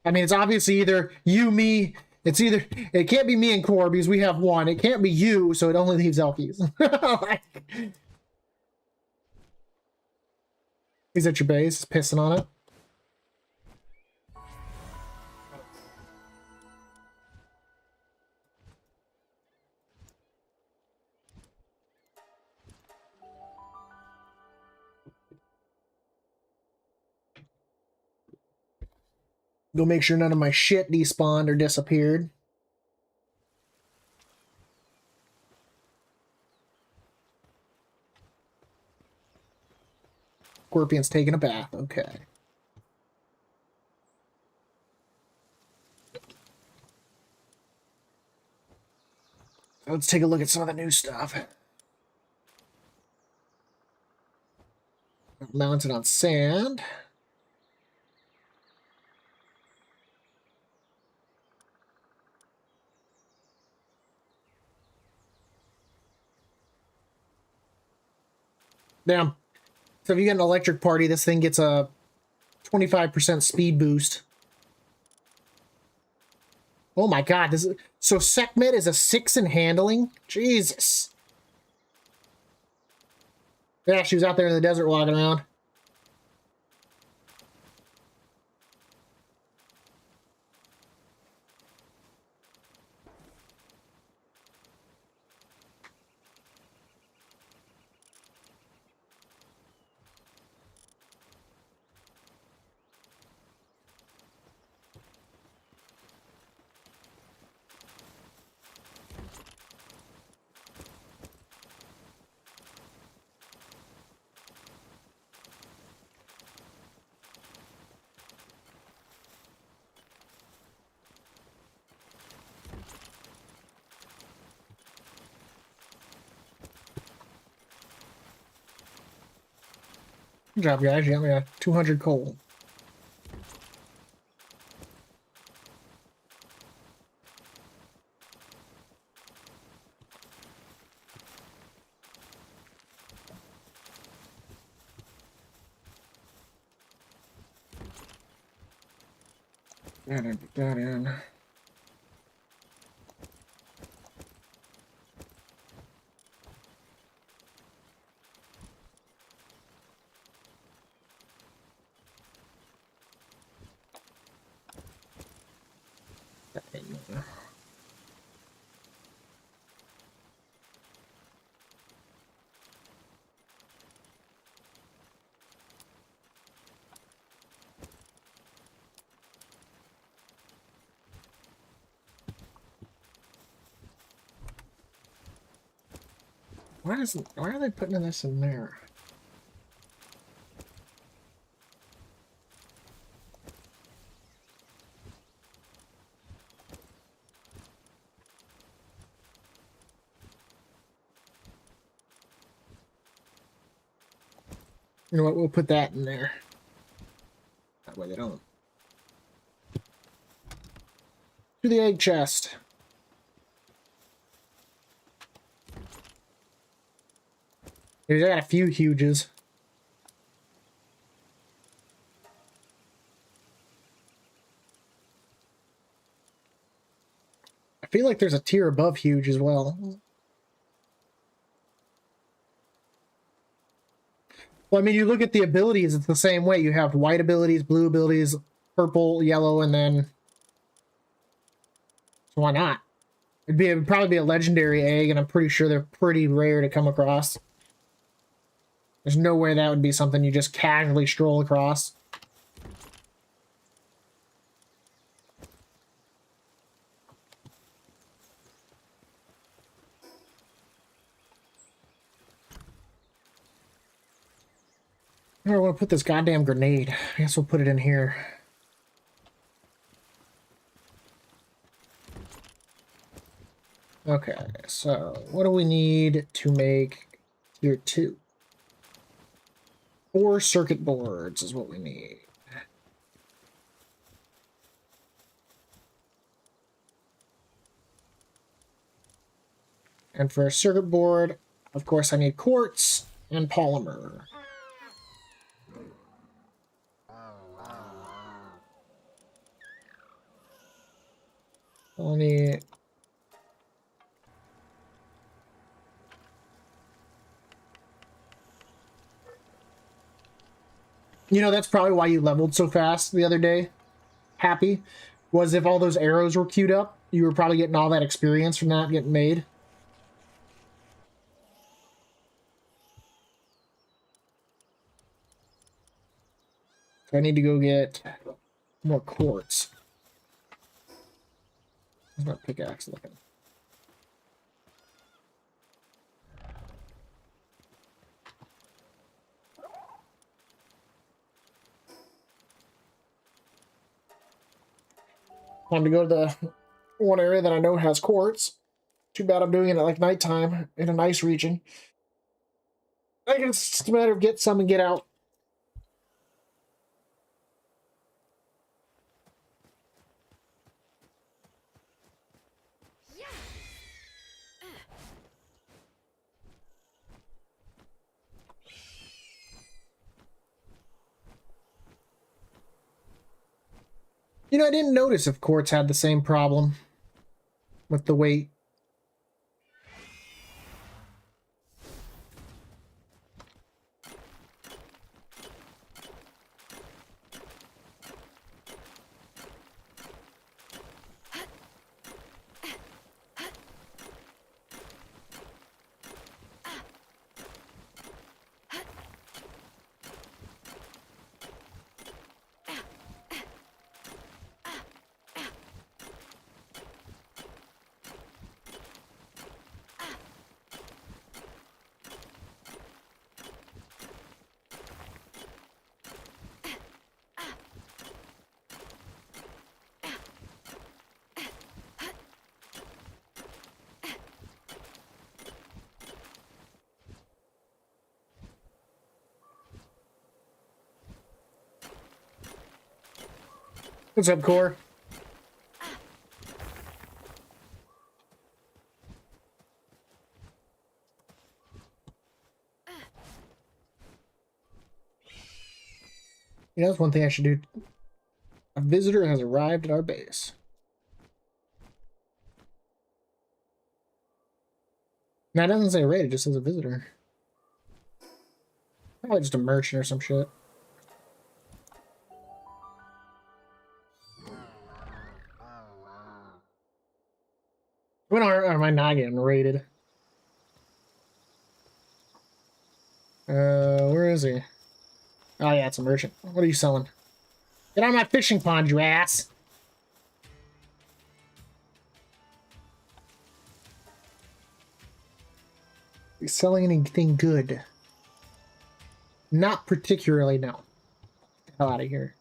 [SPEAKER 1] I mean, it's obviously either you, me. It's either, it can't be me and Kor because we have one. It can't be you, so it only leaves Elkies. Like, he's at your base, pissing on it. Go make sure none of my shit despawned or disappeared. Scorpion's taking a bath. Okay. Let's take a look at some of the new stuff. Mounted on sand. Damn. So if you get an electric party, this thing gets a 25% speed boost. Oh my god, this is, so Sekhmet is a 6 in handling? Jesus. Yeah, she was out there in the desert walking around. Good job, guys. You got me a 200 coal. Put that in. Why are they putting this in there? You know what? We'll put that in there. That way they don't. To the egg chest. Here's I got a few huges. I feel like there's a tier above huge as well. Well, I mean, you look at the abilities, it's the same way. You have white abilities, blue abilities, purple, yellow, and then... So why not? It'd probably be a legendary egg, and I'm pretty sure they're pretty rare to come across. There's no way that would be something you just casually stroll across. I don't want to put this goddamn grenade. I guess we'll put it in here. Okay, so what do we need to make tier 2? 4 circuit boards is what we need. And for a circuit board, of course, I need quartz and polymer. Only... You know, that's probably why you leveled so fast the other day. Happy. Was if all those arrows were queued up, you were probably getting all that experience from that getting made. So I need to go get more quartz. How's my pickaxe looking? Time to go to the one area that I know has quartz. Too bad I'm doing it at like nighttime in a nice region. I guess it's just a matter of get some and get out. You know, I didn't notice if quartz had the same problem with the weight. What's up, Core? You know, that's one thing I should do. A visitor has arrived at our base. No, it doesn't say raid, it just says a visitor. Probably just a merchant or some shit. When am I not getting raided? Where is he? Oh yeah, it's a merchant. What are you selling? Get on my fishing pond, you ass! Are you selling anything good? Not particularly, no. Get the hell out of here.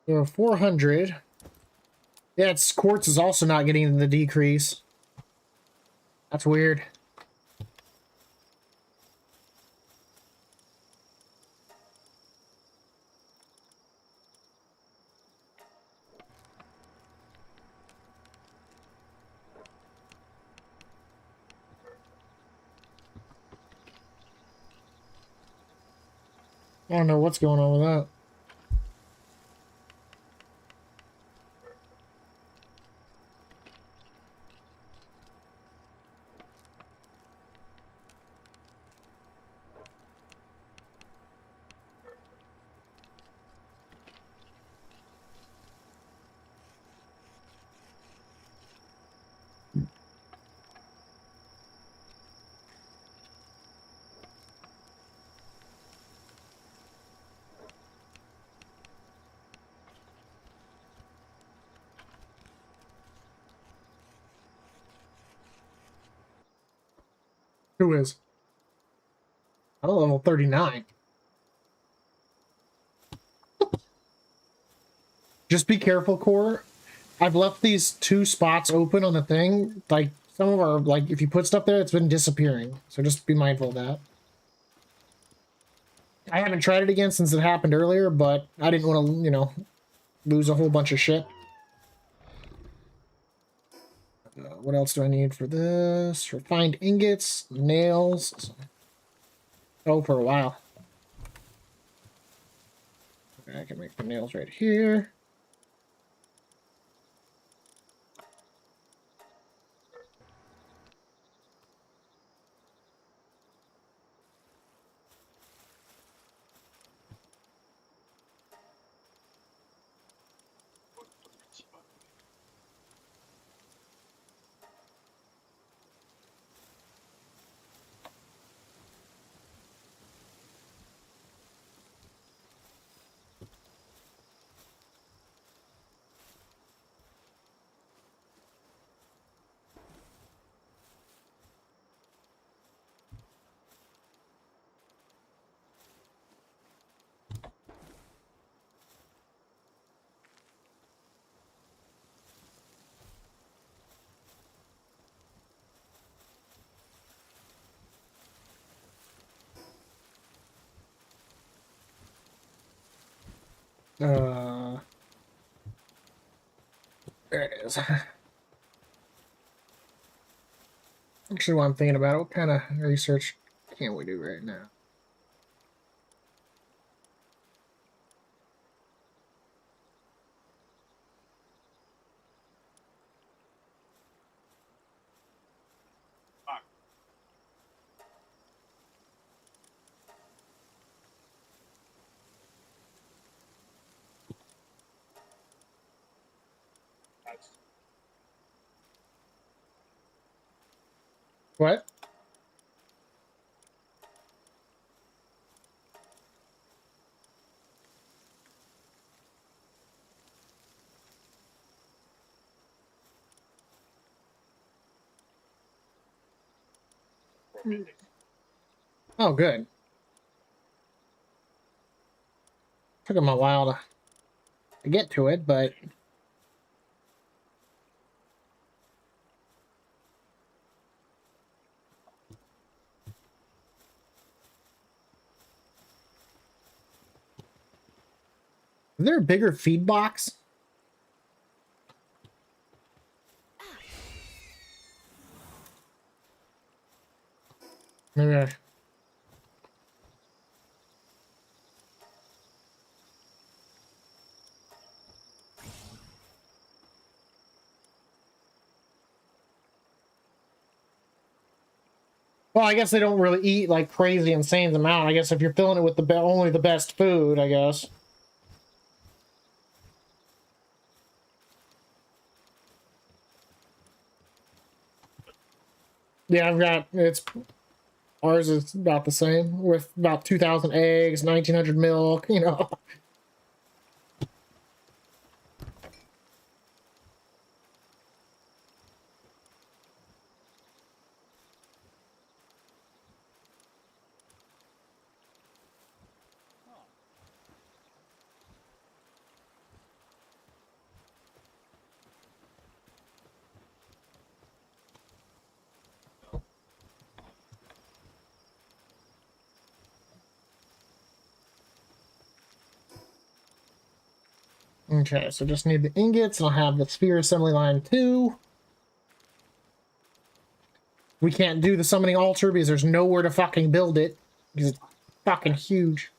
[SPEAKER 1] There are 400. Yeah, its quartz is also not getting the decrease. That's weird. I don't know what's going on with that. Who is? I'm level 39. Just be careful, Core. I've left these 2 spots open on the thing. Like, some of our, like, if you put stuff there, it's been disappearing. So just be mindful of that. I haven't tried it again since it happened earlier, but I didn't want to, you know, lose a whole bunch of shit. What else do I need for this? Refined ingots, nails. Oh, for a while. Okay, I can make the nails right here. There it is. Actually, while I'm thinking about it, what kind of research can we do right now? What? Oh, good. Took him a while to get to it, but Is there a bigger feed box? Maybe I... Well, I guess they don't really eat like crazy insane amount. I guess if you're filling it with the only the best food, I guess. Yeah, I've got ours is about the same with about 2,000 eggs, 1,900 milk. You know. Okay, so just need the ingots, and I'll have the sphere assembly line 2. We can't do the summoning altar because there's nowhere to fucking build it. Because it's fucking huge.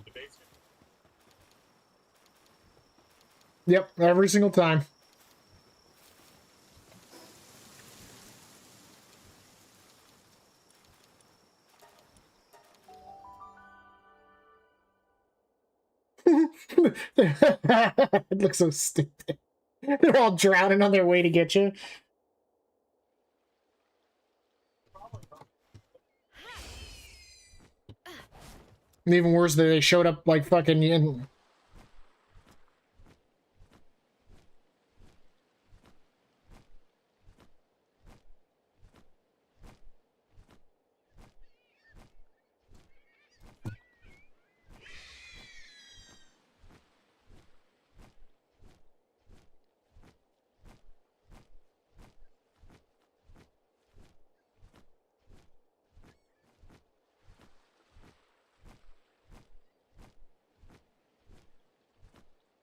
[SPEAKER 3] The basement.
[SPEAKER 1] Yep, every single time. It looks so stupid. They're all drowning on their way to get you. And even worse, they showed up like fucking in.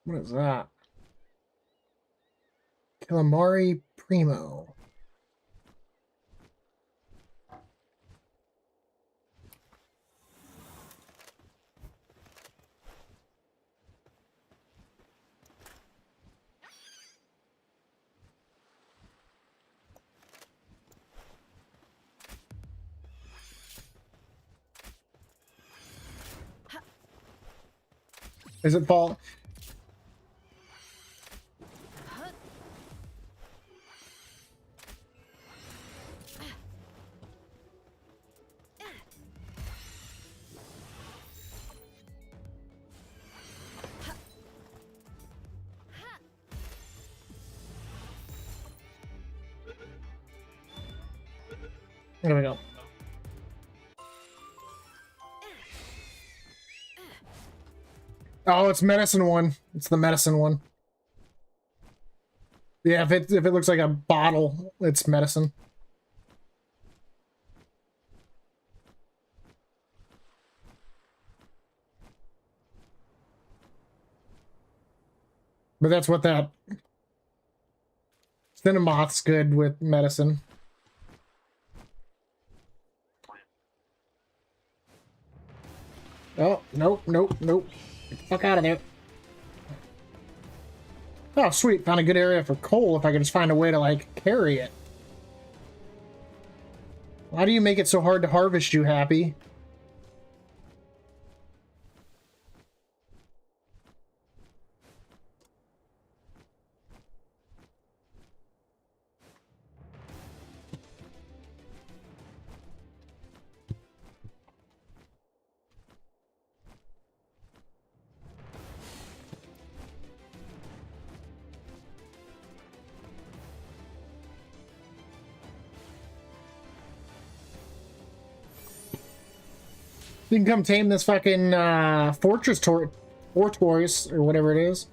[SPEAKER 1] What is that? Calamari Primo. Is it fall? There we go. Oh, it's medicine one. It's the medicine one. Yeah, if it looks like a bottle, it's medicine. But that's what that Cinnamoth's good with medicine. Oh, nope, nope, nope. Get the fuck out of there. Oh, sweet. Found a good area for coal if I could just find a way to, like, carry it. Why do you make it so hard to harvest, you happy? You can come tame this fucking fortress tortoise or whatever it is.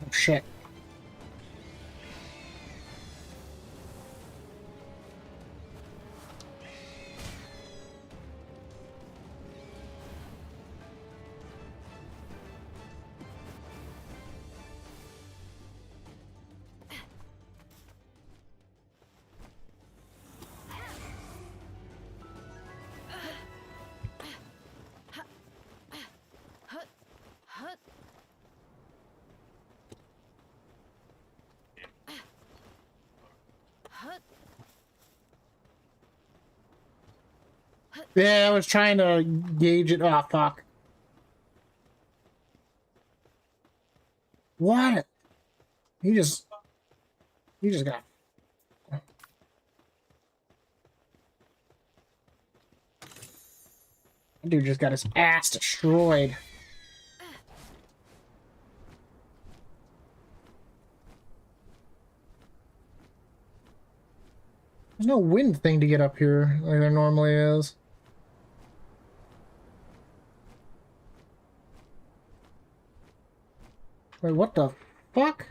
[SPEAKER 1] Oh, shit. Yeah, I was trying to gauge it. Oh, fuck. What? He just got... That dude just got his ass destroyed. There's no wind thing to get up here like there normally is. Wait, what the fuck?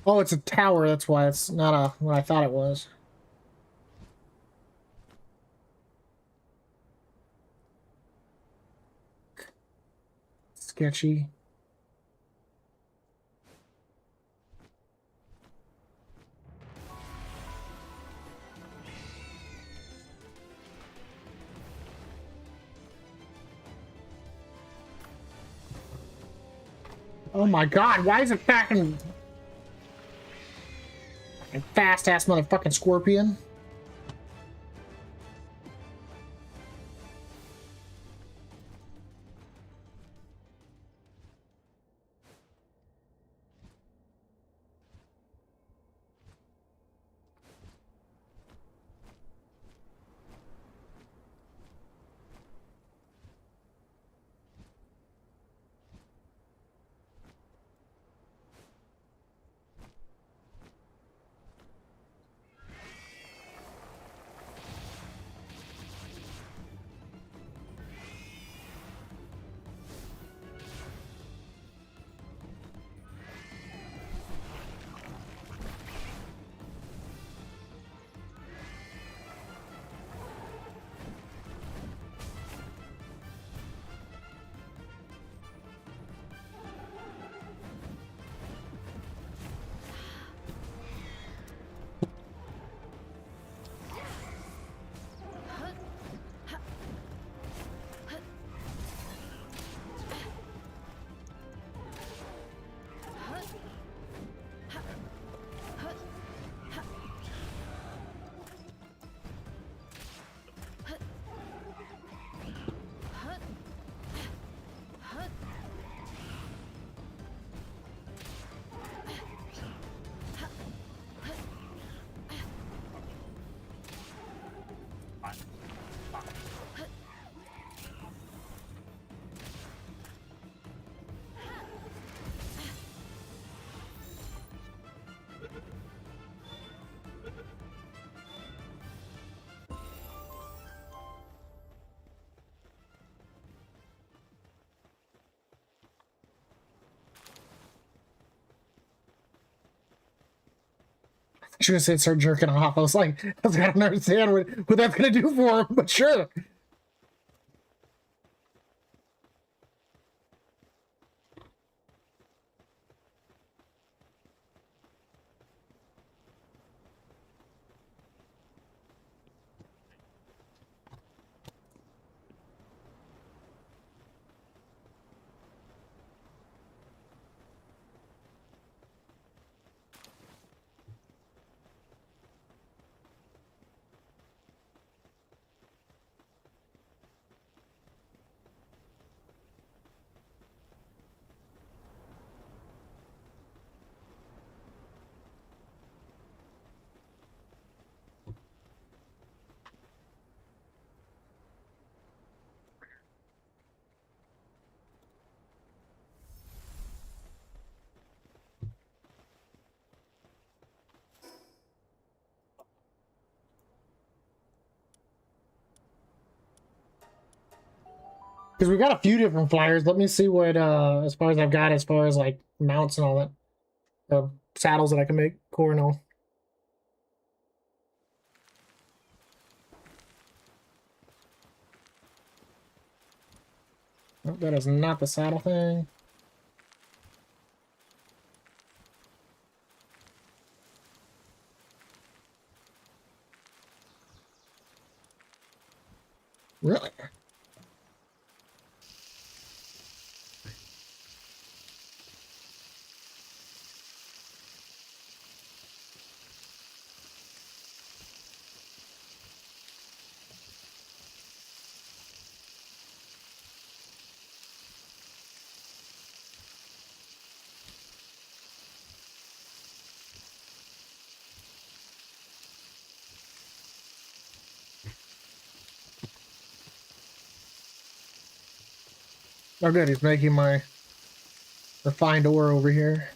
[SPEAKER 1] Oh, it's a tower. That's why it's not what I thought it was. Sketchy. Oh my god, why is it fucking fast ass motherfucking scorpion? I should have said start jerking off. I was like, I was gonna understand what that's gonna do for him, but sure. Because we got a few different flyers. Let me see what, as far as I've got, as far as like mounts and all that. Saddles that I can make, core and all. Nope, that is not the saddle thing. Really? Oh good, he's making my refined ore over here.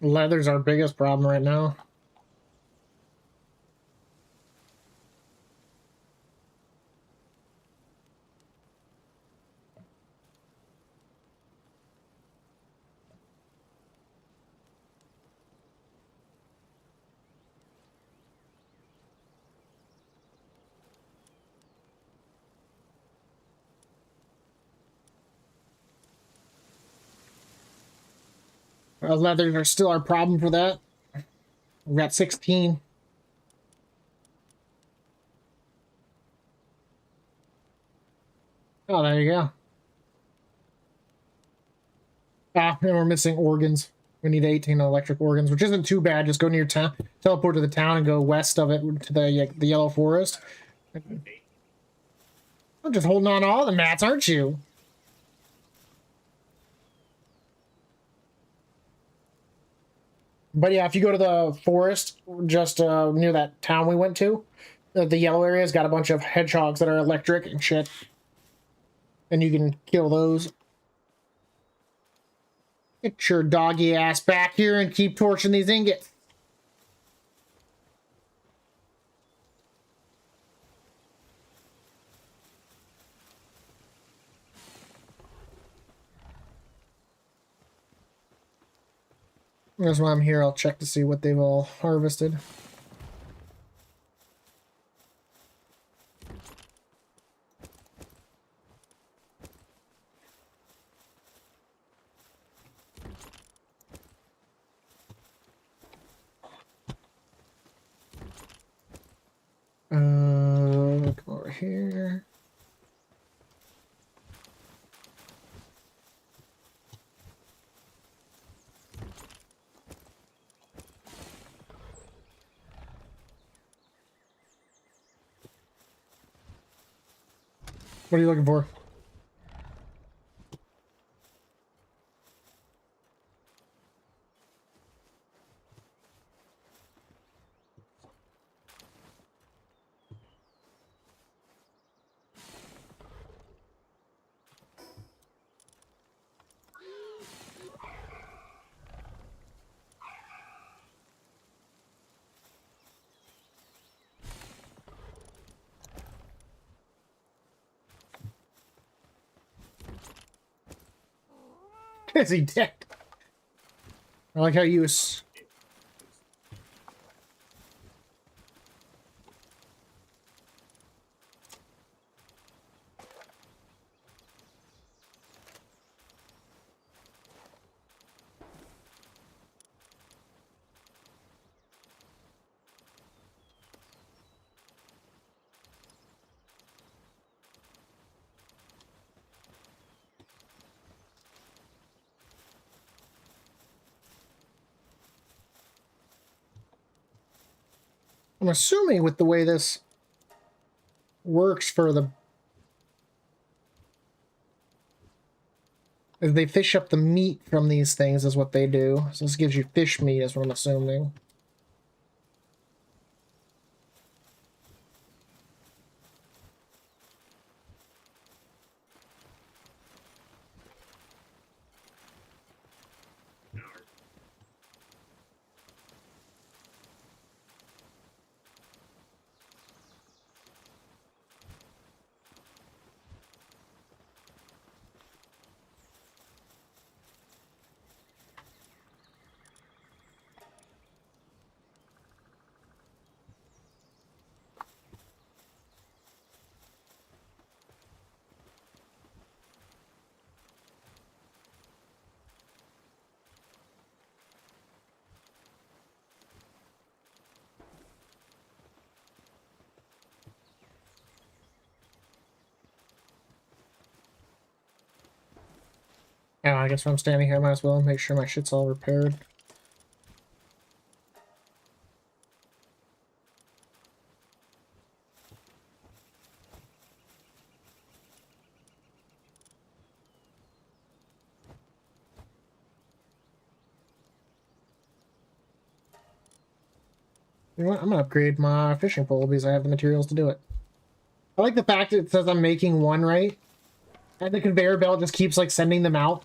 [SPEAKER 1] Leather's our biggest problem right now. Leathers are still our problem for that. We've got 16. Oh, there you go. Ah, and we're missing organs. We need 18 electric organs, which isn't too bad. Just go near town, teleport to the town, and go west of it to the yellow forest. I'm just holding on to all the mats, aren't you? But yeah, if you go to the forest just near that town we went to, the yellow area's got a bunch of hedgehogs that are electric and shit. And you can kill those. Get your doggy ass back here and keep torching these ingots. That's why I'm here. I'll check to see what they've all harvested. Come over here. What are you looking for? Is he dead? I like how you was. I'm assuming with the way this works for the... They fish up the meat from these things is what they do. So this gives you fish meat is what I'm assuming. Yeah, I guess when I'm standing here, I might as well make sure my shit's all repaired. You know what? I'm gonna upgrade my fishing pole because I have the materials to do it. I like the fact that it says I'm making one, right? And the conveyor belt just keeps like sending them out.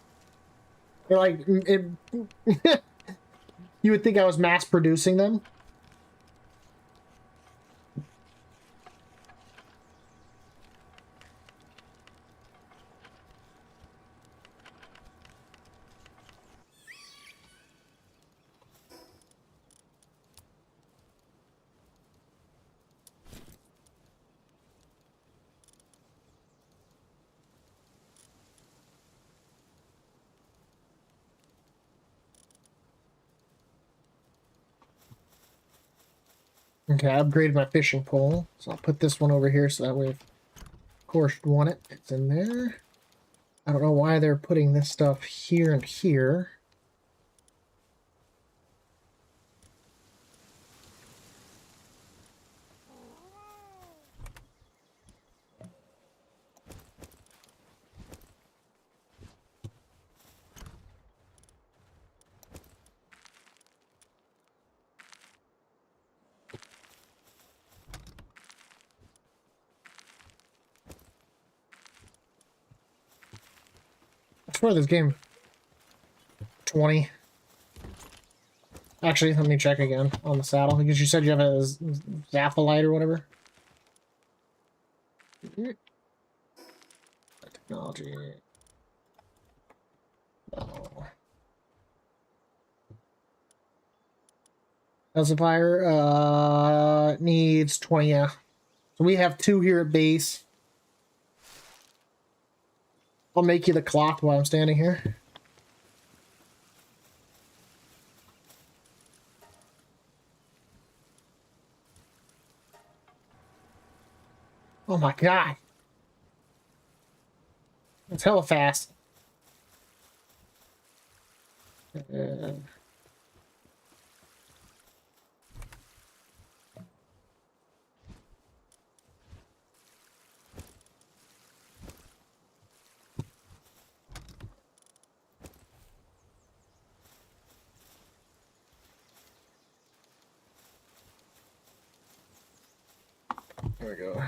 [SPEAKER 1] They're like, it, you would think I was mass producing them. Okay, I upgraded my fishing pole, so I'll put this one over here so that way, if of course you want it, it's in there. I don't know why they're putting this stuff here and here. I swear this game 20. Actually, let me check again on the saddle because you said you have a Zaphalite or whatever. Technology. No. Elsevier needs 20, yeah. So we have 2 here at base. I'll make you the clock while I'm standing here. Oh my god. That's hella fast. There we go.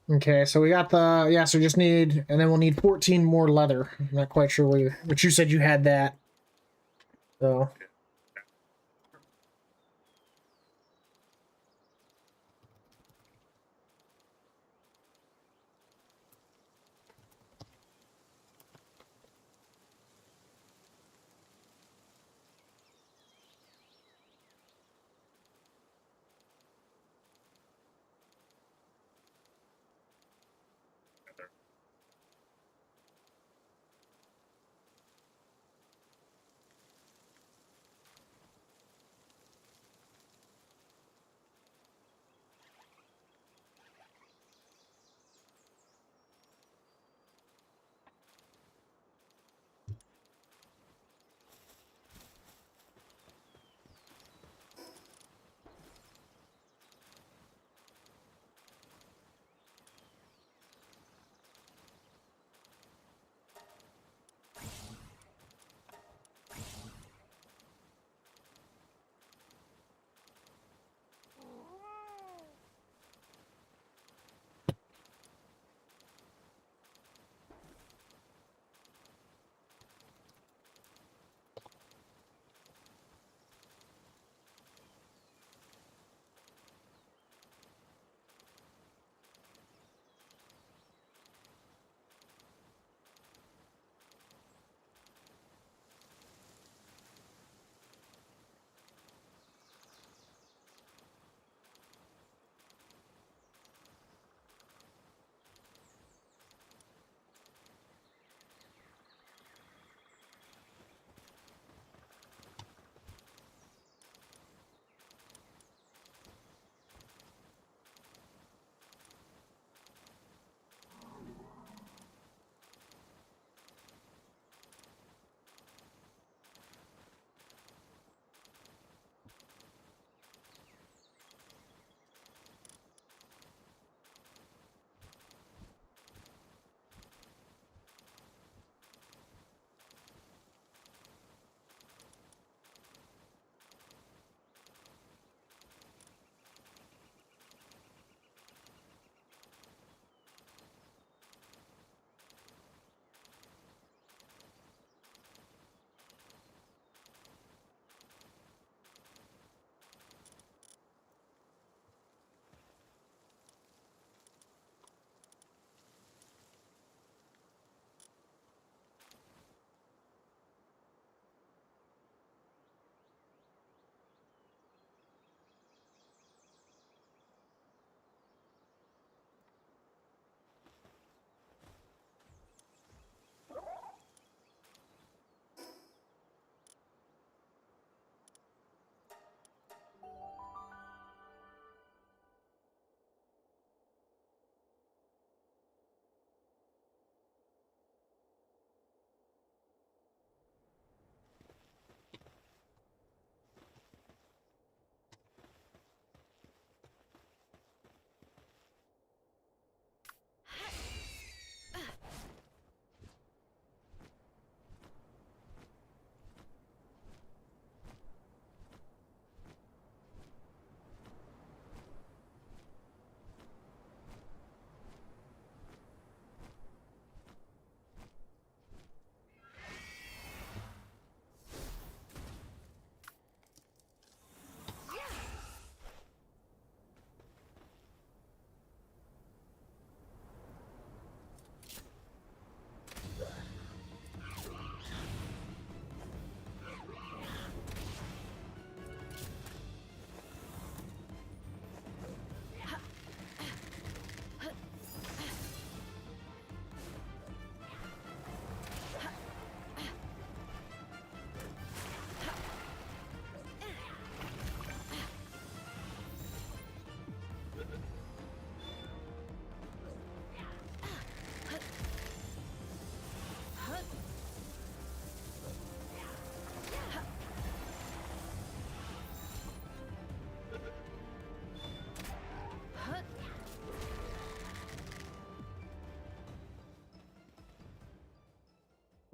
[SPEAKER 1] Okay, so we got the, yeah, so we just need, and then we'll need 14 more leather. I'm not quite sure where you, but you said you had that. So.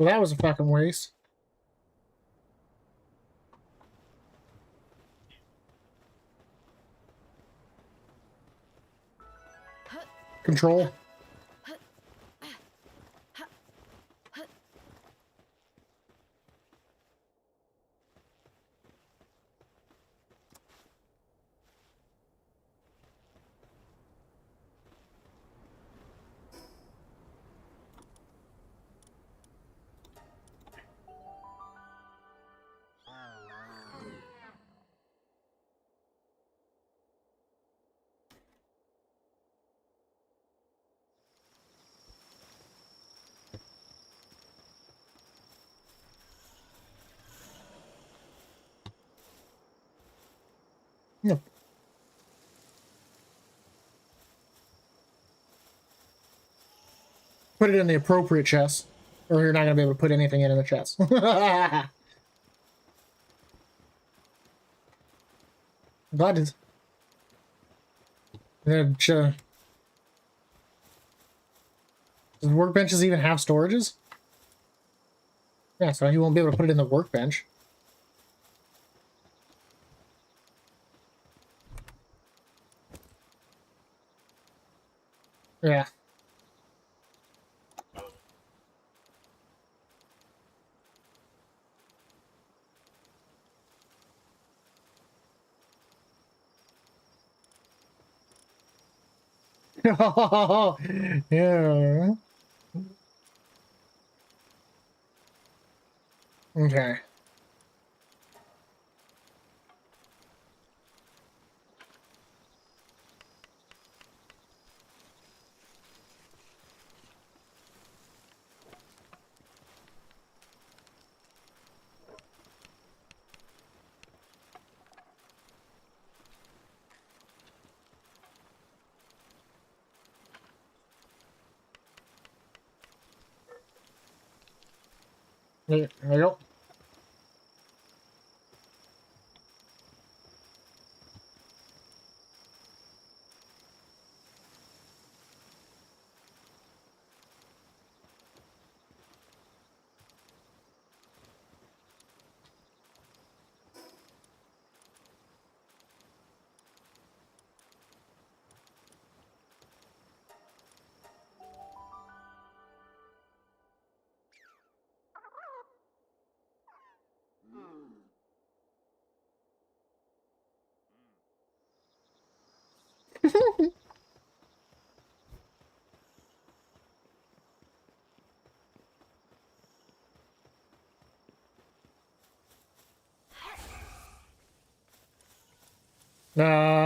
[SPEAKER 1] Well, that was a fucking waste. Control. Yep. Put it in the appropriate chest, or you're not gonna be able to put anything in the chest. I'm glad it's. Does workbenches even have storages? Yeah, so he won't be able to put it in the workbench. Yeah. Yeah. Okay. There you go.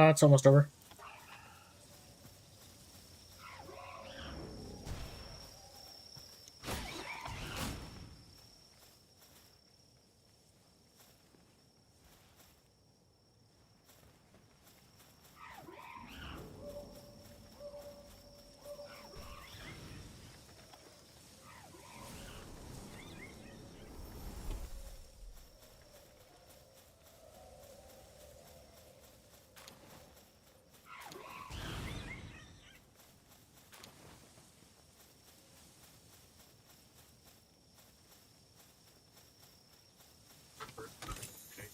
[SPEAKER 1] It's almost over.
[SPEAKER 3] Okay.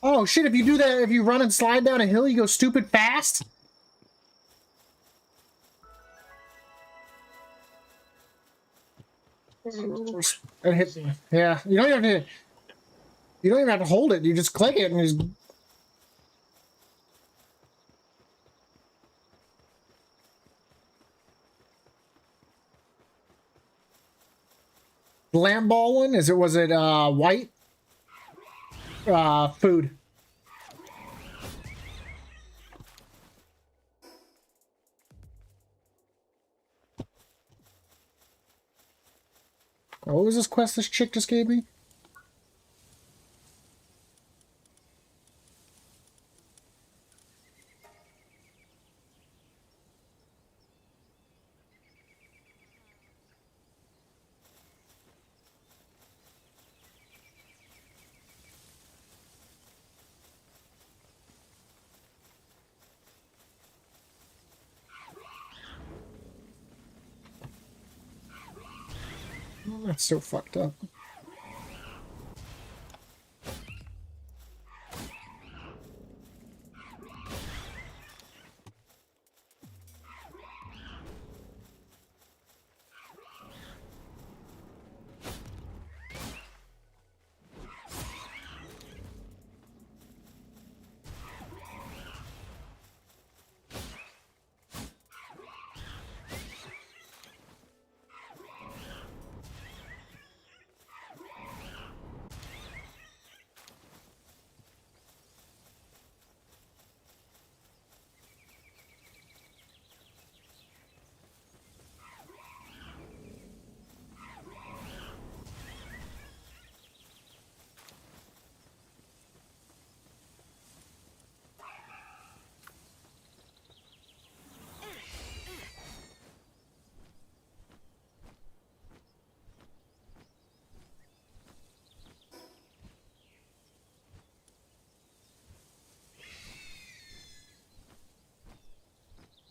[SPEAKER 1] Oh shit, if you do that, if you run and slide down a hill, you go stupid fast? And hit, yeah, you don't even have to, you don't even have to hold it, you just click it and just... Lamp ball one? Was it white? Food. Oh, what was this quest this chick just gave me? That's so fucked up.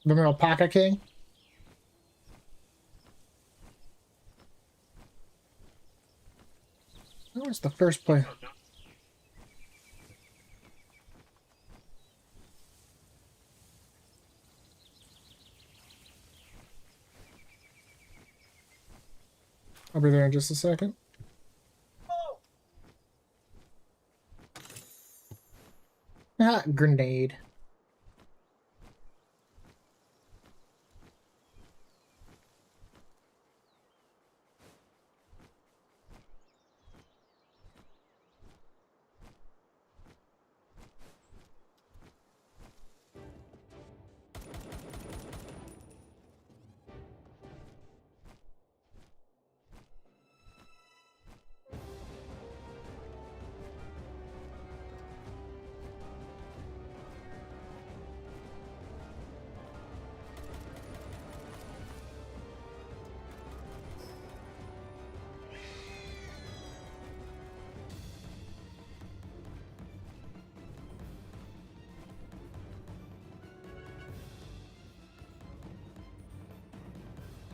[SPEAKER 1] Remember Alpaca King? That was the first place. I'll be there in just a second. Ah, grenade.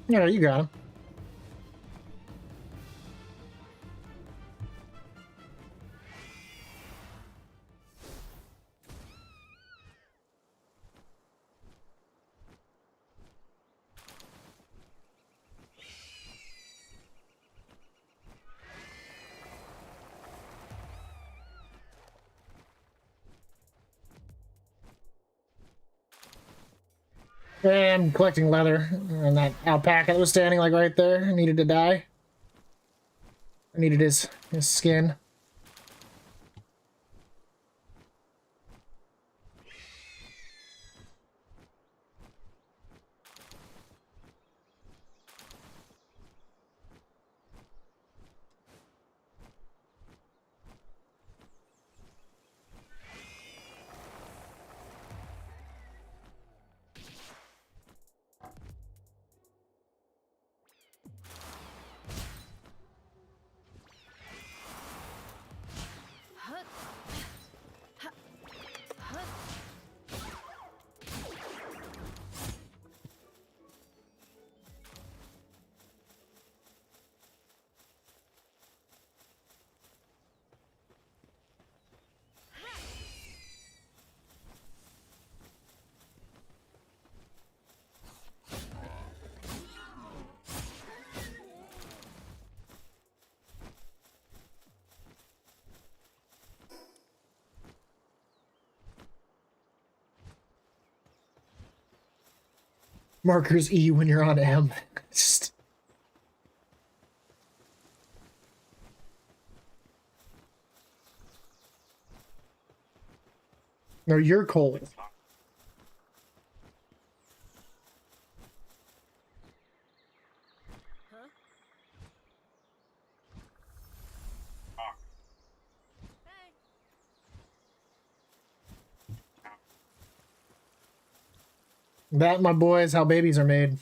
[SPEAKER 1] Yeah, you got him. And I'm collecting leather. And that alpaca that was standing like right there needed to die. I needed his skin. Markers E when you're on M. Just... No, you're cold. That, my boy, is how babies are made.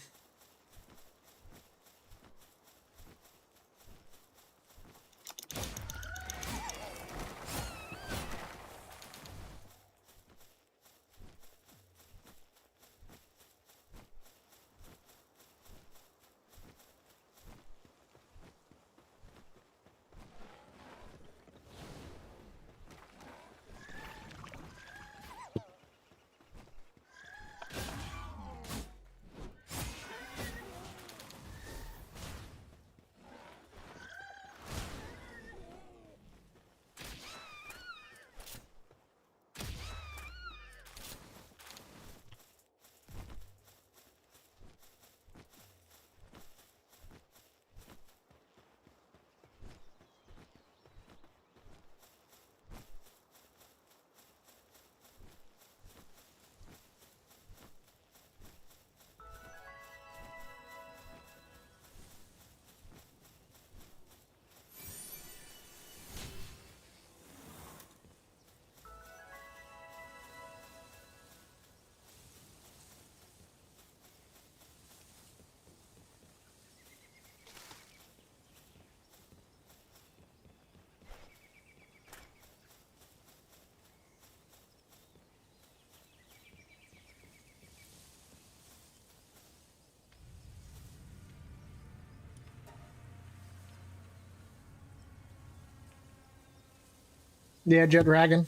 [SPEAKER 1] Yeah, Jet Dragon.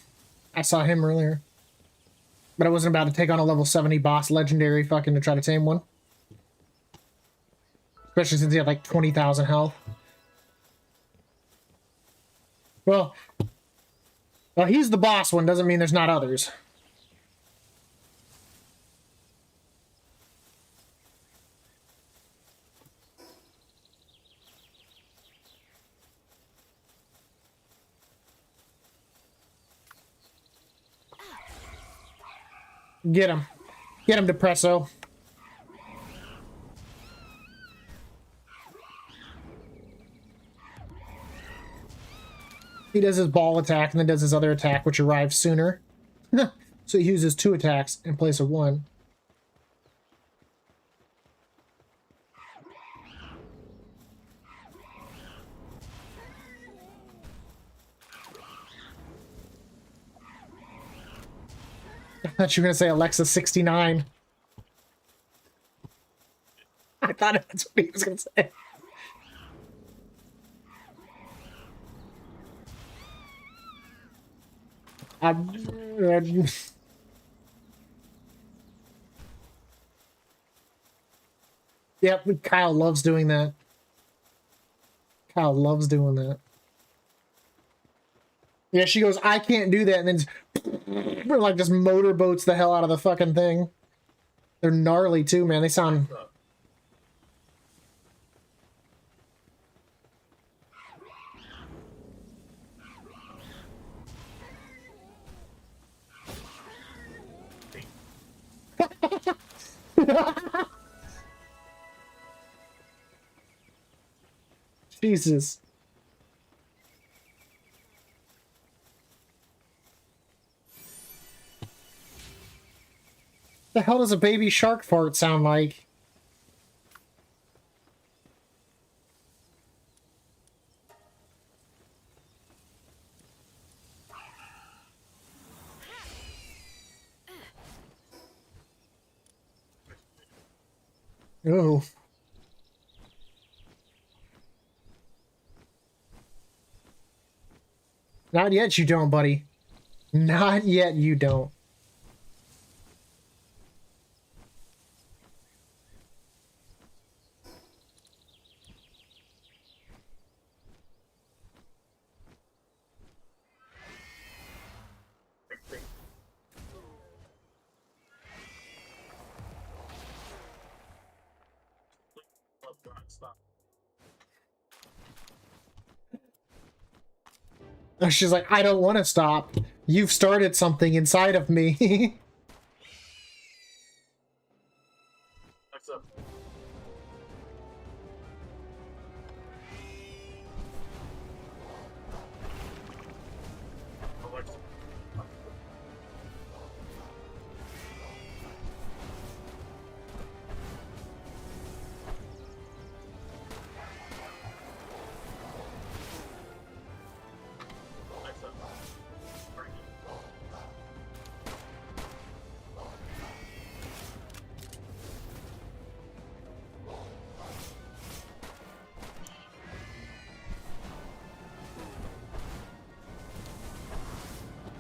[SPEAKER 1] I saw him earlier. But I wasn't about to take on a level 70 boss legendary fucking to try to tame one. Especially since he had like 20,000 health. Well, he's the boss one, doesn't mean there's not others. Get him. Get him, Depresso. He does his ball attack and then does his other attack, which arrives sooner. So he uses 2 attacks in place of 1. I thought you were going to say Alexa 69. I thought that's what he was going to say. Yep, Kyle loves doing that. Kyle loves doing that. Yeah, she goes, I can't do that, and then like just motorboats the hell out of the fucking thing. They're gnarly too, man. They sound... Jesus. The hell does a baby shark fart sound like? Oh. Not yet you don't, buddy. Not yet you don't.
[SPEAKER 3] Oh, God, stop.
[SPEAKER 1] She's like, I don't want to stop. You've started something inside of me.
[SPEAKER 3] What's up? Alexa. Alexa. Breaking.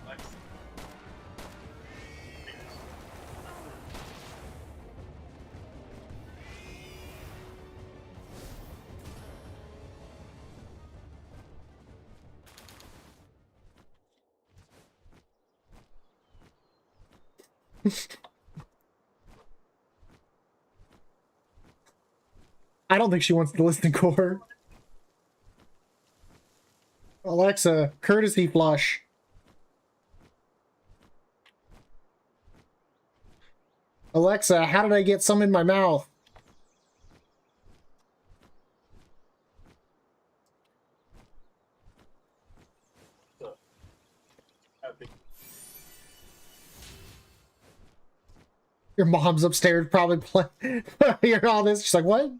[SPEAKER 3] Alexa.
[SPEAKER 1] I don't think she wants to listen to Core. Alexa, courtesy flush. Alexa, how did I get some in my mouth?
[SPEAKER 3] Happy.
[SPEAKER 1] Your mom's upstairs probably playing. Hear all this. She's like, what?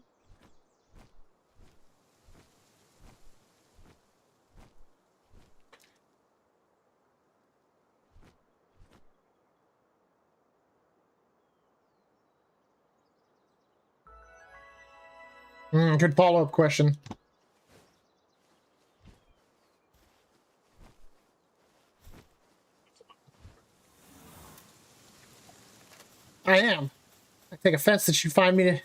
[SPEAKER 1] Good follow-up question. I am. I take offense that you find me to...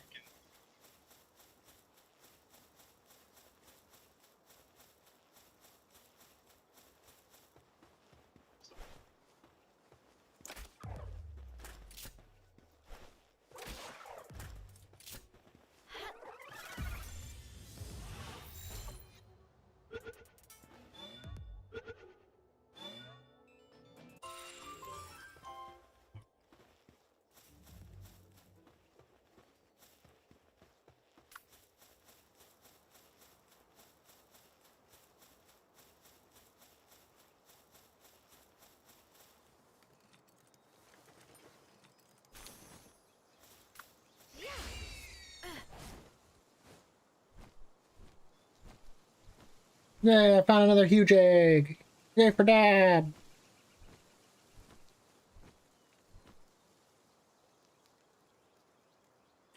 [SPEAKER 1] Yay, I found another huge egg. Yay for Dad.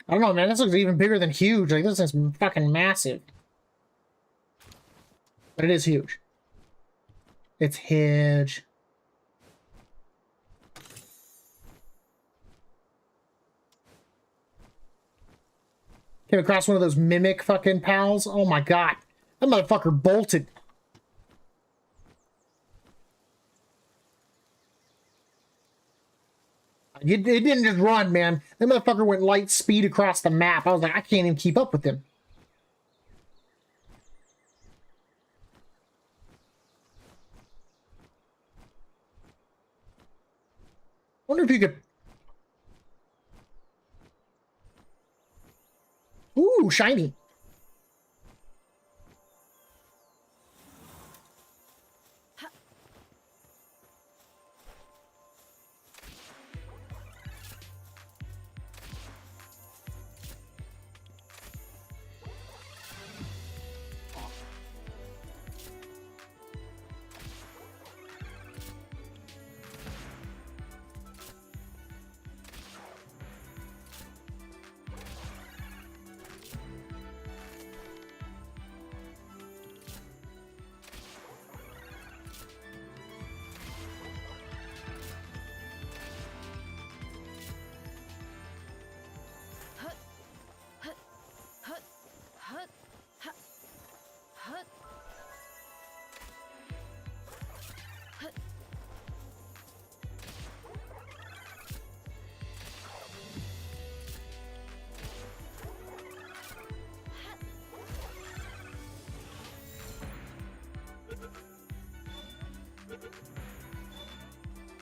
[SPEAKER 1] I don't know, man. This looks even bigger than huge. Like, this is fucking massive. But it is huge. It's huge. Came across one of those mimic fucking pals. Oh my god. That motherfucker bolted. It didn't just run, man. That motherfucker went light speed across the map. I was like, I can't even keep up with him. Wonder if you could... Ooh, shiny.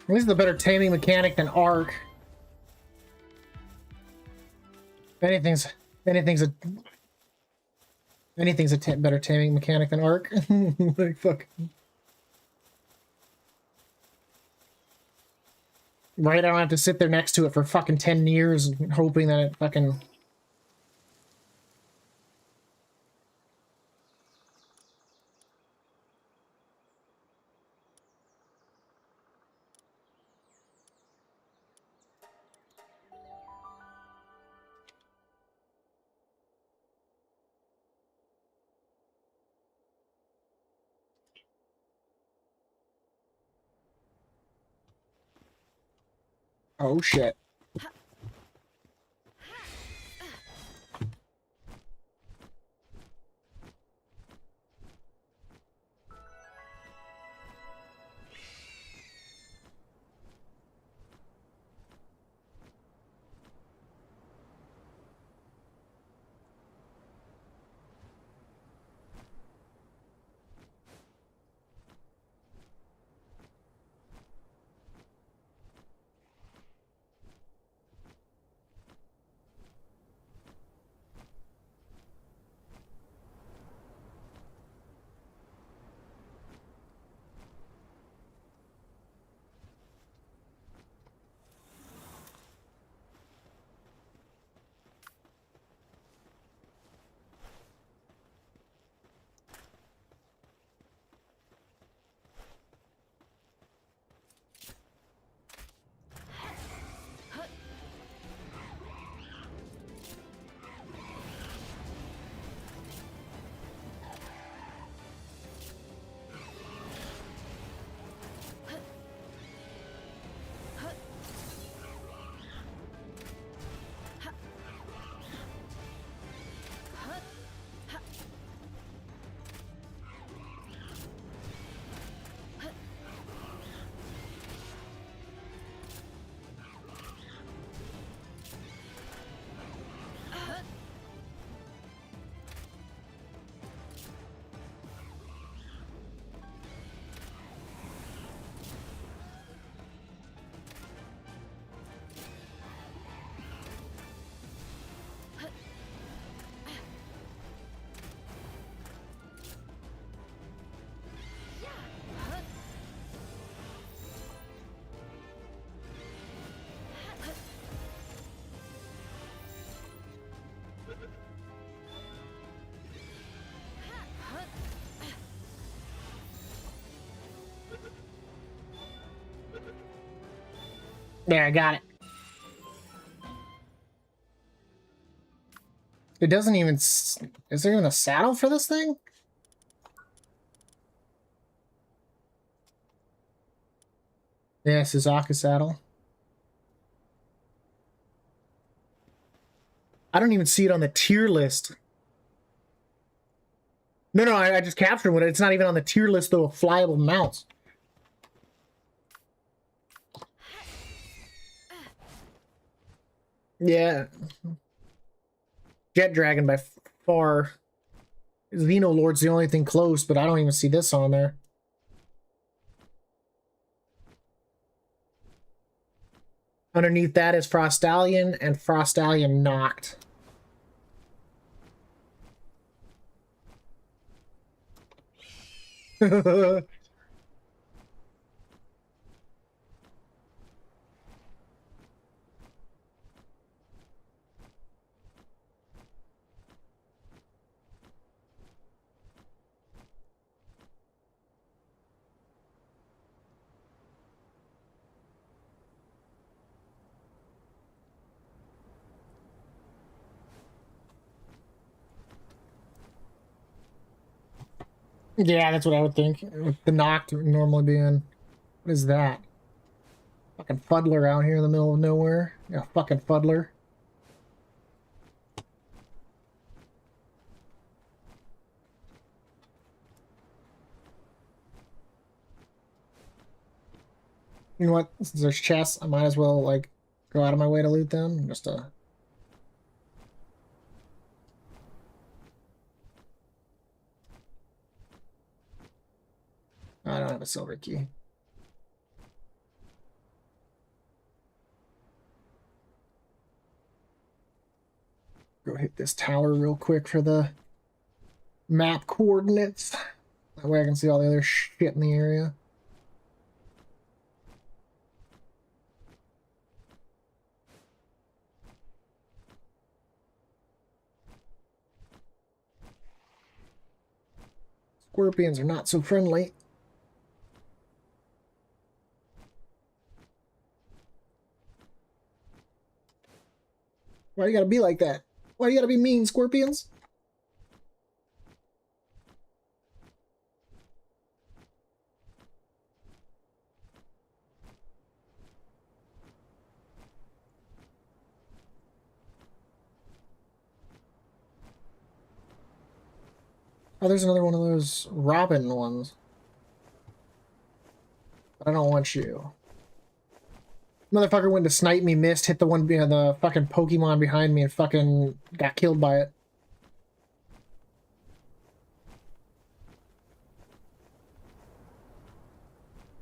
[SPEAKER 1] This is a better taming mechanic than Arc. Anything's a better taming mechanic than Arc. Like fuck. Right, I don't have to sit there next to it for fucking 10 years hoping that it fucking... Oh shit. There, I got it. It doesn't even... Is there even a saddle for this thing? Yeah, Suzaku saddle. I don't even see it on the tier list. No, I just captured one. It's not even on the tier list, though, of flyable mounts. Yeah. Jet Dragon by far. Xenolord's the only thing close, but I don't even see this on there. Underneath that is Frostallion and Frostallion Knocked. Yeah, that's what I would think. With the Knocked normally being... What is that? Fucking Fuddler out here in the middle of nowhere. Yeah, fucking Fuddler. You know what? Since there's chests, I might as well, like, go out of my way to loot them. Just I don't have a silver key. Go hit this tower real quick for the map coordinates. That way I can see all the other shit in the area. Scorpions are not so friendly. Why you gotta be like that? Why you gotta be mean, Scorpions? Oh, there's another one of those Robin ones. But I don't want you. Motherfucker went to snipe me, missed, hit the one behind the fucking Pokemon behind me and fucking got killed by it.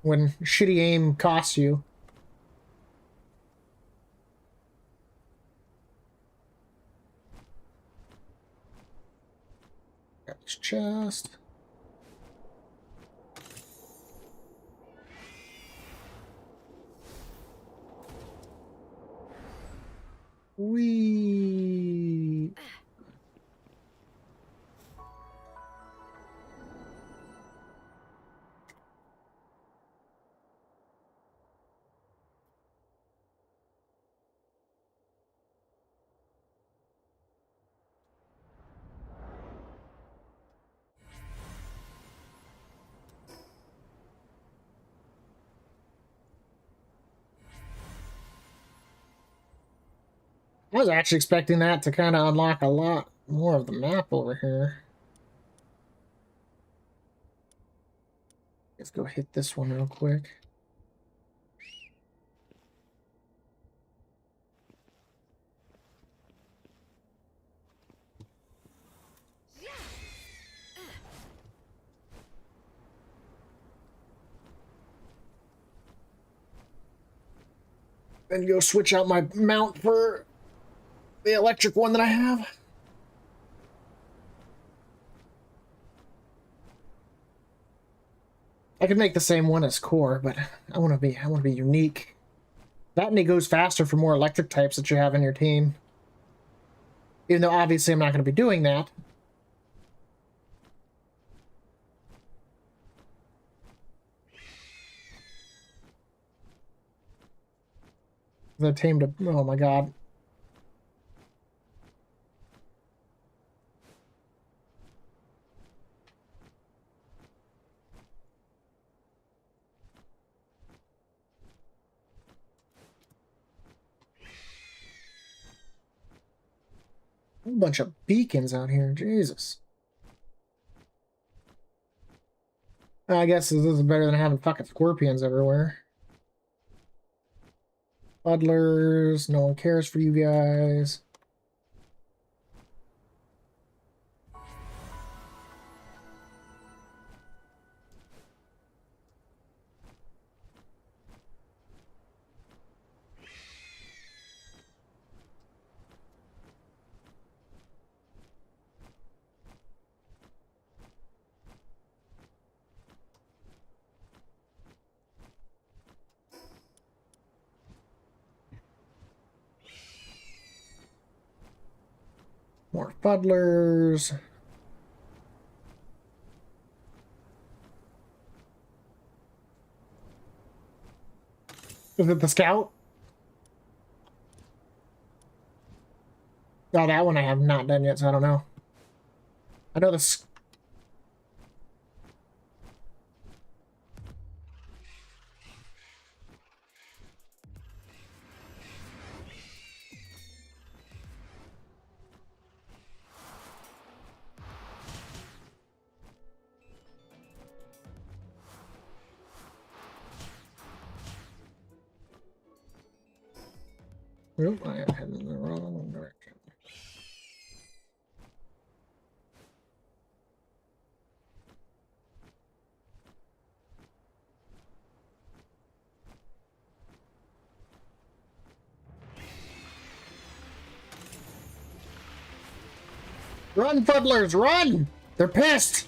[SPEAKER 1] When shitty aim costs you. Got this chest. Wee. I was actually expecting that to kind of unlock a lot more of the map over here. Let's go hit this one real quick. Then go switch out my mount for the electric one that I have. I could make the same one as Core, but I want to be unique. That and it goes faster for more electric types that you have in your team. Even though obviously I'm not going to be doing that. I tamed a... Oh my god. A bunch of beacons out here. Jesus. I guess this is better than having fucking scorpions everywhere. Fuddlers. No one cares for you guys. More fuddlers. Is it the scout? Oh, that one I have not done yet, so I don't know. I know this. Oop, I am heading in the wrong direction. Run, fuddlers, run! They're pissed!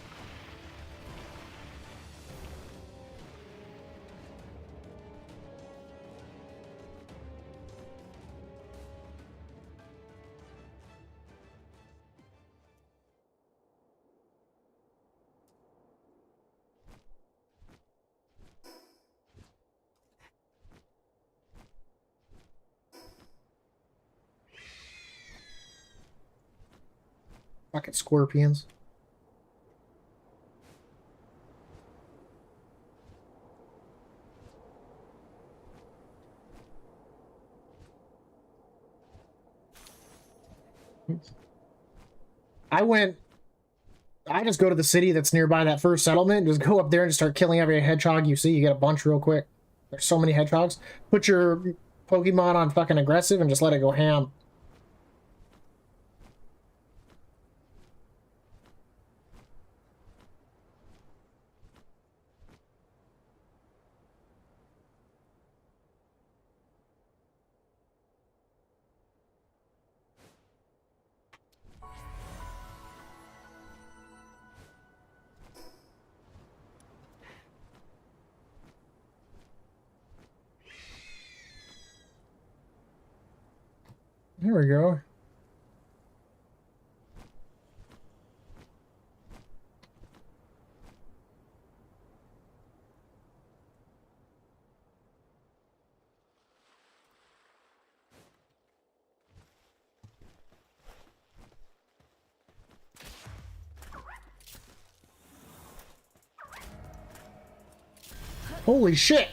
[SPEAKER 1] Fucking scorpions. I just go to the city that's nearby that first settlement and just go up there and just start killing every hedgehog you see. You get a bunch real quick. There's so many hedgehogs. Put your Pokemon on fucking aggressive and just let it go ham. Here we go. Holy shit!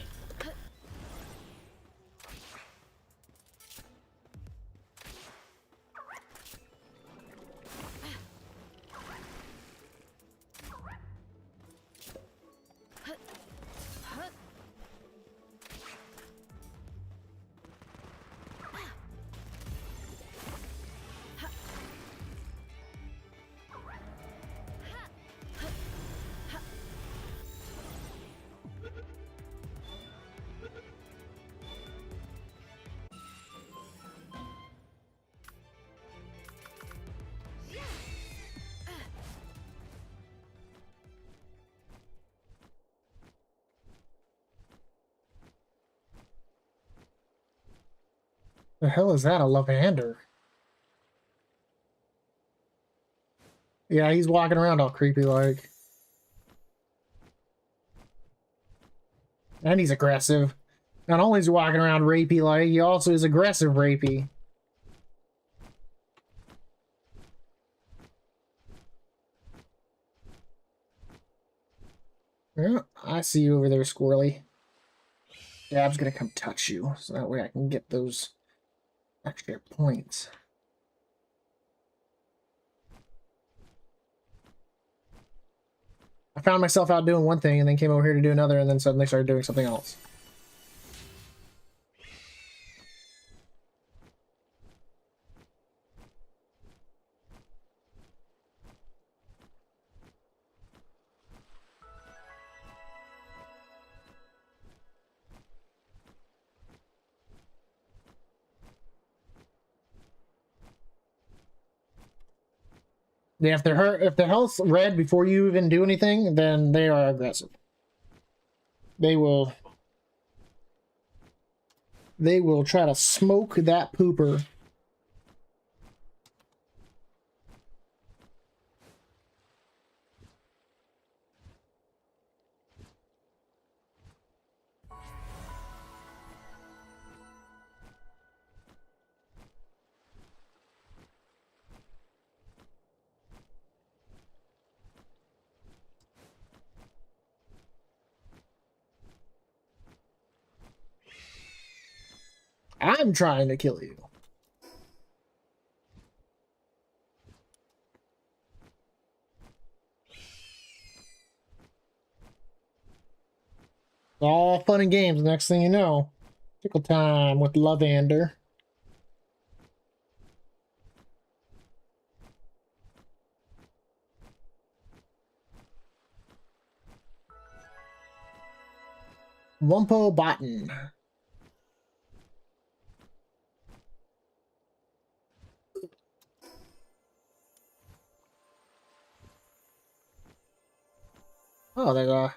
[SPEAKER 1] The hell is that? A Lavander? Yeah, he's walking around all creepy like. And he's aggressive. Not only is he walking around rapey like, he also is aggressive rapey. Yeah, I see you over there, Squirrely. Dab's gonna come touch you, so that way I can get those extra points. I found myself out doing one thing and then came over here to do another and then suddenly started doing something else. Yeah, if they're hurt, if the health's red before you even do anything, then they are aggressive. They will try to smoke that pooper. I'm trying to kill you. All fun and games. Next thing you know, tickle time with Lovander. Wumpo Botten. Oh, there's a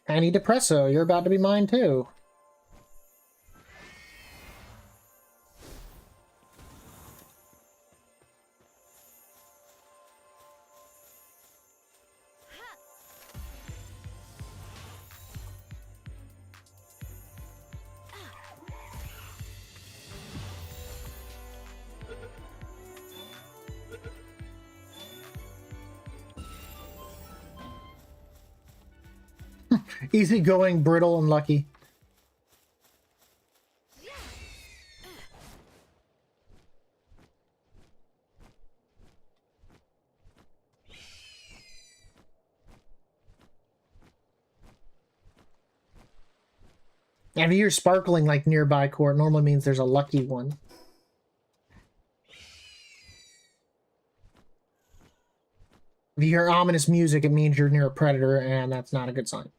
[SPEAKER 1] tiny depresso. You're about to be mine too. Easy going, brittle, and lucky. And if you hear sparkling like nearby court, normally means there's a lucky one. If you hear ominous music, it means you're near a predator, and that's not a good sign.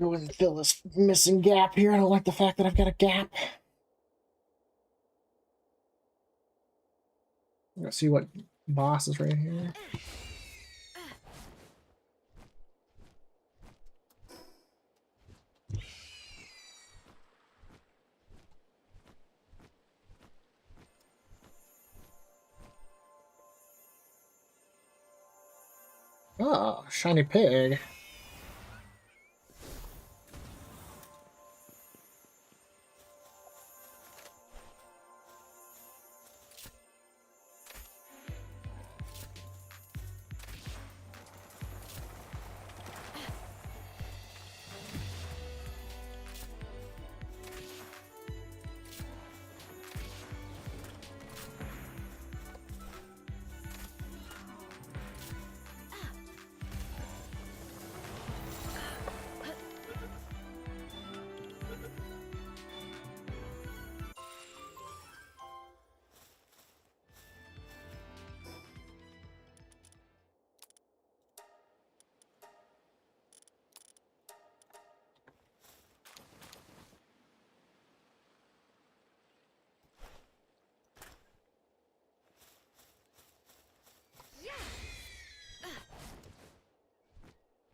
[SPEAKER 1] go and fill this missing gap here. I don't like the fact that I've got a gap. Let's see what boss is right here. Oh, shiny pig.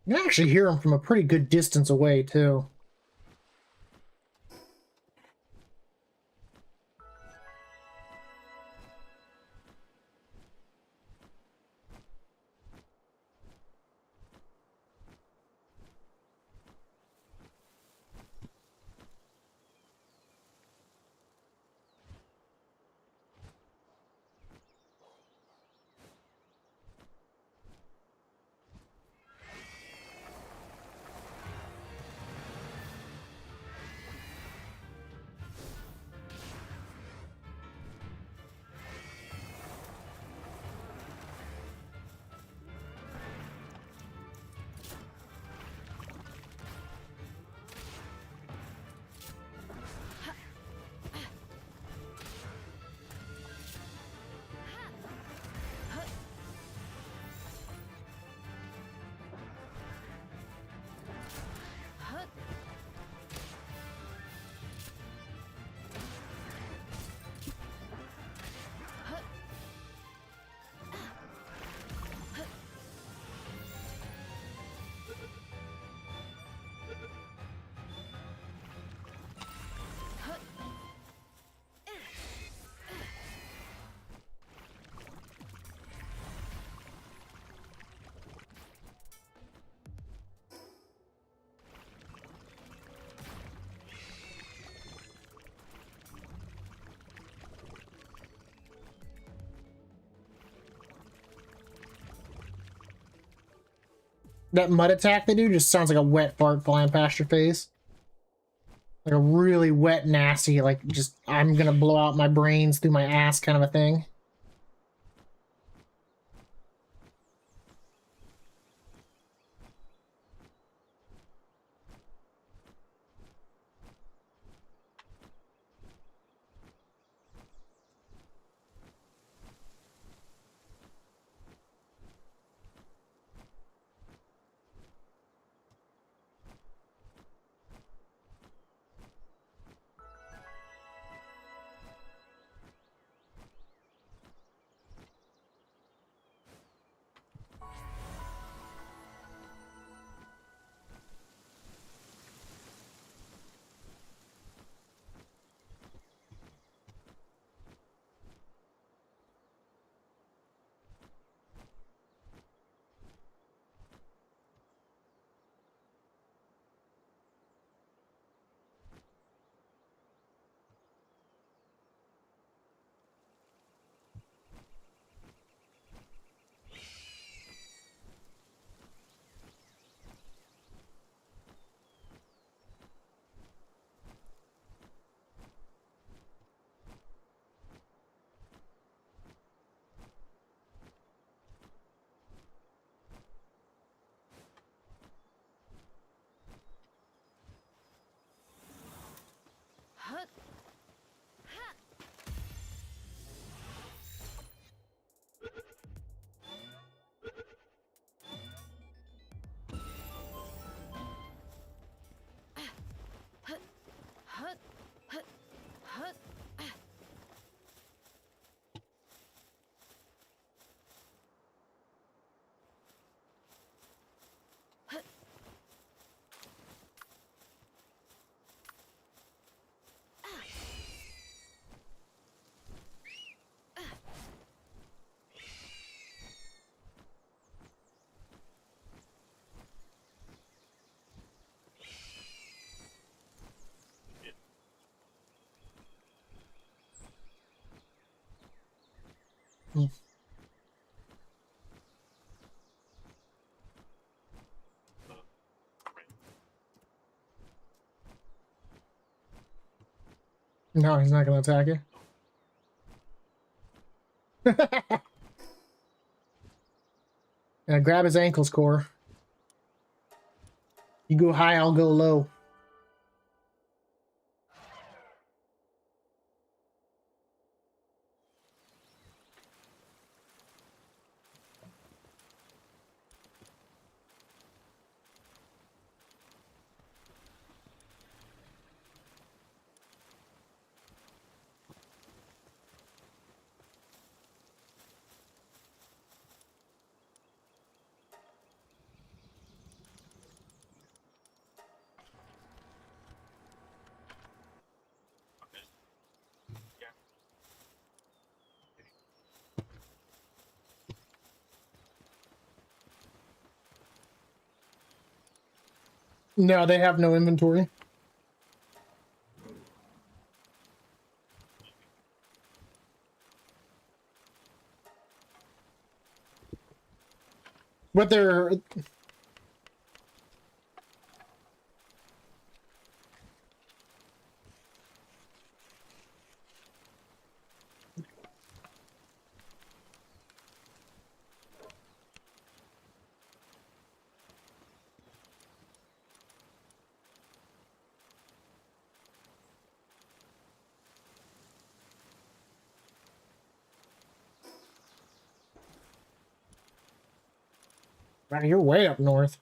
[SPEAKER 1] You can actually hear him from a pretty good distance away, too. That mud attack they do just sounds like a wet fart flying past your face. Like a really wet, nasty, like just, I'm gonna blow out my brains through my ass kind of a thing. No, he's not going to attack you. Grab his ankles, Core. You go high, I'll go low. No, they have no inventory. But they're... Wow, you're way up north.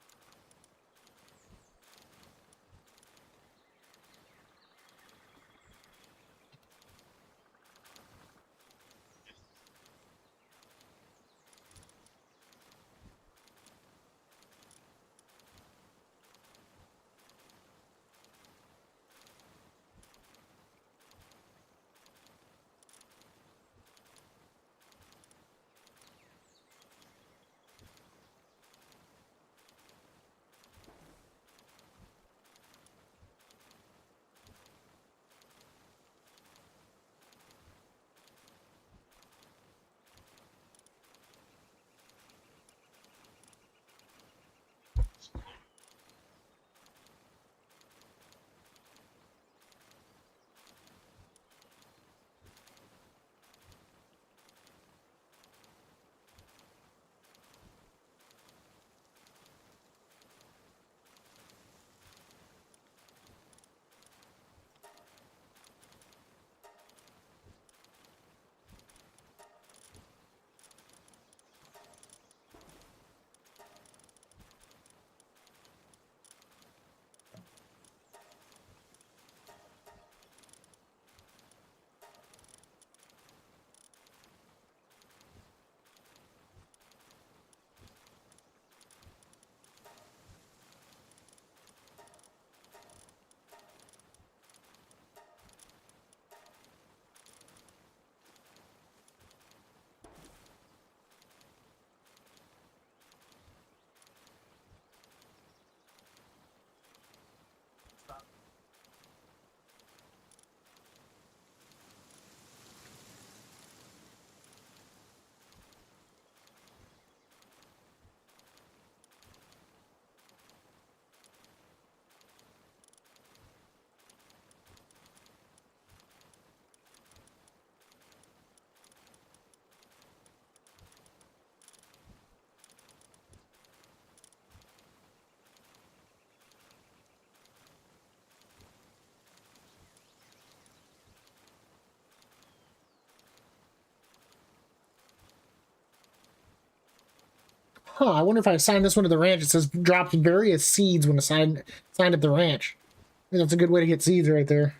[SPEAKER 1] Huh, I wonder if I assign this one to the ranch. It says drops various seeds when assigned at the ranch. I think that's a good way to get seeds right there.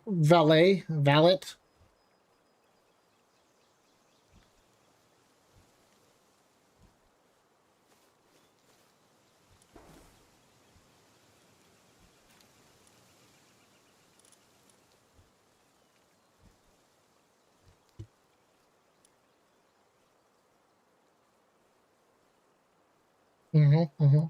[SPEAKER 1] Valet. Mm-hmm.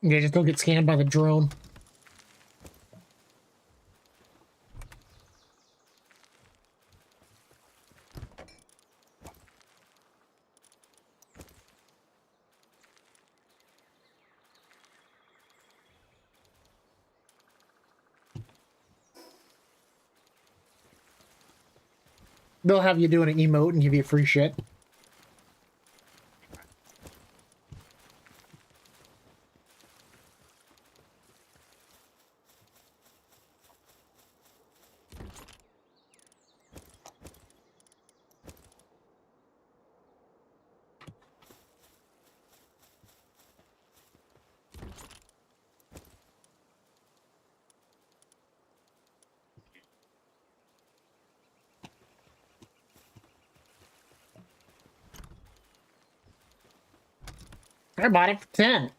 [SPEAKER 1] Yeah, just don't get scanned by the drone. They'll have you doing an emote and give you free shit. I bought it for 10.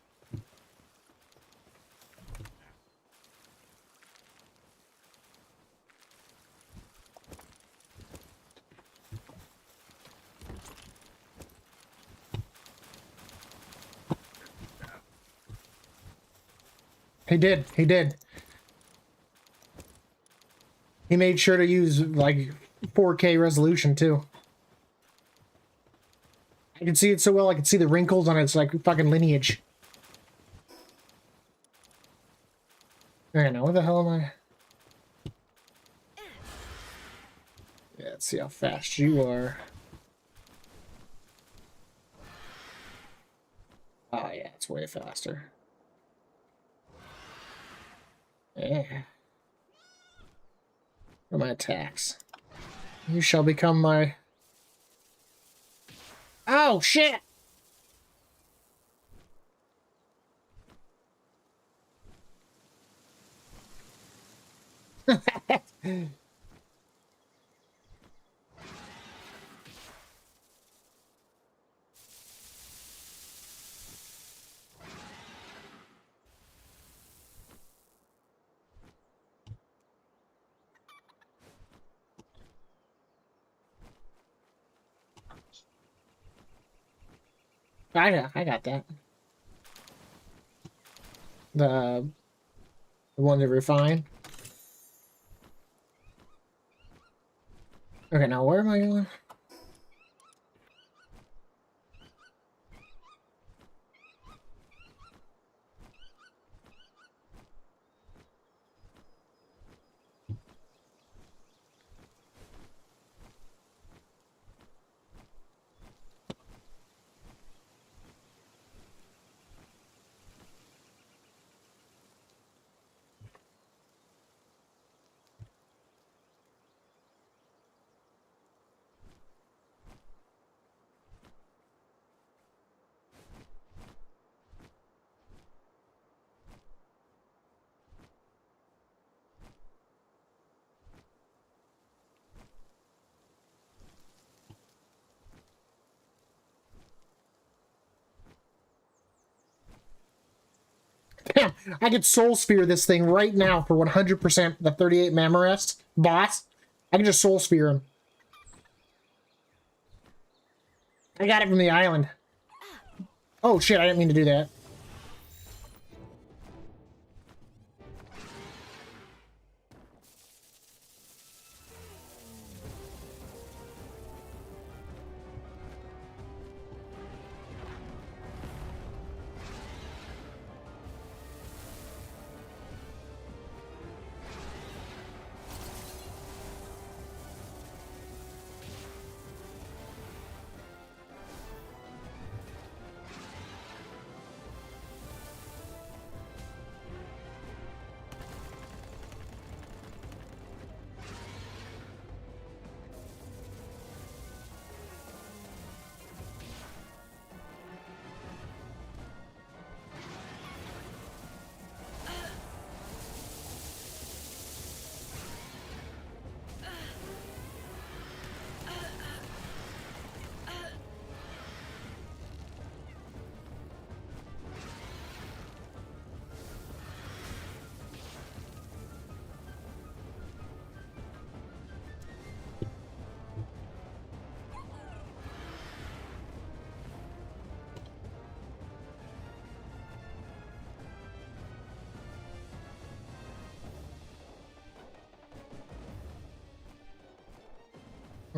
[SPEAKER 1] He did. He did. He made sure to use like 4K resolution too. I can see it so well. I can see the wrinkles on its like fucking lineage. I know. Where the hell am I? Yeah, let's see how fast you are. Oh yeah, it's way faster. Yeah. What are my attacks? You shall become my... Oh, shit! I got that. The one to refine. Okay, now where am I going? Damn, I could soul sphere this thing right now for 100% the 38 Mammorest boss. I can just soul sphere him. I got it from the island. Oh shit, I didn't mean to do that.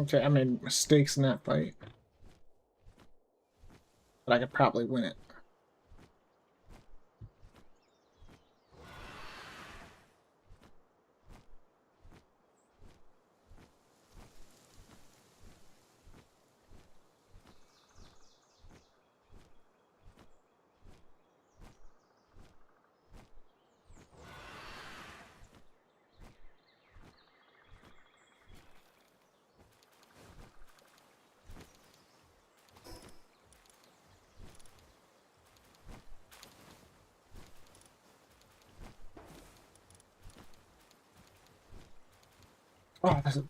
[SPEAKER 1] Okay, I made mistakes in that fight. But I could probably win it. Oh, this is...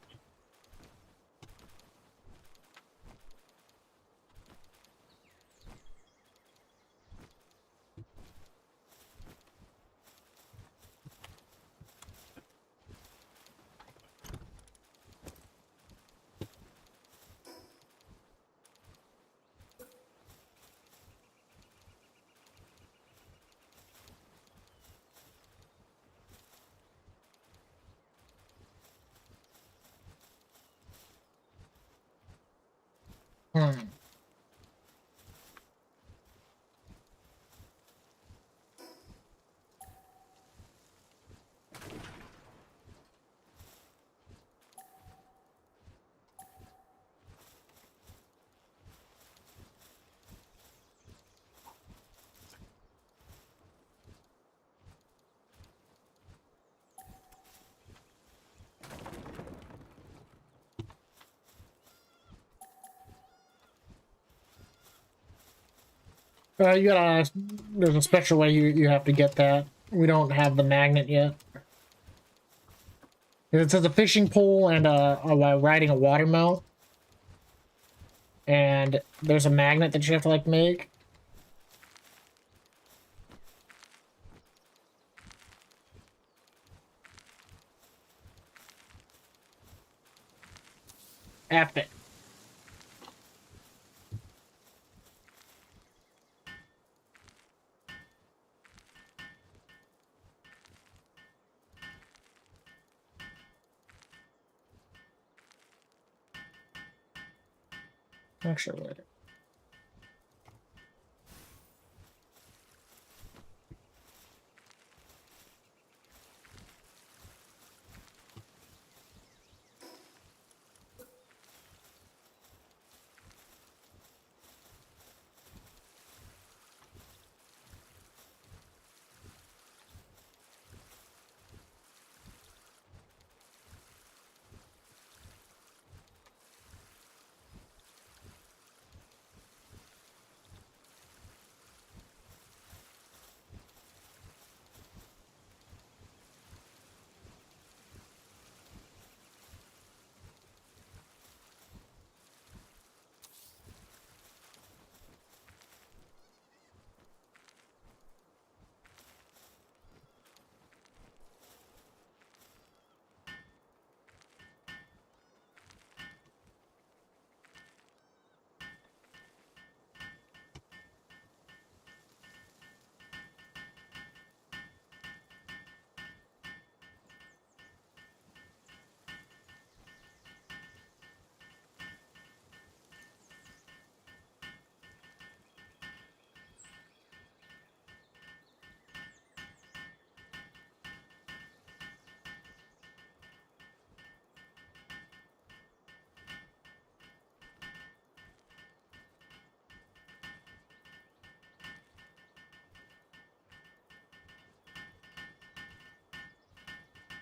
[SPEAKER 1] Hmm. You gotta... There's a special way you have to get that. We don't have the magnet yet. It says a fishing pole and riding a water mount. And there's a magnet that you have to, like, make. Epic. Actually, wait.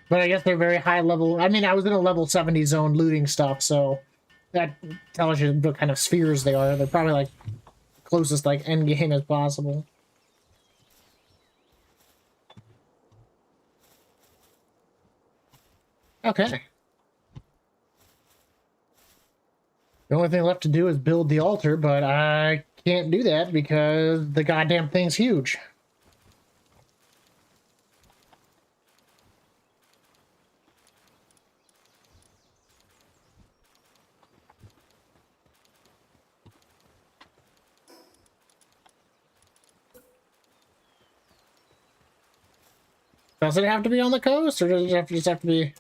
[SPEAKER 1] But I guess they're very high level. I mean, I was in a level 70 zone looting stuff, so that tells you what kind of spheres they are. They're probably like closest like end game as possible. Okay. The only thing left to do is build the altar, but I can't do that because the goddamn thing's huge. Does it have to be on the coast, or does it just have to be...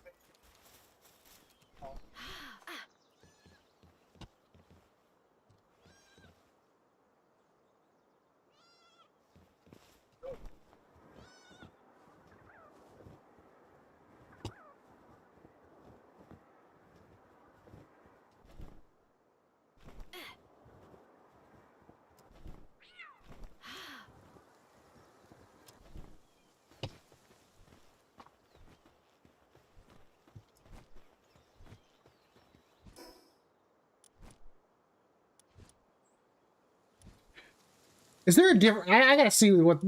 [SPEAKER 1] Is there a different? I gotta see what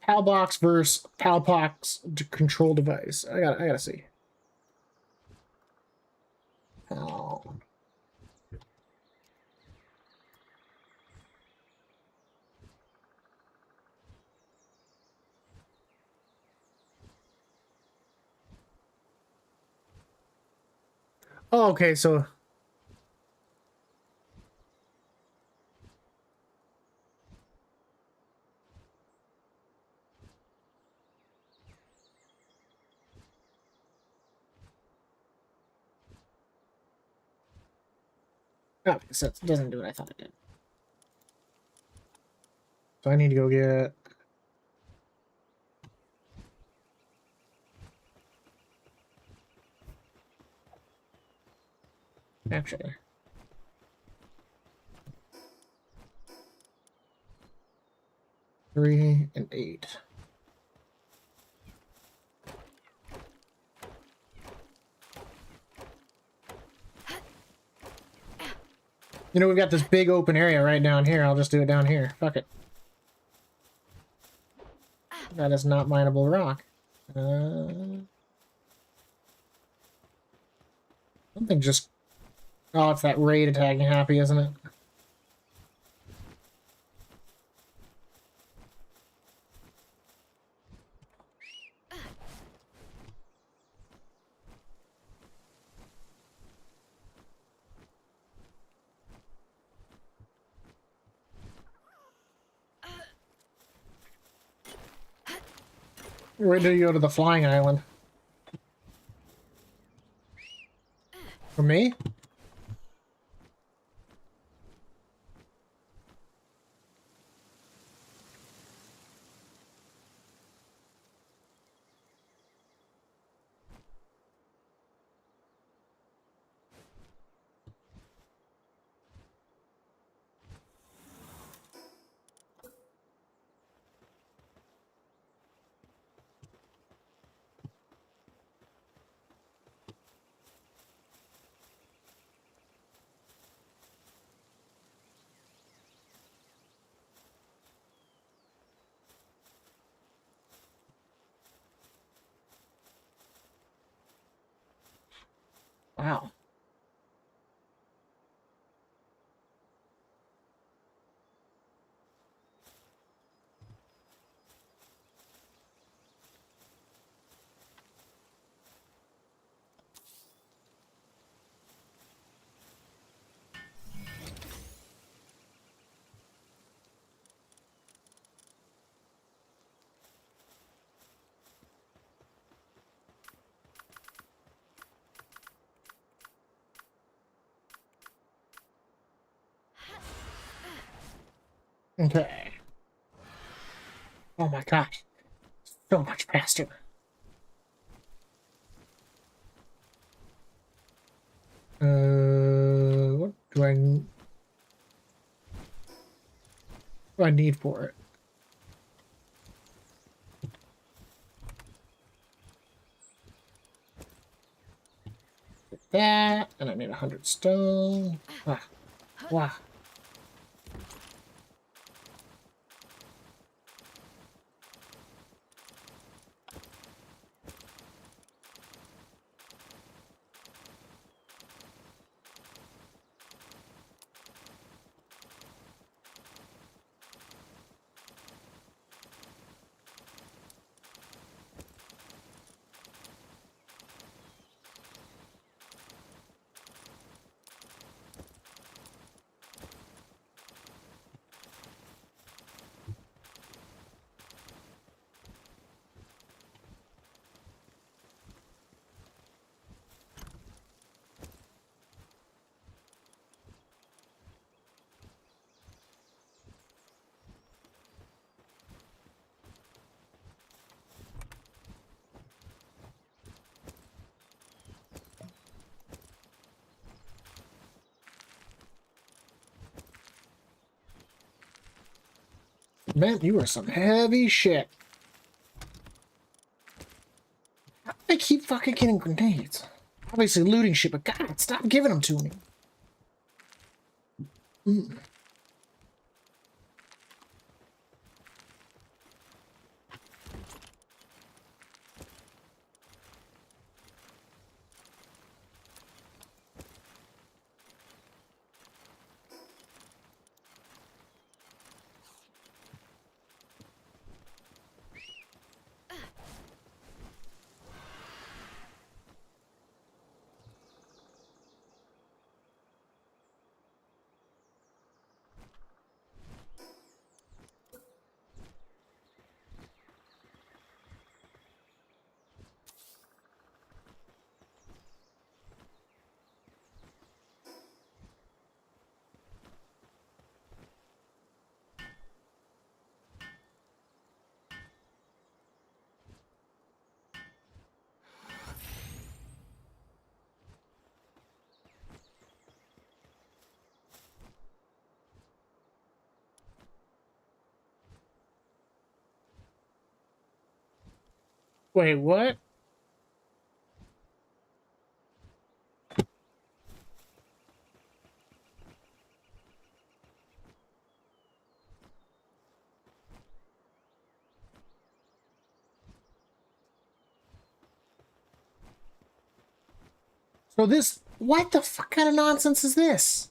[SPEAKER 1] PAL box versus PAL box control device. I gotta see. PAL. Oh, okay, so no, so it doesn't do what I thought it did. So I need to go get. Actually. 3 and 8. You know, we've got this big open area right down here. I'll just do it down here. Fuck it. That is not mineable rock. Something just... Oh, it's that raid attacking Happy, isn't it? Where do you go to the flying island? For me? Wow. Okay. Oh my gosh. So much faster. What do I need for it? That, and I need 100 stone. Ah, wow. Man, you are some heavy shit. I keep fucking getting grenades. Obviously looting shit, but God, stop giving them to me. Wait, what? So this, what the fuck kind of nonsense is this?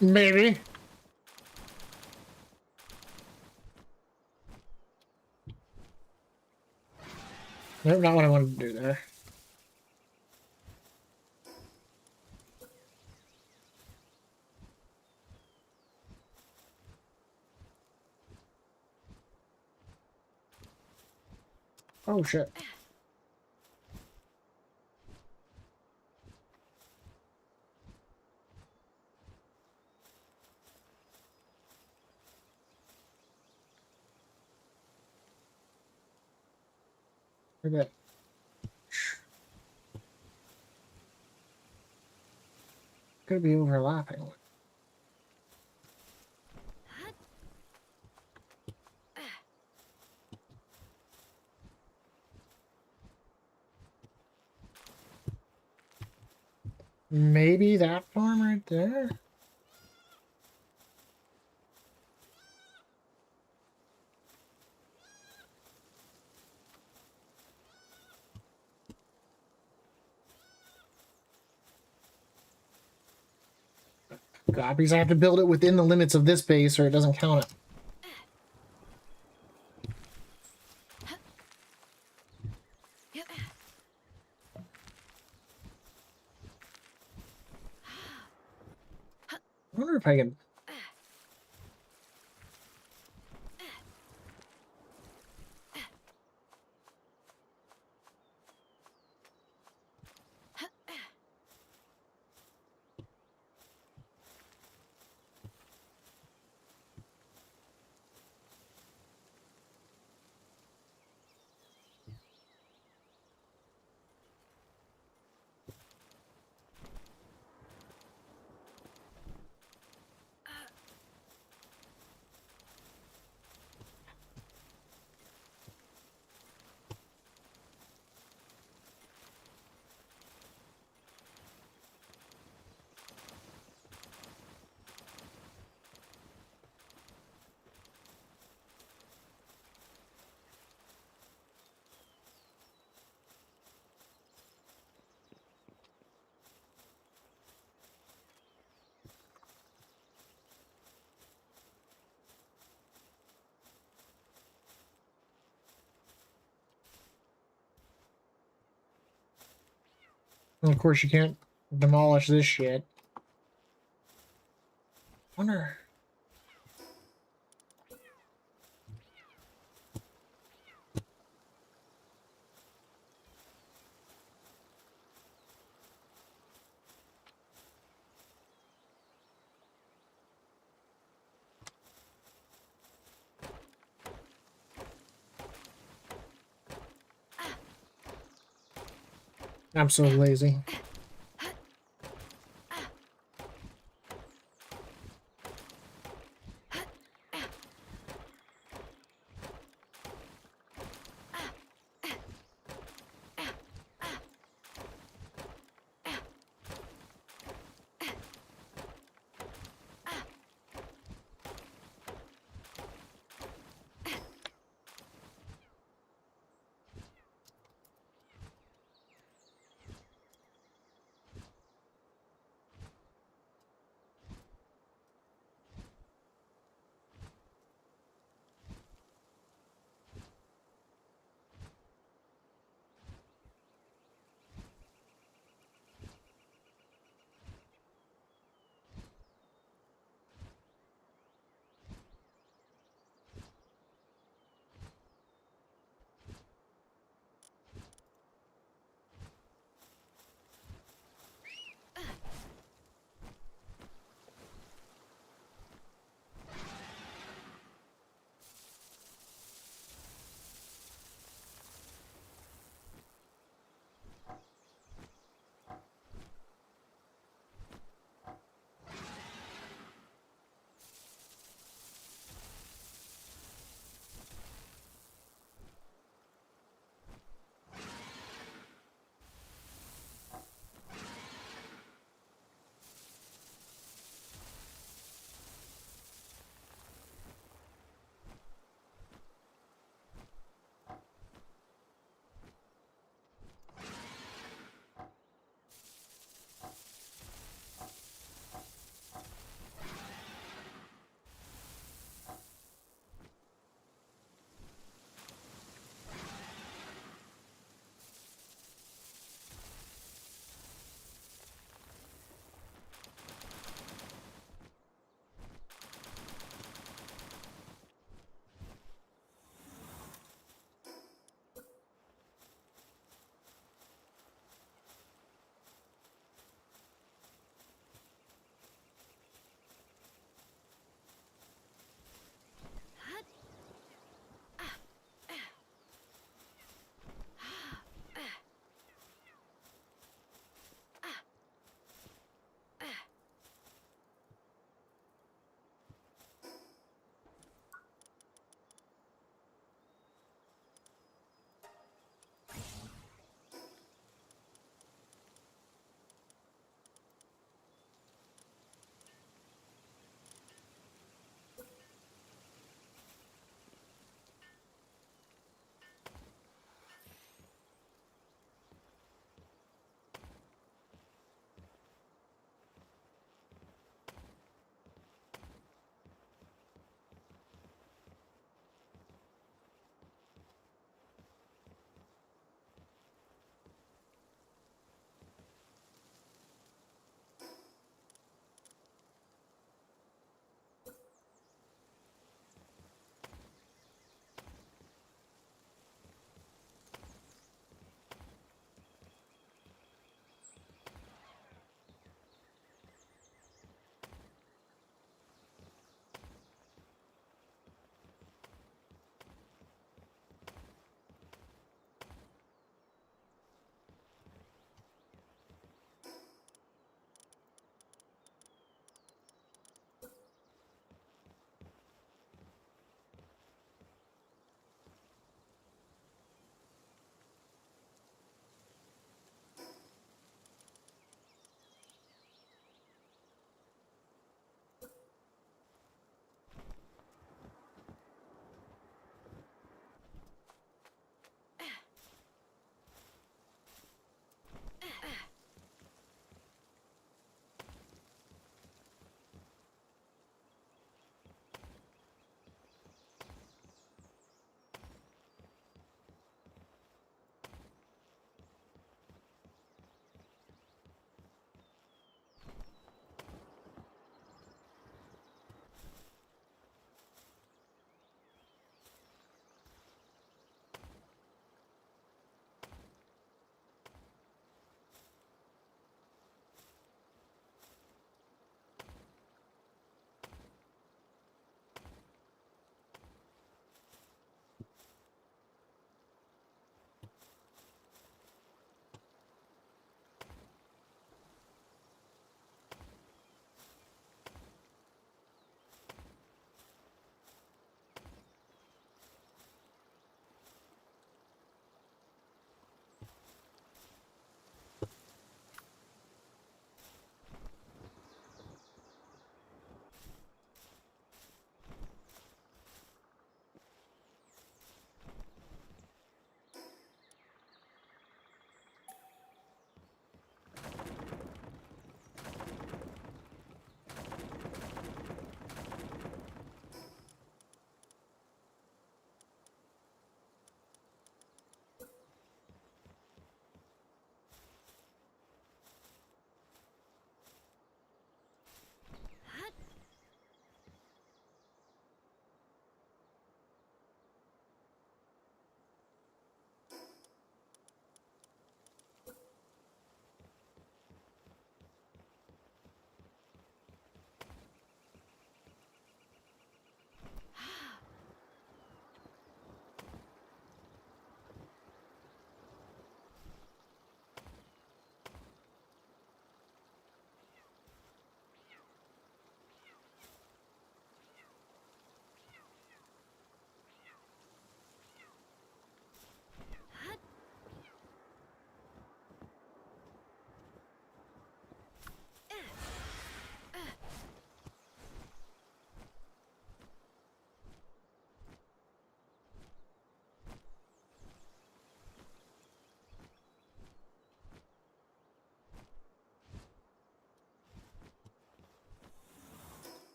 [SPEAKER 1] Maybe. Nope, not what I wanted to do there. Oh shit. Look at that. Could be overlapping. Maybe that farm right there? God, because I have to build it within the limits of this base or it doesn't count it.
[SPEAKER 4] Yep.
[SPEAKER 1] I wonder if I can... And of course you can't demolish this shit. Wonder... I'm so lazy.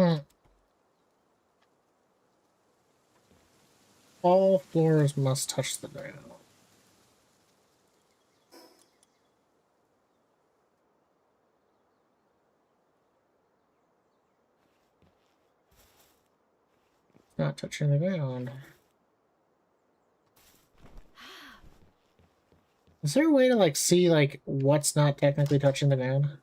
[SPEAKER 1] Hmm. All floors must touch the ground. It's not touching the ground. Is there a way to like see like what's not technically touching the ground?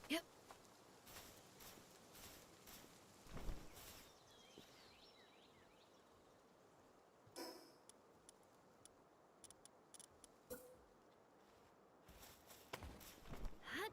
[SPEAKER 4] Yep. Huh?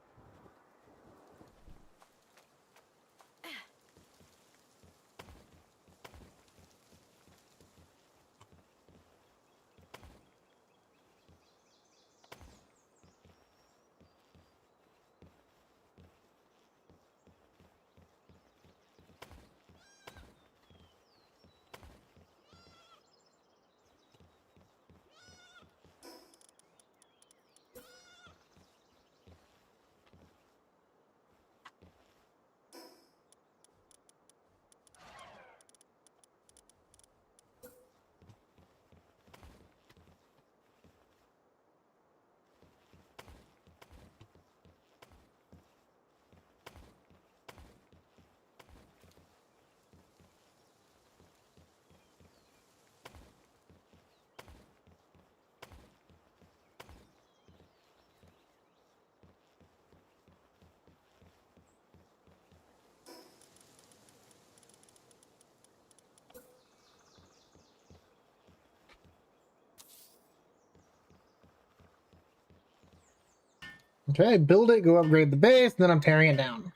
[SPEAKER 1] Okay, build it, go upgrade the base, and then I'm tearing it down.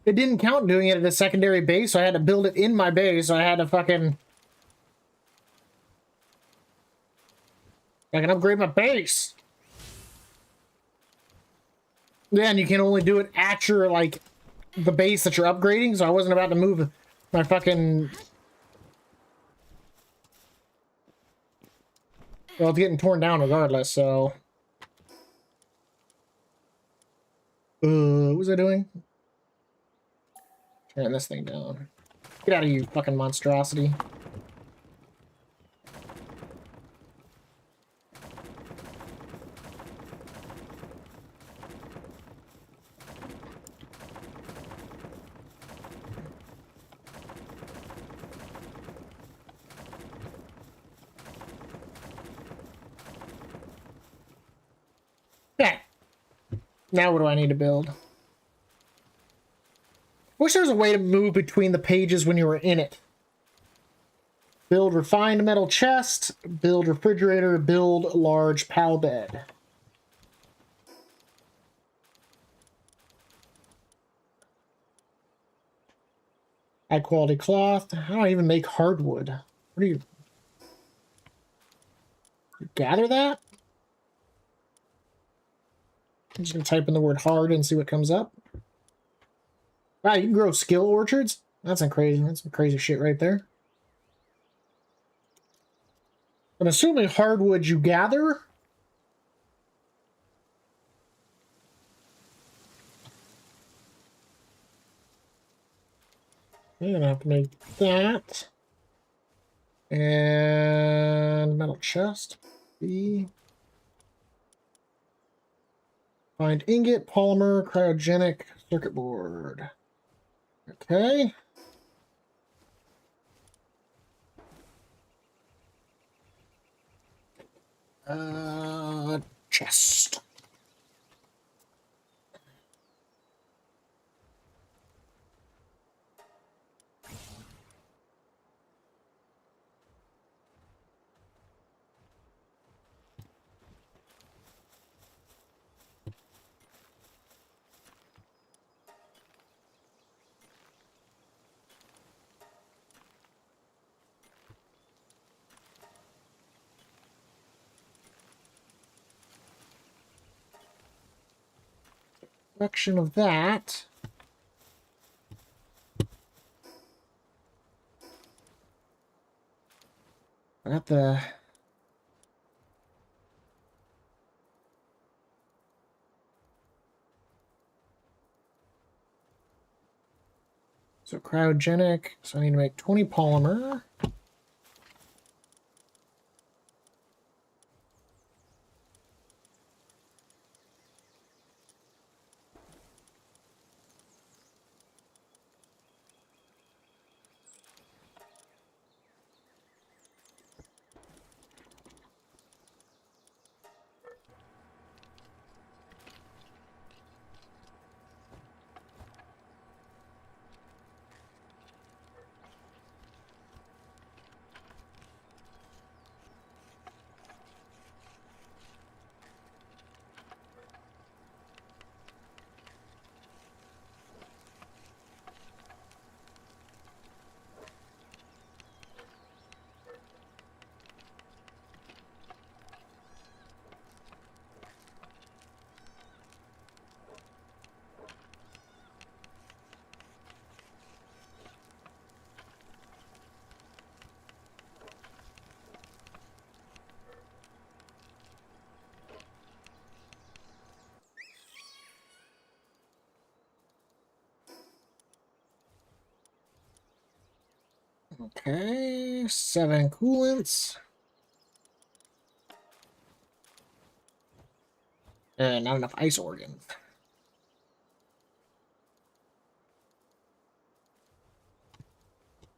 [SPEAKER 1] It didn't count doing it at a secondary base, so I had to build it in my base, so I had to fucking... I can upgrade my base! Yeah, and you can only do it at your, like, the base that you're upgrading, so I wasn't about to move my fucking... Well, it's getting torn down regardless, so... What was I doing? Turn this thing down. Get out of here, you fucking monstrosity. Okay. Now what do I need to build? Wish there was a way to move between the pages when you were in it. Build refined metal chest, build refrigerator, build large PAL bed. High quality cloth. How do I even make hardwood? What do you gather that? I'm just gonna type in the word hard and see what comes up. Wow, you can grow skill orchards? That's crazy. That's some crazy shit right there. I'm assuming hardwood you gather. I'm gonna have to make that. And metal chest. B. Find ingot, polymer, cryogenic, circuit board. Okay. Chest. Section of that. I got the so cryogenic. So I need to make 20 polymer. Okay, 7 coolants. And not enough ice organs.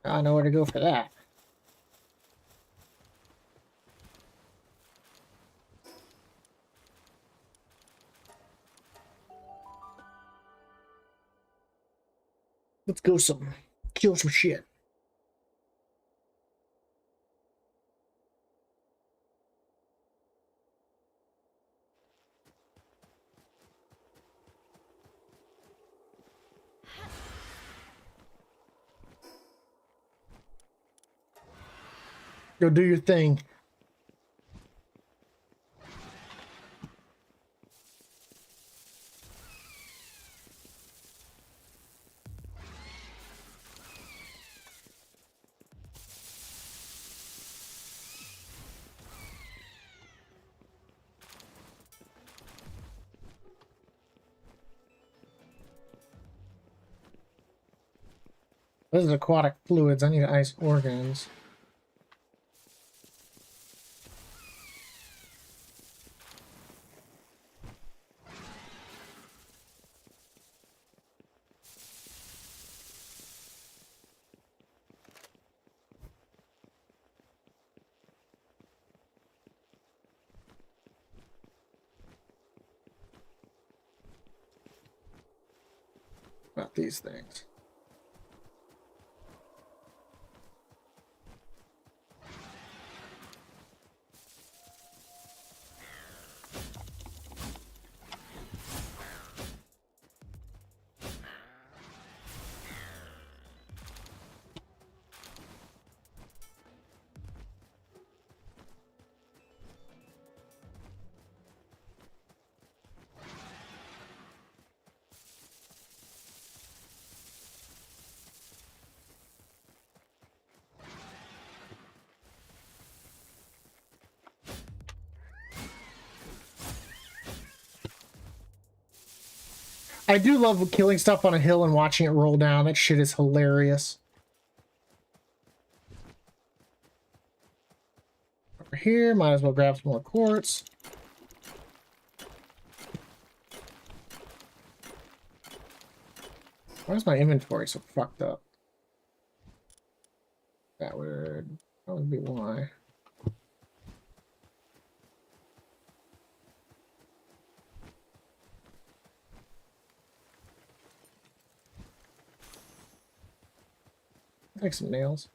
[SPEAKER 1] I know where to go for that. Let's go kill some shit. Go do your thing. This is aquatic fluids. I need ice organs. About these things. I do love killing stuff on a hill and watching it roll down. That shit is hilarious. Over here, might as well grab some more quartz. Why is my inventory so fucked up? That would probably be why. Take some nails.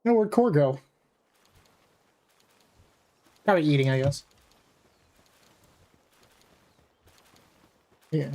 [SPEAKER 1] No, where'd Core go? Probably eating, I guess. Yeah.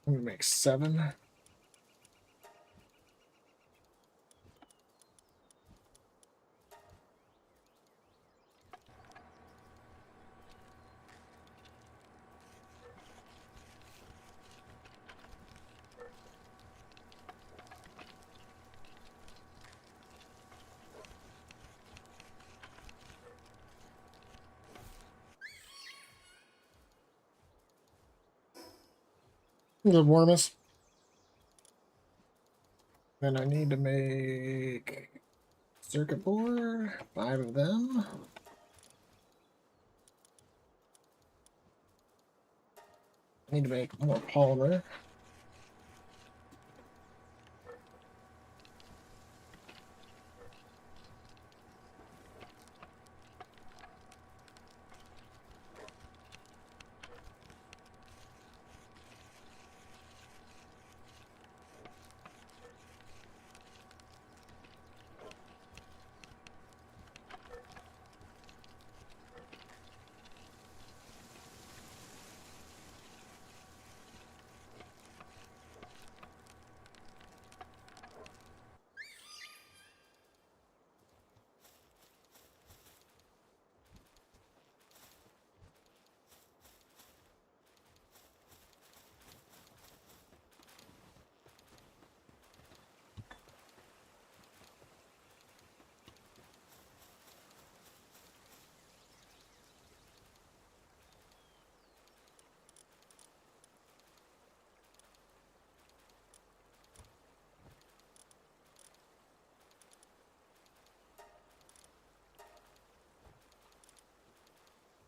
[SPEAKER 1] I'm gonna make 7. The warmest. Then I need to make circuit board, 5 of them. I need to make more polymer.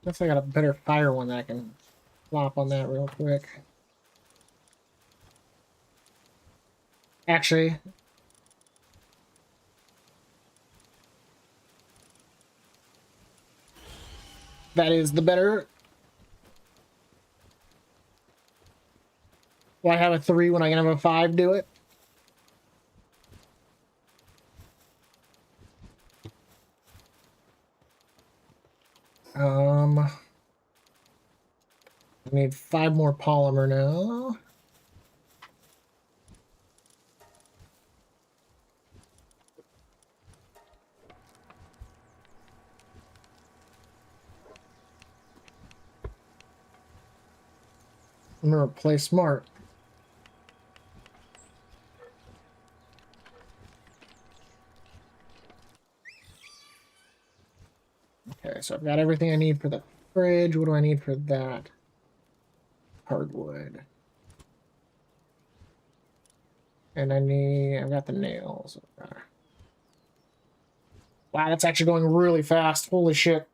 [SPEAKER 1] Guess I got a better fire one that I can flop on that real quick. Actually, that is the better. Will I have a 3 when I can have a 5 do it? need 5 more polymer now. I'm gonna play smart. Okay, so I've got everything I need for the fridge. What do I need for that? Hardwood. And I've got the nails. Okay. Wow, that's actually going really fast. Holy shit.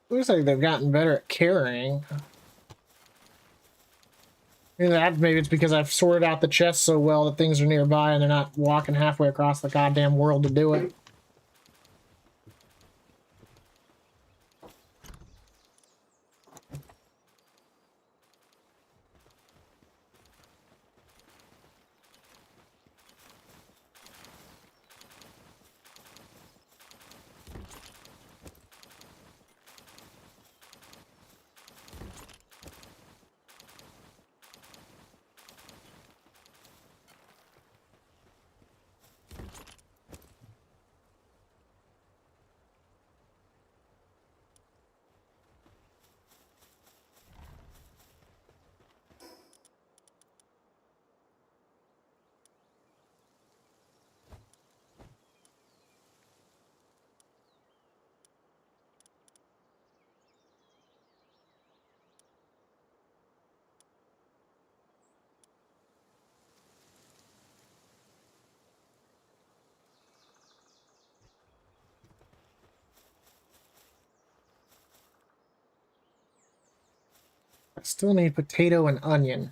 [SPEAKER 1] Looks like they've gotten better at carrying. Maybe it's because I've sorted out the chests so well that things are nearby and they're not walking halfway across the goddamn world to do it. I still need potato and onion.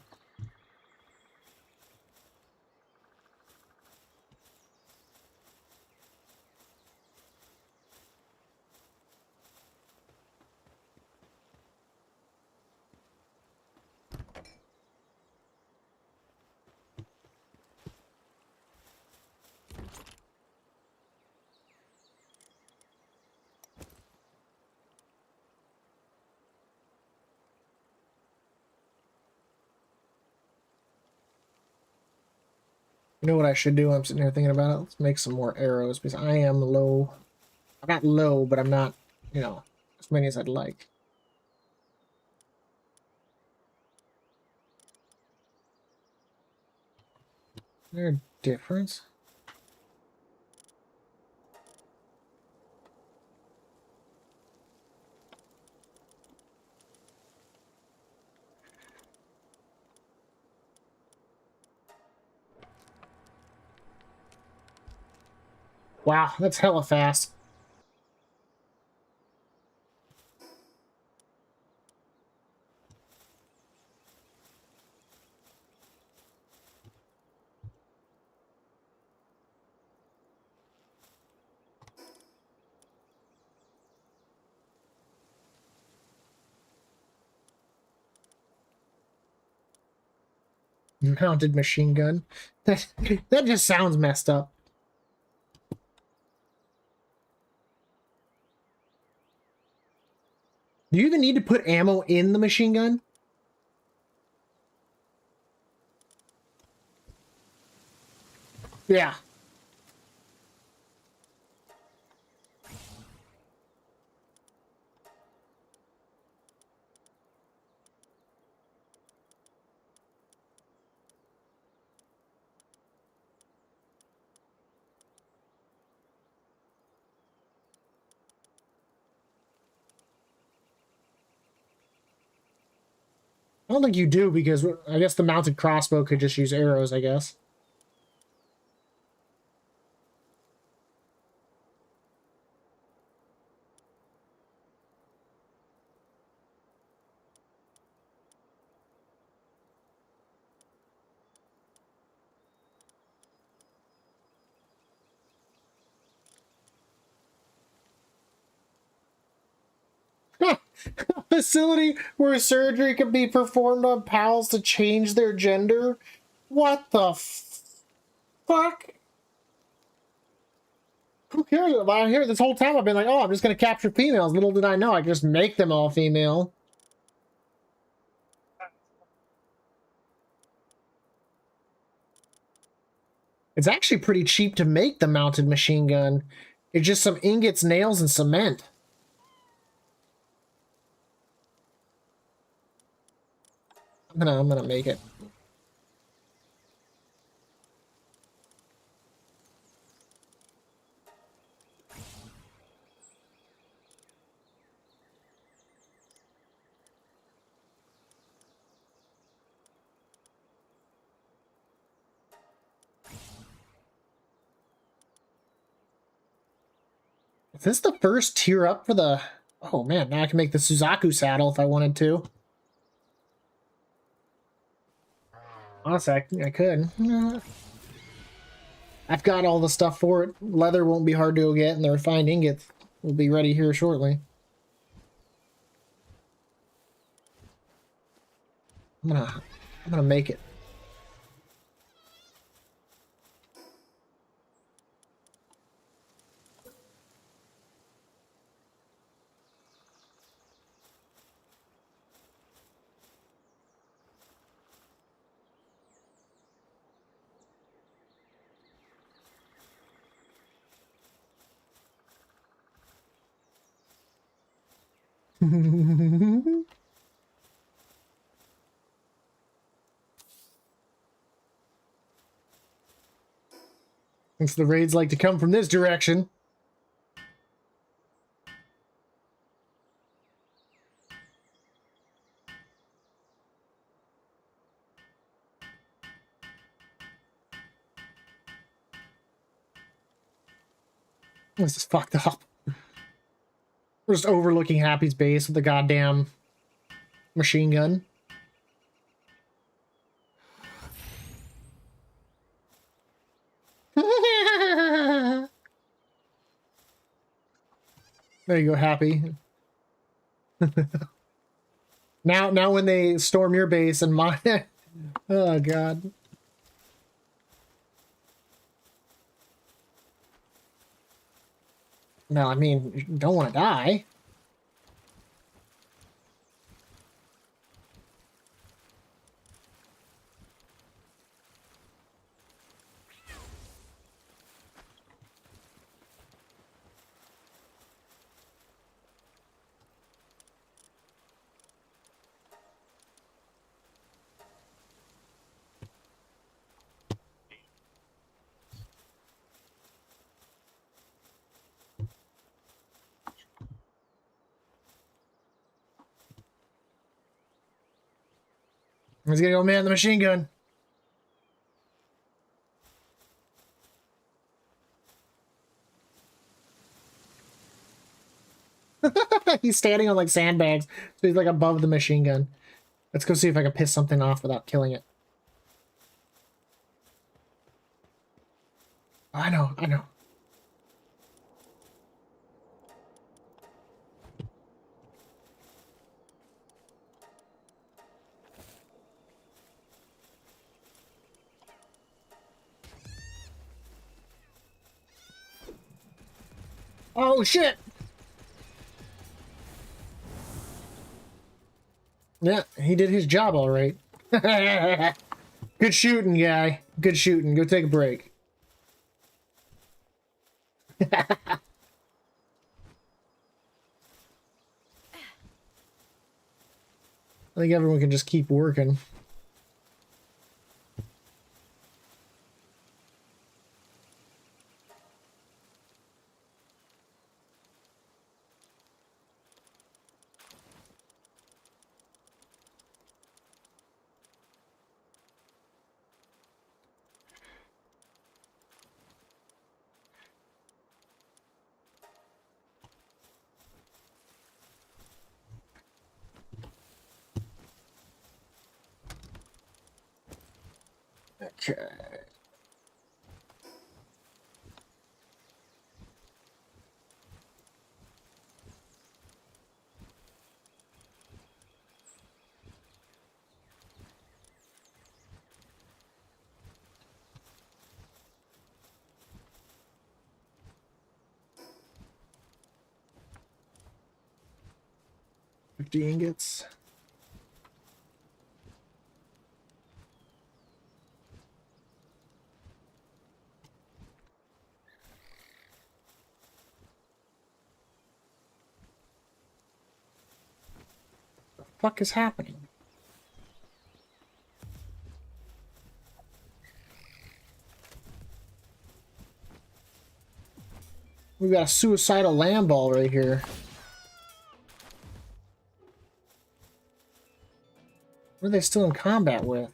[SPEAKER 1] You know what I should do? I'm sitting here thinking about it. Let's make some more arrows because I am low. I'm not low, but I'm not, as many as I'd like. Is there a difference? Wow, that's hella fast. Mounted machine gun. That just sounds messed up. Do you even need to put ammo in the machine gun? Yeah. I don't think you do because I guess the mounted crossbow could just use arrows, I guess. facility where surgery can be performed on pals to change their gender? What the fuck? Who cares? I hear this whole time I've been like, oh, I'm just gonna capture females. Little did I know I could just make them all female. It's actually pretty cheap to make the mounted machine gun. It's just some ingots, nails, and cement. I'm gonna make it. Is this the first tier up for the... Oh man, now I can make the Suzaku saddle if I wanted to. Honestly, I could. I've got all the stuff for it. Leather won't be hard to go get, and the refined ingots will be ready here shortly. I'm gonna make it. Thinks the raids like to come from this direction. This is fucked up. We're just overlooking Happy's base with the goddamn machine gun. There you go, Happy. Now when they storm your base and mine... Oh, God. No, I mean, you don't want to die. He's gonna go man the machine gun. He's standing on like sandbags, so he's like above the machine gun. Let's go see if I can piss something off without killing it. I know. Oh shit! Yeah, he did his job all right. Good shooting, guy. Good shooting. Go take a break. I think everyone can just keep working. Okay. 50 ingots. What the fuck is happening? We got a suicidal land ball right here. What are they still in combat with?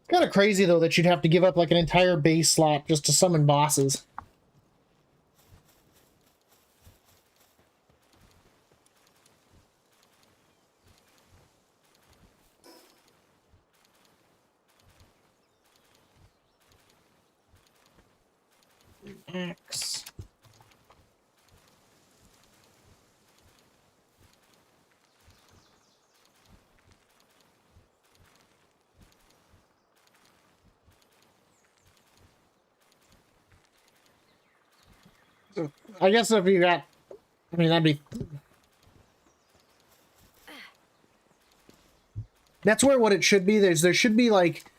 [SPEAKER 1] Kind of crazy though that you'd have to give up like an entire base slot just to summon bosses. Axe. I guess if you got, I mean, that'd be. That's where what it should be. There should be like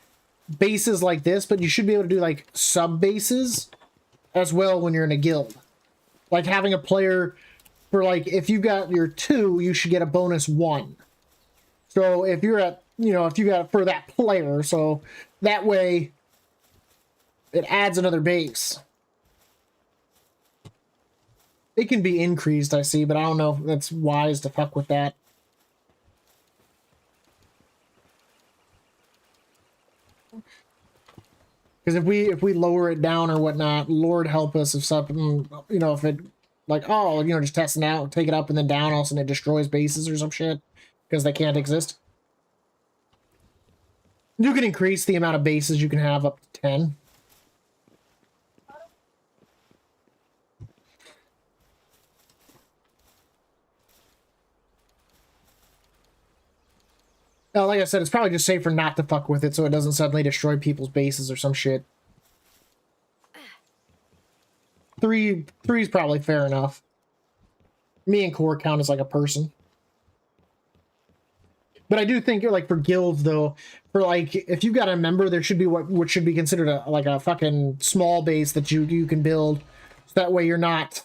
[SPEAKER 1] bases like this, but you should be able to do like sub bases as well when you're in a guild. Like having a player for like, if you got your 2, you should get a bonus 1. So if you're at, you know, if you got for that player, so that way it adds another base. It can be increased, I see, but I don't know if that's wise to fuck with that. Because if we lower it down or whatnot, Lord help us if something, you know, if it, like, oh, you know, just testing out, take it up and then down, all of a sudden it destroys bases or some shit because they can't exist. You can increase the amount of bases you can have up to 10. Like I said, it's probably just safer not to fuck with it so it doesn't suddenly destroy people's bases or some shit. 3 is probably fair enough. Me and Core count as like a person. But I do think you're like for guilds though, for like if you've got a member, there should be what should be considered a like a fucking small base that you can build, so that way you're not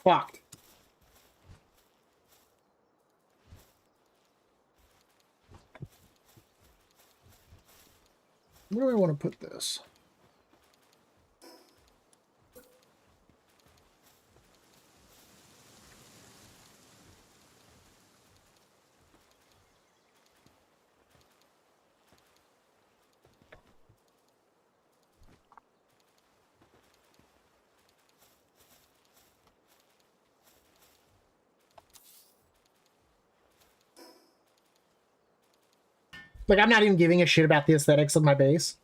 [SPEAKER 1] fucked. Where do I want to put this? Like, I'm not even giving a shit about the aesthetics of my base.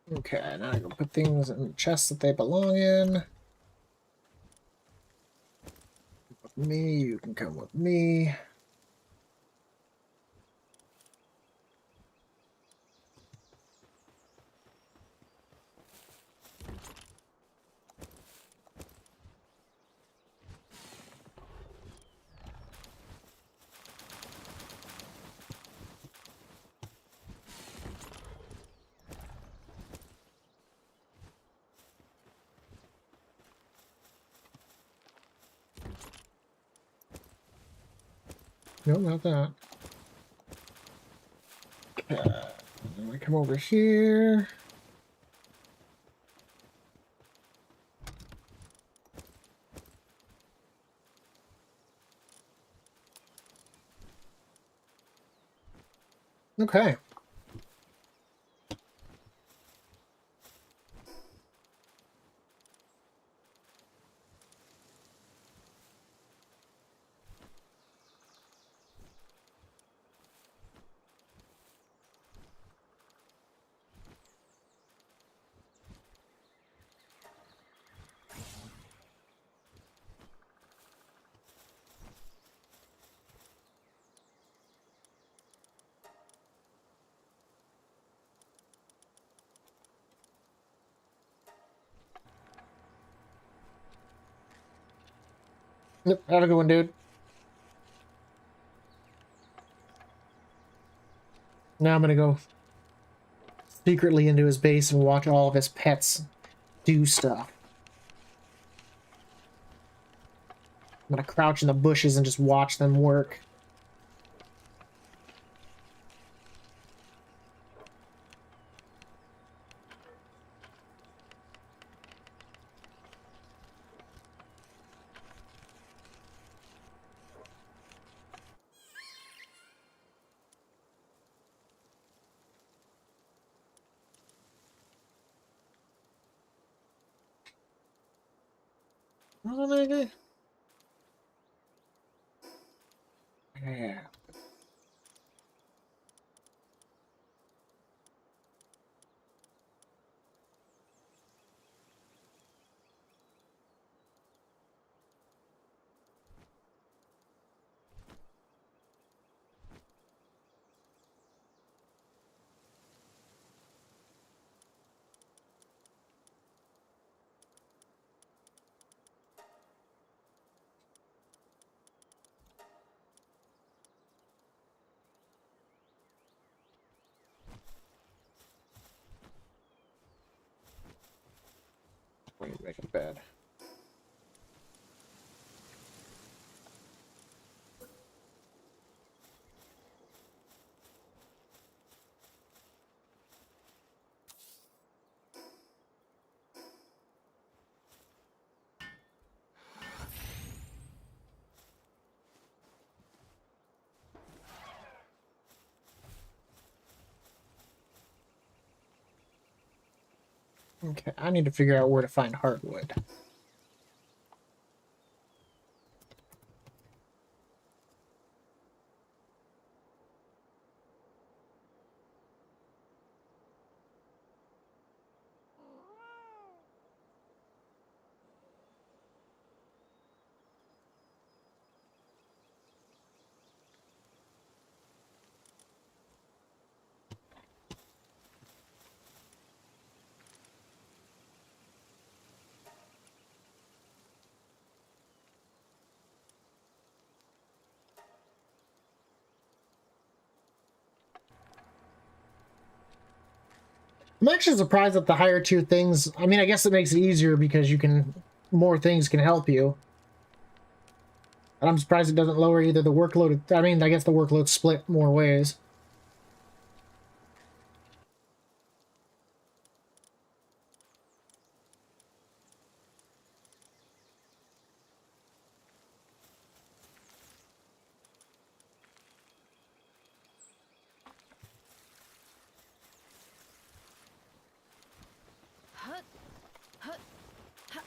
[SPEAKER 1] Okay, now I can put things in the chests that they belong in. With me, you can come with me. No, not that. Okay. Then we come over here. Okay. Yep, have a good one, dude. Now I'm gonna go secretly into his base and watch all of his pets do stuff. I'm gonna crouch in the bushes and just watch them work. Oh, my God. Yeah. Wait, make a bed. Okay, I need to figure out where to find hardwood. I'm actually surprised that the higher tier things, I mean, I guess it makes it easier because you can, more things can help you. And I'm surprised it doesn't lower either the workload. I mean, I guess the workload's split more ways.
[SPEAKER 4] Hut. Hut. Hut.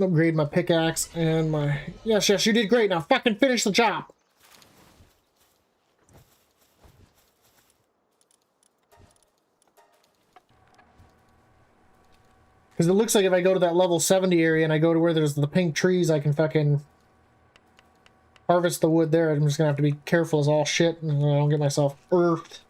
[SPEAKER 1] Upgrade my pickaxe and my... Yes, yes, you did great. Now fucking finish the job. Because it looks like if I go to that level 70 area and I go to where there's the pink trees, I can fucking harvest the wood there. I'm just going to have to be careful as all shit and I don't get myself earthed.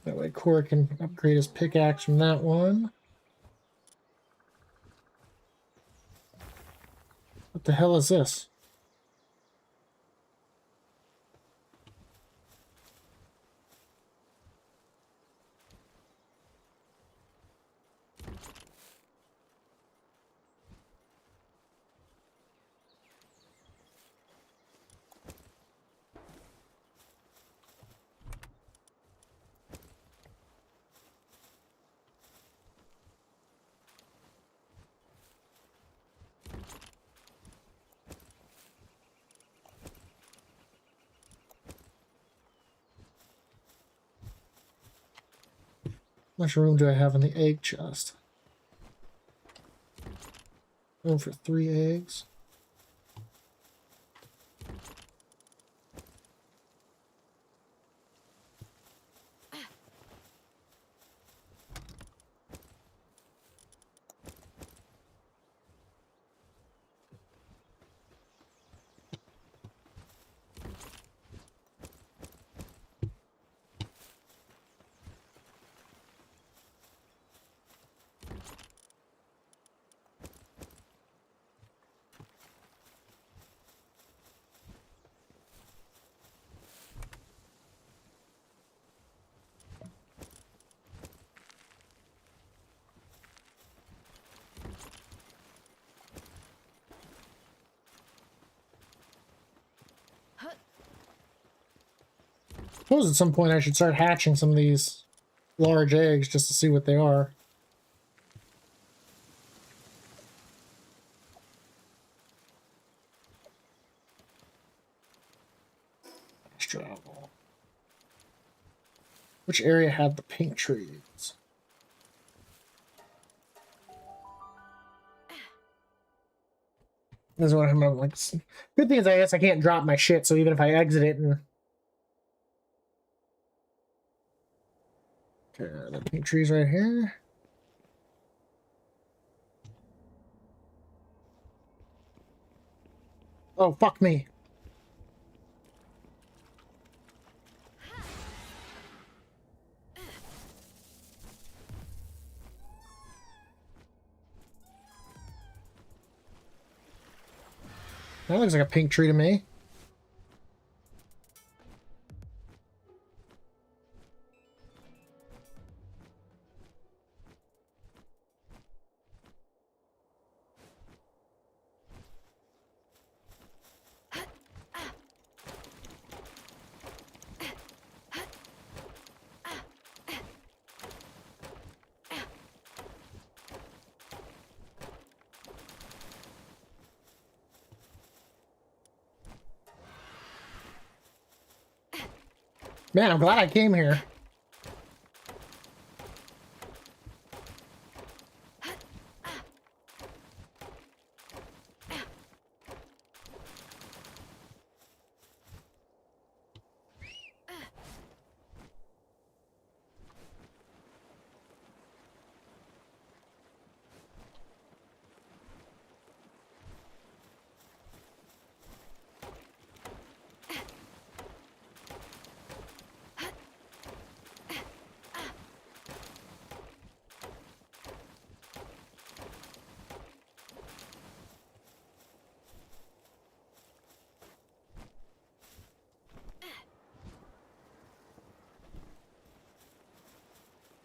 [SPEAKER 1] That way Cora can upgrade his pickaxe from that one. What the hell is this? How much room do I have in the egg chest? Room for 3 eggs. I suppose at some point I should start hatching some of these large eggs just to see what they are. Travel. Which area had the pink trees? This is what I'm like. Good thing is I guess I can't drop my shit, so even if I exit it and... Okay, the pink trees right here. Oh, fuck me. That looks like a pink tree to me. Man, I'm glad I came here.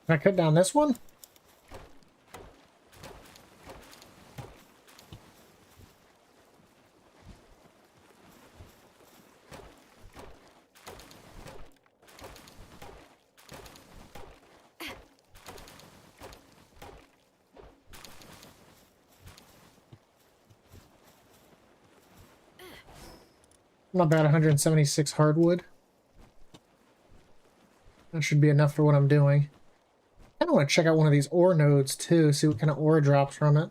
[SPEAKER 1] Can I cut down this one? Not bad, 176 hardwood. That should be enough for what I'm doing. I kind of want to check out one of these ore nodes too, see what kind of ore drops from it.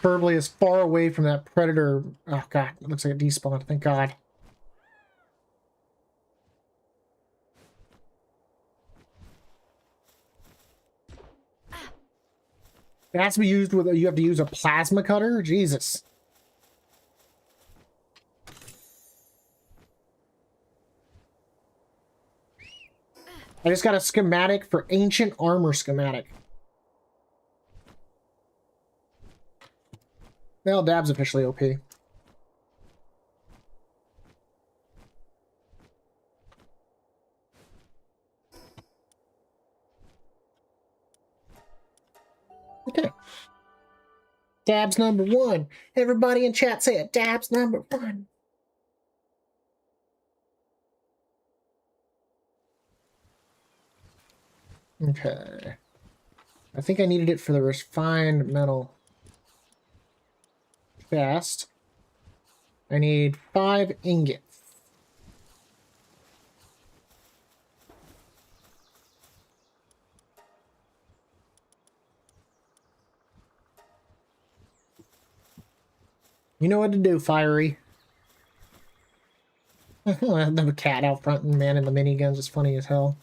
[SPEAKER 1] Preferably as far away from that predator. Oh god, it looks like it despawned, thank god. It has to be used with, you have to use a plasma cutter? Jesus. I just got a schematic for ancient armor schematic. Well, Dab's officially OP. Okay. Dab's number one. Everybody in chat say it. Dab's number one. Okay. I think I needed it for the refined metal chest. I need 5 ingots. You know what to do, Fiery. The cat out front and man in the miniguns is funny as hell.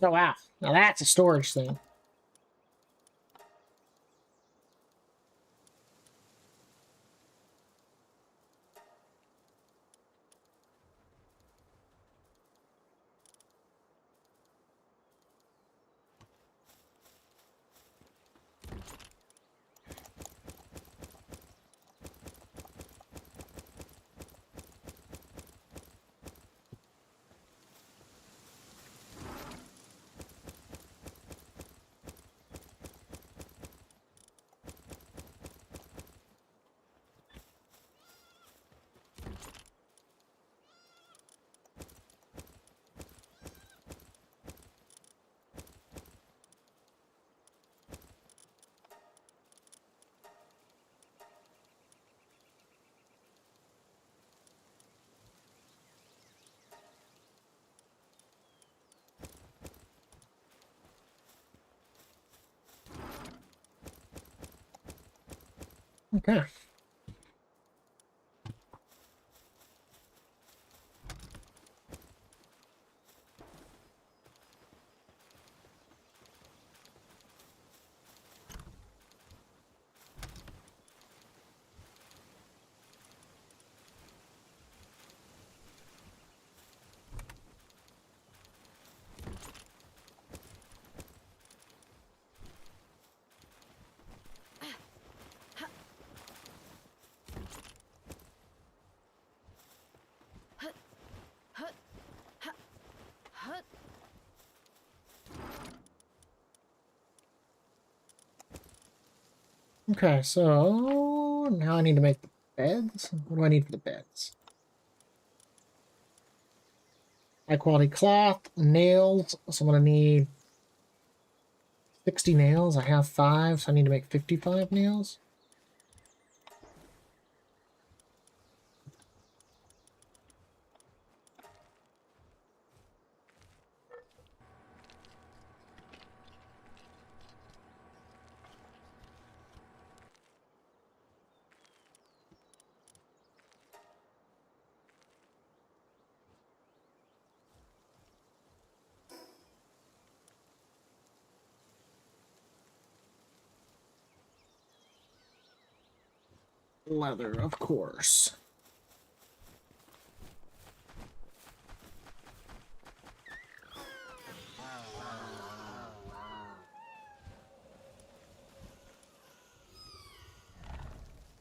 [SPEAKER 1] Oh wow, now that's a storage thing. Okay.
[SPEAKER 4] Hut.
[SPEAKER 1] Okay, so now I need to make the beds. What do I need for the beds? High quality cloth, nails. So I'm gonna need 60 nails. I have 5, so I need to make 55 nails. Leather, of course.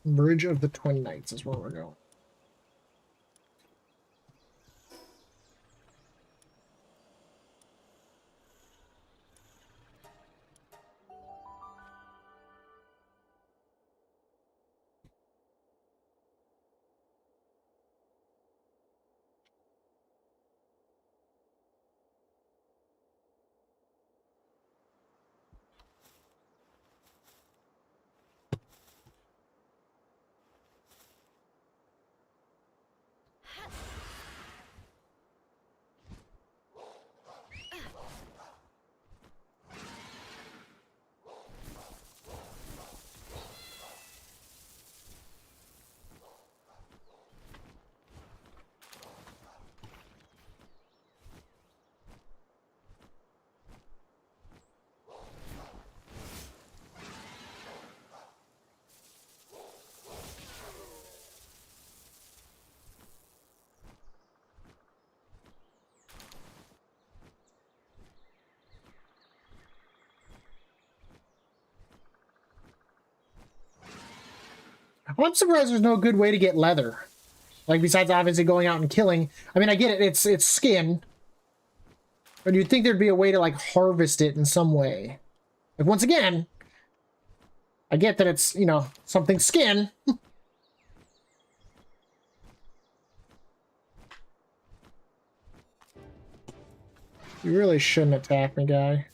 [SPEAKER 1] Bridge of the Twin Knights is where we're going. Well, I'm surprised there's no good way to get leather. Like, besides obviously going out and killing. I mean, I get it, it's skin. But you'd think there'd be a way to, like, harvest it in some way. Like, once again, I get that it's, you know, something skin. You really shouldn't attack me, guy.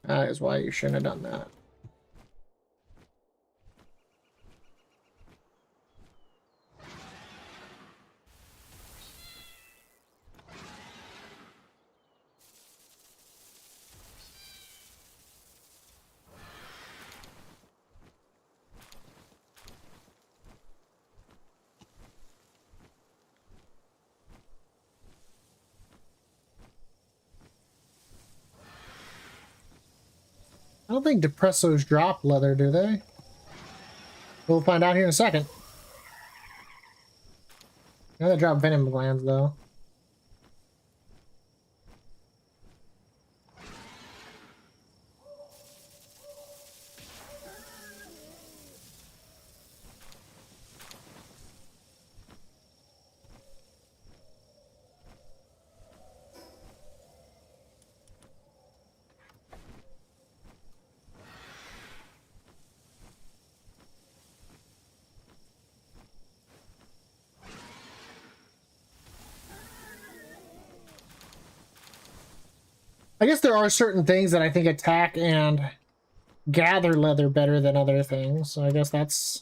[SPEAKER 1] That is why you shouldn't have done that. I don't think depressos drop leather, do they? We'll find out here in a second. Yeah, they drop venom glands, though. I guess there are certain things that I think attack and gather leather better than other things, so I guess that's...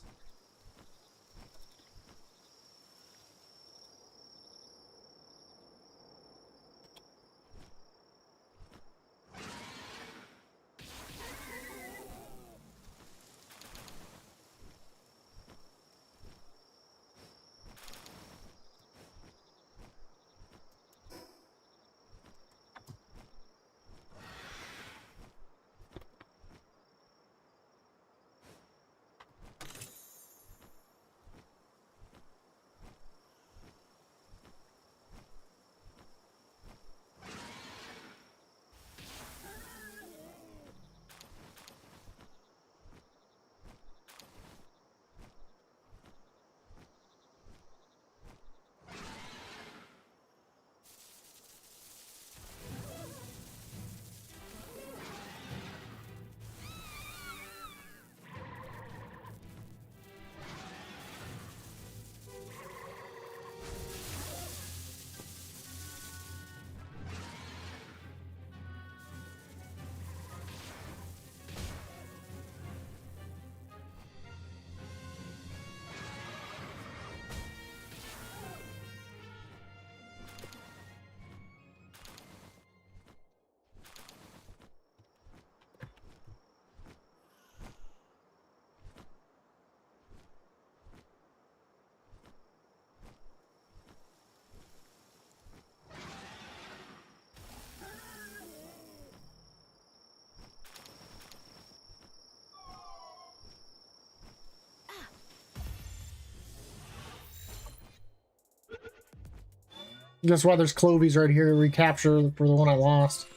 [SPEAKER 1] That's why there's Clovies right here to recapture for the one I lost.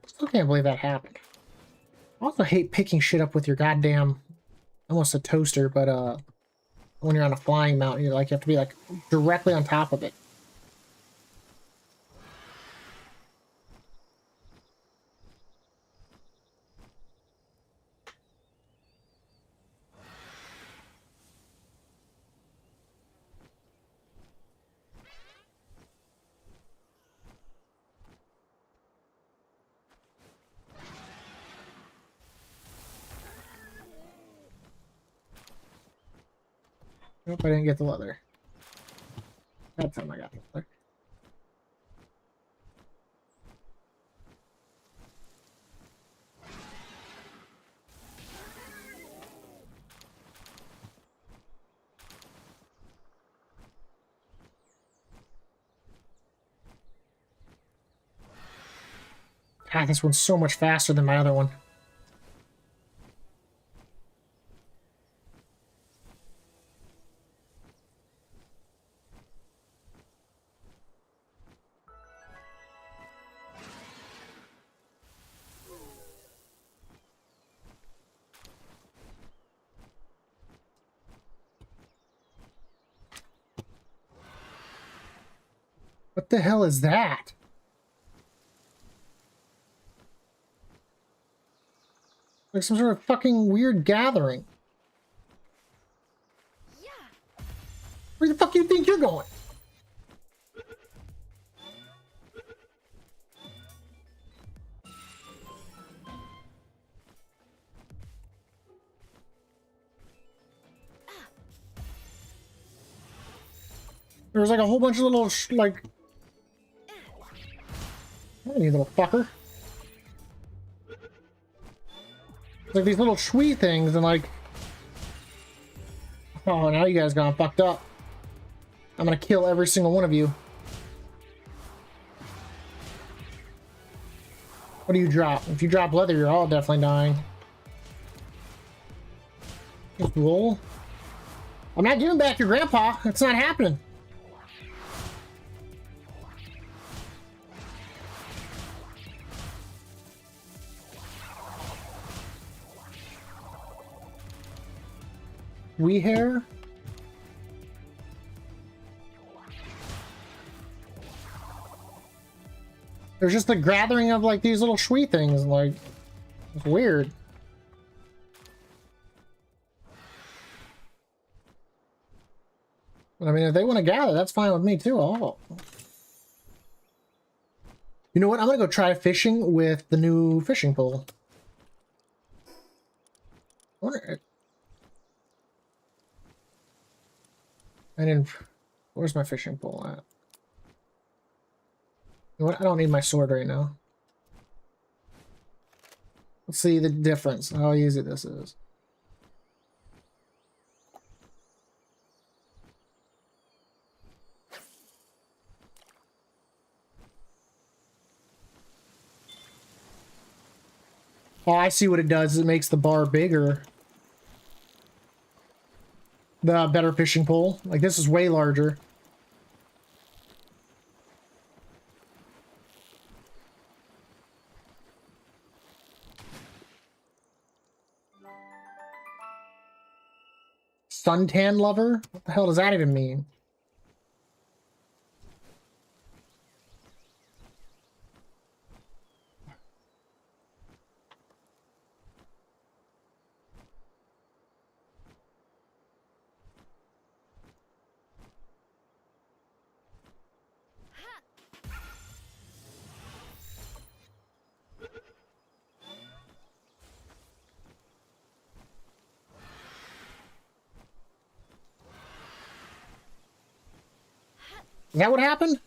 [SPEAKER 1] Still can't believe that happened. I also hate picking shit up with your goddamn, almost a toaster, but when you're on a flying mount, you have to be like directly on top of it. Nope, I didn't get the leather. That time I got the leather. God, this one's so much faster than my other one. What the hell is that? Like some sort of fucking weird gathering.
[SPEAKER 4] Yeah.
[SPEAKER 1] Where the fuck do you think you're going? There's like a whole bunch of little, like... Hey, you little fucker. Like these little shwee things, and like... Oh, now you guys got fucked up. I'm gonna kill every single one of you. What do you drop? If you drop leather, you're all definitely dying. Just roll. I'm not giving back your grandpa. It's not happening. We hair. There's just a gathering of like these little shwee things, like it's weird. But I mean, if they want to gather, that's fine with me too. Oh. You know what? I'm gonna go try fishing with the new fishing pole. Where's my fishing pole at? You know what? I don't need my sword right now. Let's see the difference, how easy this is. Oh, I see what it does. It makes the bar bigger. The better fishing pole. Like, this is way larger. Suntan lover? What the hell does that even mean? Is that what happened?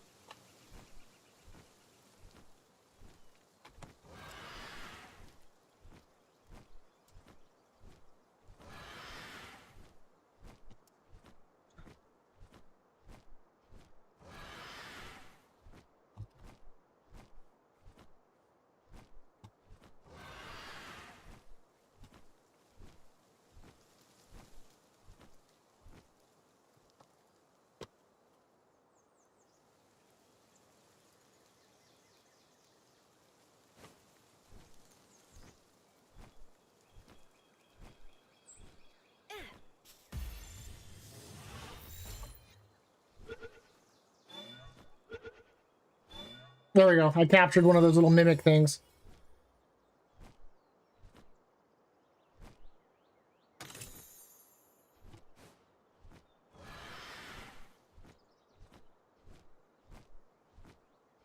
[SPEAKER 1] There we go. I captured one of those little mimic things.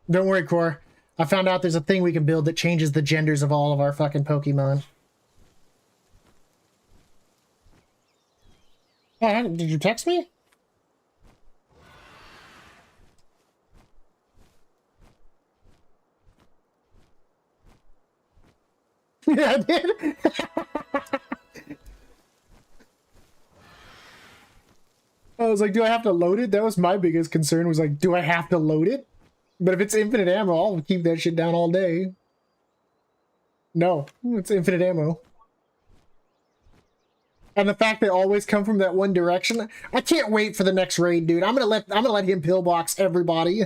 [SPEAKER 1] Don't worry, Core. I found out there's a thing we can build that changes the genders of all of our fucking Pokemon. Oh, did you text me? Yeah, I did. I was like, do I have to load it? That was my biggest concern, was like, do I have to load it? But if it's infinite ammo, I'll keep that shit down all day. No, it's infinite ammo. And the fact they always come from that one direction, I can't wait for the next raid, dude. I'm gonna let him pillbox everybody.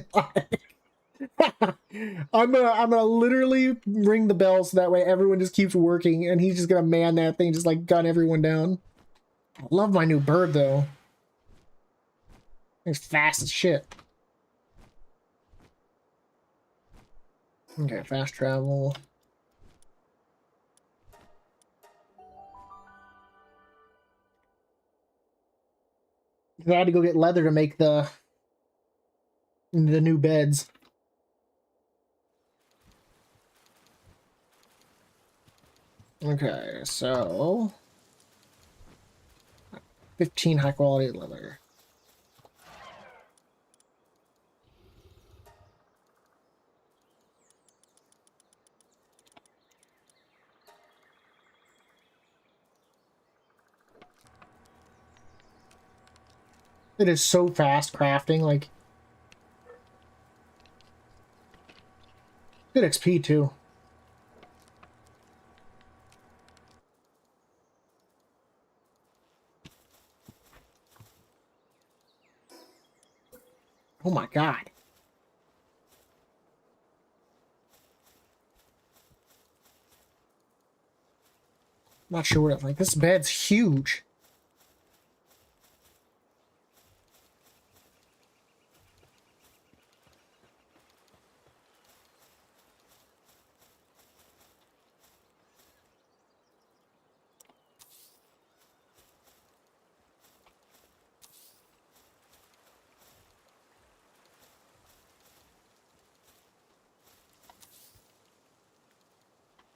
[SPEAKER 1] I'm gonna literally ring the bell so that way everyone just keeps working, and he's just gonna man that thing, just like gun everyone down. I love my new bird though. It's fast as shit. Okay, fast travel. I had to go get leather to make the new beds. Okay, so 15 high quality leather. It is so fast crafting, like good XP too. Oh my god. Not sure what it, like this bed's huge.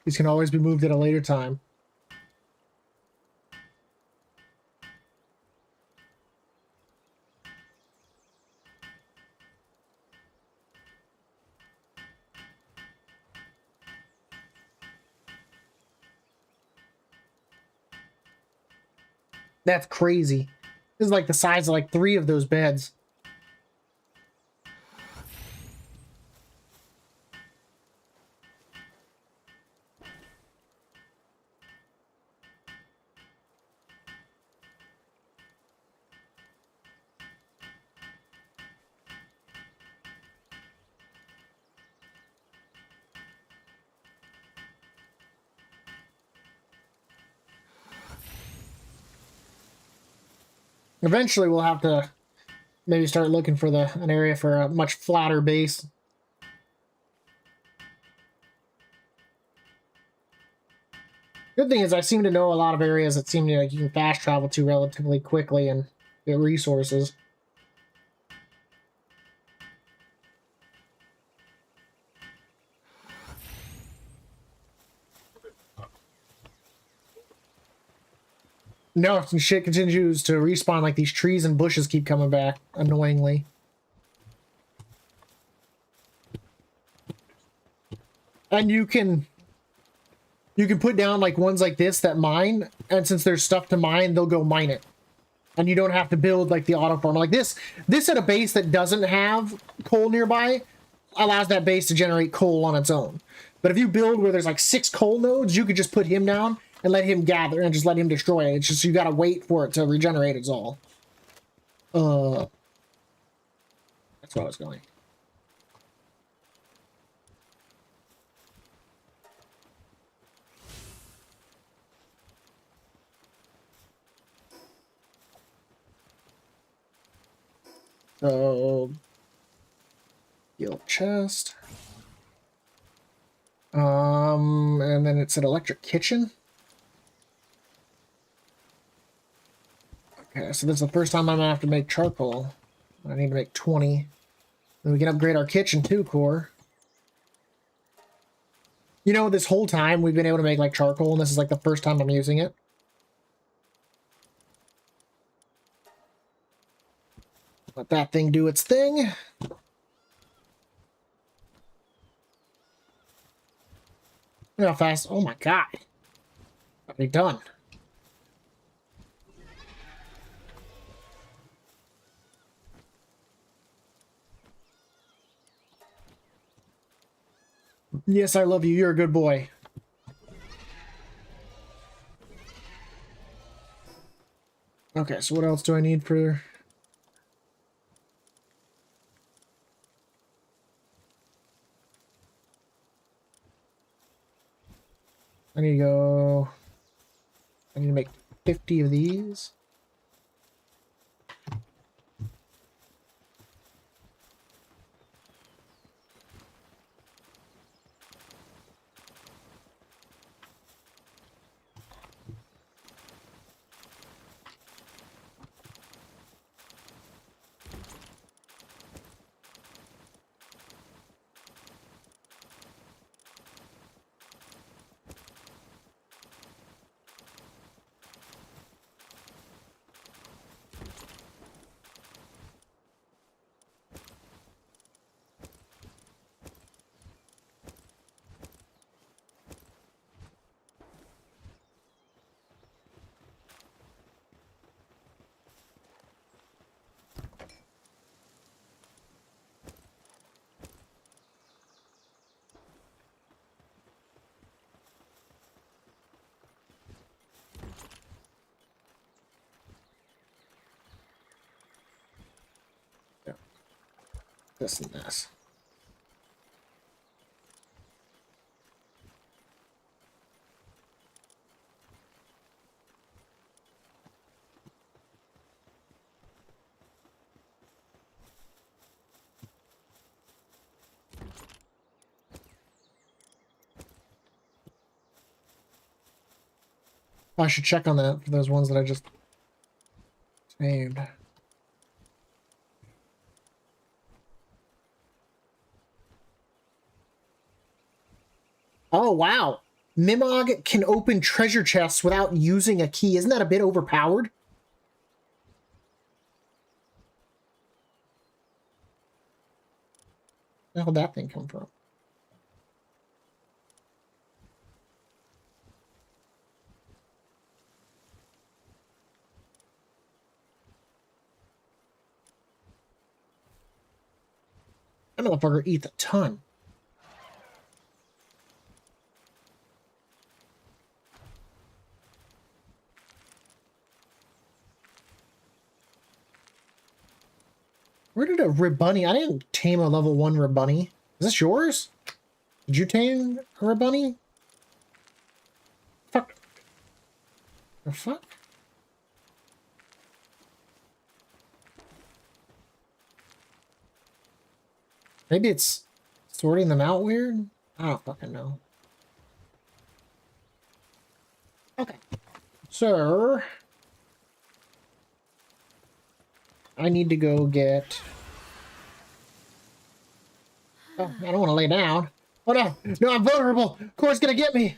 [SPEAKER 1] These can always be moved at a later time. That's crazy. This is like the size of like 3 of those beds. Eventually we'll have to maybe start looking for an area for a much flatter base. Good thing is I seem to know a lot of areas that seem to like you can fast travel to relatively quickly and get resources. No, and shit continues to respawn, like these trees and bushes keep coming back, annoyingly. And you can put down like ones like this that mine, and since there's stuff to mine, they'll go mine it. And you don't have to build like the auto farm. Like this at a base that doesn't have coal nearby allows that base to generate coal on its own. But if you build where there's like 6 coal nodes, you could just put him down and let him gather and just let him destroy it. It's just you gotta wait for it to regenerate, it's all. That's where I was going. So, guild chest. And then it's an electric kitchen. Okay, so this is the first time I'm gonna have to make charcoal. I need to make 20. Then we can upgrade our kitchen too, Core. You know, this whole time we've been able to make like charcoal, and this is like the first time I'm using it. Let that thing do its thing. Look how fast. Oh my god. Already done. Yes, I love you. You're a good boy. Okay, so what else do I need for... I need to go... I need to make 50 of these. This and this. I should check on that for those ones that I just named. Oh, wow. Mimog can open treasure chests without using a key. Isn't that a bit overpowered? Where did that thing come from? That motherfucker eats a ton. Where did a Ribunny? I didn't tame a level 1 Ribunny. Is this yours? Did you tame a Ribunny? Fuck. The fuck? Maybe it's sorting them out weird? I don't fucking know. Okay. Sir. I need to go get... Oh, I don't want to lay down. Oh no! No, I'm vulnerable! Core's gonna get me!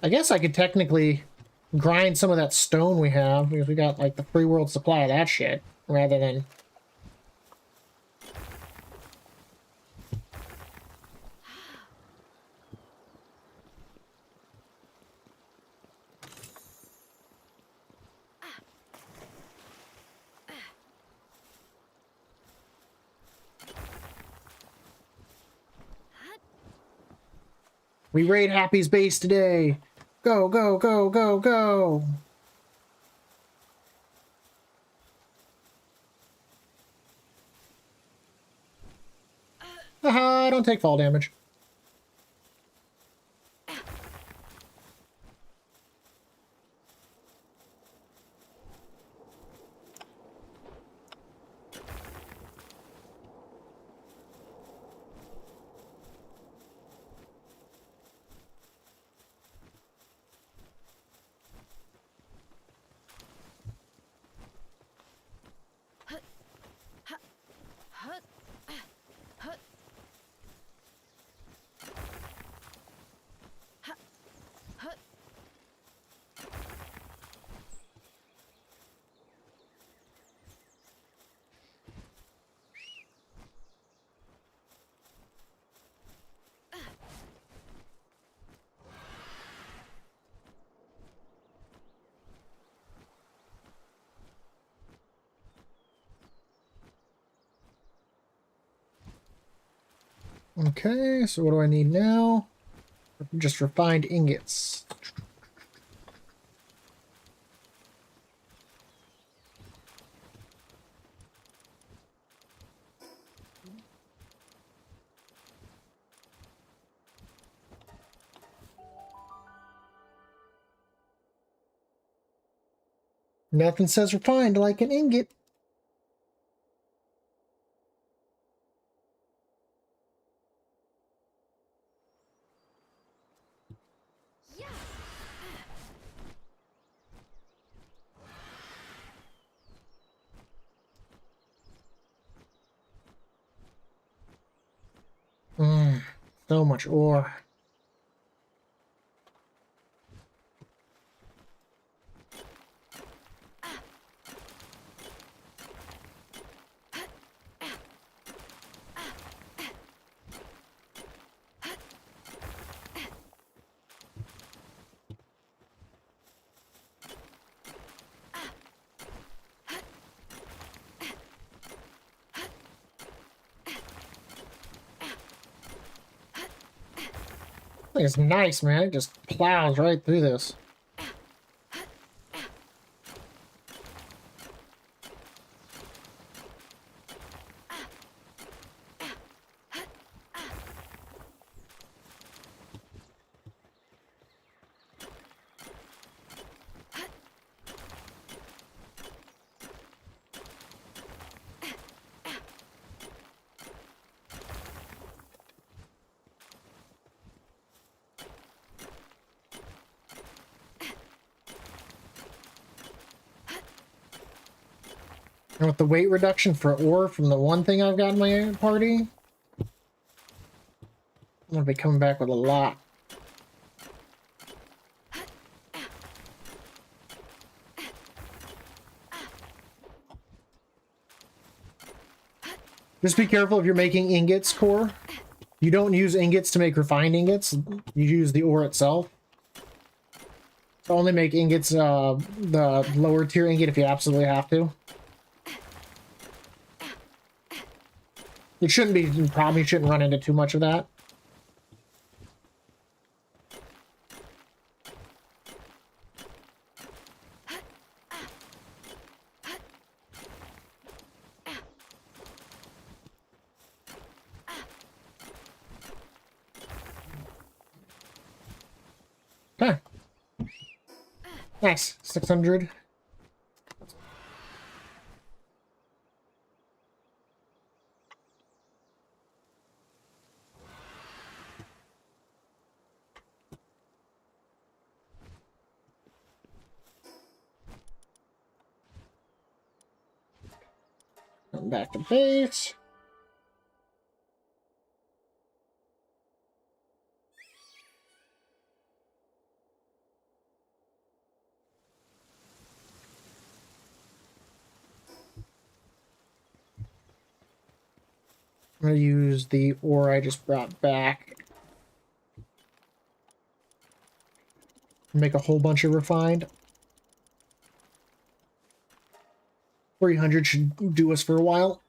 [SPEAKER 1] I guess I could technically grind some of that stone we have, because we got like the free world supply of that shit, rather than... We raid Happy's base today! Go, go, go, go, go! Haha, I don't take fall damage. Okay, so what do I need now? Just refined ingots. Nothing says refined like an ingot.
[SPEAKER 4] Yeah.
[SPEAKER 1] So much ore. It's nice, man. It just plows right through this. And with the weight reduction for ore from the one thing I've got in my party, I'm gonna be coming back with a lot. Just be careful if you're making ingots, Core. You don't use ingots to make refined ingots. You use the ore itself. Only make ingots, the lower tier ingot if you absolutely have to. It shouldn't be, you probably shouldn't run into too much of that. Okay. Nice. 600. Come back to base. I'm gonna use the ore I just brought back. Make a whole bunch of refined. 300 should do us for a while.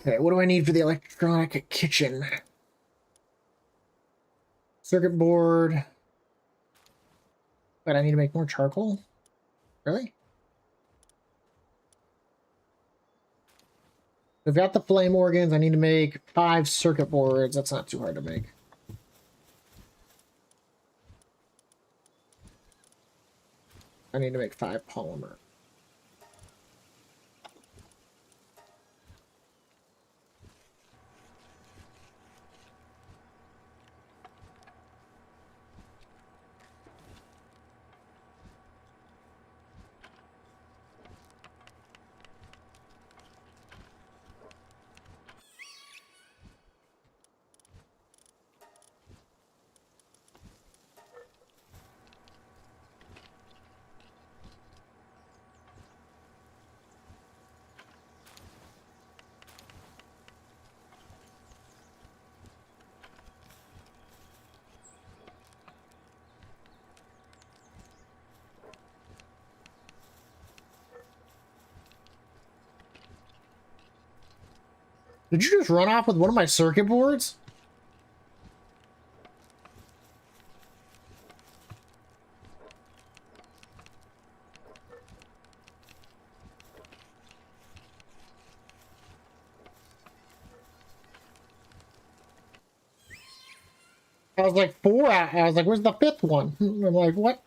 [SPEAKER 1] Okay, what do I need for the electronic kitchen? Circuit board. But I need to make more charcoal? Really? I've got the flame organs. I need to make 5 circuit boards. That's not too hard to make. I need to make 5 polymer. Did you just run off with one of my circuit boards? I was like four out. I was like, where's the fifth one? I'm like, what?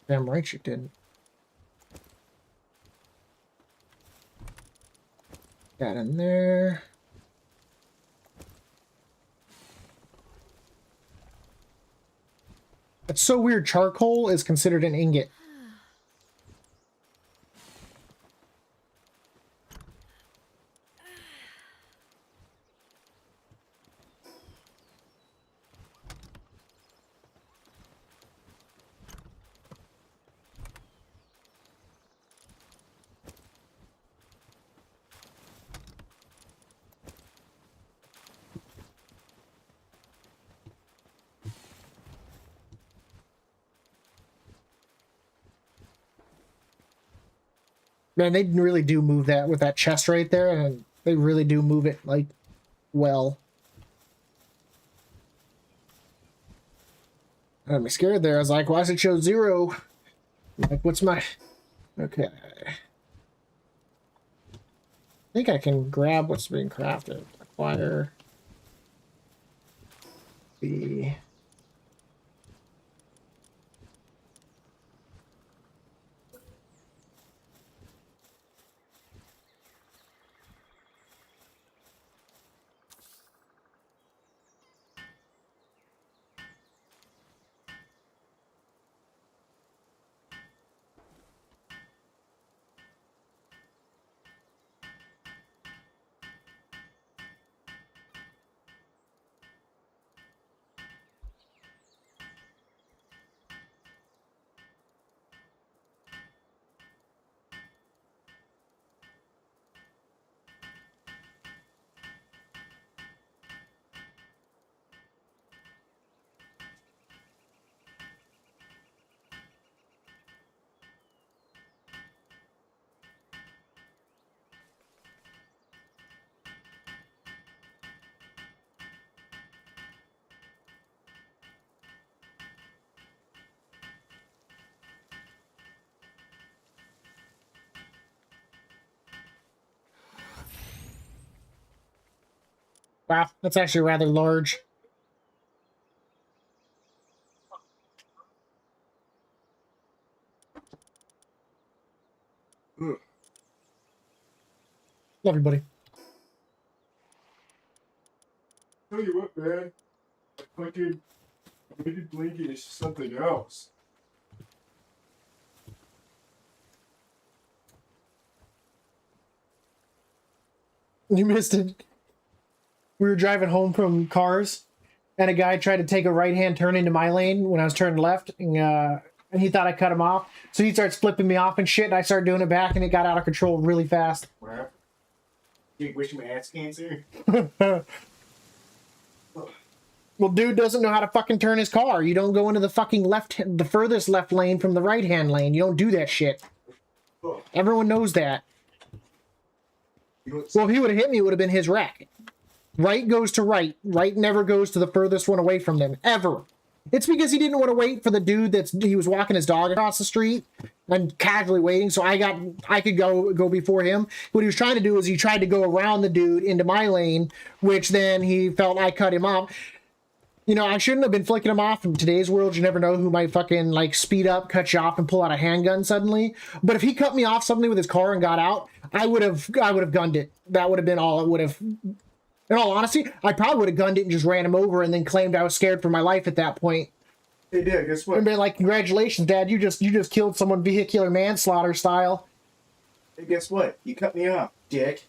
[SPEAKER 1] Damn right you didn't. Got in there. It's so weird. Charcoal is considered an ingot. Man, they really do move that with that chest right there, and they really do move it, like, well. I got me scared there. I was like, why does it show 0? Like, what's my... Okay. I think I can grab what's being crafted. Acquire. B. Wow, that's actually rather large. Love you, buddy.
[SPEAKER 2] Tell you what, man. Fucking weighted blanket is something else.
[SPEAKER 1] You missed it. We were driving home from cars, and a guy tried to take a right-hand turn into my lane when I was turning left, and he thought I cut him off. So he starts flipping me off and shit, and I started doing it back, and it got out of control really fast.
[SPEAKER 2] What happened? You wishing my ass cancer?
[SPEAKER 1] Well, dude doesn't know how to fucking turn his car. You don't go into the fucking the furthest left lane from the right-hand lane. You don't do that shit. Everyone knows that. Well, if he would have hit me, it would have been his wreck. Right goes to right. Right never goes to the furthest one away from them. Ever. It's because he didn't want to wait for the dude he was walking his dog across the street and casually waiting, so I could go before him. What he was trying to do is he tried to go around the dude into my lane, which then he felt I cut him off. You know, I shouldn't have been flicking him off. In today's world, you never know who might fucking, like, speed up, cut you off, and pull out a handgun suddenly. But if he cut me off suddenly with his car and got out, I would have gunned it. That would have been all it would have... In all honesty, I probably would have gunned it and just ran him over and then claimed I was scared for my life at that point.
[SPEAKER 2] Hey, Dad, guess what?
[SPEAKER 1] And been like, congratulations, Dad, you just killed someone vehicular manslaughter style.
[SPEAKER 2] Hey, guess what? You cut me off, dick.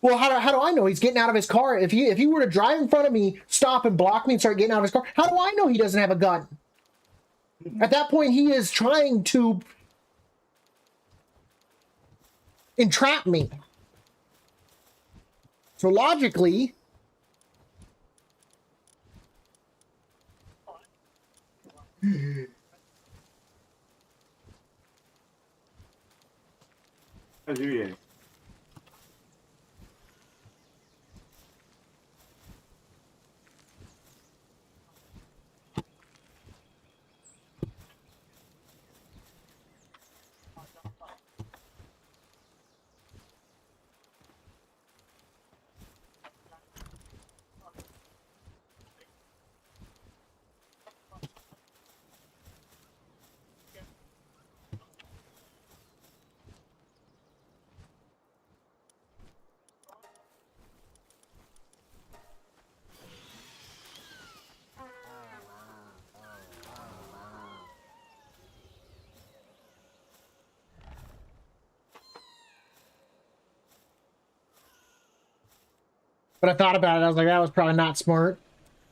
[SPEAKER 1] Well, how do I know he's getting out of his car? If he were to drive in front of me, stop and block me and start getting out of his car, how do I know he doesn't have a gun? At that point, he is trying to entrap me. So logically...
[SPEAKER 2] Dude,
[SPEAKER 1] But I thought about it. I was like, that was probably not smart.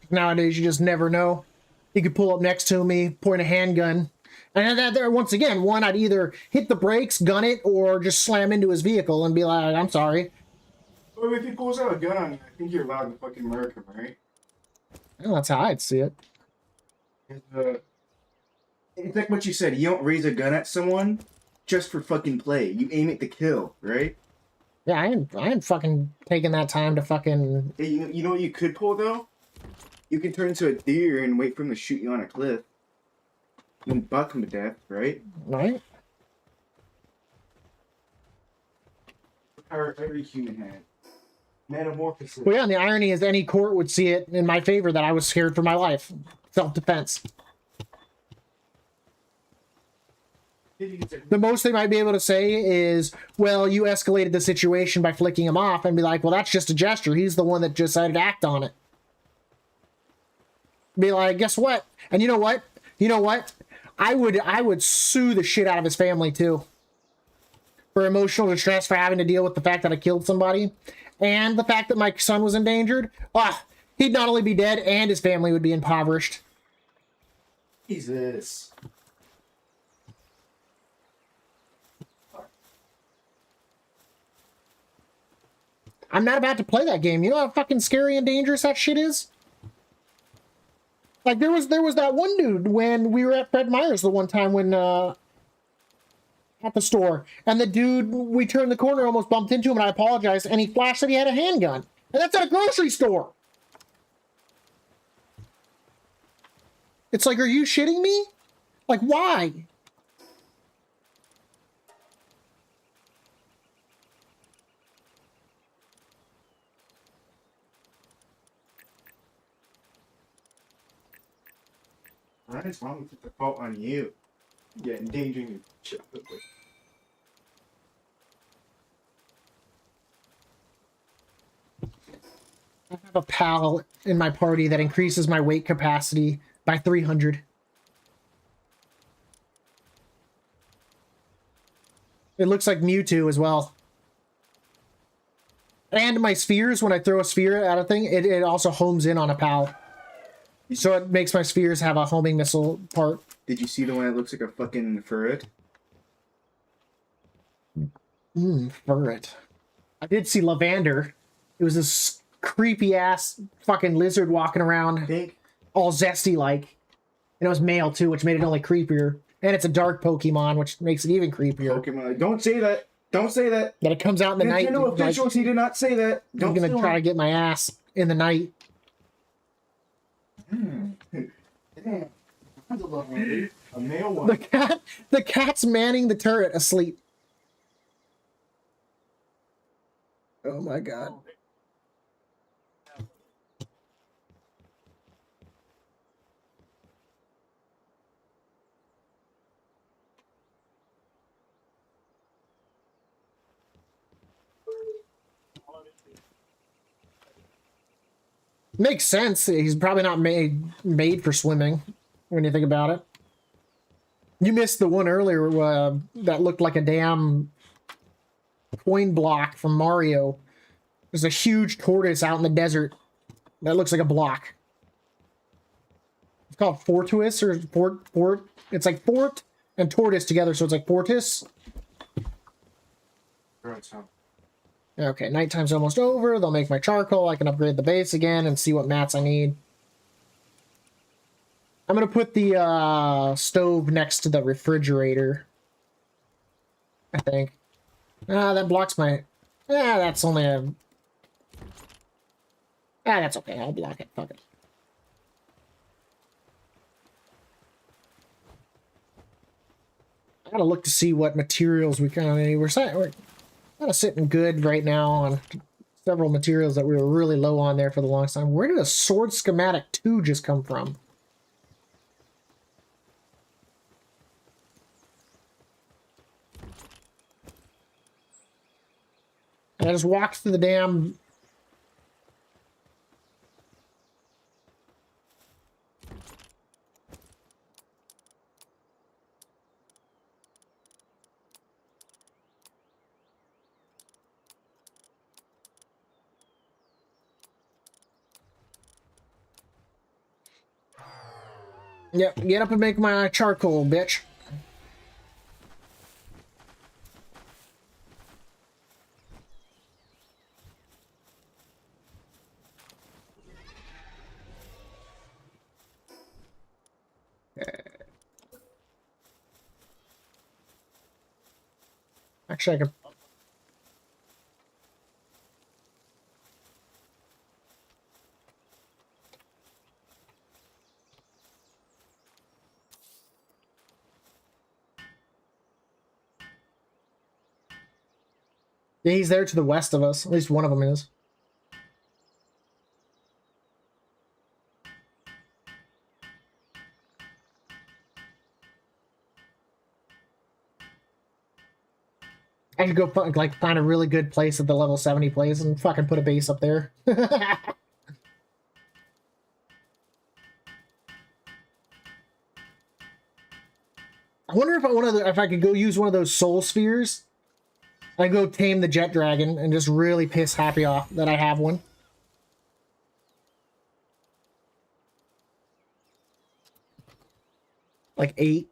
[SPEAKER 1] Nowadays, you just never know. He could pull up next to me, point a handgun. And that there, once again, one, I'd either hit the brakes, gun it, or just slam into his vehicle and be like, I'm sorry.
[SPEAKER 2] Well, if he pulls out a gun, I think you're allowed to fucking murder him, right?
[SPEAKER 1] Well, that's how I'd see it.
[SPEAKER 5] It's like what you said. You don't raise a gun at someone just for fucking play. You aim it to kill, right?
[SPEAKER 1] Yeah, I ain't fucking taking that time to fucking...
[SPEAKER 5] Hey, you know what you could pull, though? You can turn into a deer and wait for him to shoot you on a cliff. You can buck him to death, right?
[SPEAKER 1] Right?
[SPEAKER 5] Power every human had. Metamorphosis.
[SPEAKER 1] Well, yeah, and the irony is any court would see it in my favor that I was scared for my life. Self-defense. The most they might be able to say is, well, you escalated the situation by flicking him off, and be like, well, that's just a gesture. He's the one that decided to act on it. Be like, guess what? And you know what? You know what? I would sue the shit out of his family, too. For emotional distress, for having to deal with the fact that I killed somebody. And the fact that my son was endangered. He'd not only be dead, and his family would be impoverished.
[SPEAKER 5] Jesus.
[SPEAKER 1] I'm not about to play that game. You know how fucking scary and dangerous that shit is? Like, there was that one dude when we were at Fred Meyer's the one time when, at the store. And the dude, we turned the corner, almost bumped into him, and I apologized, and he flashed that he had a handgun. And that's at a grocery store! It's like, are you shitting me? Like, why?
[SPEAKER 5] Ryan's mom put the fault on you. Yeah, endangering your childhood.
[SPEAKER 1] I have a pal in my party that increases my weight capacity by 300. It looks like Mewtwo as well. And my spheres, when I throw a sphere at a thing, it also homes in on a pal. So it makes my spheres have a homing missile part.
[SPEAKER 5] Did you see the one that looks like a fucking ferret?
[SPEAKER 1] Ferret. I did see Lavander. It was this creepy ass fucking lizard walking around,
[SPEAKER 5] Think.
[SPEAKER 1] all zesty like. And it was male too, which made it only creepier. And it's a dark Pokemon, which makes it even creepier.
[SPEAKER 5] Pokemon. Don't say that. Don't say that.
[SPEAKER 1] That it comes out in the night.
[SPEAKER 5] Nintendo officials, he did not say that.
[SPEAKER 1] I'm
[SPEAKER 5] Don't
[SPEAKER 1] gonna try to get my ass in the night.
[SPEAKER 5] Damn. A male one.
[SPEAKER 1] The cat's manning the turret asleep. Oh my god. Makes sense. He's probably not made for swimming when you think about it. You missed the one earlier that looked like a damn coin block from Mario. There's a huge tortoise out in the desert that looks like a block. It's called Fortuous or Fort. It's like Fort and Tortoise together, so it's like Fortis.
[SPEAKER 2] Right, so.
[SPEAKER 1] Okay, nighttime's almost over. They'll make my charcoal. I can upgrade the base again and see what mats I need. I'm going to put the stove next to the refrigerator. I think. That blocks my... that's only a... that's okay. I'll block it. Fuck it. I gotta look to see what materials we kind of... We're kind of sitting good right now on several materials that we were really low on there for the longest time. Where did a sword schematic 2 just come from? And I just walked through the damn... Yep, get up and make my charcoal, bitch. Actually, I could. Yeah, he's there to the west of us. At least one of them is. I could go like find a really good place at the level 70 place and fucking put a base up there. I wonder if if I could go use one of those soul spheres. I go tame the jet dragon and just really piss Happy off that I have one. Like 8.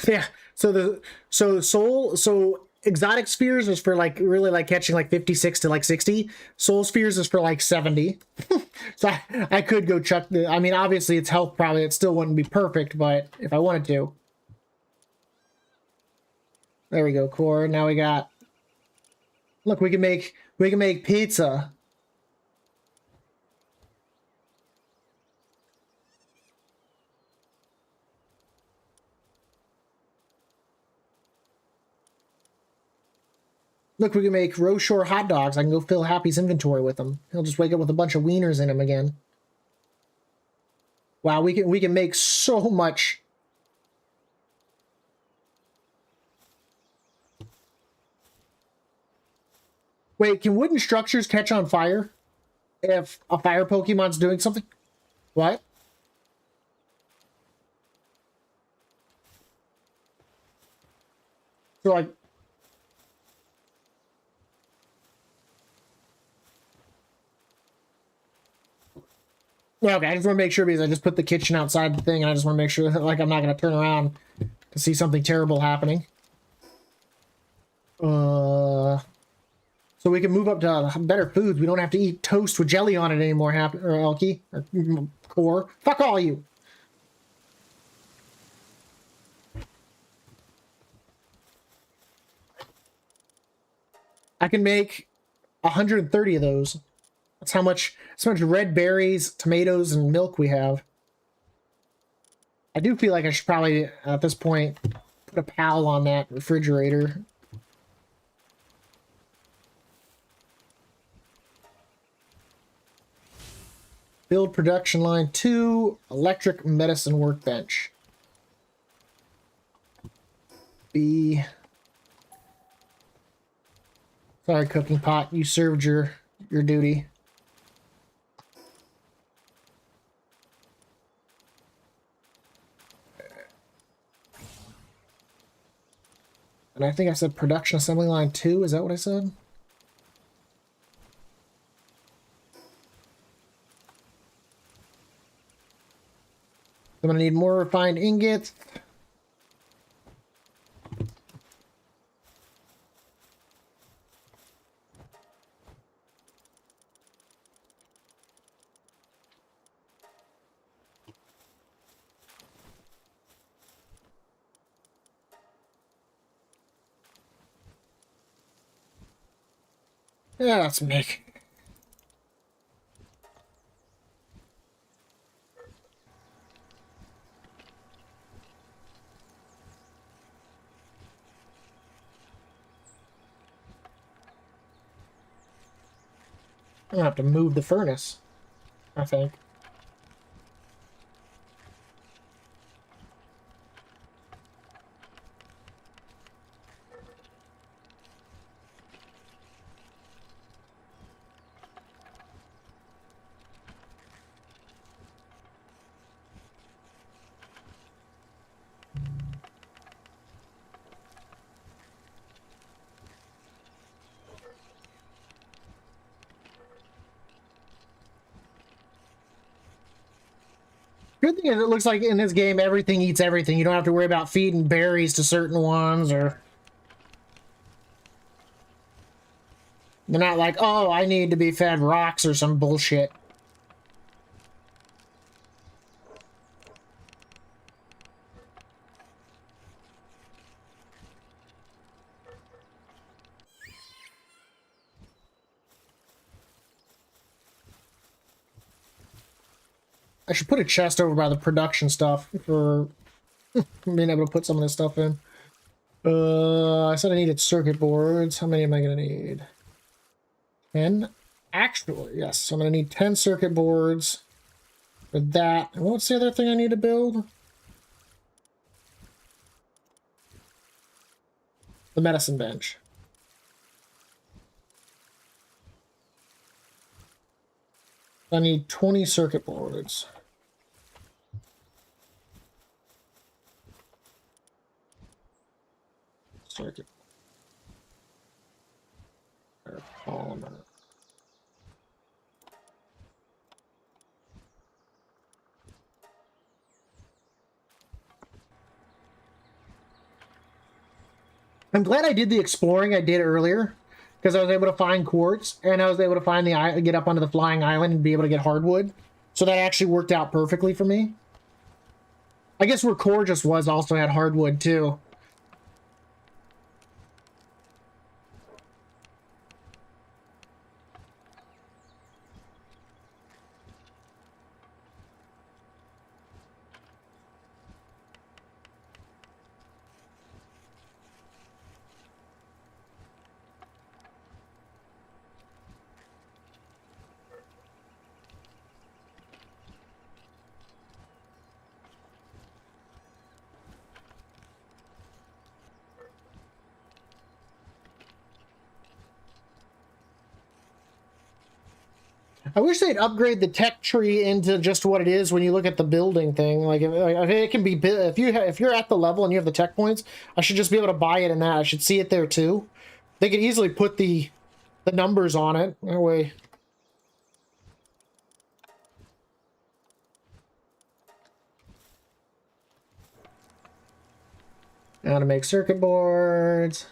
[SPEAKER 1] Yeah. So exotic spheres is for like really like catching like 56 to like 60. Soul spheres is for like 70. So I could go chuck the. I mean, obviously it's health probably. It still wouldn't be perfect, but if I wanted to. There we go, core. Now we got. Look, we can make pizza. Look, we can make Roshore hot dogs. I can go fill Happy's inventory with them. He'll just wake up with a bunch of wieners in him again. Wow, we can make so much. Wait, can wooden structures catch on fire if a fire Pokemon's doing something? What? So like. Yeah, okay, I just want to make sure because I just put the kitchen outside the thing and I just want to make sure that like I'm not going to turn around to see something terrible happening. So we can move up to better foods. We don't have to eat toast with jelly on it anymore, or Elky, or Core. Fuck all you. I can make 130 of those. That's how much red berries, tomatoes, and milk we have. I do feel like I should probably, at this point, put a PAL on that refrigerator. Build production line 2, electric medicine workbench. B. Sorry, cooking pot. You served your duty. And I think I said production assembly line 2. Is that what I said? I'm going to need more refined ingots. Yeah, let's make. I'm gonna have to move the furnace, I think. Good thing is it looks like in this game everything eats everything. You don't have to worry about feeding berries to certain ones, or they're not like, oh, I need to be fed rocks or some bullshit. I should put a chest over by the production stuff for being able to put some of this stuff in. I said I needed circuit boards. How many am I going to need? 10? Actually, yes. So I'm going to need 10 circuit boards for that. And what's the other thing I need to build? The medicine bench. I need 20 circuit boards. Circuit. Or polymer. I'm glad I did the exploring I did earlier, because I was able to find quartz, and I was able to find get up onto the flying island and be able to get hardwood. So that actually worked out perfectly for me. I guess where Core just was also had hardwood too. I wish they'd upgrade the tech tree into just what it is when you look at the building thing. Like, if it can be, if you're at the level and you have the tech points, I should just be able to buy it in that. I should see it there too. They could easily put the numbers on it. That way. How to make circuit boards.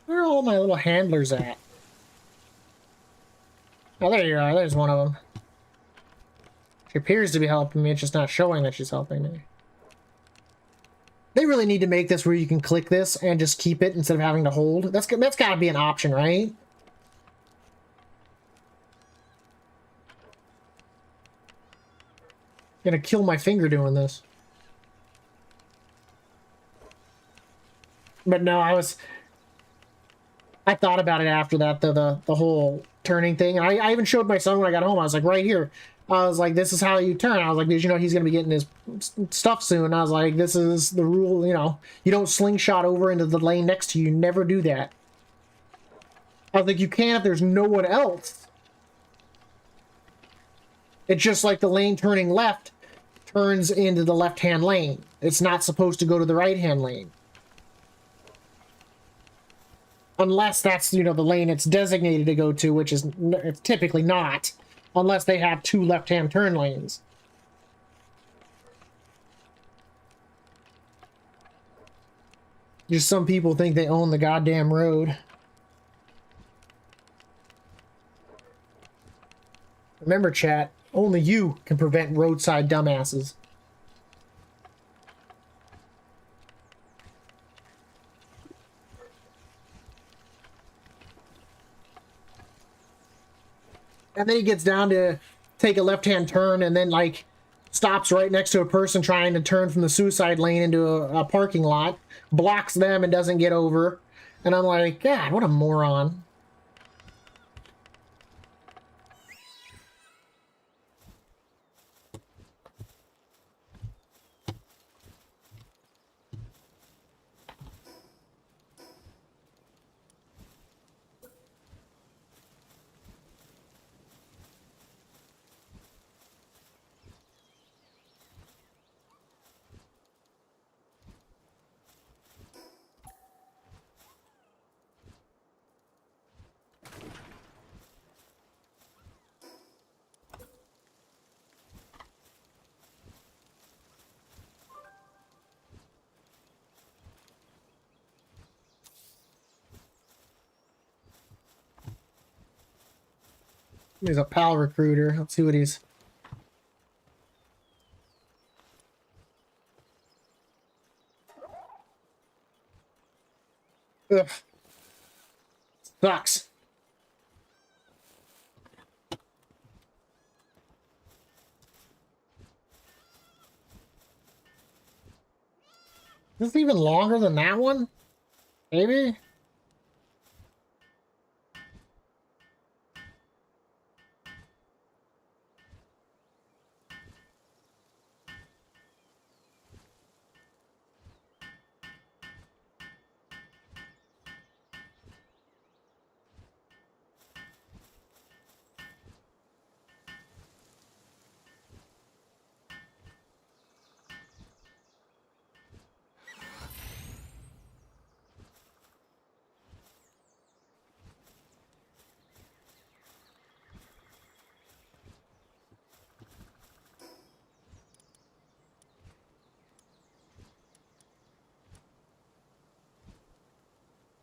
[SPEAKER 1] Where are all my little handlers at? Oh, there you are. There's one of them. She appears to be helping me. It's just not showing that she's helping me. They really need to make this where you can click this and just keep it instead of having to hold. That's got to be an option, right? I'm gonna kill my finger doing this. But no, I thought about it after that, the whole turning thing. I even showed my son when I got home. I was like, right here. I was like, this is how you turn. I was like, because, you know, he's going to be getting his stuff soon. I was like, this is the rule, you know. You don't slingshot over into the lane next to you. You never do that. I was like, you can if there's no one else. It's just like the lane turning left turns into the left-hand lane. It's not supposed to go to the right-hand lane. Unless that's, you know, the lane it's designated to go to, which is it's typically not. Unless they have two left-hand turn lanes. Just some people think they own the goddamn road. Remember, chat, only you can prevent roadside dumbasses. And then he gets down to take a left-hand turn and then, like, stops right next to a person trying to turn from the suicide lane into a parking lot, blocks them and doesn't get over. And I'm like, God, what a moron. He's a pal recruiter. Let's see what he's... Ugh. Sucks. Is this even longer than that one? Maybe?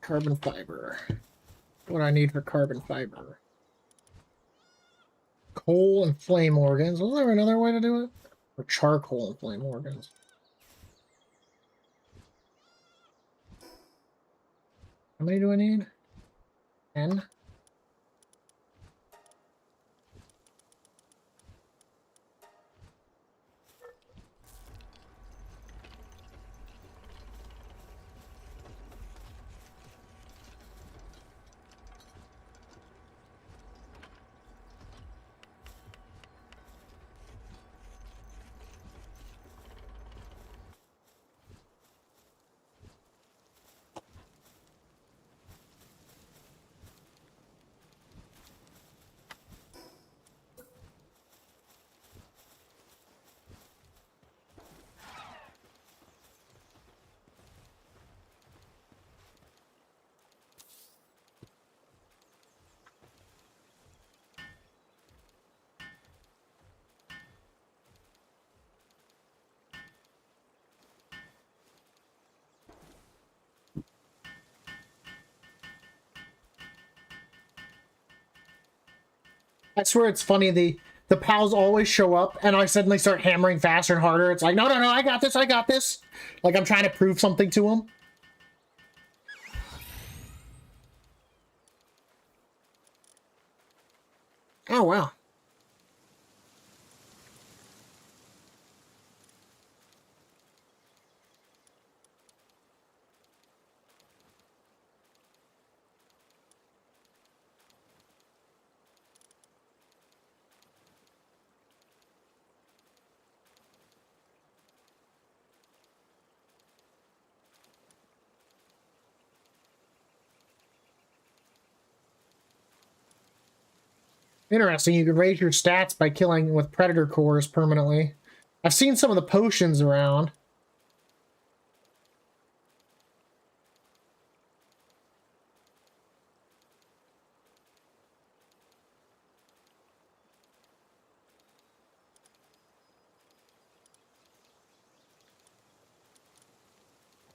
[SPEAKER 1] Carbon fiber. What do I need for carbon fiber? Coal and flame organs. Was there another way to do it? Or charcoal and flame organs? How many do I need? 10? I swear it's funny, the pals always show up and I suddenly start hammering faster and harder. It's like, no, no, no, I got this, I got this. Like I'm trying to prove something to them. Oh, wow. Interesting, you can raise your stats by killing with predator cores permanently. I've seen some of the potions around.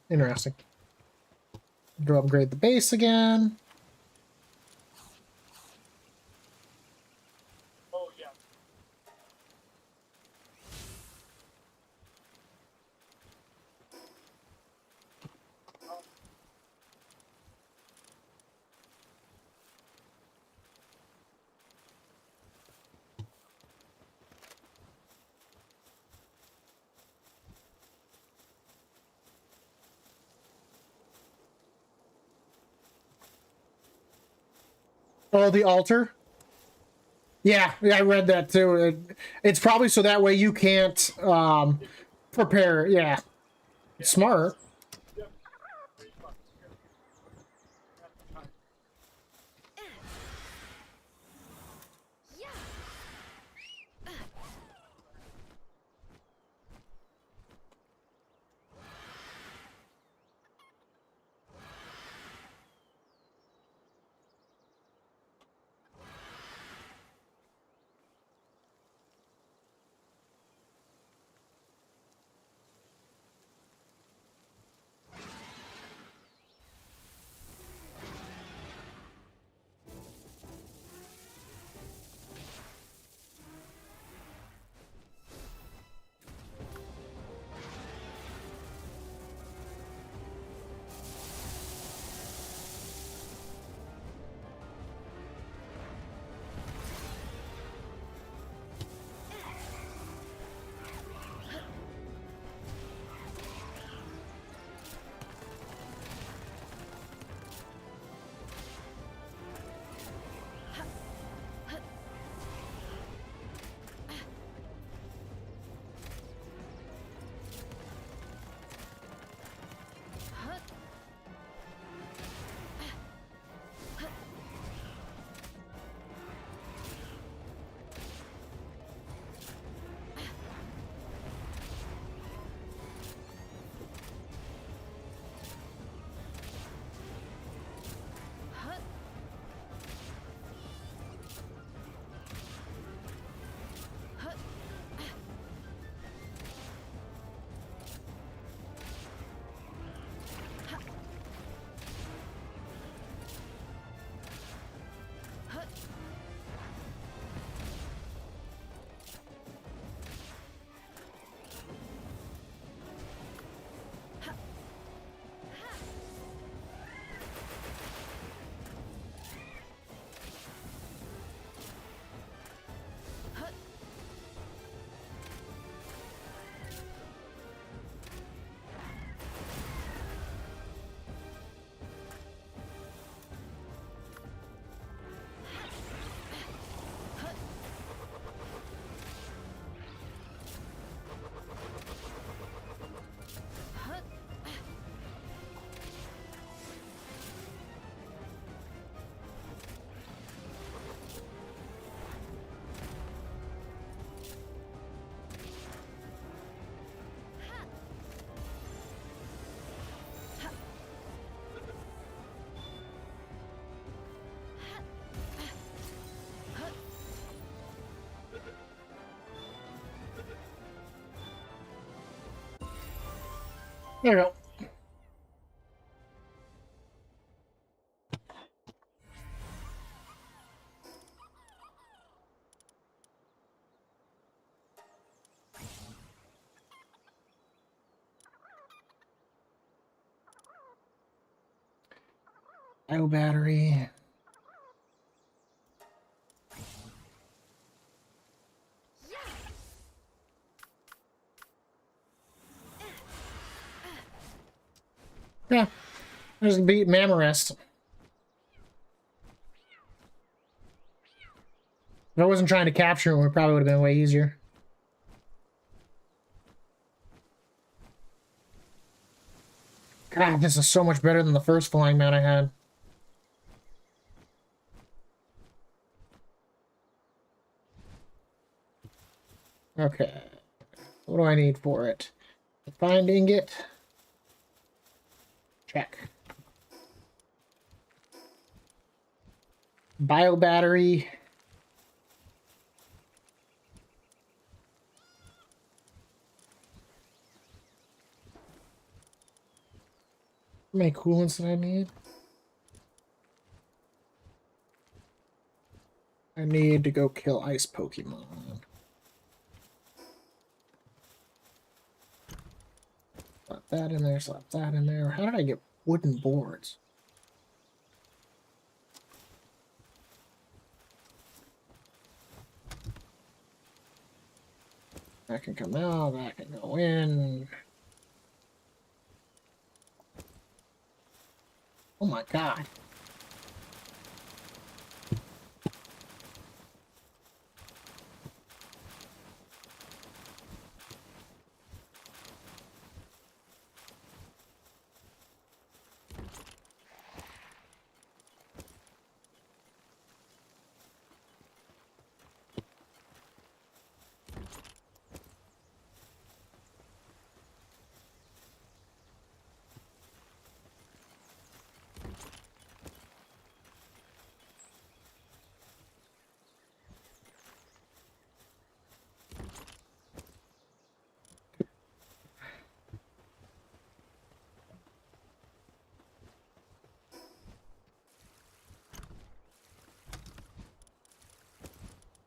[SPEAKER 1] Interesting. Go upgrade the base again.
[SPEAKER 3] Oh yeah,
[SPEAKER 1] Oh, the altar? Yeah, yeah, I read that too. It's probably so that way you can't prepare. Yeah, smart.
[SPEAKER 3] Yep. Pretty fucking scary. That's the time.
[SPEAKER 4] Yeah.
[SPEAKER 1] There you go. IO battery. Yeah, just beat Mamorest. If I wasn't trying to capture him, it probably would have been way easier. God, this is so much better than the first flying mount I had. Okay. What do I need for it? Find ingot. Check. Bio battery. How many coolants did I need? I need to go kill ice Pokemon. Slap that in there, slap that in there. How did I get wooden boards? That can come out, that can go in. Oh my god.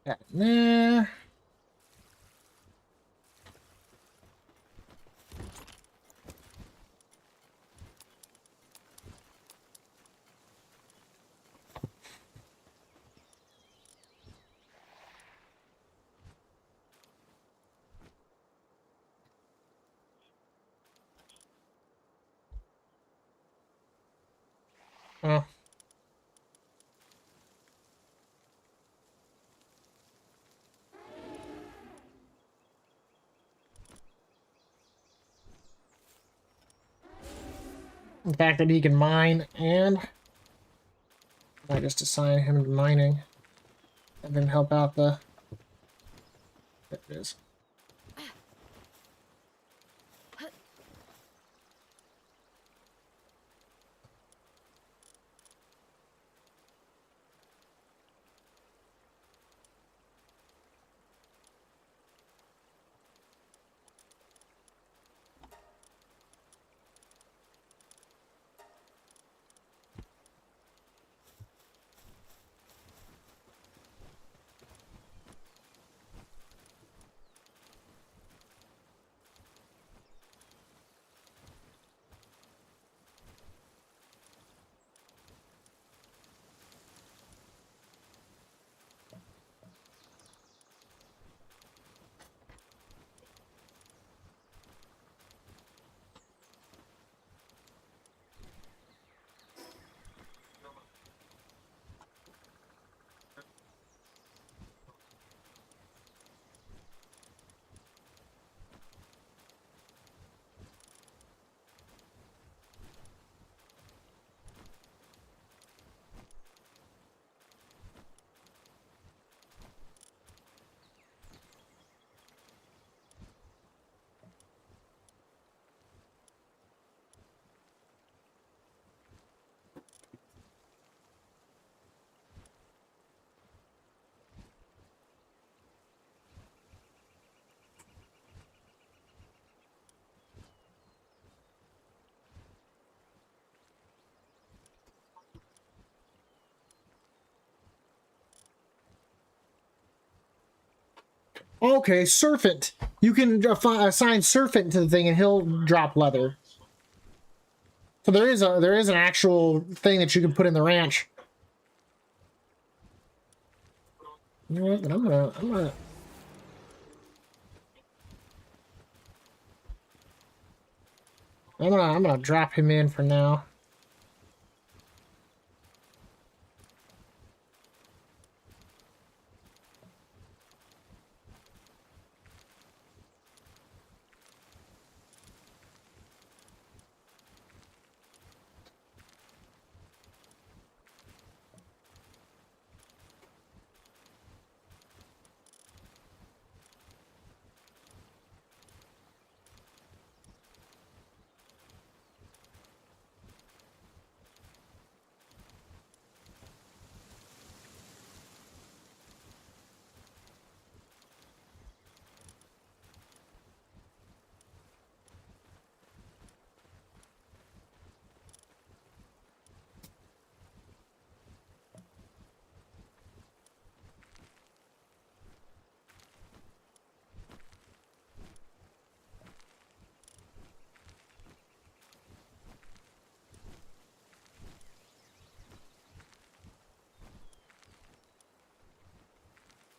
[SPEAKER 1] Nah. Oh. The fact that he can mine, and I just assign him to mining and then help out the. There it is. Okay, Serpent. You can assign Serpent to the thing, and he'll drop leather. So there is an actual thing that you can put in the ranch. You know what? I'm gonna drop him in for now.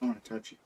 [SPEAKER 5] I want to touch you.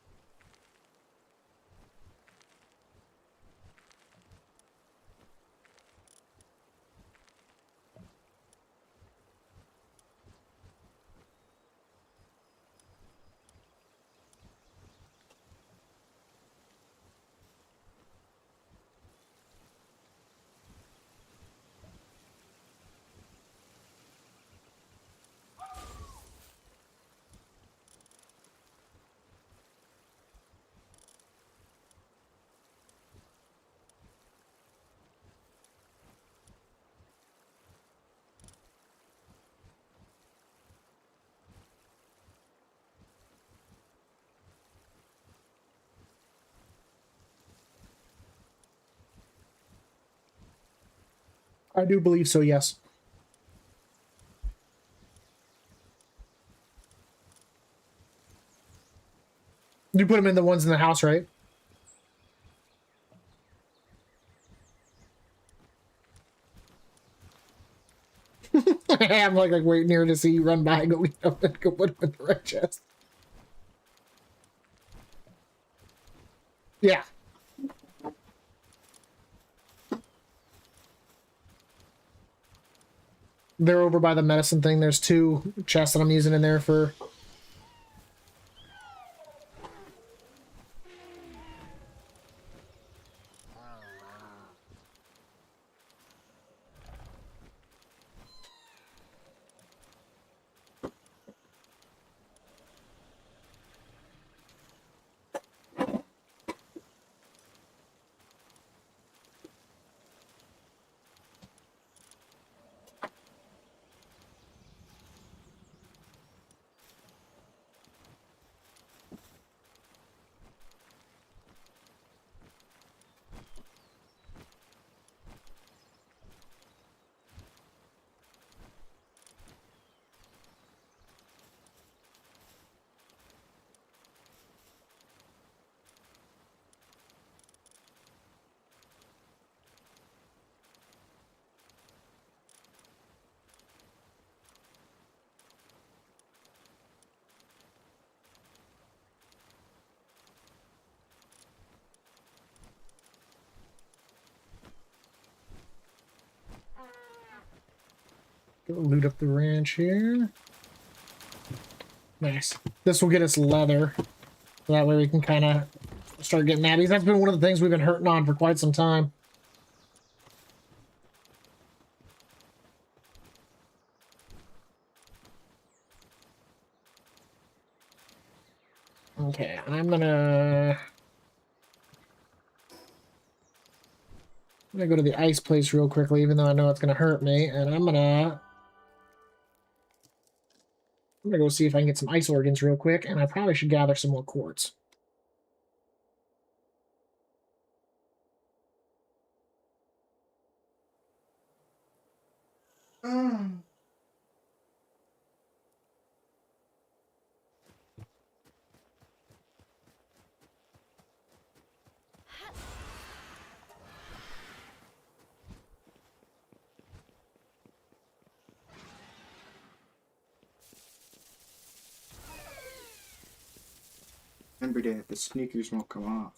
[SPEAKER 1] I do believe so. Yes. You put them in the ones in the house, right? I'm like waiting here to see you run by and go eat up and go put them in the red chest. Yeah. They're over by the medicine thing. There's 2 chests that I'm using in there for... Go loot up the ranch here. Nice. This will get us leather. So that way we can kind of start getting that. Because that's been one of the things we've been hurting on for quite some time. Okay, I'm gonna go to the ice place real quickly, even though I know it's gonna hurt me, and I'm gonna go see if I can get some ice organs real quick, and I probably should gather some more quartz.
[SPEAKER 5] Remember that the sneakers won't come off.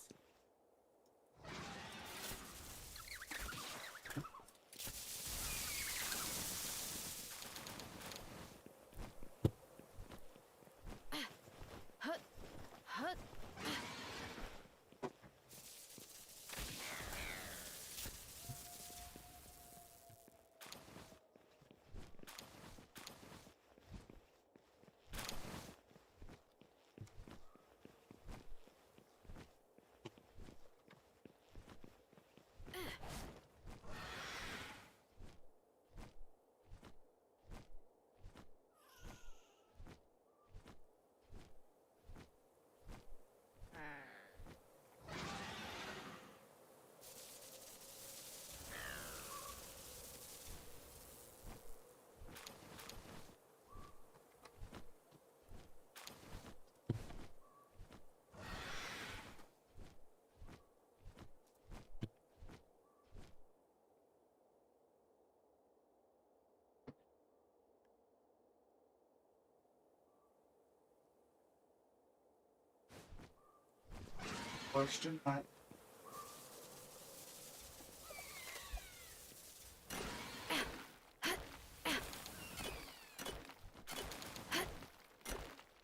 [SPEAKER 5] Question?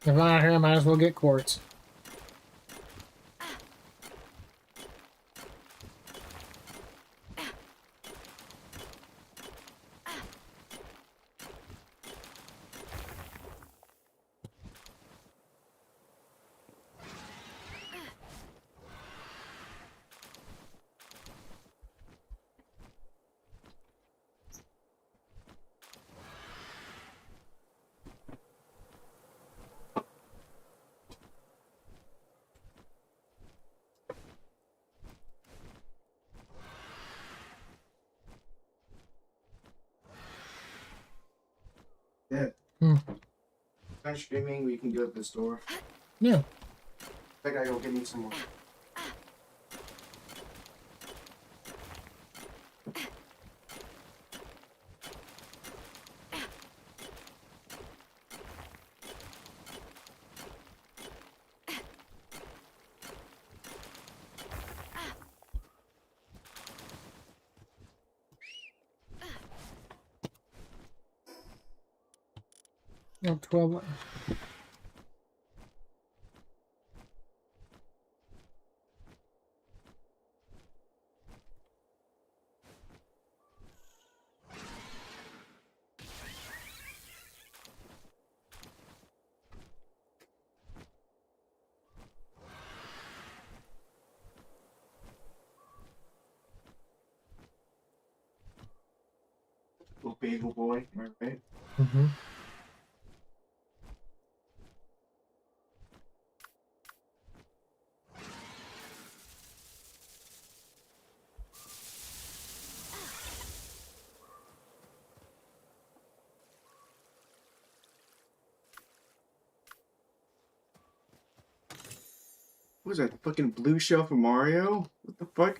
[SPEAKER 1] If I'm out here, I might as well get quartz.
[SPEAKER 5] Yeah.
[SPEAKER 1] Hmm.
[SPEAKER 5] Done streaming, we can do it at the store.
[SPEAKER 1] Yeah.
[SPEAKER 5] I gotta go get me some more.
[SPEAKER 1] Oh, 12.
[SPEAKER 5] Little bagel boy, am I right?
[SPEAKER 1] Mm-hmm.
[SPEAKER 5] What was that, the fucking blue shell from Mario? What the fuck?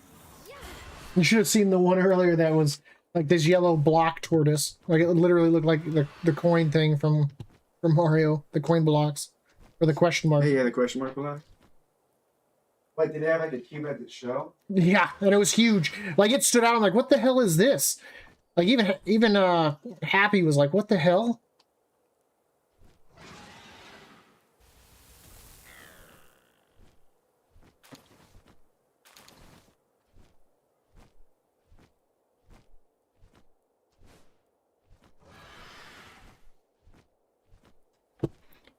[SPEAKER 1] You should have seen the one earlier that was like this yellow block tortoise. Like it literally looked like the coin thing from Mario, the coin blocks. Or the question mark.
[SPEAKER 5] Hey, yeah, the question mark below. Wait, did they have like a cube at the show?
[SPEAKER 1] Yeah, and it was huge. Like it stood out. I'm like, what the hell is this? Like even Happy was like, what the hell?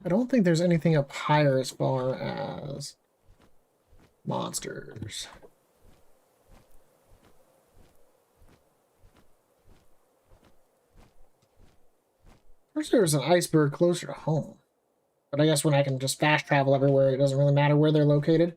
[SPEAKER 1] I don't think there's anything up higher as far as monsters. First, there was an iceberg closer to home. But I guess when I can just fast travel everywhere, it doesn't really matter where they're located.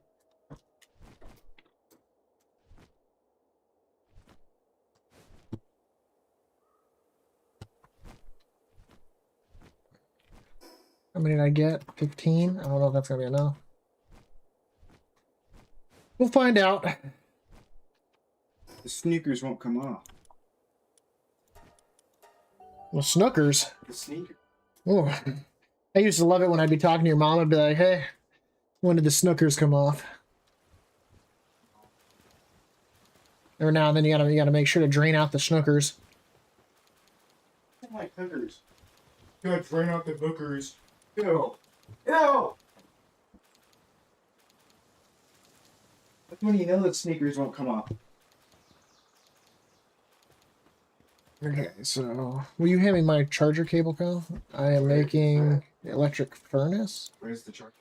[SPEAKER 1] How many did I get? 15? I don't know if that's going to be enough. We'll find out.
[SPEAKER 5] The sneakers won't come off.
[SPEAKER 1] Well, snookers.
[SPEAKER 5] The sneaker.
[SPEAKER 1] Oh, I used to love it when I'd be talking to your mom and be like, hey, when did the snookers come off? Every now and then you gotta make sure to drain out the snookers.
[SPEAKER 5] I like hookers.
[SPEAKER 2] Gotta drain out the hookers.
[SPEAKER 5] Ew. Ew! That's when you know that sneakers won't come off.
[SPEAKER 1] Okay, so will you hand me my charger cable, Kyle? I am making the electric furnace.
[SPEAKER 5] Where's the charger?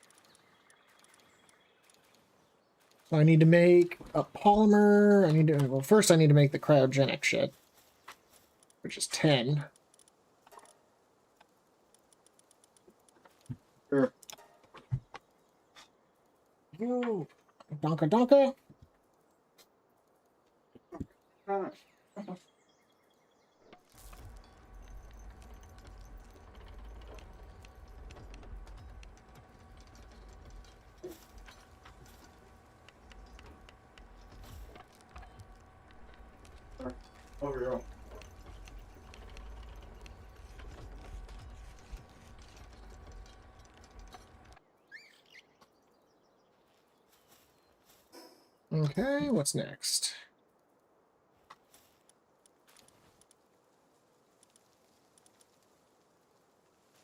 [SPEAKER 1] So I need to make a polymer. Well, first I need to make the cryogenic shit, which is 10.
[SPEAKER 5] Sure.
[SPEAKER 1] Yo, donka donka.
[SPEAKER 5] Over here.
[SPEAKER 1] Okay, what's next?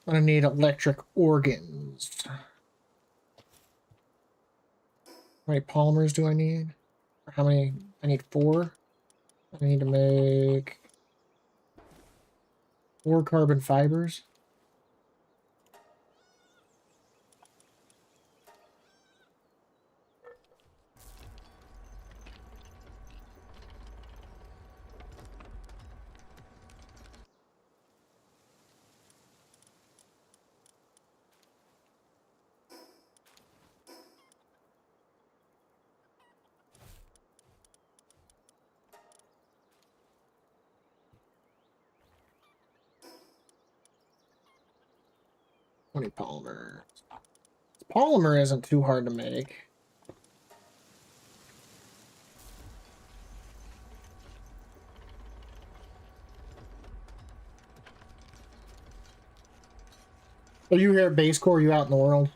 [SPEAKER 1] I'm gonna need electric organs. How many polymers do I need? How many? I need 4. I need to make 4 carbon fibers. Twenty polymers. Polymer isn't too hard to make. Are you here at base core? Or are you out in the world?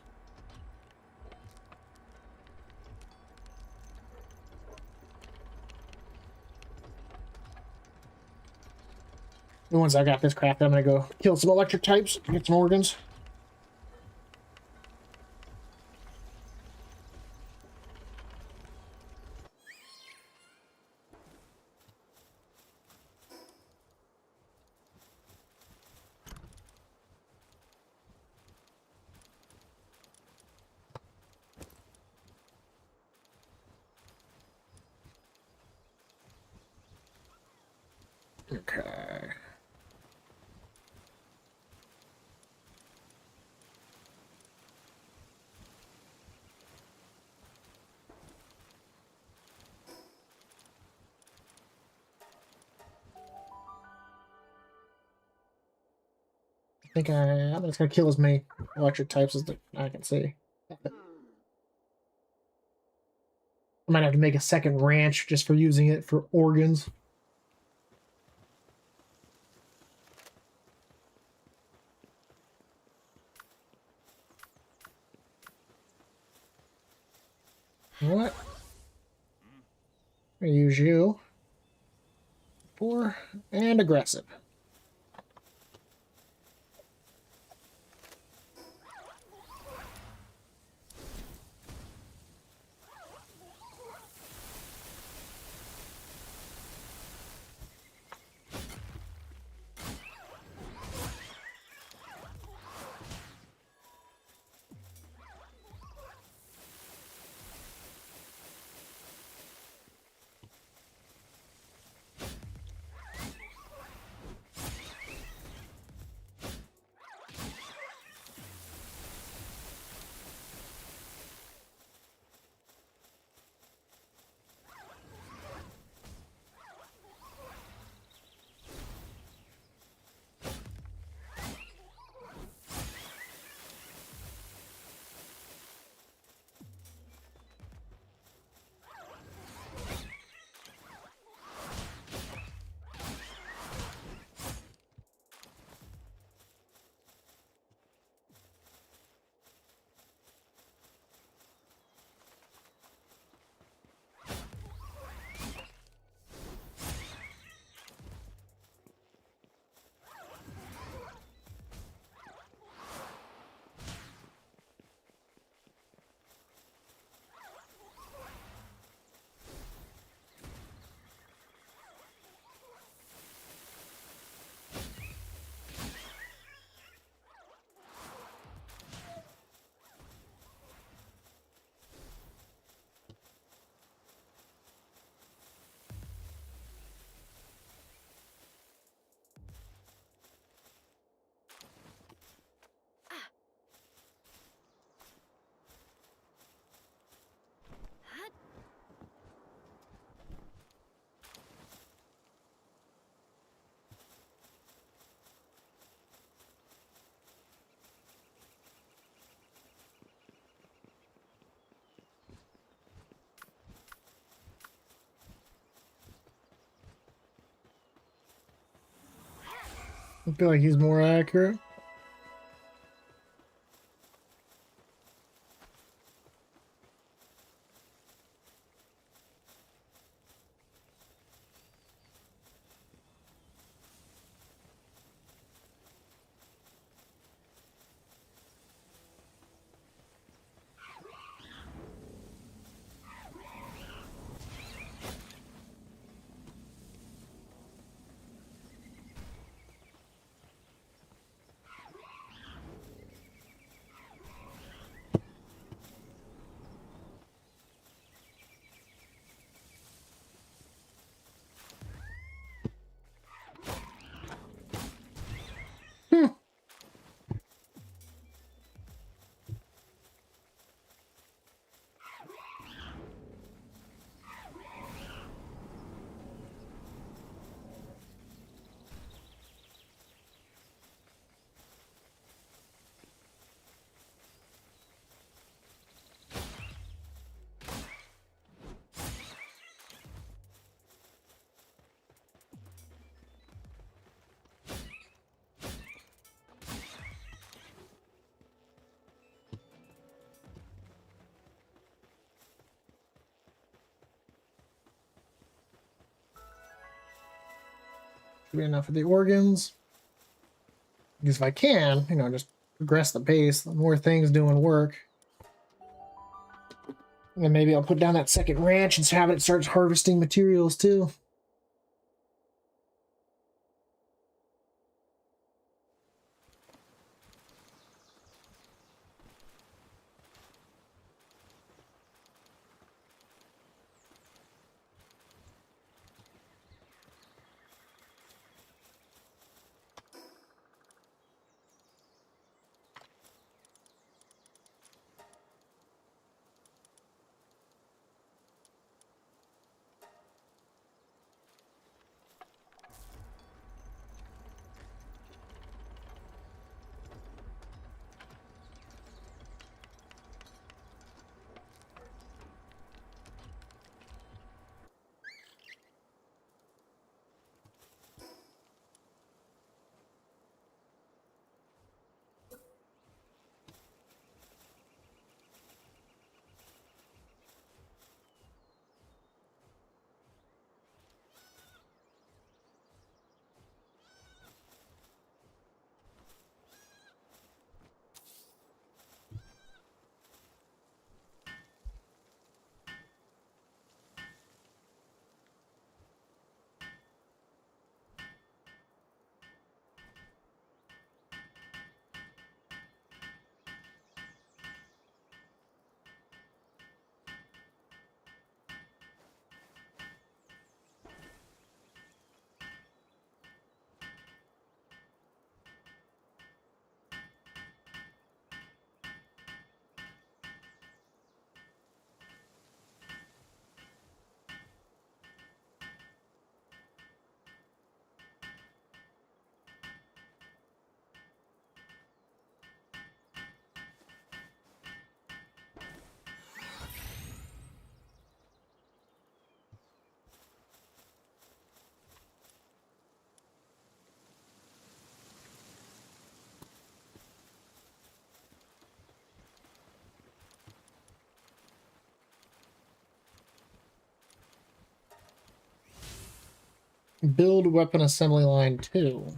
[SPEAKER 1] Once I got this crafted, I'm gonna go kill some electric types, get some organs. Okay. I'm just gonna kill as many electric types as I can see. I might have to make a second ranch just for using it for organs. What? I'm gonna use you for and aggressive. I feel like he's more accurate. Be enough of the organs. Because if I can, you know, just progress the pace, the more things doing work. And then maybe I'll put down that second ranch and have it start harvesting materials too. Build weapon assembly line 2.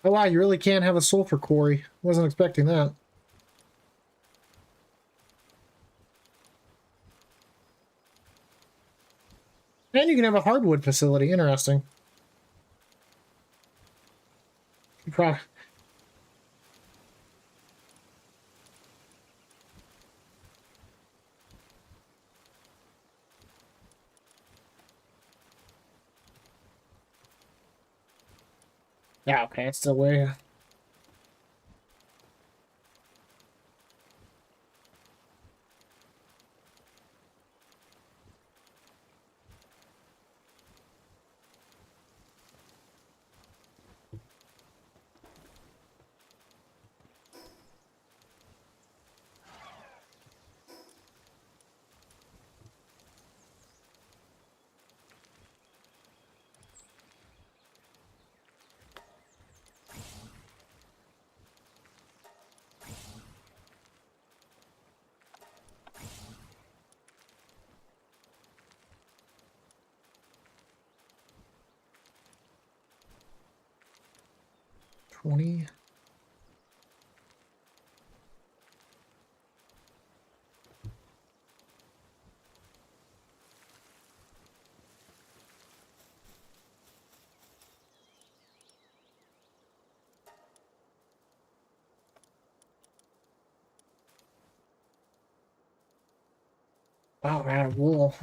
[SPEAKER 1] Oh wow, you really can't have a sulfur quarry. Wasn't expecting that. And you can have a hardwood facility. Interesting. Pro yeah, okay, it's still way. $20. Wow, man, of wool.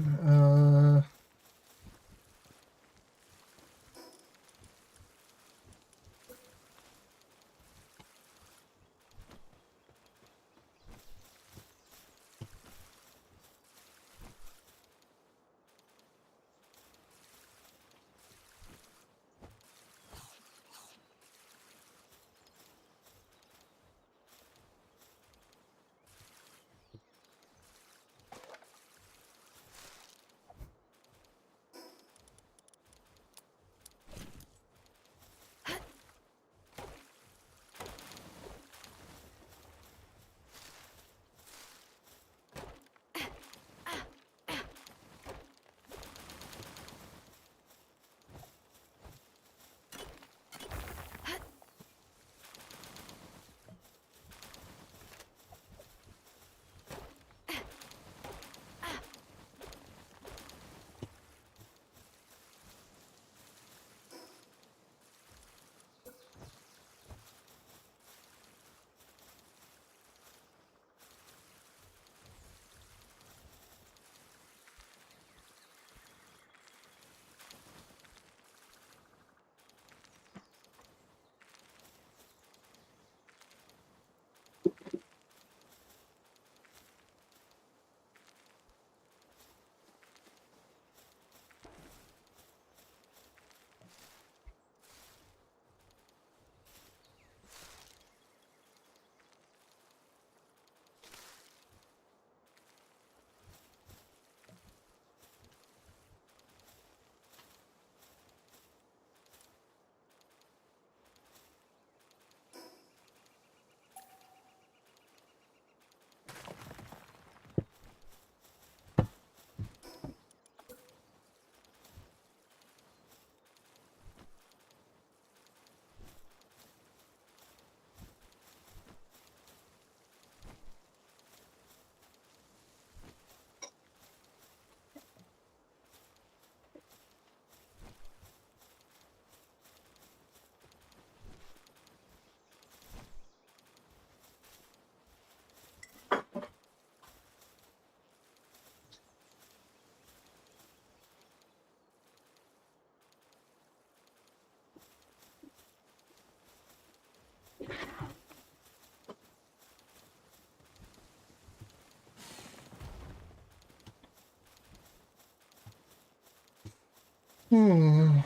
[SPEAKER 1] Hmm.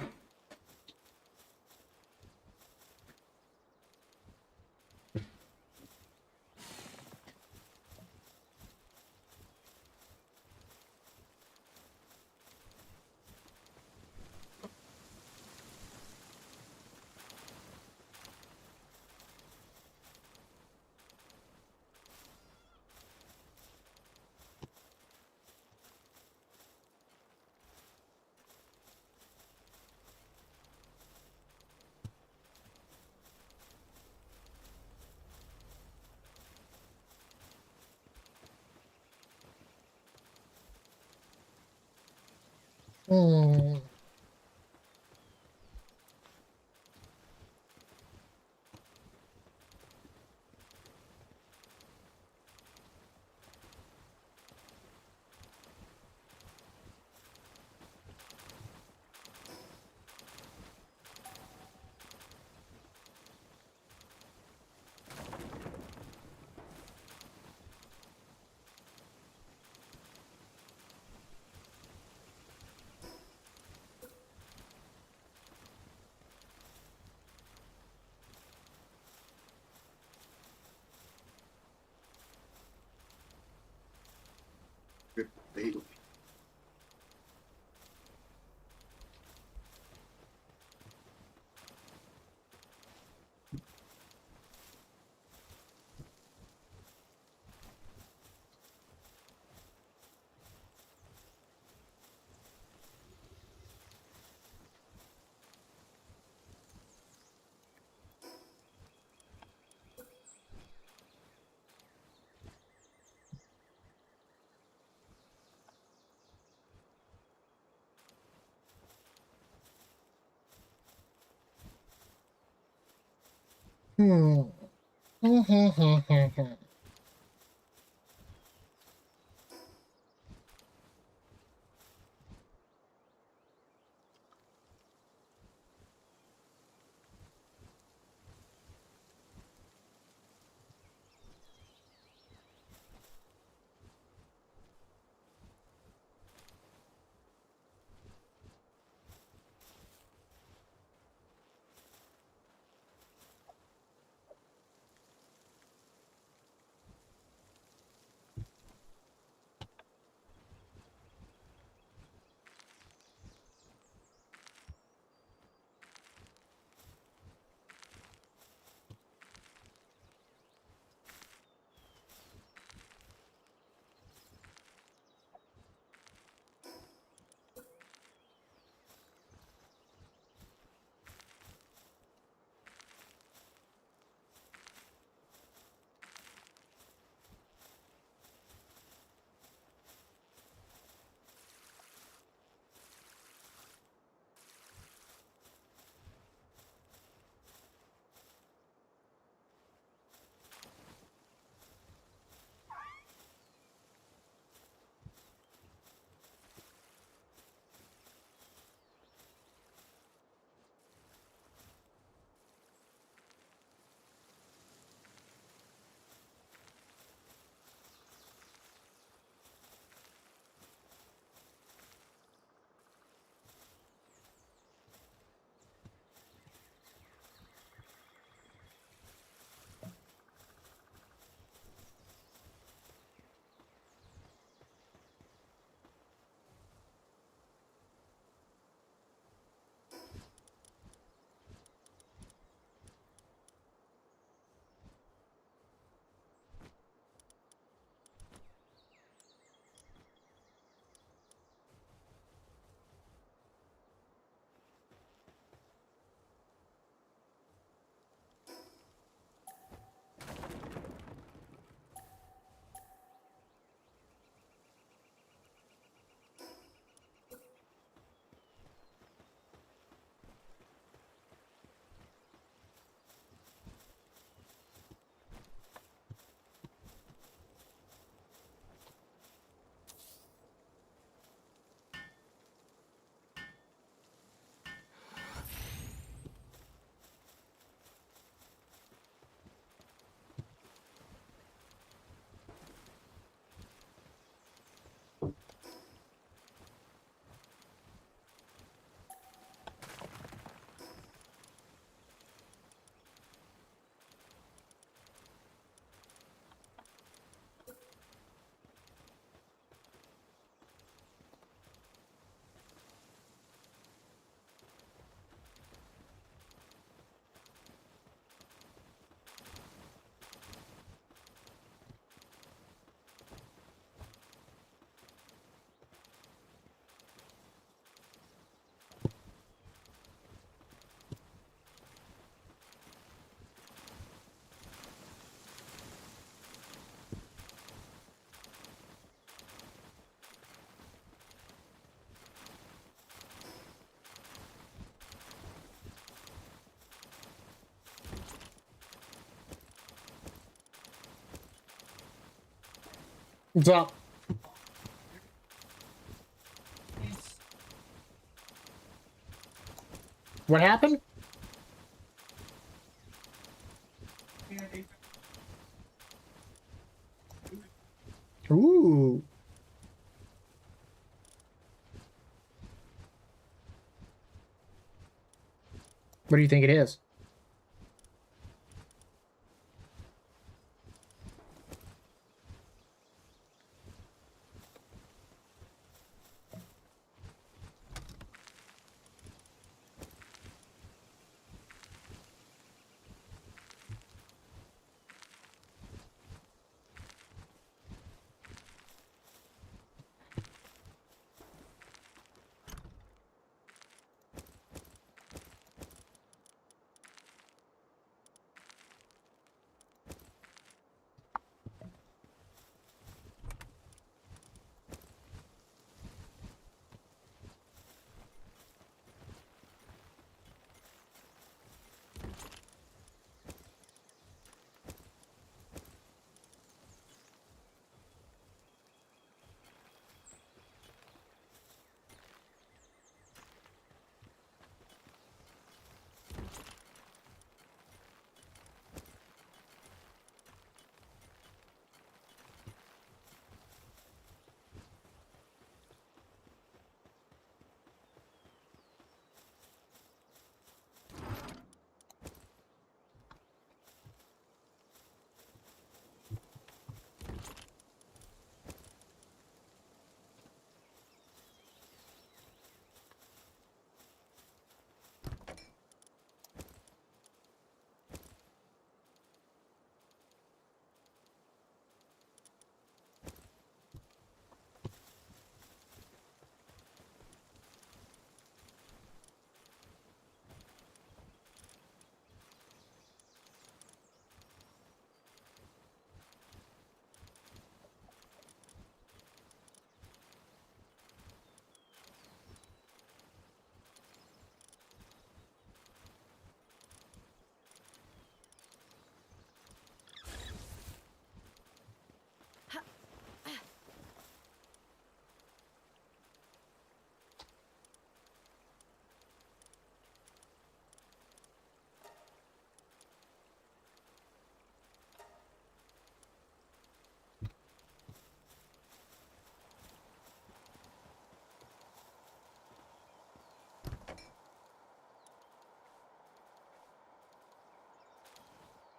[SPEAKER 1] Hmm.
[SPEAKER 5] Good lady.
[SPEAKER 1] Hmm. What's up? What happened? Ooh. What do you think it is?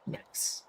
[SPEAKER 1] Nice.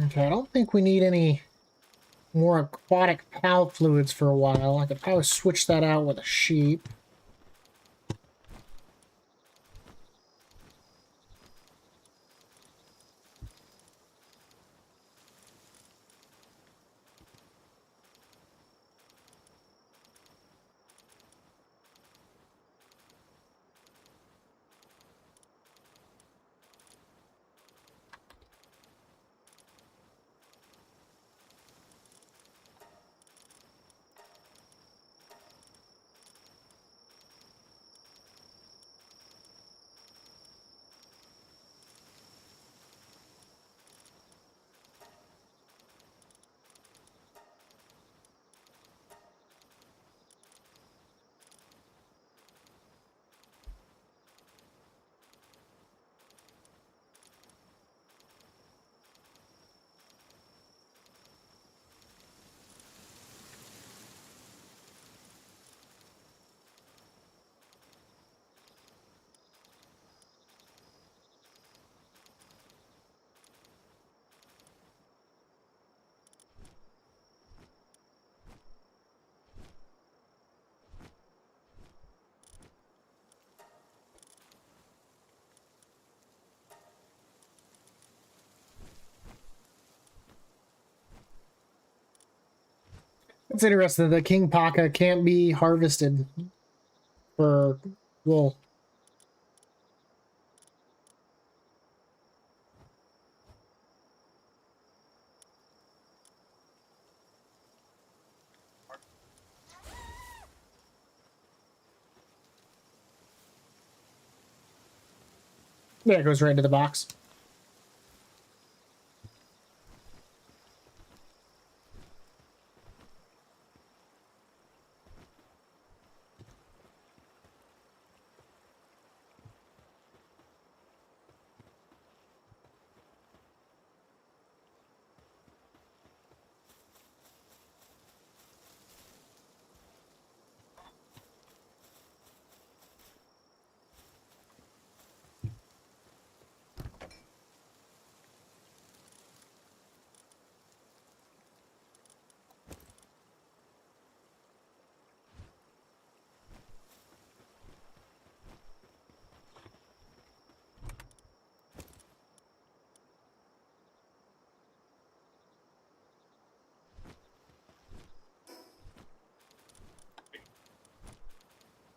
[SPEAKER 1] Okay, I don't think we need any more aquatic pal fluids for a while. I could probably switch that out with a sheep. It's interesting that the king paca can't be harvested for wool. There, it goes right into the box.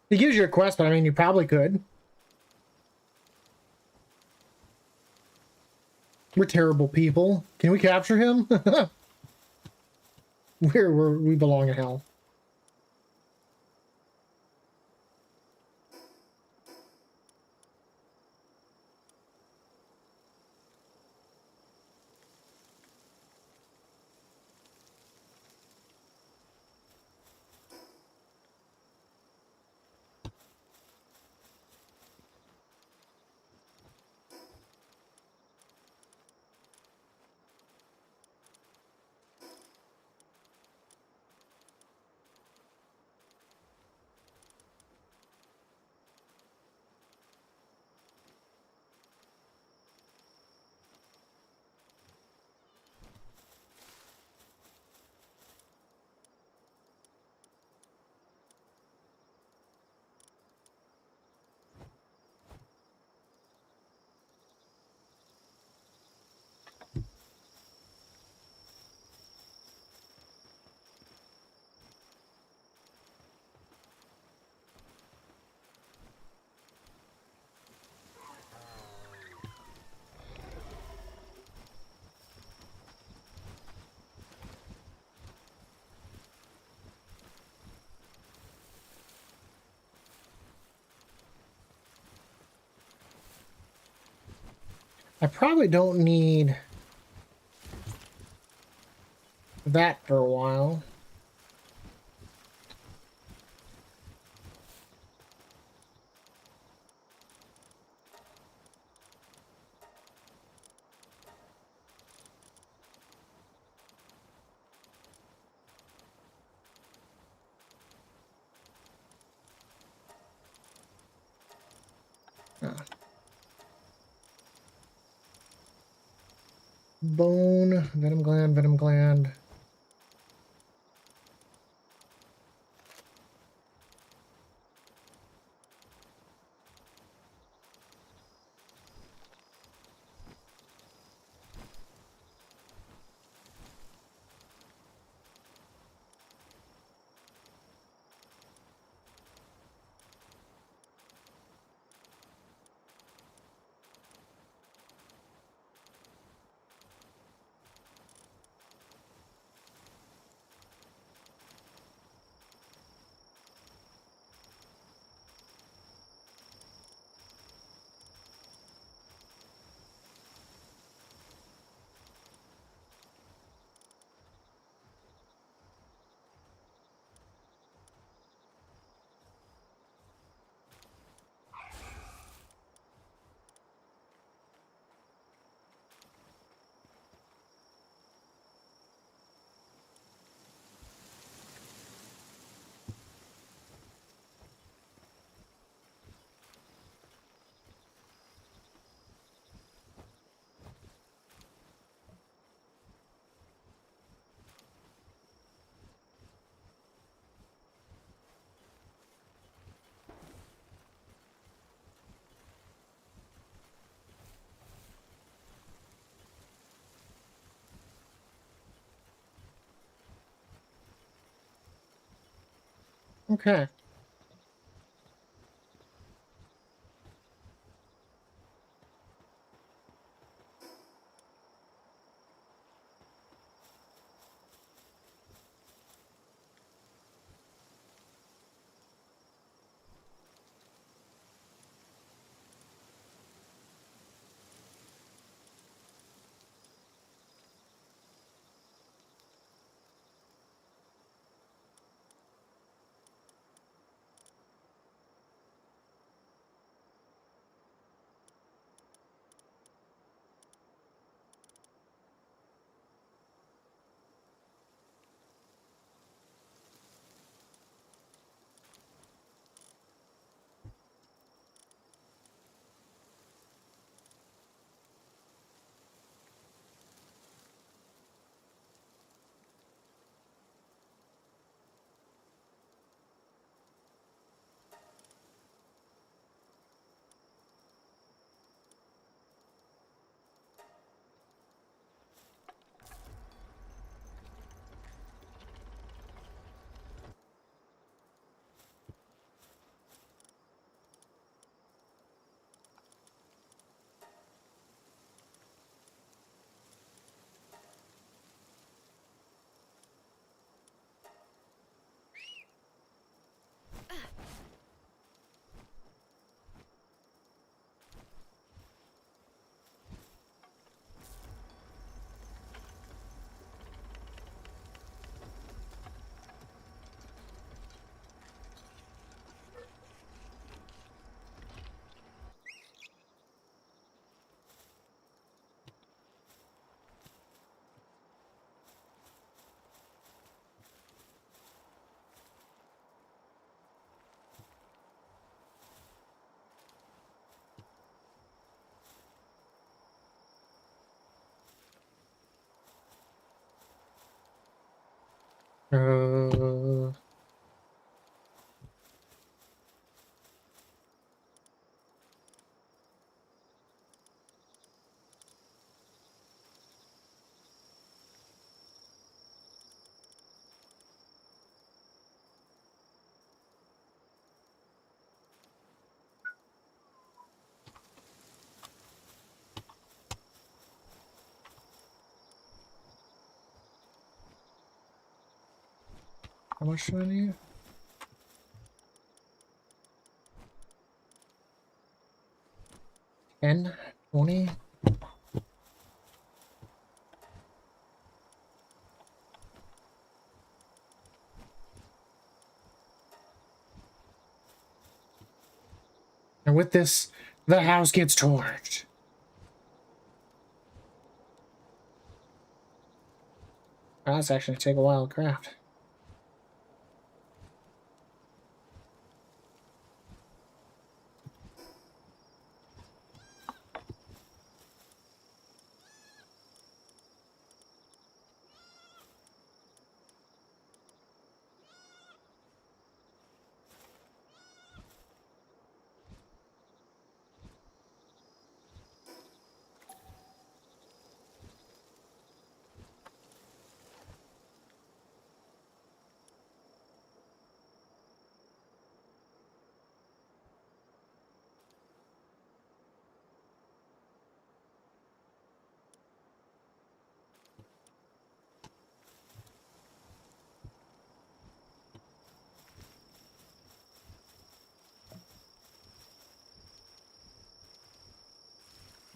[SPEAKER 1] You use your quest, but I mean, you probably could. We're terrible people. Can we capture him? We belong in hell. I probably don't need that for a while. Bone, venom gland, venom gland. Okay. Uh, how much do I need? $10, $20. And with this, the house gets torched. That's actually take a while to craft.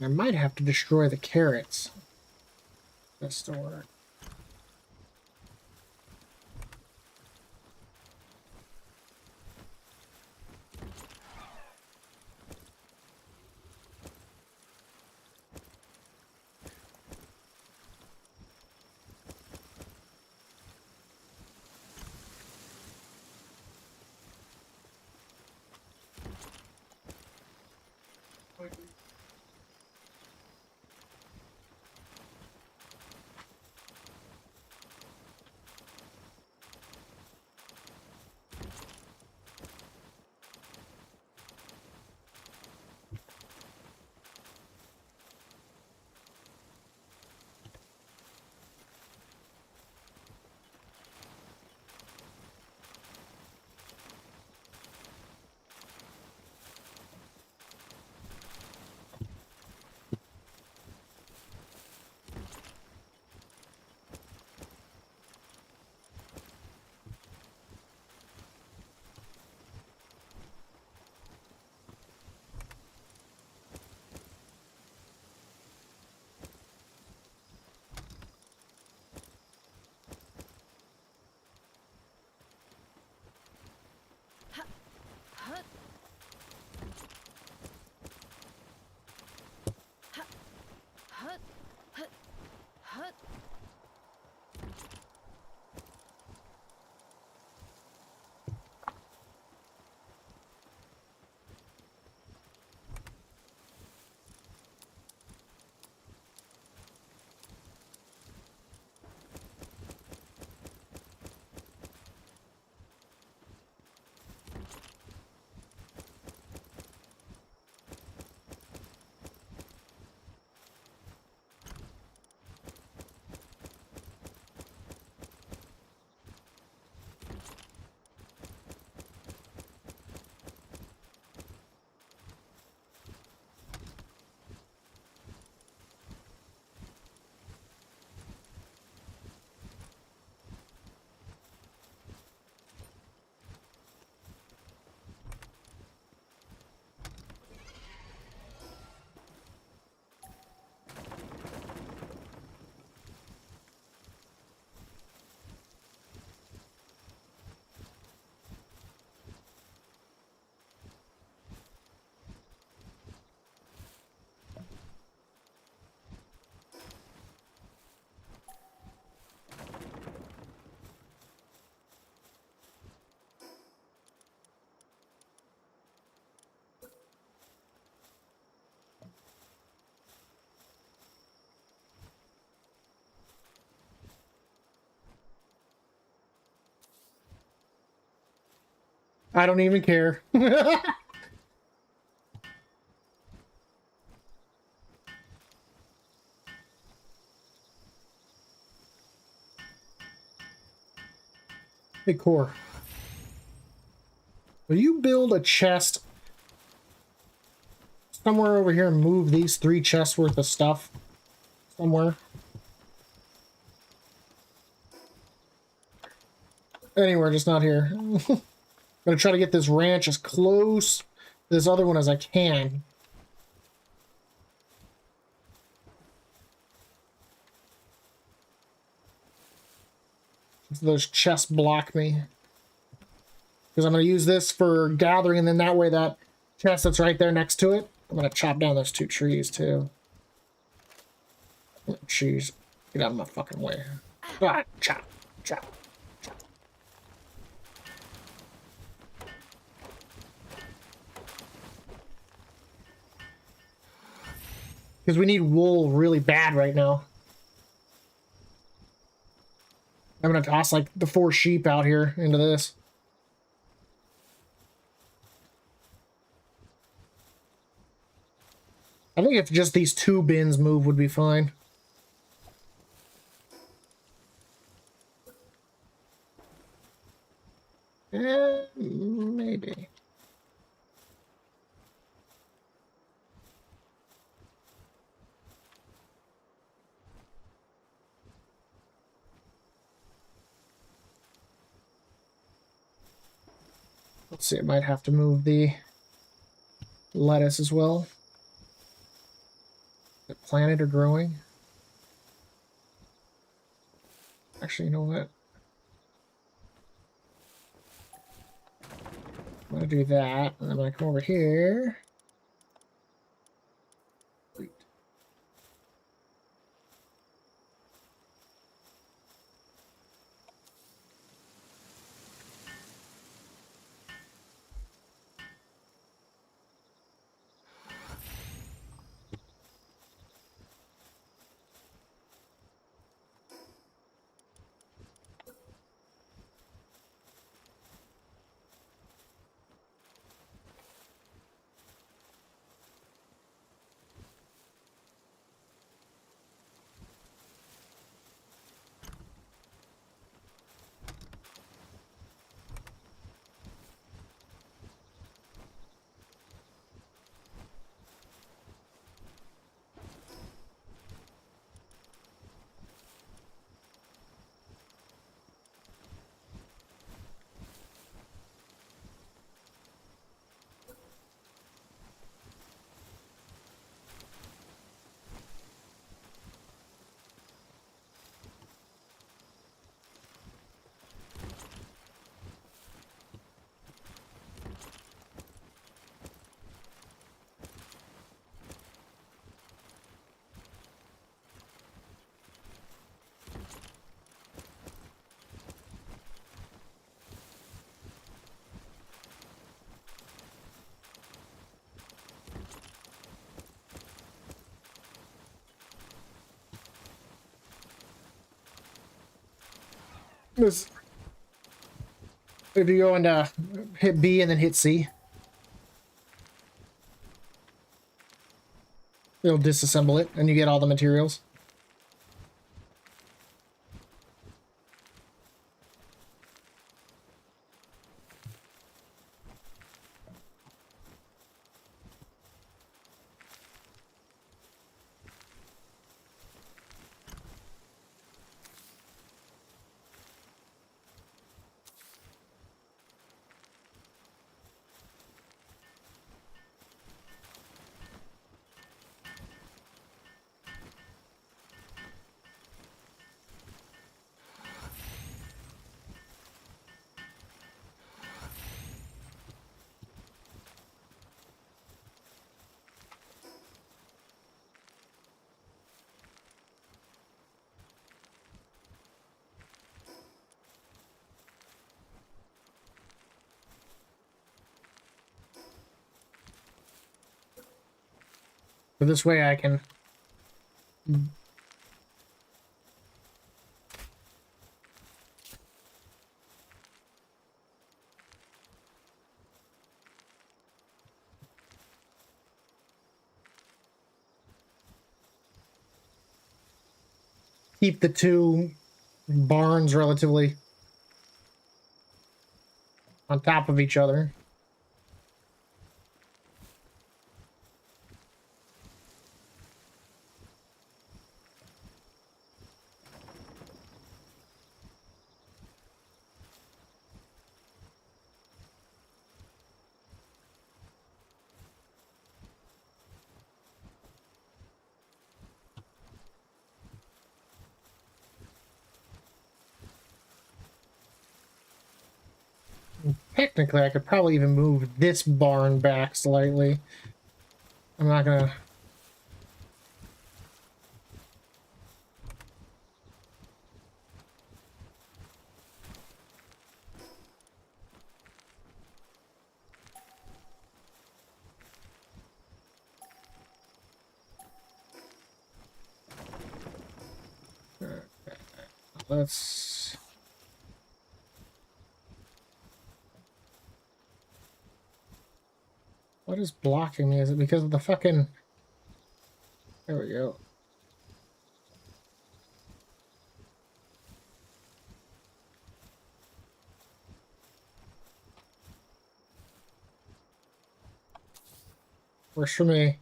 [SPEAKER 1] I might have to destroy the carrots. That's to work. I don't even care. Hey, Core. Will you build a chest somewhere over here and move these 3 chests worth of stuff somewhere? Anywhere, just not here. I'm gonna try to get this ranch as close to this other one as I can. Those chests block me. Because I'm going to use this for gathering, and then that way that chest that's right there next to it, I'm going to chop down those 2 trees too. Oh, jeez. Get out of my fucking way. Ah, chop, chop, chop. Because we need wool really bad right now. I'm going to toss like the 4 sheep out here into this. I think if just these 2 bins move would be fine. Maybe. Let's see, it might have to move the lettuce as well. Is it planted or growing? Actually, you know what? I'm gonna do that, and I'm gonna come over here. Wait. This, if you go and hit B and then hit C, it'll disassemble it, and you get all the materials. But this way I can... keep the two barns relatively on top of each other. Technically, I could probably even move this barn back slightly. I'm not gonna... Let's... What is blocking me? Is it because of the fucking... There we go. Works for me.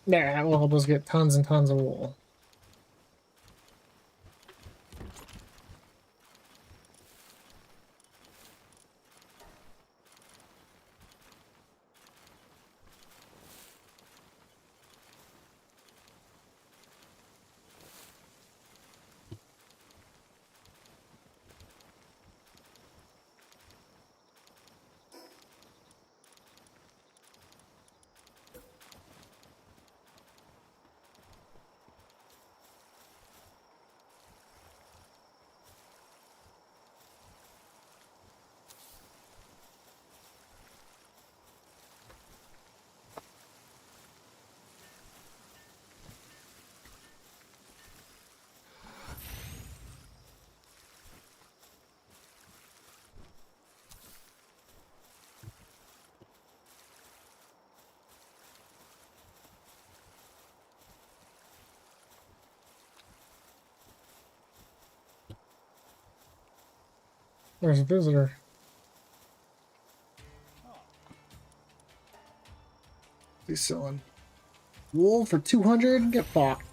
[SPEAKER 1] There, that will help us get tons and tons of wool. There's a visitor. He's selling wool for 200. Get fucked.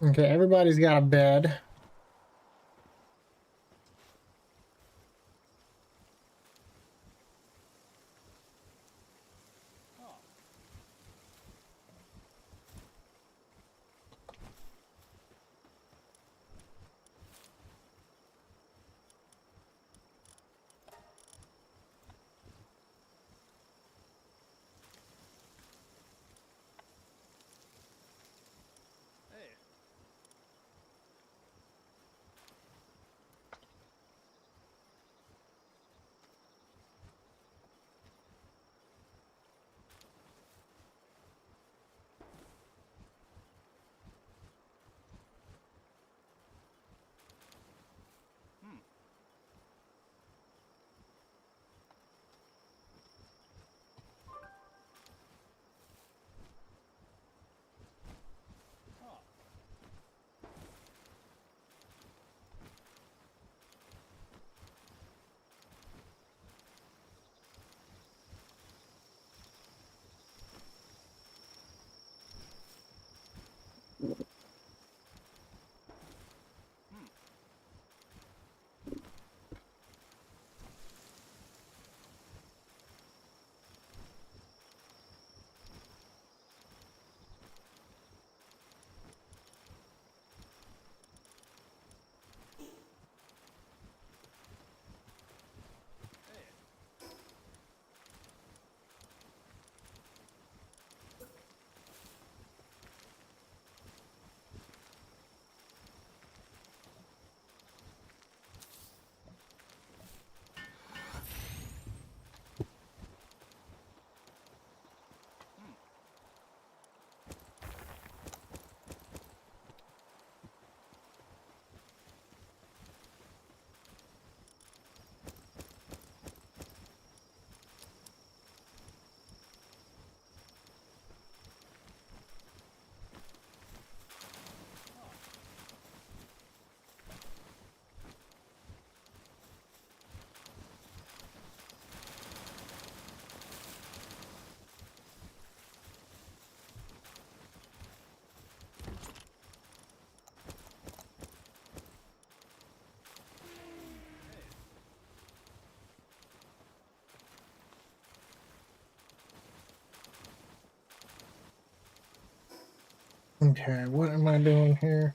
[SPEAKER 1] Okay, everybody's got a bed.
[SPEAKER 3] Hey,
[SPEAKER 1] Okay, what am I doing here?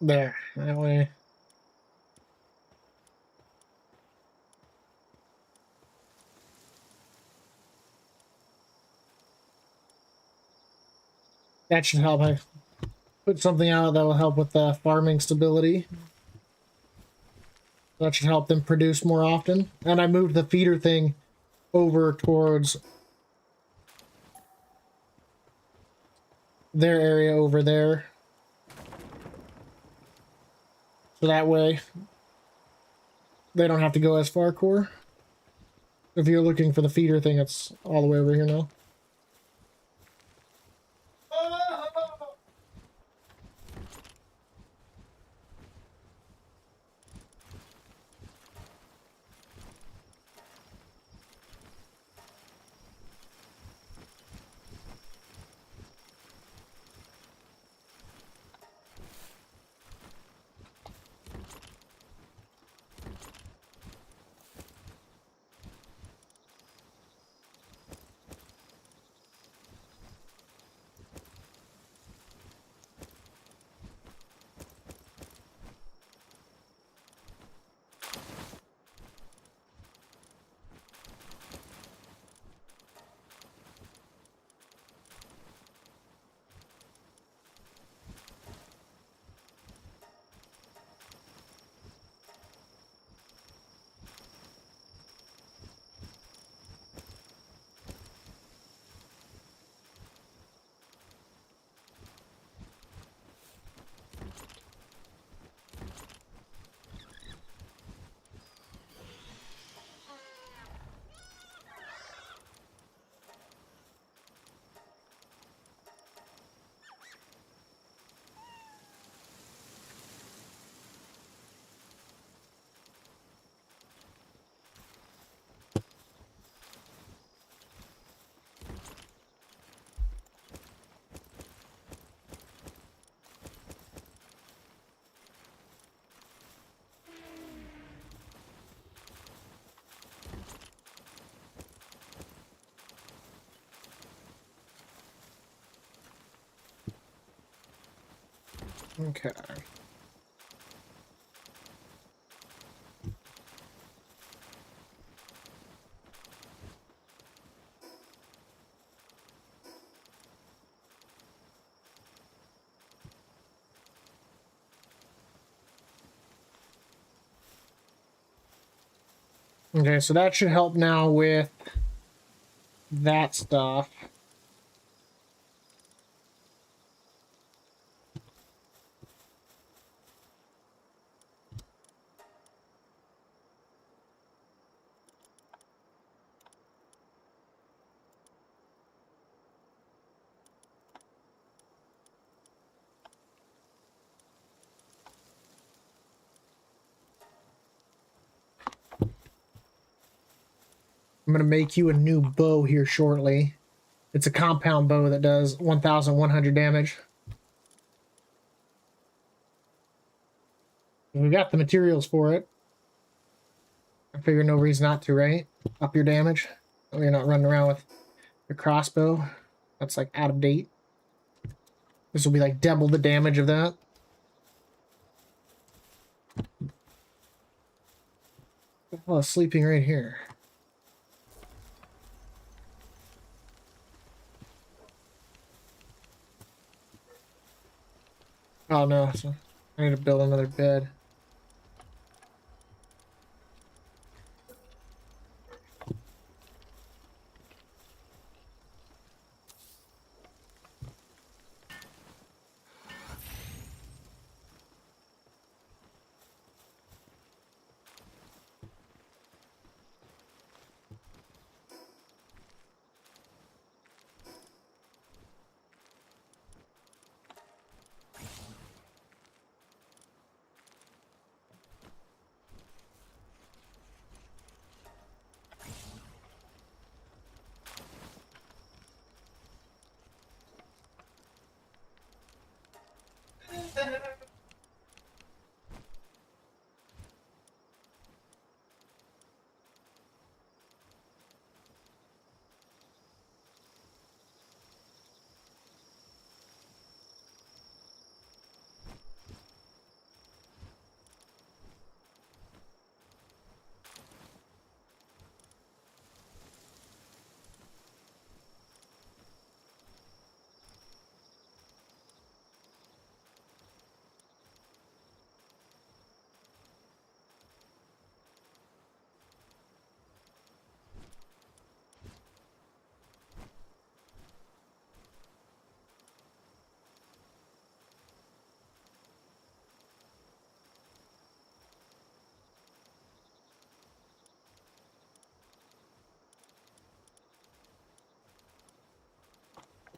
[SPEAKER 1] There, that way. That should help. I put something out that will help with the farming stability. That should help them produce more often. And I moved the feeder thing over towards their area over there. So that way they don't have to go as far, Core. If you're looking for the feeder thing, it's all the way over here now. Okay. Okay, so that should help now with that stuff. I'm gonna make you a new bow here shortly. It's a compound bow that does 1,100 damage. We got the materials for it. I figure no reason not to, right? Up your damage. Oh, you're not running around with your crossbow. That's like out of date. This will be like double the damage of that. Oh, sleeping right here. Oh no, so I need to build another bed.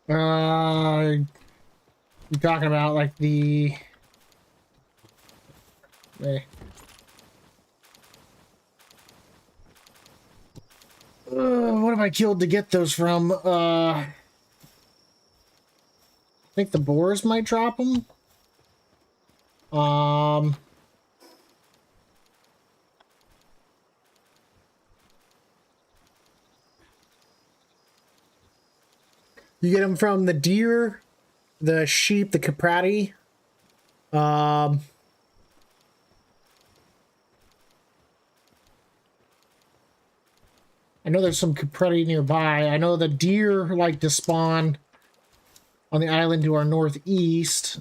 [SPEAKER 1] You're talking about like the... Hey. What have I killed to get those from? I think the boars might drop them. You get them from the deer, the sheep, the caprati. I know there's some caprati nearby. I know the deer like to spawn on the island to our northeast.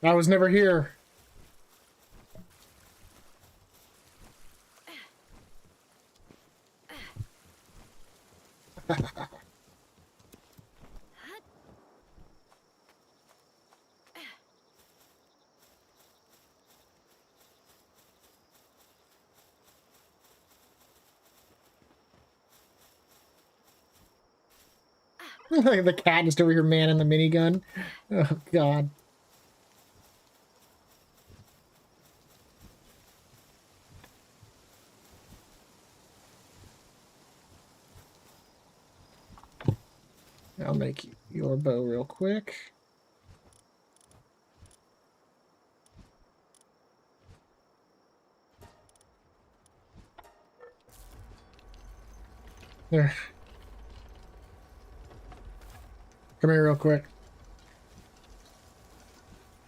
[SPEAKER 1] I was never here. The cat just over here manning the minigun. Oh god. I'll make your bow real quick. There. Come here real quick.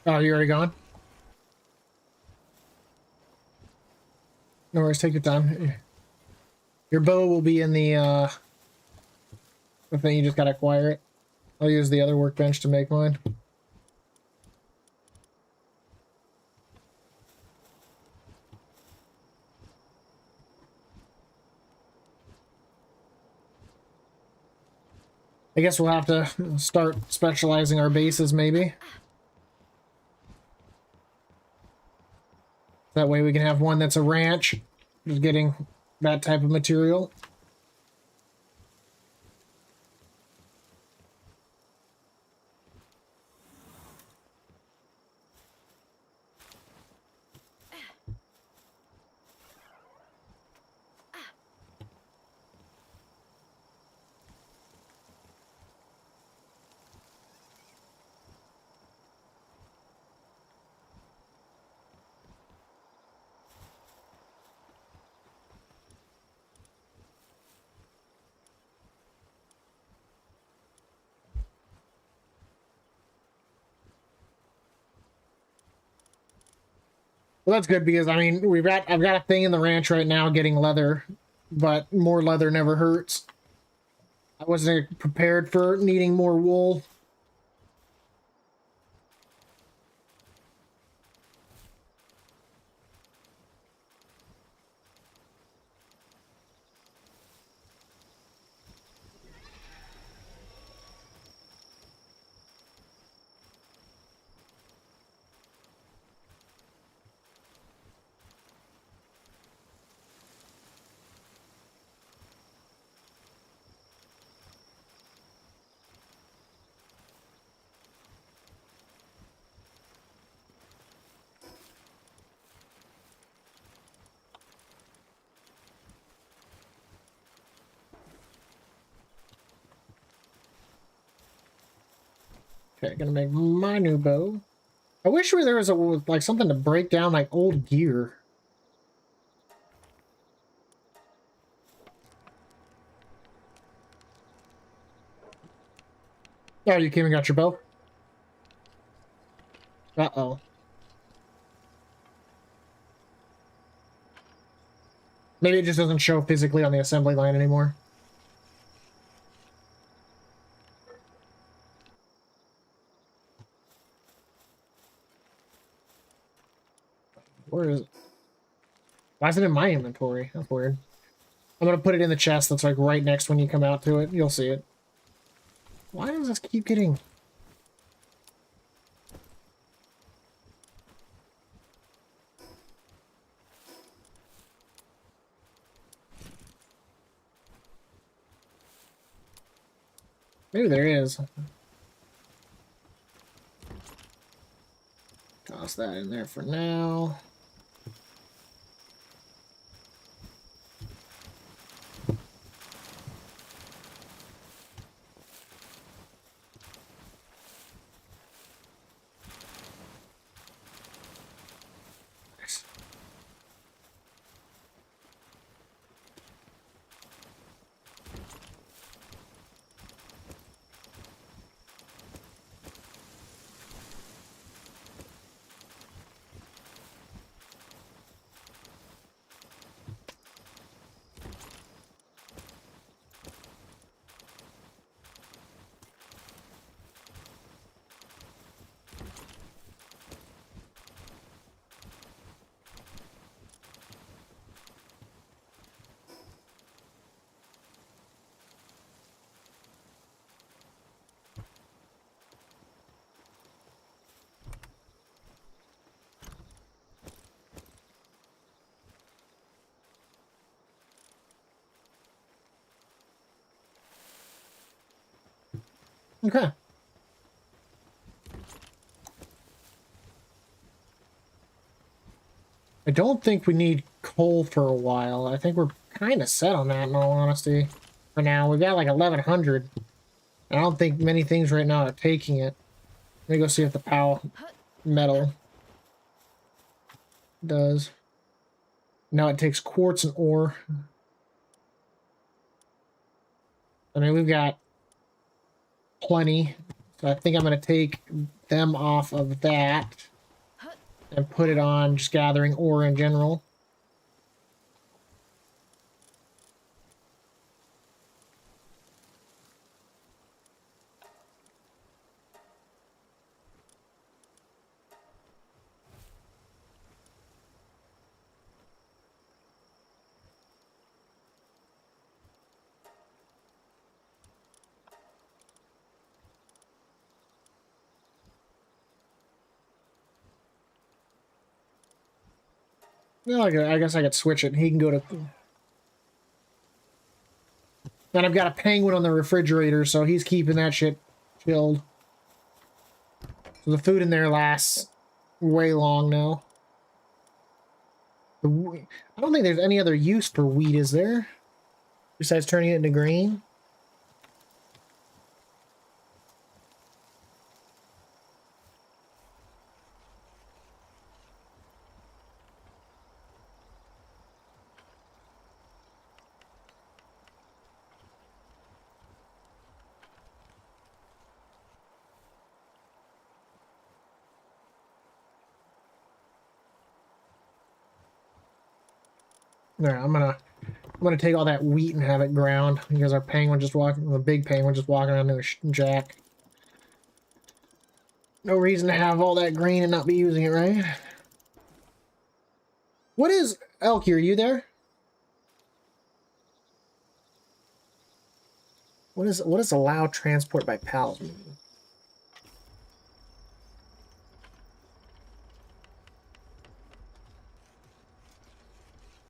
[SPEAKER 1] Oh, you already gone? No worries, take your time. Your bow will be in the thing, you just gotta acquire it. I'll use the other workbench to make mine. I guess we'll have to start specializing our bases, maybe. That way we can have one that's a ranch, just getting that type of material. Well, that's good because I mean I've got a thing in the ranch right now getting leather, but more leather never hurts. I wasn't prepared for needing more wool. Okay, gonna make my new bow. I wish there was like something to break down like old gear. Oh, you came and got your bow? Uh-oh. Maybe it just doesn't show physically on the assembly line anymore. Where is it? Why is it in my inventory? That's weird. I'm gonna put it in the chest that's like right next when you come out to it. You'll see it. Why does this keep getting... Maybe there is. Toss that in there for now. Okay. I don't think we need coal for a while. I think we're kind of set on that, in all honesty. For now, we've got like 1,100. I don't think many things right now are taking it. Let me go see if the POW metal does. Now it takes quartz and ore. I mean, we've got plenty. So I think I'm going to take them off of that and put it on just gathering ore in general. Well, I guess I could switch it. He can go to... And I've got a penguin on the refrigerator, so he's keeping that shit chilled. So the food in there lasts way long now. I don't think there's any other use for wheat, is there? Besides turning it into grain? There, I'm gonna take all that wheat and have it ground because our penguin just walking, the big penguin just walking around there with jack. No reason to have all that grain and not be using it, right? What is Elky? Are you there? What is allow transport by pals mean?